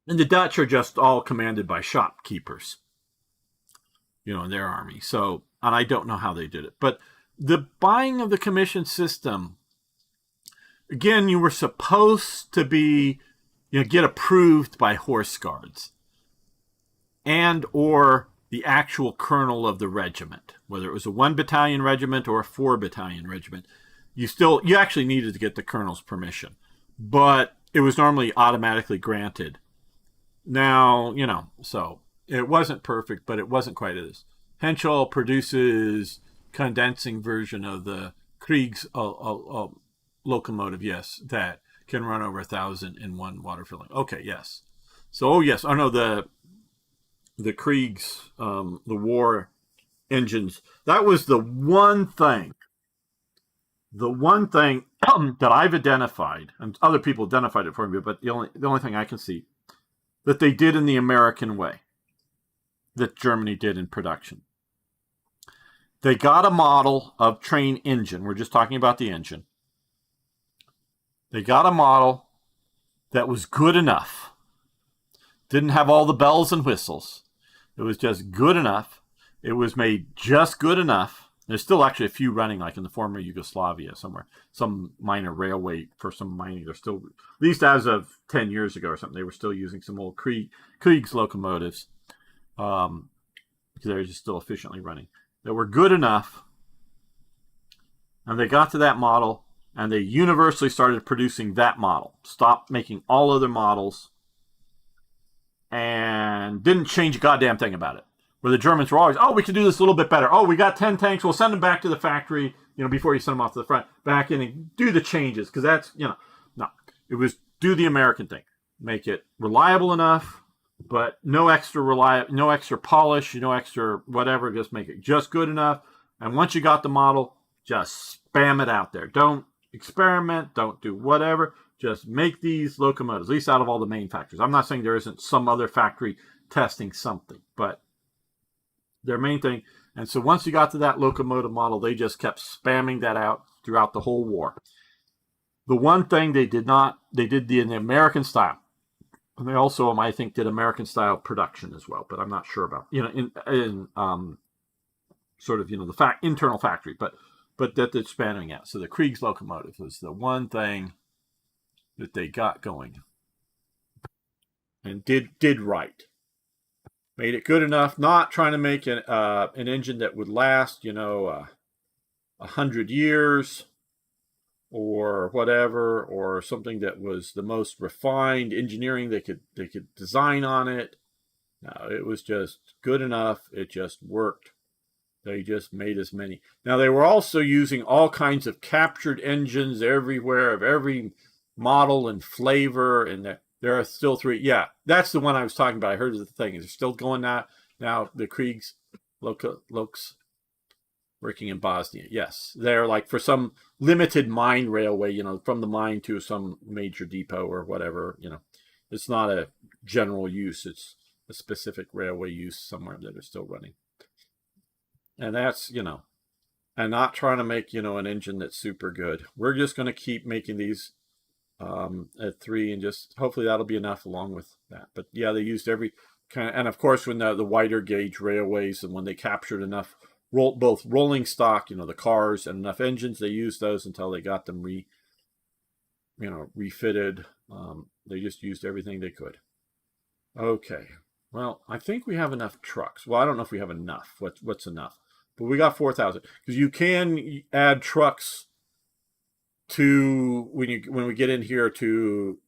And the Dutch are just all commanded by shopkeepers, in their army. So, and I don't know how they did it. But the buying of the commission system, again, you were supposed to be, get approved by horse guards and or the actual colonel of the regiment, whether it was a 1-battalion regiment or a 4-battalion regiment. You actually needed to get the colonel's permission, but it was normally automatically granted. Now, so it wasn't perfect, but it wasn't quite as. Henschel produces condensing version of the Kriegs locomotive, yes, that can run over 1,000 in one water filling. Okay, yes. So, yes, I know the Kriegs, the war engines. That was the one thing that I've identified, and other people identified it for me, but the only thing I can see that they did in the American way, that Germany did in production. They got a model of train engine. We're just talking about the engine. They got a model that was good enough. Didn't have all the bells and whistles. It was just good enough. It was made just good enough. There's still actually a few running, like in the former Yugoslavia somewhere. Some minor railway for some mining. They're still, at least as of 10 years ago or something, they were still using some old Kriegs locomotives. Because they were just still efficiently running. That were good enough. And they got to that model, and they universally started producing that model. Stopped making all other models. and didn't change a goddamn thing about it. Where the Germans were always, oh, we can do this a little bit better. Oh, we got 10 tanks. We'll send them back to the factory, before you send them off to the front, back in and do the changes. Because that's, no. It was do the American thing. Make it reliable enough, but no extra polish, no extra whatever. Just make it just good enough. And once you got the model, just spam it out there. Don't experiment. Don't do whatever. Just make these locomotives, at least out of all the main factories. I'm not saying there isn't some other factory testing something, but their main thing. And so once you got to that locomotive model, they just kept spamming that out throughout the whole war. The one thing they did in the American style. And they also, I think, did American style production as well, but I'm not sure about, in sort of, the internal factory, but that they're spanning out. So the Kriegs locomotive was the one thing that they got going and did right. Made it good enough, not trying to make an engine that would last, 100 years or whatever, or something that was the most refined engineering they could design on it. No, it was just good enough. It just worked. They just made as many. Now, they were also using all kinds of captured engines everywhere, of every model and flavor, and there are still 3. Yeah, that's the one I was talking about. I heard the thing. Is still going now, the Kriegs Lokes working in Bosnia. Yes, they're like for some limited mine railway, from the mine to some major depot or whatever. It's not a general use. It's a specific railway use somewhere that are still running. And that's, and not trying to make, an engine that's super good. We're just going to keep making these at 3, and just hopefully that'll be enough along with that. But yeah, they used every kind of, and of course when the wider gauge railways, and when they captured enough both rolling stock, the cars, and enough engines, they used those until they got them refitted. They just used everything they could. Okay, well, I think we have enough trucks. Well, I don't know if we have enough. What's enough? But we got 4,000, because you can add trucks to when we get in here to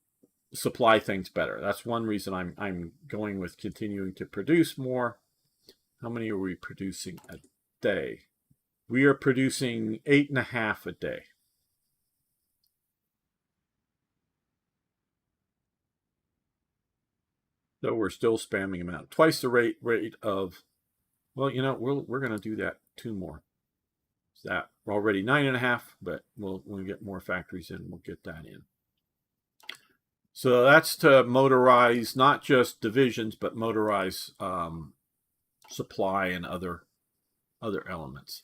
supply things better. That's one reason I'm going with continuing to produce more. How many are we producing a day? We are producing 8.5 a day. So we're still spamming them out. Twice the rate of, well, we're going to do that 2 more. That we're already 9.5, but when we get more factories in, we'll get that in. So that's to motorize not just divisions, but motorize supply and other elements.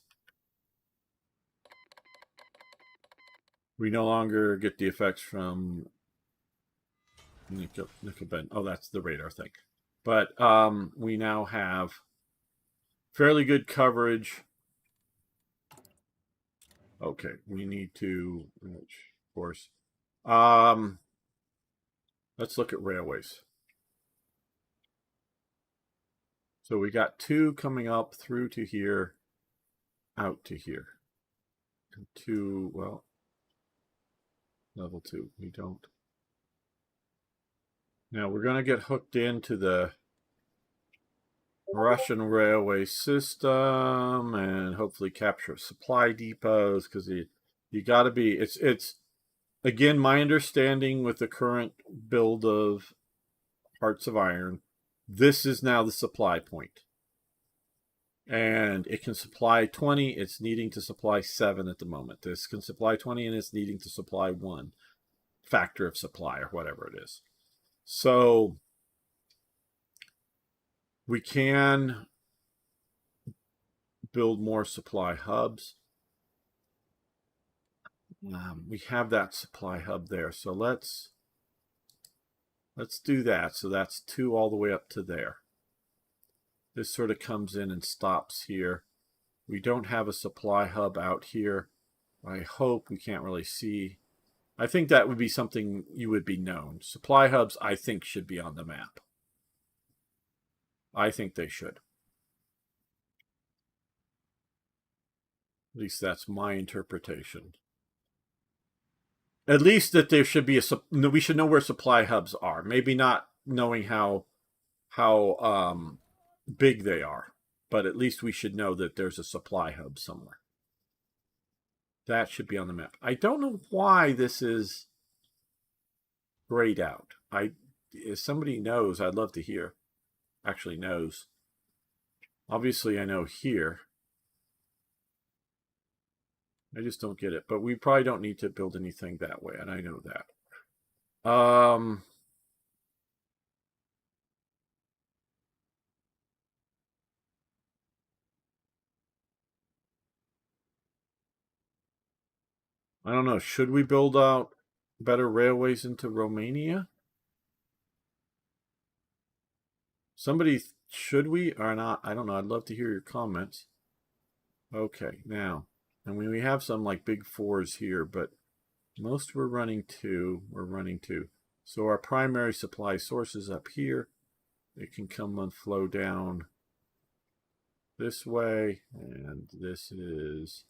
We no longer get the effects from nickel bend. Oh, that's the radar thing. But we now have fairly good coverage. Okay, we need to, of course. Let's look at railways. So we got 2 coming up through to here, out to here. And 2, well, level 2, we don't. Now we're going to get hooked into the Russian railway system and hopefully capture supply depots, because you got to be, it's again, my understanding with the current build of Hearts of Iron, this is now the supply point. And it can supply 20, it's needing to supply 7 at the moment. This can supply 20 and it's needing to supply 1 factor of supply or whatever it is. So we can build more supply hubs. We have that supply hub there, so let's do that. So that's 2 all the way up to there. This sort of comes in and stops here. We don't have a supply hub out here. I hope we can't really see. I think that would be something you would be known. Supply hubs, I think, should be on the map. I think they should. At least that's my interpretation. At least that there should be we should know where supply hubs are. Maybe not knowing how big they are. But at least we should know that there's a supply hub somewhere. That should be on the map. I don't know why this is grayed out. If somebody knows, I'd love to hear. Actually knows. Obviously, I know here. I just don't get it. But we probably don't need to build anything that way, and I know that. I don't know. Should we build out better railways into Romania? Somebody, should we or not? I don't know. I'd love to hear your comments. Okay, now, and we have some like big fours here, but most we're running two. So our primary supply source is up here. It can come and flow down this way, and this is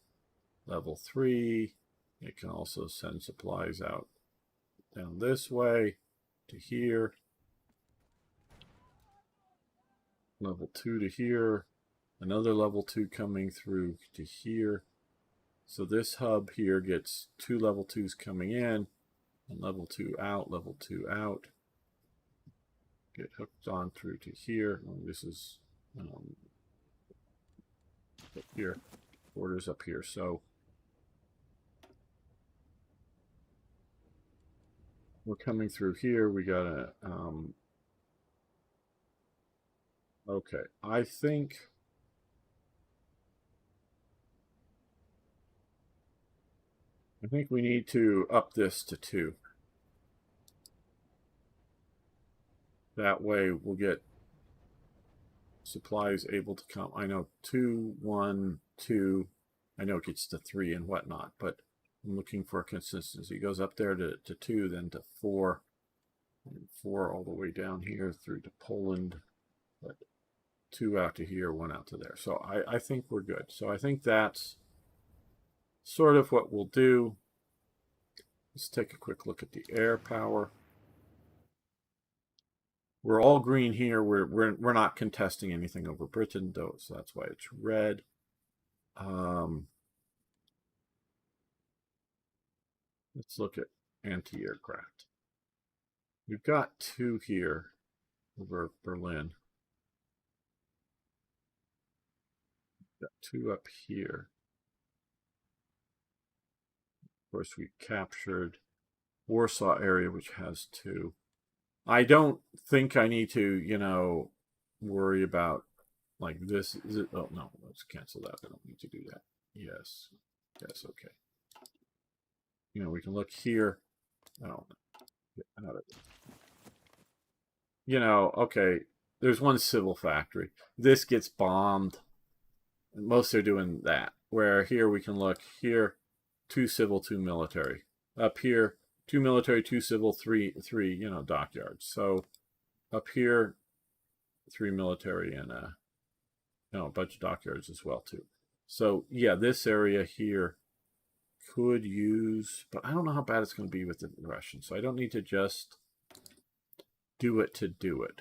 level 3. It can also send supplies out down this way to here. Level 2 to here. Another level 2 coming through to here. So this hub here gets 2 level 2s coming in, and level 2 out, level 2 out. Get hooked on through to here. Oh, this is up here. Borders up here. So we're coming through here. We got a okay. I think we need to up this to 2. That way we'll get supplies able to come. I know 2, 1, 2. I know it gets to 3 and whatnot, but I'm looking for consistency. It goes up there to 2, then to 4, and 4 all the way down here through to Poland, but 2 out to here, 1 out to there. So I think we're good. So I think that's sort of what we'll do. Let's take a quick look at the air power. We're all green here. We're not contesting anything over Britain, though, so that's why it's red. Let's look at anti-aircraft. We've got 2 here over Berlin. We've got 2 up here. Of course, we captured Warsaw area, which has 2. I don't think I need to, worry about like this. Is it? Oh no, let's cancel that. I don't need to do that. Yes, okay. We can look here. Oh, get out of it. Okay. There's 1 civil factory. This gets bombed. Most are doing that. Where here we can look here, 2 civil, 2 military. Up here, 2 military, 2 civil, 3 dockyards. So up here, 3 military and a bunch of dockyards as well too. So yeah, this area here could use, but I don't know how bad it's going to be with the Russians. So I don't need to just do it to do it.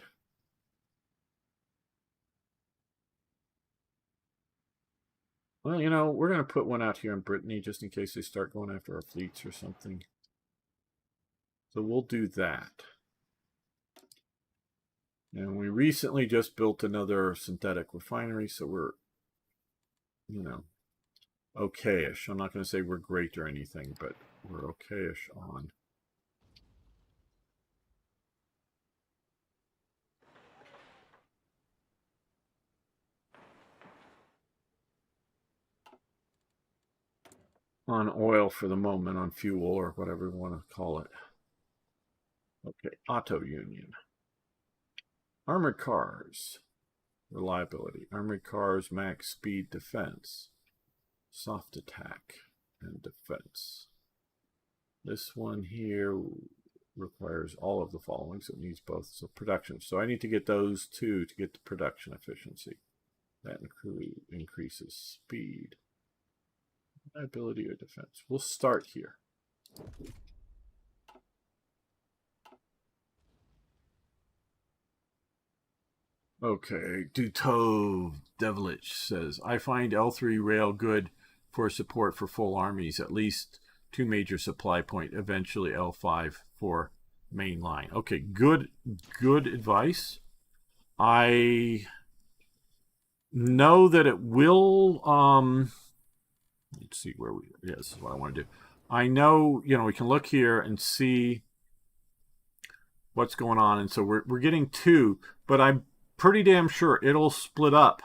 Well, we're going to put 1 out here in Brittany just in case they start going after our fleets or something. So we'll do that. And we recently just built another synthetic refinery, so we're, okay-ish. I'm not going to say we're great or anything, but we're okay-ish on oil for the moment, on fuel or whatever we want to call it. Okay, Auto Union. Armored cars. Reliability. Armored cars, max speed, defense. Soft attack and defense. This one here requires all of the following, so it needs both. So production. So I need to get those 2 to get the production efficiency. That increases speed. Reliability or defense. We'll start here. Okay, Dutov Devilich says, I find L3 rail good for support for full armies, at least 2 major supply point, eventually L5 for main line. Okay, good advice. I know that it will let's see where we this is what I want to do. I know, we can look here and see what's going on, and so we're getting 2, but I'm pretty damn sure it'll split up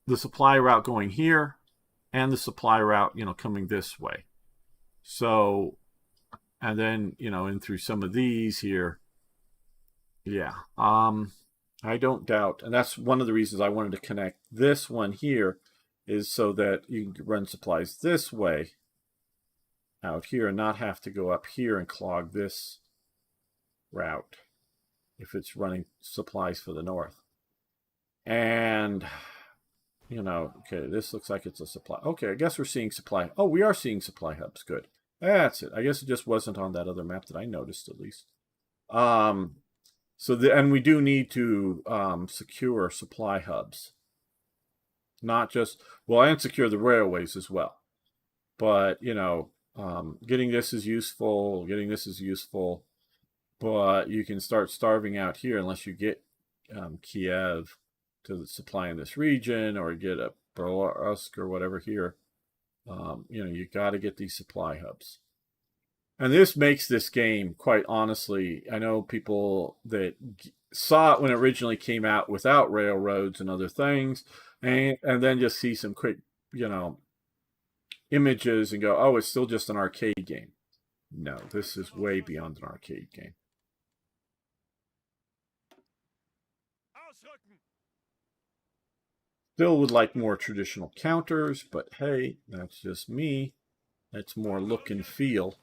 the supply route going here and the supply route, coming this way. So, and then, in through some of these here. Yeah. I don't doubt, and that's one of the reasons I wanted to connect this one here, is so that you can run supplies this way out here and not have to go up here and clog this route if it's running supplies for the north. And, okay, this looks like it's a supply. Okay, I guess we're seeing supply. Oh, we are seeing supply hubs. Good. That's it. I guess it just wasn't on that other map that I noticed, at least. And we do need to secure supply hubs. Not just, and secure the railways as well. But, getting this is useful, but you can start starving out here unless you get Kiev to supply in this region, or get a Belarus or whatever here. You got to get these supply hubs. And this makes this game, quite honestly, I know people that saw it when it originally came out without railroads and other things, and then just see some quick, images and go, oh, it's still just an arcade game. No, this is way beyond an arcade game. Still would like more traditional counters, but hey, that's just me. That's more look and feel.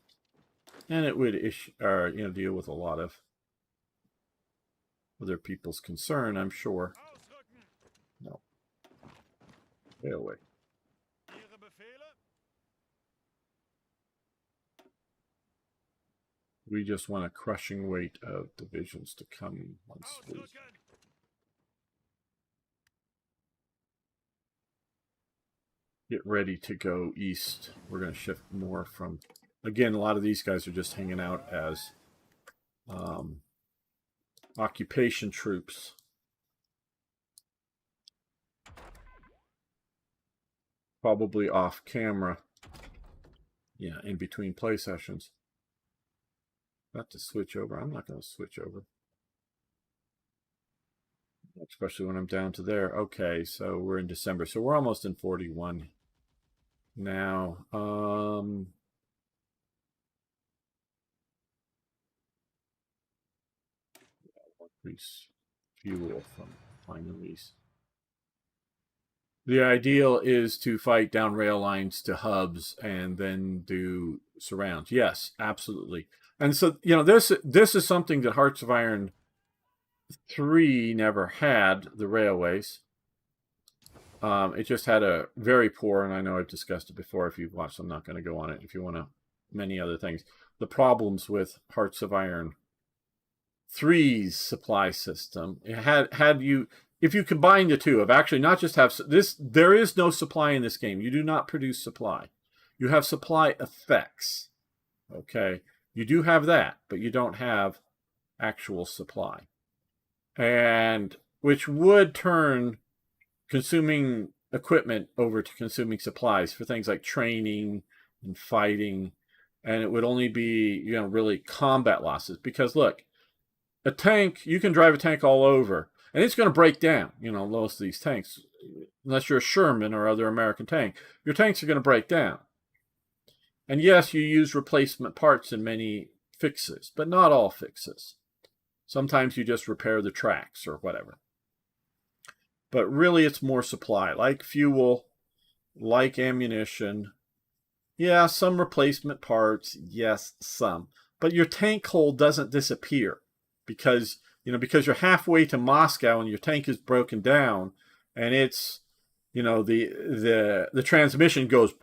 And it would deal with a lot of other people's concern, I'm sure. No. Railway. We just want a crushing weight of divisions to come once we get ready to go east. We're going to shift more from... Again, a lot of these guys are just hanging out as occupation troops. Probably off camera. Yeah, in between play sessions. Not to switch over. I'm not going to switch over. Especially when I'm down to there. Okay, so we're in December. So we're almost in 41 now. Increase fuel from finalies. The ideal is to fight down rail lines to hubs and then do surrounds. Yes, absolutely. And so, this is something that Hearts of Iron 3 never had, the railways. It just had a very poor, and I know I've discussed it before. If you've watched, I'm not going to go on it. If you want to, many other things. The problems with Hearts of Iron 3's supply system, if you combine the two, of actually not just have this, there is no supply in this game. You do not produce supply. You have supply effects. Okay, you do have that, but you don't have actual supply, and which would turn consuming equipment over to consuming supplies for things like training and fighting, and it would only be really combat losses. Because look, a tank, you can drive a tank all over, and it's going to break down. Most of these tanks, unless you're a Sherman or other American tank, your tanks are going to break down. And yes, you use replacement parts in many fixes, but not all fixes. Sometimes you just repair the tracks or whatever. But really, it's more supply, like fuel, like ammunition. Yeah, some replacement parts. Yes, some. But your tank hull doesn't disappear because you're halfway to Moscow and your tank is broken down, and it's the transmission goes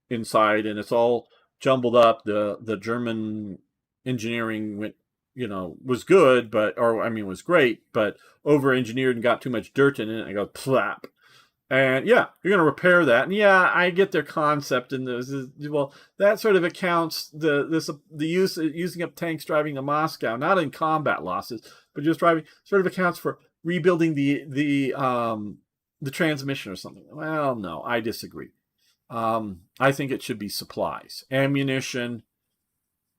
inside and it's all jumbled up. The German engineering went was good, was great, but over-engineered and got too much dirt in it. And I go, plap. And yeah, you're going to repair that. And yeah, I get their concept in this. Well, that sort of accounts using up tanks driving to Moscow, not in combat losses, but just driving, sort of accounts for rebuilding the transmission or something. Well, no, I disagree. I think it should be supplies, ammunition.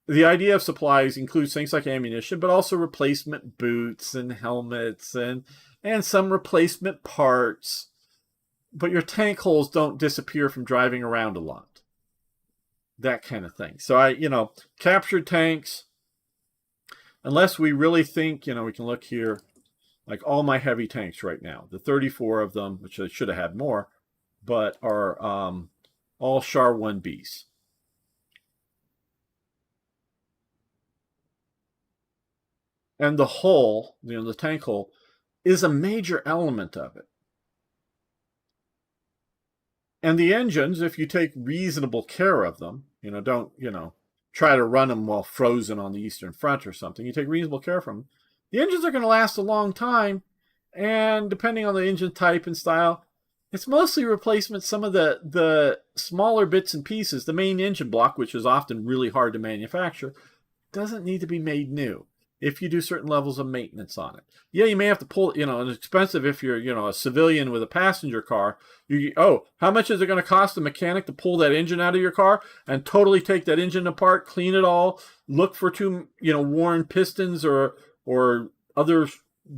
The idea of supplies includes things like ammunition, but also replacement boots and helmets and some replacement parts. But your tank holes don't disappear from driving around a lot. That kind of thing. So captured tanks, unless we really think, we can look here, like all my heavy tanks right now, the 34 of them, which I should have had more, but are all Char 1Bs. And the hull, the tank hull, is a major element of it. And the engines, if you take reasonable care of them, don't, try to run them while frozen on the Eastern Front or something. You take reasonable care from them. The engines are going to last a long time. And depending on the engine type and style, it's mostly replacement. Some of the smaller bits and pieces, the main engine block, which is often really hard to manufacture, doesn't need to be made new if you do certain levels of maintenance on it. Yeah, you may have to pull, it's expensive if you're, a civilian with a passenger car. How much is it going to cost the mechanic to pull that engine out of your car and totally take that engine apart, clean it all, look for two, worn pistons or other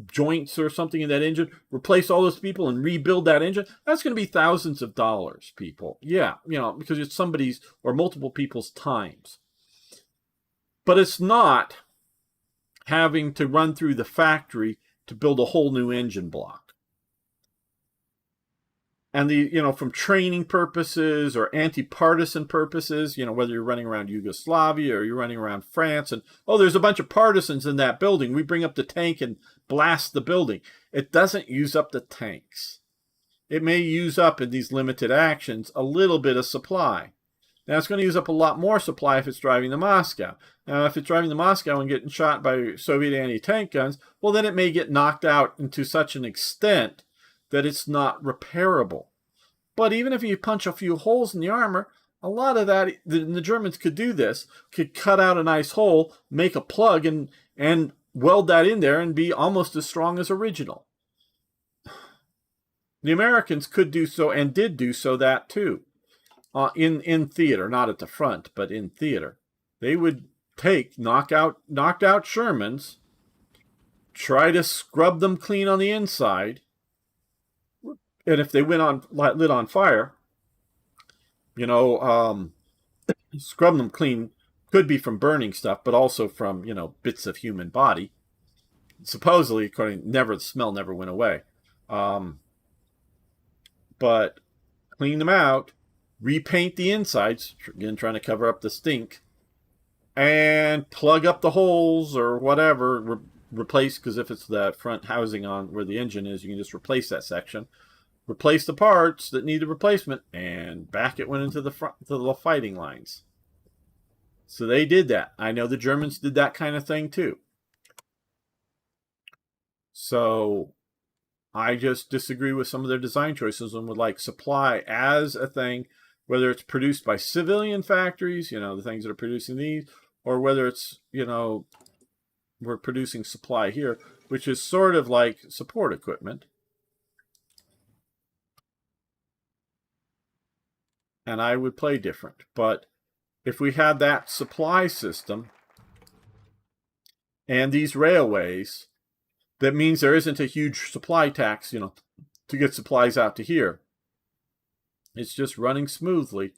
joints or something in that engine, replace all those people and rebuild that engine? That's going to be thousands of dollars, people. Yeah, because it's somebody's or multiple people's times. But it's not having to run through the factory to build a whole new engine block. And from training purposes or anti-partisan purposes, whether you're running around Yugoslavia or you're running around France and, there's a bunch of partisans in that building. We bring up the tank and blast the building. It doesn't use up the tanks. It may use up in these limited actions a little bit of supply. Now, it's going to use up a lot more supply if it's driving to Moscow. Now, if it's driving to Moscow and getting shot by Soviet anti-tank guns, well, then it may get knocked out to such an extent that it's not repairable. But even if you punch a few holes in the armor, a lot of that, the Germans could do this, could cut out a nice hole, make a plug, and weld that in there and be almost as strong as original. The Americans could do so and did do so that too. In theater, not at the front, but in theater. They would take knocked out Shermans, try to scrub them clean on the inside, and if they lit on fire, scrub them clean. Could be from burning stuff, but also from bits of human body. Supposedly, the smell never went away, but clean them out. Repaint the insides, again trying to cover up the stink, and plug up the holes or whatever, replace, because if it's the front housing on where the engine is, you can just replace that section, replace the parts that needed replacement, and back it went into the fighting lines. So they did that. I know the Germans did that kind of thing too. So I just disagree with some of their design choices and would like supply as a thing, whether it's produced by civilian factories, the things that are producing these, or whether it's, we're producing supply here, which is sort of like support equipment. And I would play different. But if we had that supply system and these railways, that means there isn't a huge supply tax, to get supplies out to here. It's just running smoothly.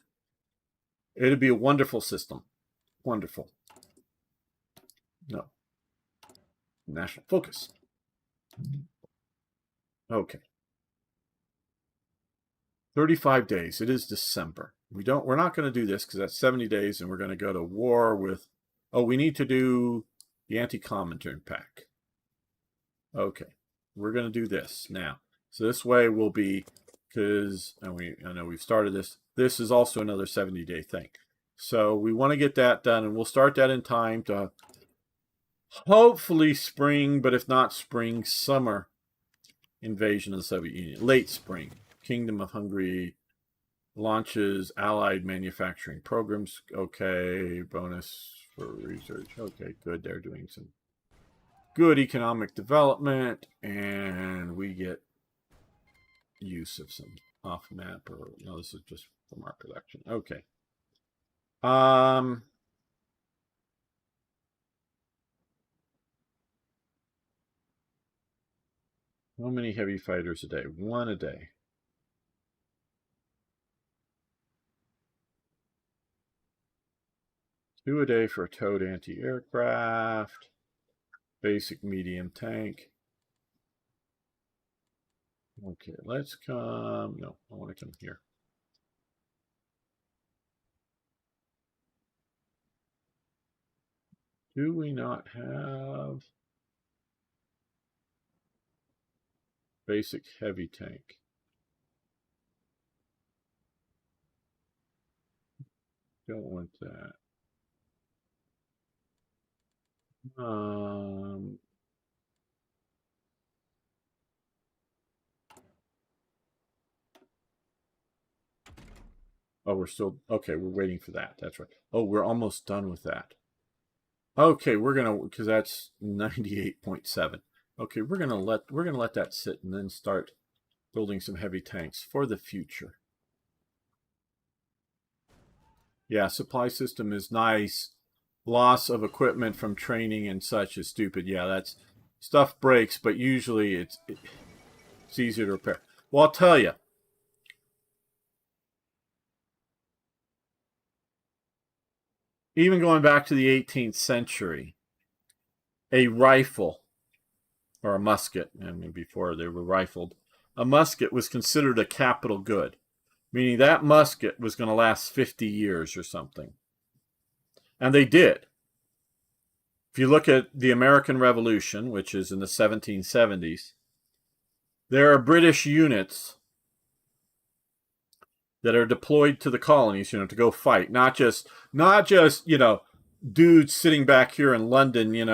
It'd be a wonderful system. Wonderful. No. National focus. Okay. 35 days. It is December. We're not going to do this because that's 70 days and we're going to go to war with, we need to do the anti-comintern pack. Okay. We're going to do this now. So this way will be, because I know we've started this. This is also another 70-day thing. So we want to get that done, and we'll start that in time to hopefully spring, but if not spring, summer invasion of the Soviet Union. Late spring. Kingdom of Hungary launches allied manufacturing programs. Okay. Bonus for research. Okay, good. They're doing some good economic development, and we get use of some off map, or no, this is just from our production. Okay. How many heavy fighters a day? One a day. Two a day for a towed anti-aircraft. Basic medium tank. Okay, let's come. No, I want to come here. Do we not have basic heavy tank? Don't want that. Oh, we're still okay. We're waiting for that. That's right. Oh, we're almost done with that. Okay, we're gonna, because that's 98.7. Okay, we're gonna let that sit and then start building some heavy tanks for the future. Yeah, supply system is nice. Loss of equipment from training and such is stupid. Yeah, that's stuff breaks, but usually it's easier to repair. Well, I'll tell you. Even going back to the 18th century, a rifle or a musket, I mean, before they were rifled, a musket was considered a capital good, meaning that musket was going to last 50 years or something. And they did. If you look at the American Revolution, which is in the 1770s, there are British units that are deployed to the colonies, to go fight, not just, dudes sitting back here in London,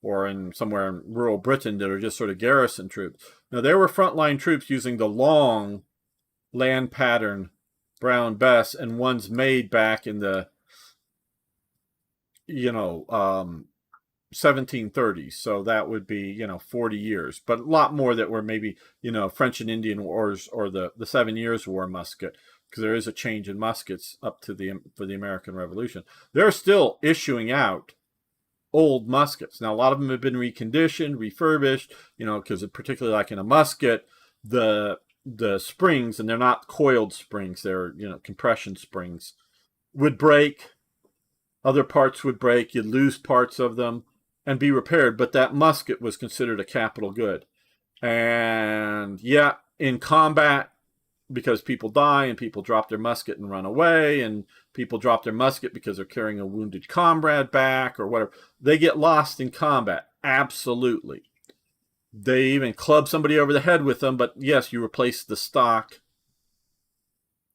or in somewhere in rural Britain that are just sort of garrison troops. Now, there were frontline troops using the long land pattern Brown Bess, and ones made back in the 1730s. So that would be 40 years, but a lot more that were maybe French and Indian Wars or the 7 Years' War musket, because there is a change in muskets up to for the American Revolution. They're still issuing out old muskets. Now, a lot of them have been reconditioned, refurbished, because particularly like in a musket, the springs, and they're not coiled springs, they're compression springs, would break. Other parts would break. You'd lose parts of them and be repaired. But that musket was considered a capital good. And yeah, in combat, because people die and people drop their musket and run away, and people drop their musket because they're carrying a wounded comrade back or whatever, they get lost in combat. Absolutely. They even club somebody over the head with them, but yes, you replace the stock,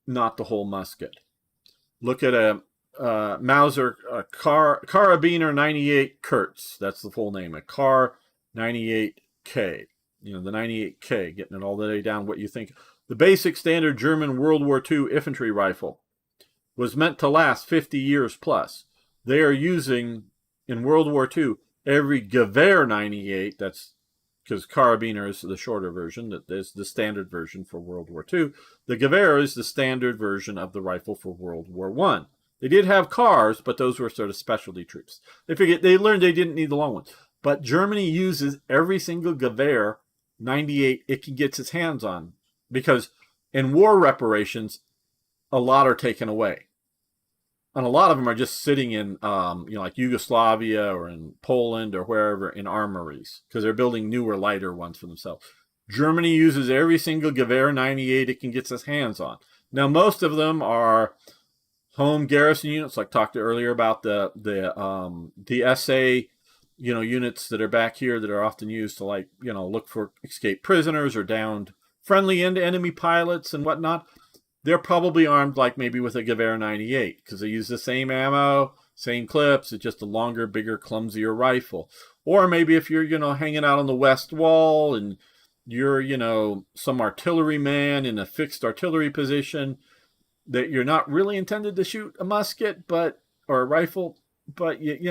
not the whole musket. Look at a Mauser Karabiner 98 Kurz. That's the full name. A Kar 98K. The 98K, getting it all the way down. What you think? The basic standard German World War II infantry rifle was meant to last 50 years plus. They are using, in World War II, every Gewehr 98, that's because Karabiner is the shorter version, that is the standard version for World War II. The Gewehr is the standard version of the rifle for World War I. They did have cars, but those were sort of specialty troops. They learned they didn't need the long ones. But Germany uses every single Gewehr 98 it can get its hands on, because in war reparations, a lot are taken away. And a lot of them are just sitting in, like Yugoslavia or in Poland or wherever, in armories, because they're building newer, lighter ones for themselves. Germany uses every single Gewehr 98 it can get its hands on. Now, most of them are home garrison units, like talked earlier about the SA, units that are back here that are often used to look for escaped prisoners or downed friendly enemy pilots and whatnot. They're probably armed like maybe with a Gewehr 98 because they use the same ammo, Same clips, it's just a longer, bigger, clumsier rifle. Or maybe if you're, hanging out on the west wall and you're, some artilleryman in a fixed artillery position that you're not really intended to shoot a musket, or a rifle, but you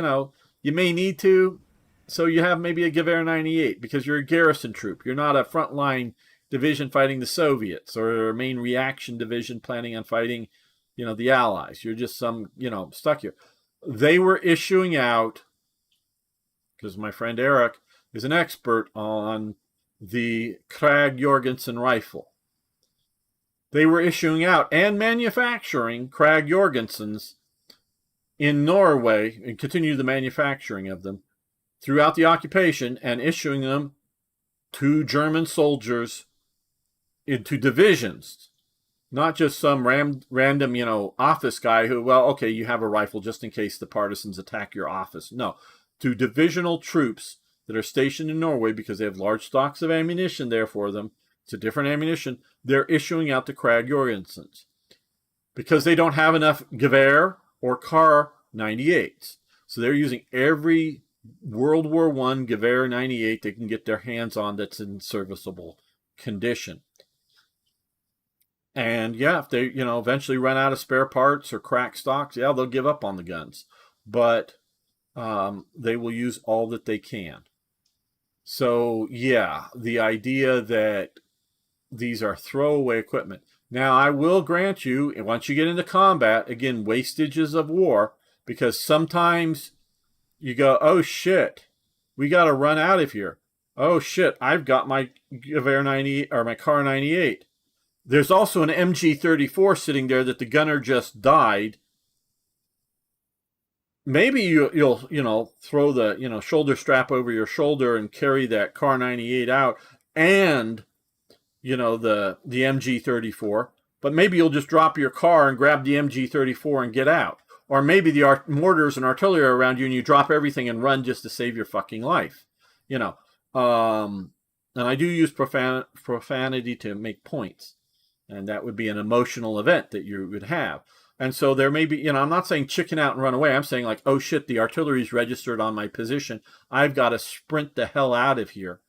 may need to. So you have maybe a Gewehr 98 because you're a garrison troop. You're not a frontline division fighting the Soviets or a main reaction division planning on fighting, the Allies. You're just some, stuck here. They were issuing out, because my friend Eric is an expert on the Krag Jorgensen rifle. They were issuing out and manufacturing Krag Jorgensens in Norway and continue the manufacturing of them throughout the occupation and issuing them to German soldiers into divisions, not just some random, office guy who, well, okay, you have a rifle just in case the partisans attack your office. No, to divisional troops that are stationed in Norway because they have large stocks of ammunition there for them. It's a different ammunition. They're issuing out the Krag Jorgensens because they don't have enough Gewehr or Kar 98s. So they're using every World War I Gewehr 98 they can get their hands on that's in serviceable condition. And yeah, if they, eventually run out of spare parts or crack stocks, yeah, they'll give up on the guns. But they will use all that they can. So yeah, the idea that these are throwaway equipment. Now, I will grant you, once you get into combat, again, wastages of war, because sometimes you go, oh shit, we got to run out of here. Oh shit, I've got my Gewehr 90 or my Kar 98. There's also an MG34 sitting there that the gunner just died. Maybe you'll throw the shoulder strap over your shoulder and carry that Kar 98 out and the MG34, but maybe you'll just drop your car and grab the MG34 and get out. Or maybe the mortars and artillery are around you and you drop everything and run just to save your fucking life. And I do use profanity to make points. And that would be an emotional event that you would have. And so there may be, I'm not saying chicken out and run away. I'm saying like, oh shit, the artillery's registered on my position. I've got to sprint the hell out of here.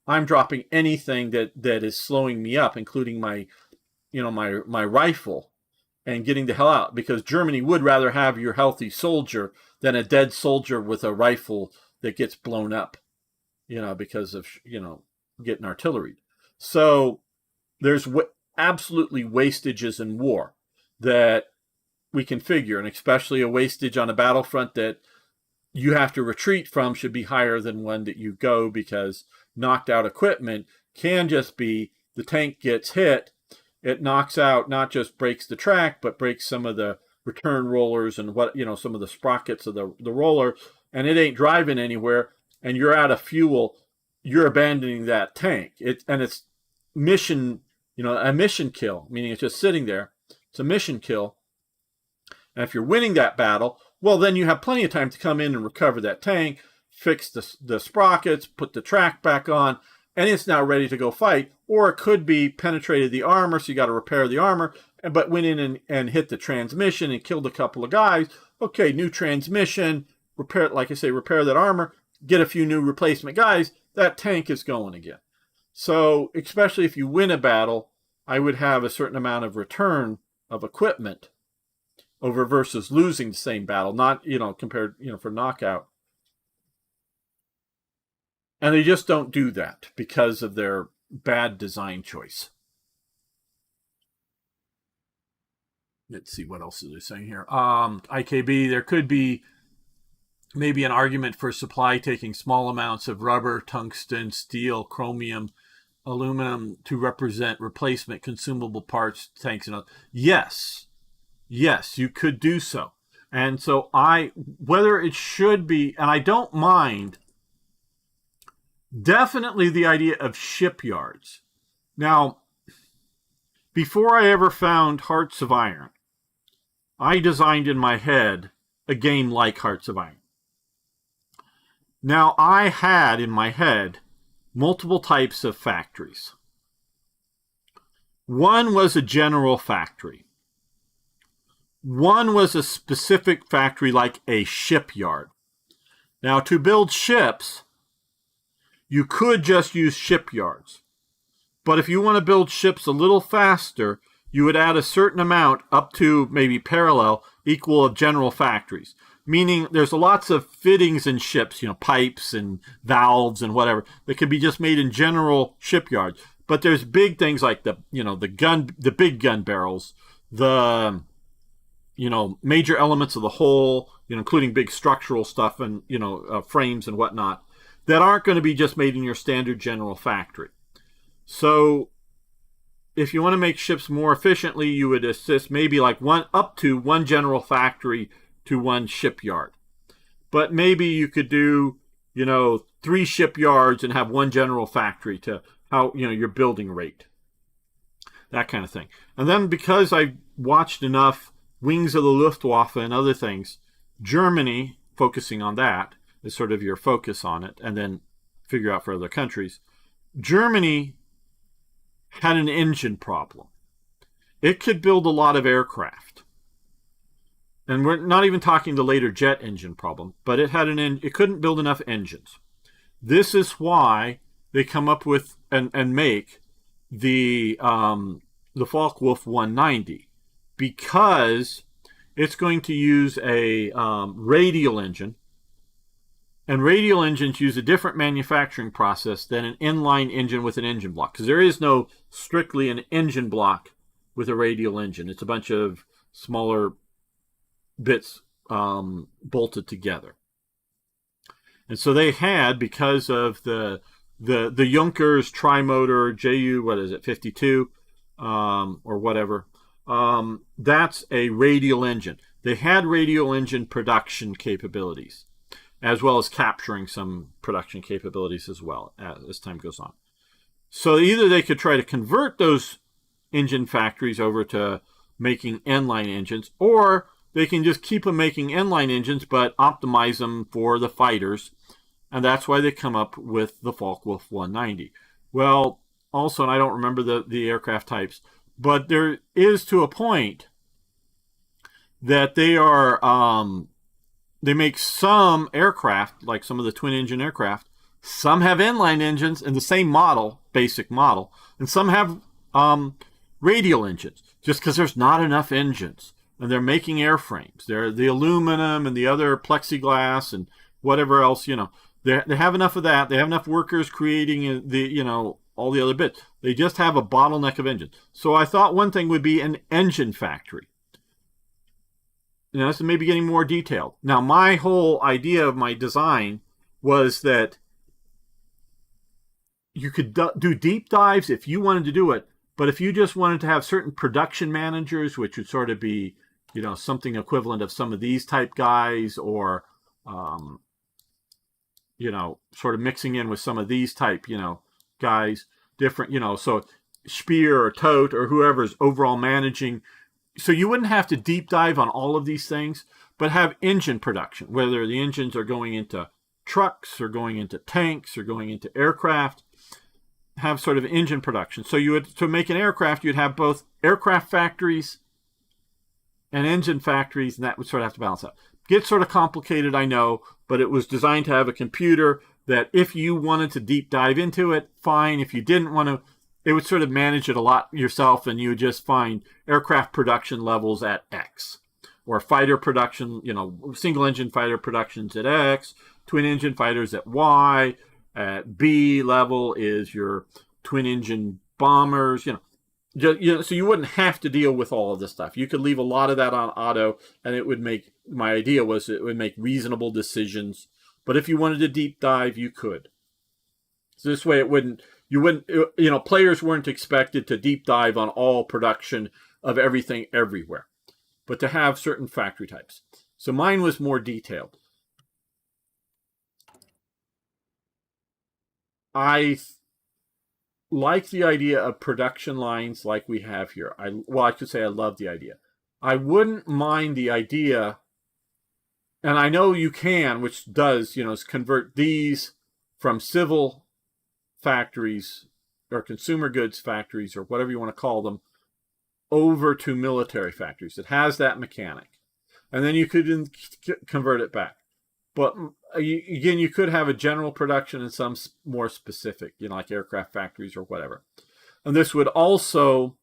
I'm dropping anything that is slowing me up, including my rifle, and getting the hell out, because Germany would rather have your healthy soldier than a dead soldier with a rifle that gets blown up, because of, getting artillery. So there's absolutely wastages in war that we can figure, and especially a wastage on a battlefront that you have to retreat from should be higher than one that you go, because knocked out equipment can just be the tank gets hit, it knocks out, not just breaks the track, but breaks some of the return rollers and some of the sprockets of the roller, and it ain't driving anywhere, and you're out of fuel, you're abandoning that tank. It's mission, a mission kill, meaning it's just sitting there. It's a mission kill. And if you're winning that battle, well, then you have plenty of time to come in and recover that tank, fix the sprockets, put the track back on, and it's now ready to go fight. Or it could be penetrated the armor, so you got to repair the armor, but went in and hit the transmission and killed a couple of guys. Okay, new transmission, repair that armor, get a few new replacement guys, that tank is going again. So, especially if you win a battle, I would have a certain amount of return of equipment over versus losing the same battle, not, compared, for knockout. And they just don't do that because of their bad design choice. Let's see, what else are they saying here? IKB, there could be maybe an argument for supply taking small amounts of rubber, tungsten, steel, chromium, aluminum to represent replacement consumable parts, tanks, and all. Yes, you could do so. And so whether it should be, and I don't mind, definitely the idea of shipyards. Now, before I ever found Hearts of Iron, I designed in my head a game like Hearts of Iron. Now, I had in my head multiple types of factories. One was a general factory. One was a specific factory like a shipyard. Now, to build ships, you could just use shipyards. But if you want to build ships a little faster, you would add a certain amount up to maybe parallel equal of general factories. Meaning there's lots of fittings in ships, pipes and valves and whatever, that could be just made in general shipyards. But there's big things like the big gun barrels, the major elements of the hull, including big structural stuff and frames and whatnot, that aren't going to be just made in your standard general factory. So if you want to make ships more efficiently, you would assist maybe like up to one general factory to one shipyard. But maybe you could do, 3 shipyards and have one general factory to how, your building rate. That kind of thing. And then because I watched enough Wings of the Luftwaffe and other things, Germany, focusing on that, is sort of your focus on it, and then figure out for other countries. Germany had an engine problem. It could build a lot of aircraft. And we're not even talking the later jet engine problem, but it couldn't build enough engines. This is why they come up with and make the Focke-Wulf 190, because it's going to use a radial engine, and radial engines use a different manufacturing process than an inline engine with an engine block, because there is no strictly an engine block with a radial engine. It's a bunch of smaller bits bolted together. And so they had, because of the Junkers trimotor JU 52 or whatever, that's a radial engine. They had radial engine production capabilities, as well as capturing some production capabilities as well as time goes on. So either they could try to convert those engine factories over to making inline engines, or they can just keep them making inline engines but optimize them for the fighters, and that's why they come up with the Focke-Wulf 190. Well, also, and I don't remember the aircraft types, but there is to a point that they are they make some aircraft, like some of the twin engine aircraft, some have inline engines in the same model, basic model, and some have radial engines, just because there's not enough engines. And they're making airframes. They're the aluminum and the other plexiglass and whatever else, They have enough of that. They have enough workers creating all the other bits. They just have a bottleneck of engines. So I thought one thing would be an engine factory. This may be getting more detailed. Now, my whole idea of my design was that you could do deep dives if you wanted to do it, but if you just wanted to have certain production managers, which would sort of be, something equivalent of some of these type guys, or, sort of mixing in with some of these type, guys, different, so Speer or Todt or whoever's overall managing. So you wouldn't have to deep dive on all of these things, but have engine production, whether the engines are going into trucks or going into tanks or going into aircraft, have sort of engine production. So to make an aircraft, you'd have both aircraft factories and engine factories, and that would sort of have to balance out. Gets sort of complicated, I know, but it was designed to have a computer that if you wanted to deep dive into it, fine. If you didn't want to, it would sort of manage it a lot yourself, and you would just find aircraft production levels at X, or fighter production, single engine fighter productions at X, twin engine fighters at Y, at B level is your twin engine bombers, so you wouldn't have to deal with all of this stuff. You could leave a lot of that on auto, and it would make reasonable decisions. But if you wanted to deep dive, you could. So this way, players weren't expected to deep dive on all production of everything everywhere, but to have certain factory types. So mine was more detailed. I like the idea of production lines like we have here. I should say I love the idea. I wouldn't mind the idea, and I know you can, which does, is convert these from civil factories or consumer goods factories or whatever you want to call them over to military factories. It has that mechanic. And then you could convert it back. But again, you could have a general production and some more specific, like aircraft factories or whatever. And this would also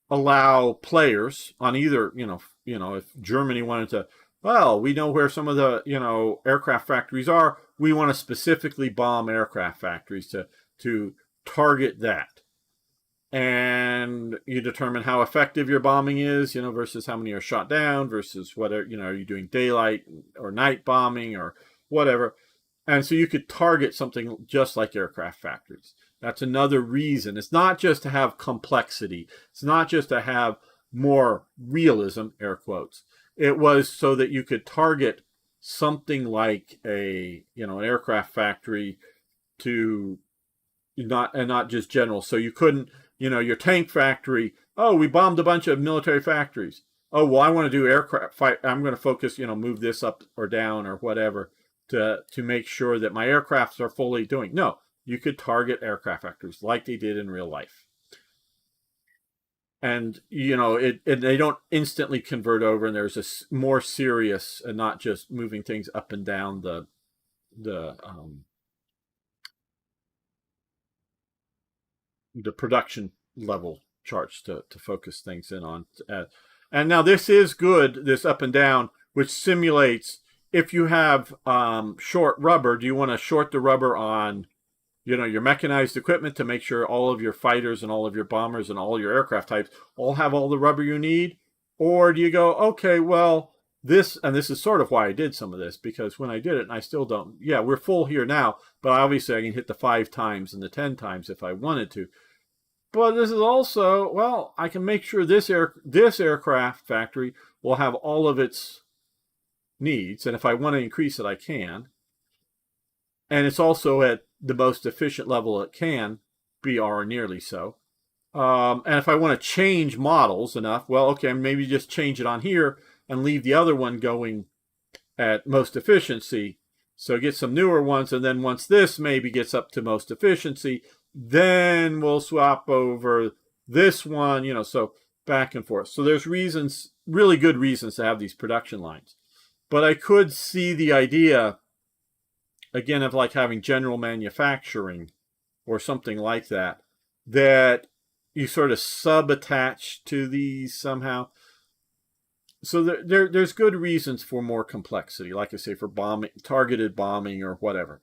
allow players on either, if Germany wanted to, well, we know where some of the, aircraft factories are. We want to specifically bomb aircraft factories to target that. And you determine how effective your bombing is, versus how many are shot down versus whether, are you doing daylight or night bombing or whatever. And so you could target something just like aircraft factories. That's another reason. It's not just to have complexity. It's not just to have more realism, air quotes. It was so that you could target something like an aircraft factory to not just general. So you couldn't, your tank factory, oh, we bombed a bunch of military factories. Oh, well, I want to do aircraft fight. I'm going to focus, move this up or down or whatever to make sure that my aircrafts are fully doing. No, you could target aircraft factories like they did in real life. And, they don't instantly convert over, and there's a more serious and not just moving things up and down the production level charts to focus things in on. And now this is good, this up and down, which simulates if you have short rubber, do you want to short the rubber on, your mechanized equipment to make sure all of your fighters and all of your bombers and all your aircraft types all have all the rubber you need? Or do you go, okay, well, this is sort of why I did some of this, because when I did it, and I still don't, yeah, we're full here now, but obviously I can hit the 5 times and the 10 times if I wanted to. But this is also, well, I can make sure this aircraft factory will have all of its needs, and if I want to increase it, I can. And it's also at the most efficient level it can be, or nearly so. And if I want to change models enough, well, okay, maybe just change it on here and leave the other one going at most efficiency. So get some newer ones, and then once this maybe gets up to most efficiency, then we'll swap over this one, so back and forth. So there's reasons, really good reasons to have these production lines. But I could see the idea, again, of like having general manufacturing or something like that, that you sort of sub-attach to these somehow. So there's good reasons for more complexity, like I say, for bombing, targeted bombing or whatever.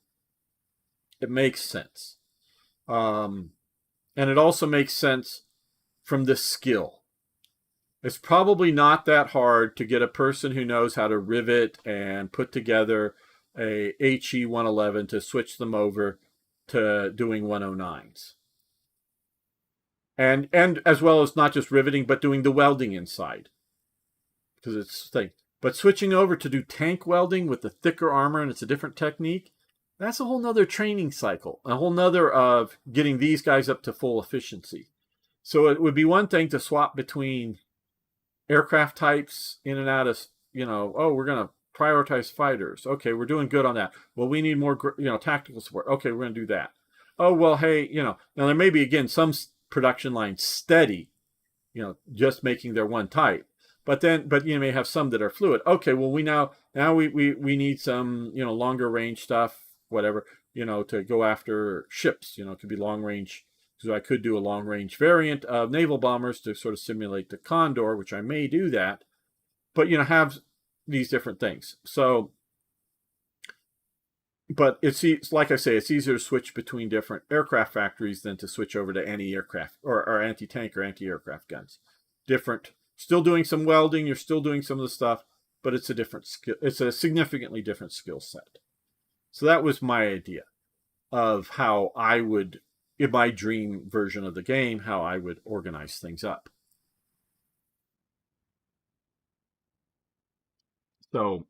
It makes sense. And it also makes sense from the skill. It's probably not that hard to get a person who knows how to rivet and put together a HE 111 to switch them over to doing 109s. And as well as not just riveting, but doing the welding inside. Because it's thing. But switching over to do tank welding with the thicker armor, and it's a different technique, that's a whole nother training cycle, a whole nother of getting these guys up to full efficiency. So it would be one thing to swap between aircraft types in and out of, oh, we're going to prioritize fighters. Okay, we're doing good on that. Well, we need more, tactical support. Okay, we're going to do that. Oh, well, hey, now there may be, again, some production lines steady, just making their one type. But you may have some that are fluid. Okay, well, we need some, longer range stuff, whatever, to go after ships. It could be long range. So I could do a long range variant of naval bombers to sort of simulate the Condor, which I may do that. But, have these different things. So, but it's like I say, it's easier to switch between different aircraft factories than to switch over to anti-aircraft or anti-tank or anti-aircraft guns. Different. Still doing some welding, you're still doing some of the stuff, but it's a different skill. It's a significantly different skill set. So that was my idea of how I would, in my dream version of the game, how I would organize things up. So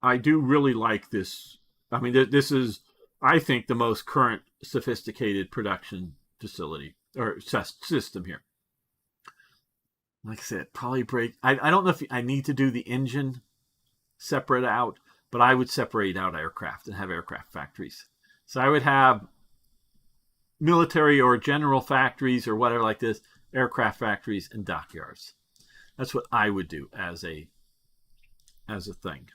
I do really like this. I mean, this is, I think, the most current sophisticated production facility or system here. Like I said, probably break. I don't know if I need to do the engine separate out, but I would separate out aircraft and have aircraft factories. So I would have military or general factories or whatever like this, aircraft factories and dockyards. That's what I would do as a thing.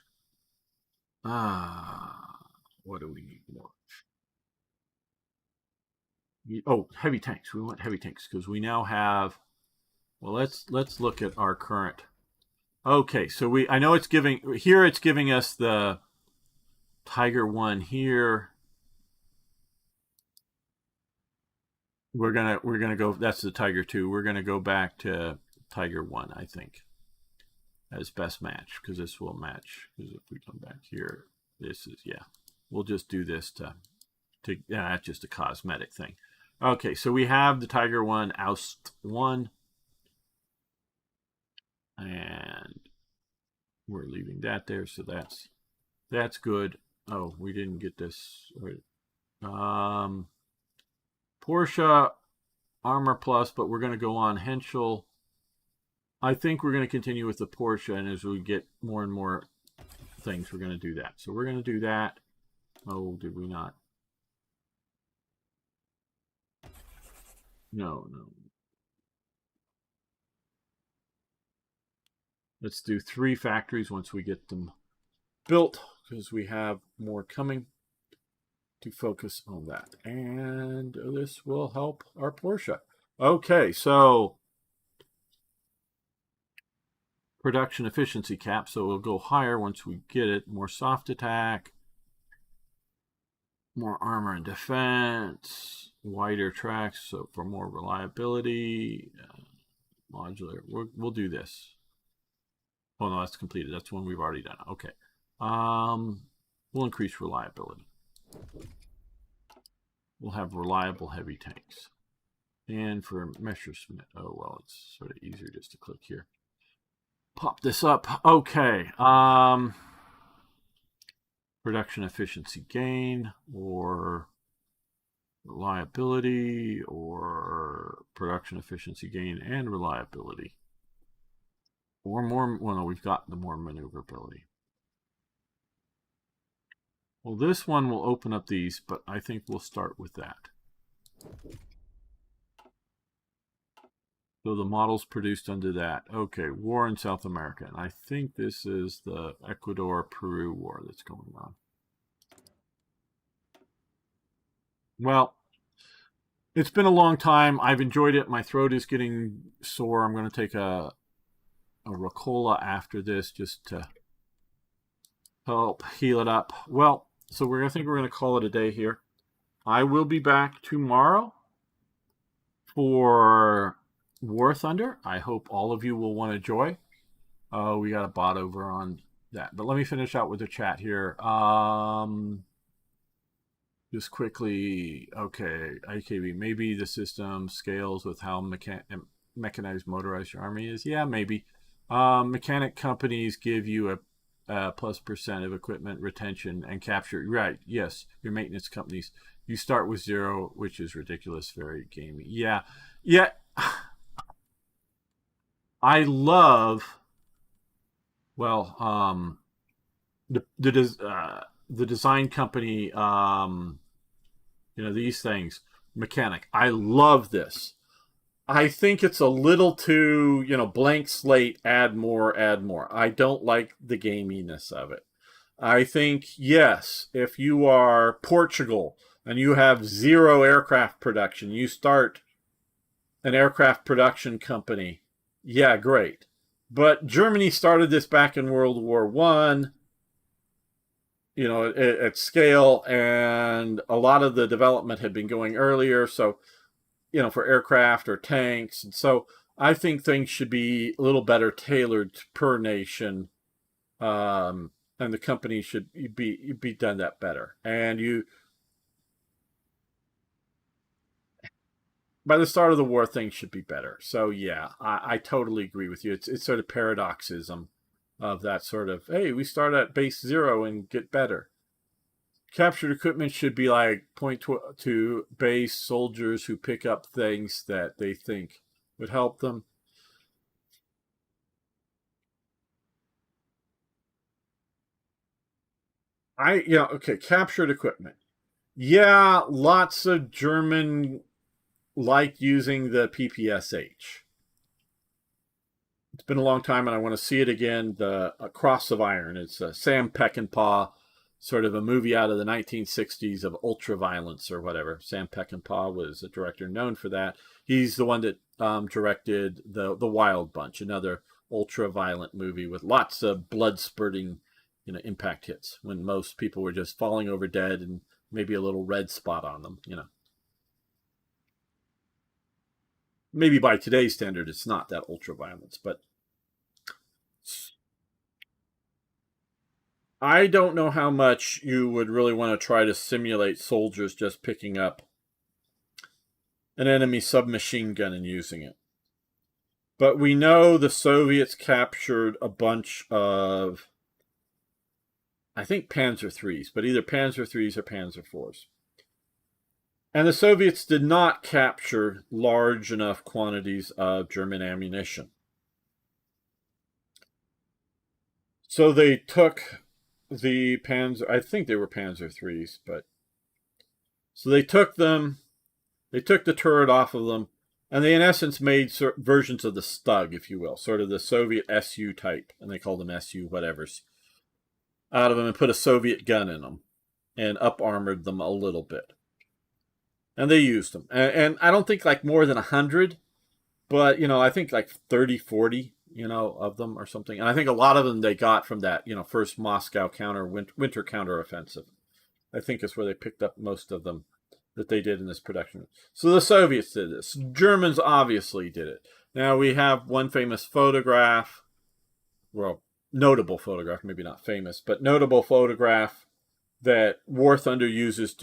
What do we need more? Oh, heavy tanks. We want heavy tanks because we now have. Well, let's look at our current. Okay, so I know it's giving here. It's giving us the Tiger 1 here. We're gonna go. That's the Tiger 2. We're gonna go back to Tiger 1, I think, as best match because this will match. Because if we come back here, this is We'll just do this to that's just a cosmetic thing. Okay, so we have the Tiger 1 Oust 1, and we're leaving that there. So that's good. Oh, we didn't get this. Porsche Armor Plus, but we're going to go on Henschel. I think we're going to continue with the Porsche, and as we get more and more things, we're going to do that. So we're going to do that. Oh, did we not? No. Let's do 3 factories once we get them built, because we have more coming to focus on that. And this will help our Porsche. Okay, so production efficiency cap, so we'll go higher once we get it. More soft attack, more armor and defense, wider tracks, so for more reliability, modular. We'll do this. Oh no, that's completed. That's one we've already done. Okay. We'll increase reliability. We'll have reliable heavy tanks. And for Messerschmitt, oh well, it's sort of easier just to click here. Pop this up. Okay. Production efficiency gain, or reliability, or production efficiency gain and reliability. Or more, well, no, we've got the more maneuverability. Well, this one will open up these, but I think we'll start with that. So the models produced under that. Okay, war in South America. And I think this is the Ecuador-Peru war that's going on. Well, it's been a long time. I've enjoyed it. My throat is getting sore. I'm going to take a Ricola after this just to help heal it up. Well, so I think we're going to call it a day here. I will be back tomorrow for War Thunder. I hope all of you will want to join. We got a bot over on that. But let me finish out with the chat here. Just quickly, okay, IKB, maybe the system scales with how mechanized motorized your army is. Yeah, maybe. Mechanic companies give you a +% of equipment retention and capture. Right, yes, your maintenance companies. You start with 0, which is ridiculous, very gamey. Yeah. I love, well, the design company, these things, mechanic. I love this. I think it's a little too, blank slate, add more. I don't like the gaminess of it. I think, yes, if you are Portugal and you have 0 aircraft production, you start an aircraft production company. Yeah, great. But Germany started this back in World War I, at scale, and a lot of the development had been going earlier. So, for aircraft or tanks. And so I think things should be a little better tailored per nation. And the company should be done that better. And by the start of the war, things should be better. So yeah, I totally agree with you. It's sort of paradoxism of that sort of, hey, we start at base 0 and get better. Captured equipment should be like point to base soldiers who pick up things that they think would help them. Okay, captured equipment. Yeah, lots of German like using the PPSH. It's been a long time, and I want to see it again. The Cross of Iron. It's Sam Peckinpah, sort of a movie out of the 1960s of ultraviolence or whatever. Sam Peckinpah was a director known for that. He's the one that directed the Wild Bunch, another ultra-violent movie with lots of blood spurting, impact hits when most people were just falling over dead and maybe a little red spot on them. Maybe by today's standard, it's not that ultra-violence, but I don't know how much you would really want to try to simulate soldiers just picking up an enemy submachine gun and using it. But we know the Soviets captured a bunch of, I think, Panzer IIIs, but either Panzer IIIs or Panzer IVs. And the Soviets did not capture large enough quantities of German ammunition. So they took the Panzer, I think they were Panzer IIIs, but so they took them, they took the turret off of them, and they in essence made versions of the Stug, if you will, sort of the Soviet SU type, and they called them SU whatevers, out of them and put a Soviet gun in them and up-armored them a little bit. And they used them. And I don't think like more than 100, but, I think like 30, 40, of them or something. And I think a lot of them they got from that, first Moscow winter counteroffensive. I think is where they picked up most of them that they did in this production. So the Soviets did this. Germans obviously did it. Now we have one famous photograph, well, notable photograph, maybe not famous, but notable photograph that War Thunder uses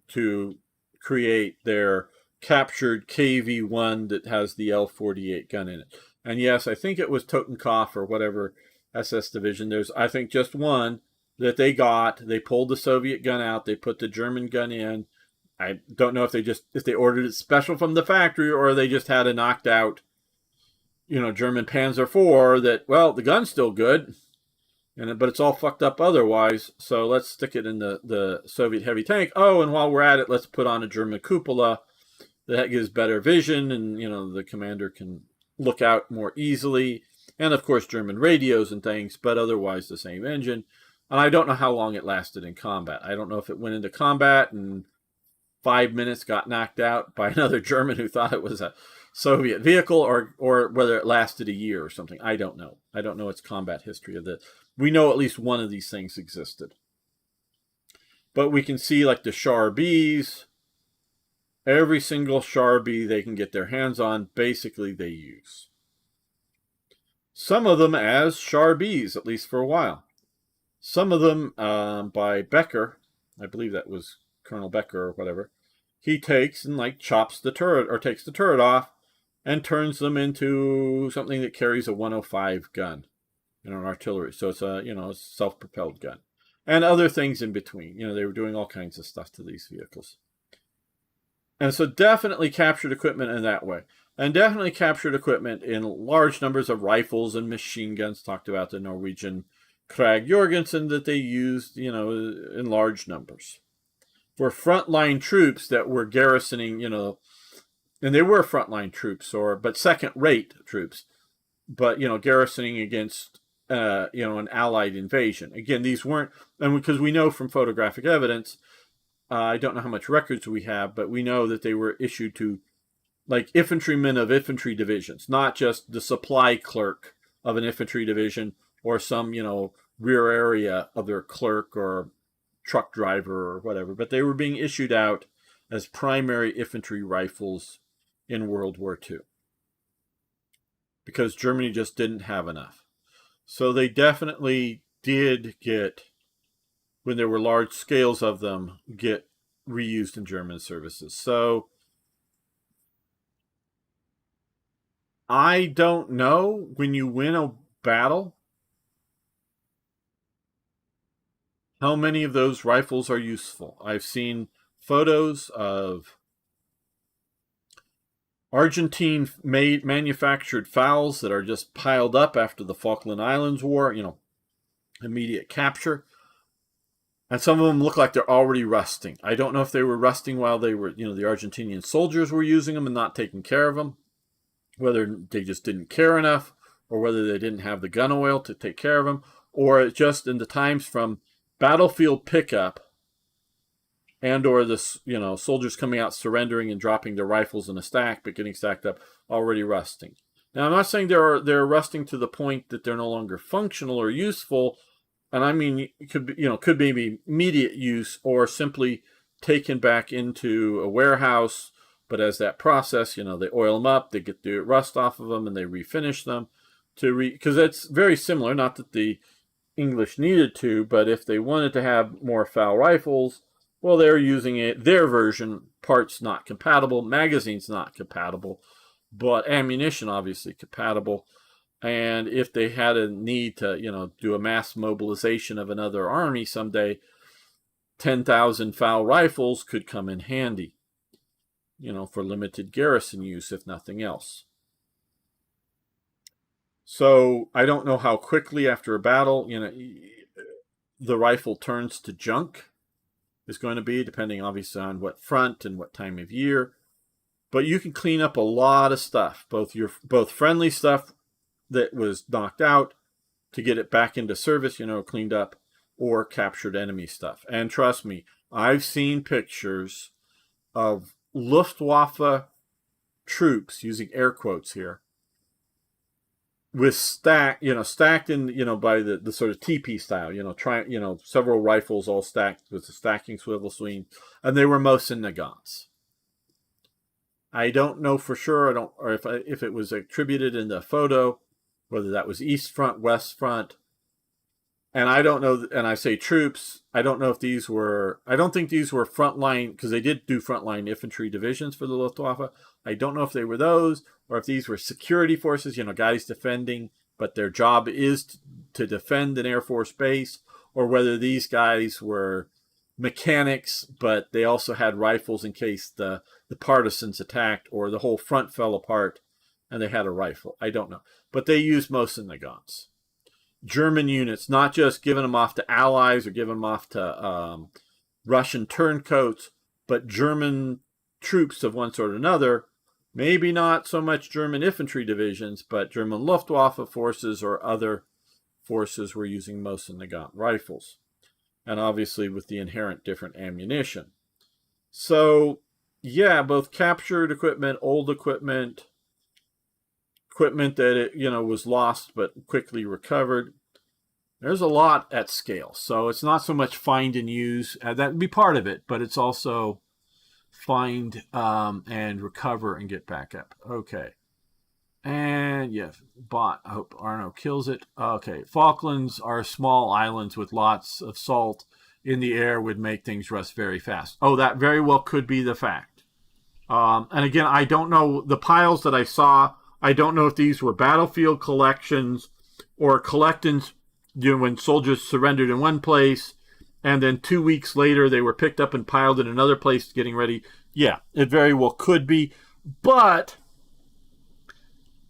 to create their captured KV-1 that has the L-48 gun in it. And yes, I think it was Totenkopf or whatever SS division. There's, I think, just one that they got. They pulled the Soviet gun out. They put the German gun in. I don't know if they ordered it special from the factory or they just had a knocked out, German Panzer IV that, well, the gun's still good, but it's all fucked up otherwise. So let's stick it in the Soviet heavy tank. Oh, and while we're at it, let's put on a German cupola that gives better vision, and the commander can look out more easily, and of course German radios and things, but otherwise the same engine. And I don't know how long it lasted in combat. I don't know if it went into combat and 5 minutes got knocked out by another German who thought it was a Soviet vehicle, or whether it lasted a year or something. I don't know. I don't know its combat history of this. We know at least one of these things existed. But we can see like the Char Bs, every single Char B they can get their hands on, basically they use. Some of them as Char Bs, at least for a while. Some of them by Becker, I believe that was Colonel Becker or whatever, he takes and chops the turret, or takes the turret off and turns them into something that carries a 105 gun, an artillery. So it's a, a self-propelled gun. And other things in between. They were doing all kinds of stuff to these vehicles. And so definitely captured equipment in that way. And definitely captured equipment in large numbers of rifles and machine guns. Talked about the Norwegian Krag Jorgensen that they used, in large numbers. For frontline troops that were garrisoning, and they were frontline troops, but second-rate troops, but, garrisoning against, an Allied invasion. Again, these weren't, and because we know from photographic evidence, I don't know how much records we have, but we know that they were issued to infantrymen of infantry divisions, not just the supply clerk of an infantry division or some, rear area of their clerk or truck driver or whatever, but they were being issued out as primary infantry rifles in World War II because Germany just didn't have enough. So they definitely did get, when there were large scales of them, get reused in German services. So I don't know, when you win a battle, how many of those rifles are useful. I've seen photos of Argentine manufactured FALs that are just piled up after the Falkland Islands War, immediate capture. And some of them look like they're already rusting. I don't know if they were rusting while they were, the Argentinian soldiers were using them and not taking care of them, whether they just didn't care enough, or whether they didn't have the gun oil to take care of them, or just in the times from battlefield pickup and or the soldiers coming out surrendering and dropping their rifles in a stack but getting stacked up, already rusting. Now, I'm not saying they're rusting to the point that they're no longer functional or useful, and I mean it could be immediate use or simply taken back into a warehouse. But as that process, they oil them up, they get the rust off of them, and they refinish them because it's very similar. Not that the English needed to, but if they wanted to have more FAL rifles, well, they're using their version, parts not compatible, magazines not compatible, but ammunition obviously compatible. And if they had a need to, do a mass mobilization of another army someday, 10,000 FAL rifles could come in handy, for limited garrison use, if nothing else. So I don't know how quickly after a battle, the rifle turns to junk is going to be, depending obviously on what front and what time of year. But you can clean up a lot of stuff, both friendly stuff that was knocked out to get it back into service, cleaned up, or captured enemy stuff. And trust me, I've seen pictures of Luftwaffe troops, using air quotes here, with stacked in, by the sort of TP style, several rifles all stacked with a stacking swivel swing, and they were Mosin Nagants. I don't know for sure, or if it was attributed in the photo, whether that was East Front, West Front. And I don't know, and I say troops, I don't know if I don't think these were frontline, because they did do frontline infantry divisions for the Luftwaffe. I don't know if they were those, or if these were security forces, guys defending, but their job is to defend an Air Force base, or whether these guys were mechanics, but they also had rifles in case the partisans attacked, or the whole front fell apart, and they had a rifle. I don't know. But they used Mosin Nagants. German units, not just giving them off to allies or giving them off to Russian turncoats, but German troops of one sort or another. Maybe not so much German infantry divisions, but German Luftwaffe forces or other forces were using Mosin Nagant rifles. And obviously with the inherent different ammunition. So, yeah, both captured equipment, old equipment that was lost but quickly recovered. There's a lot at scale, so it's not so much find and use. That would be part of it, but it's also find and recover and get back up. Okay, and yes, bot. I hope Arno kills it. Okay, Falklands are small islands with lots of salt in the air, would make things rust very fast. Oh, that very well could be the fact. And again, I don't know the piles that I saw. I don't know if these were battlefield collections or collections, when soldiers surrendered in one place and then 2 weeks later they were picked up and piled in another place getting ready. Yeah, it very well could be.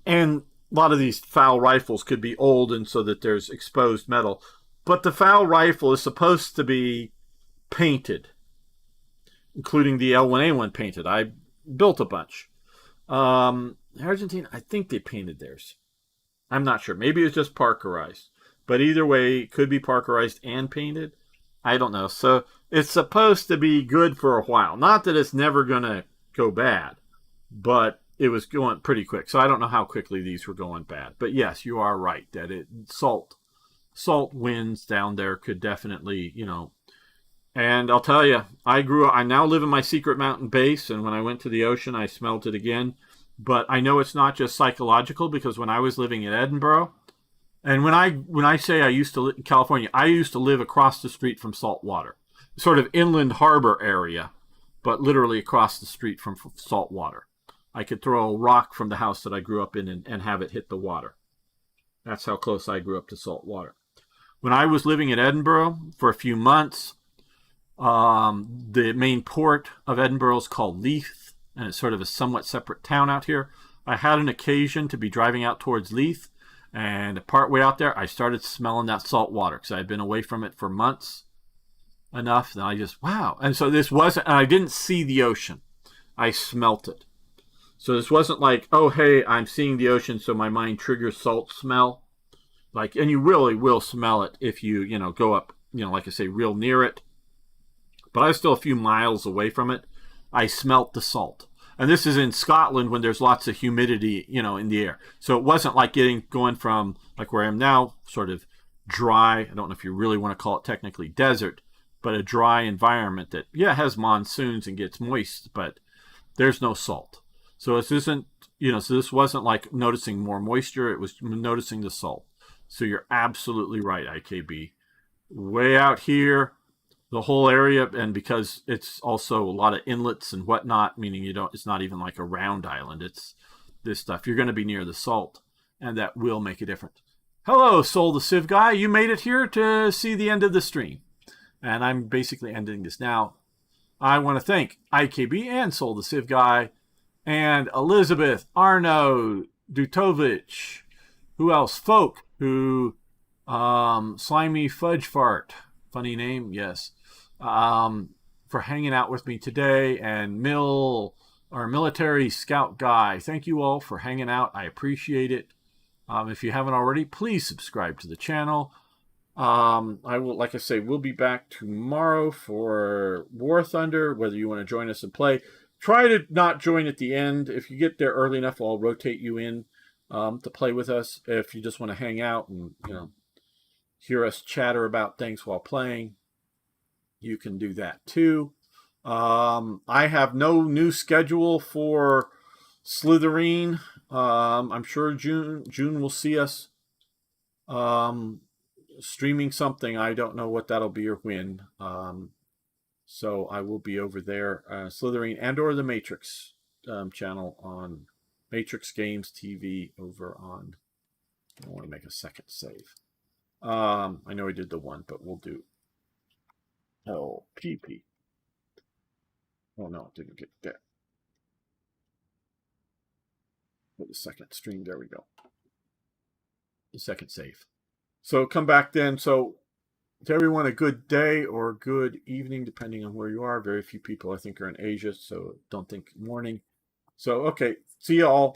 And a lot of these FAL rifles could be old and so that there's exposed metal. But the FAL rifle is supposed to be painted, including the L1A1 painted. I built a bunch. Argentina, I think they painted theirs. I'm not sure. Maybe it's just parkerized. But either way, it could be parkerized and painted. I don't know. So it's supposed to be good for a while. Not that it's never going to go bad, but it was going pretty quick. So I don't know how quickly these were going bad. But yes, you are right that salt winds down there could definitely, And I'll tell you, I now live in my secret mountain base, and when I went to the ocean, I smelled it again. But I know it's not just psychological, because when I was living in Edinburgh, and when I say I used to live in California, I used to live across the street from salt water, sort of inland harbor area, but literally across the street from salt water. I could throw a rock from the house that I grew up in and have it hit the water. That's how close I grew up to salt water. When I was living in Edinburgh for a few months, the main port of Edinburgh is called Leith, and it's sort of a somewhat separate town out here. I had an occasion to be driving out towards Leith, and partway out there, I started smelling that salt water because I had been away from it for months. enough that I just, wow. And so this wasn't, and I didn't see the ocean. I smelt it. So this wasn't like, oh, hey, I'm seeing the ocean, so my mind triggers salt smell. Like, and you really will smell it if you, go up, like I say, real near it. But I was still a few miles away from it. I smelt the salt. And this is in Scotland when there's lots of humidity, in the air. So it wasn't like going from like where I am now, sort of dry. I don't know if you really want to call it technically desert, but a dry environment that, has monsoons and gets moist, but there's no salt. So this isn't, so this wasn't like noticing more moisture. It was noticing the salt. So you're absolutely right, IKB. Way out here, the whole area, and because it's also a lot of inlets and whatnot, meaning it's not even like a round island. It's this stuff. You're going to be near the salt, and that will make a difference. Hello, Soul the Civ guy. You made it here to see the end of the stream. And I'm basically ending this now. I want to thank IKB and Soul the Civ guy, and Elizabeth, Arno, Dutovich, who else? Folk, who, Slimy Fudge Fart, funny name, yes, for hanging out with me today, and our military scout guy. Thank you all for hanging out. I appreciate it. If you haven't already, please subscribe to the channel. I will, like I say, we'll be back tomorrow for War Thunder, whether you want to join us and play. Try to not join at the end. If you get there early enough, I'll rotate you in to play with us. If you just want to hang out and, hear us chatter about things while playing, you can do that too. I have no new schedule for Slitherine. I'm sure June will see us streaming something. I don't know what that'll be or when. So I will be over there, Slitherine and or the Matrix channel on Matrix Games TV over on, I want to make a second save. I know I did the one, but we'll do LPP. Oh no, it didn't get there. For the second stream, there we go. The second save. So come back then. So to everyone, a good day or good evening, depending on where you are. Very few people, I think, are in Asia, so don't think morning. So, okay, see you all.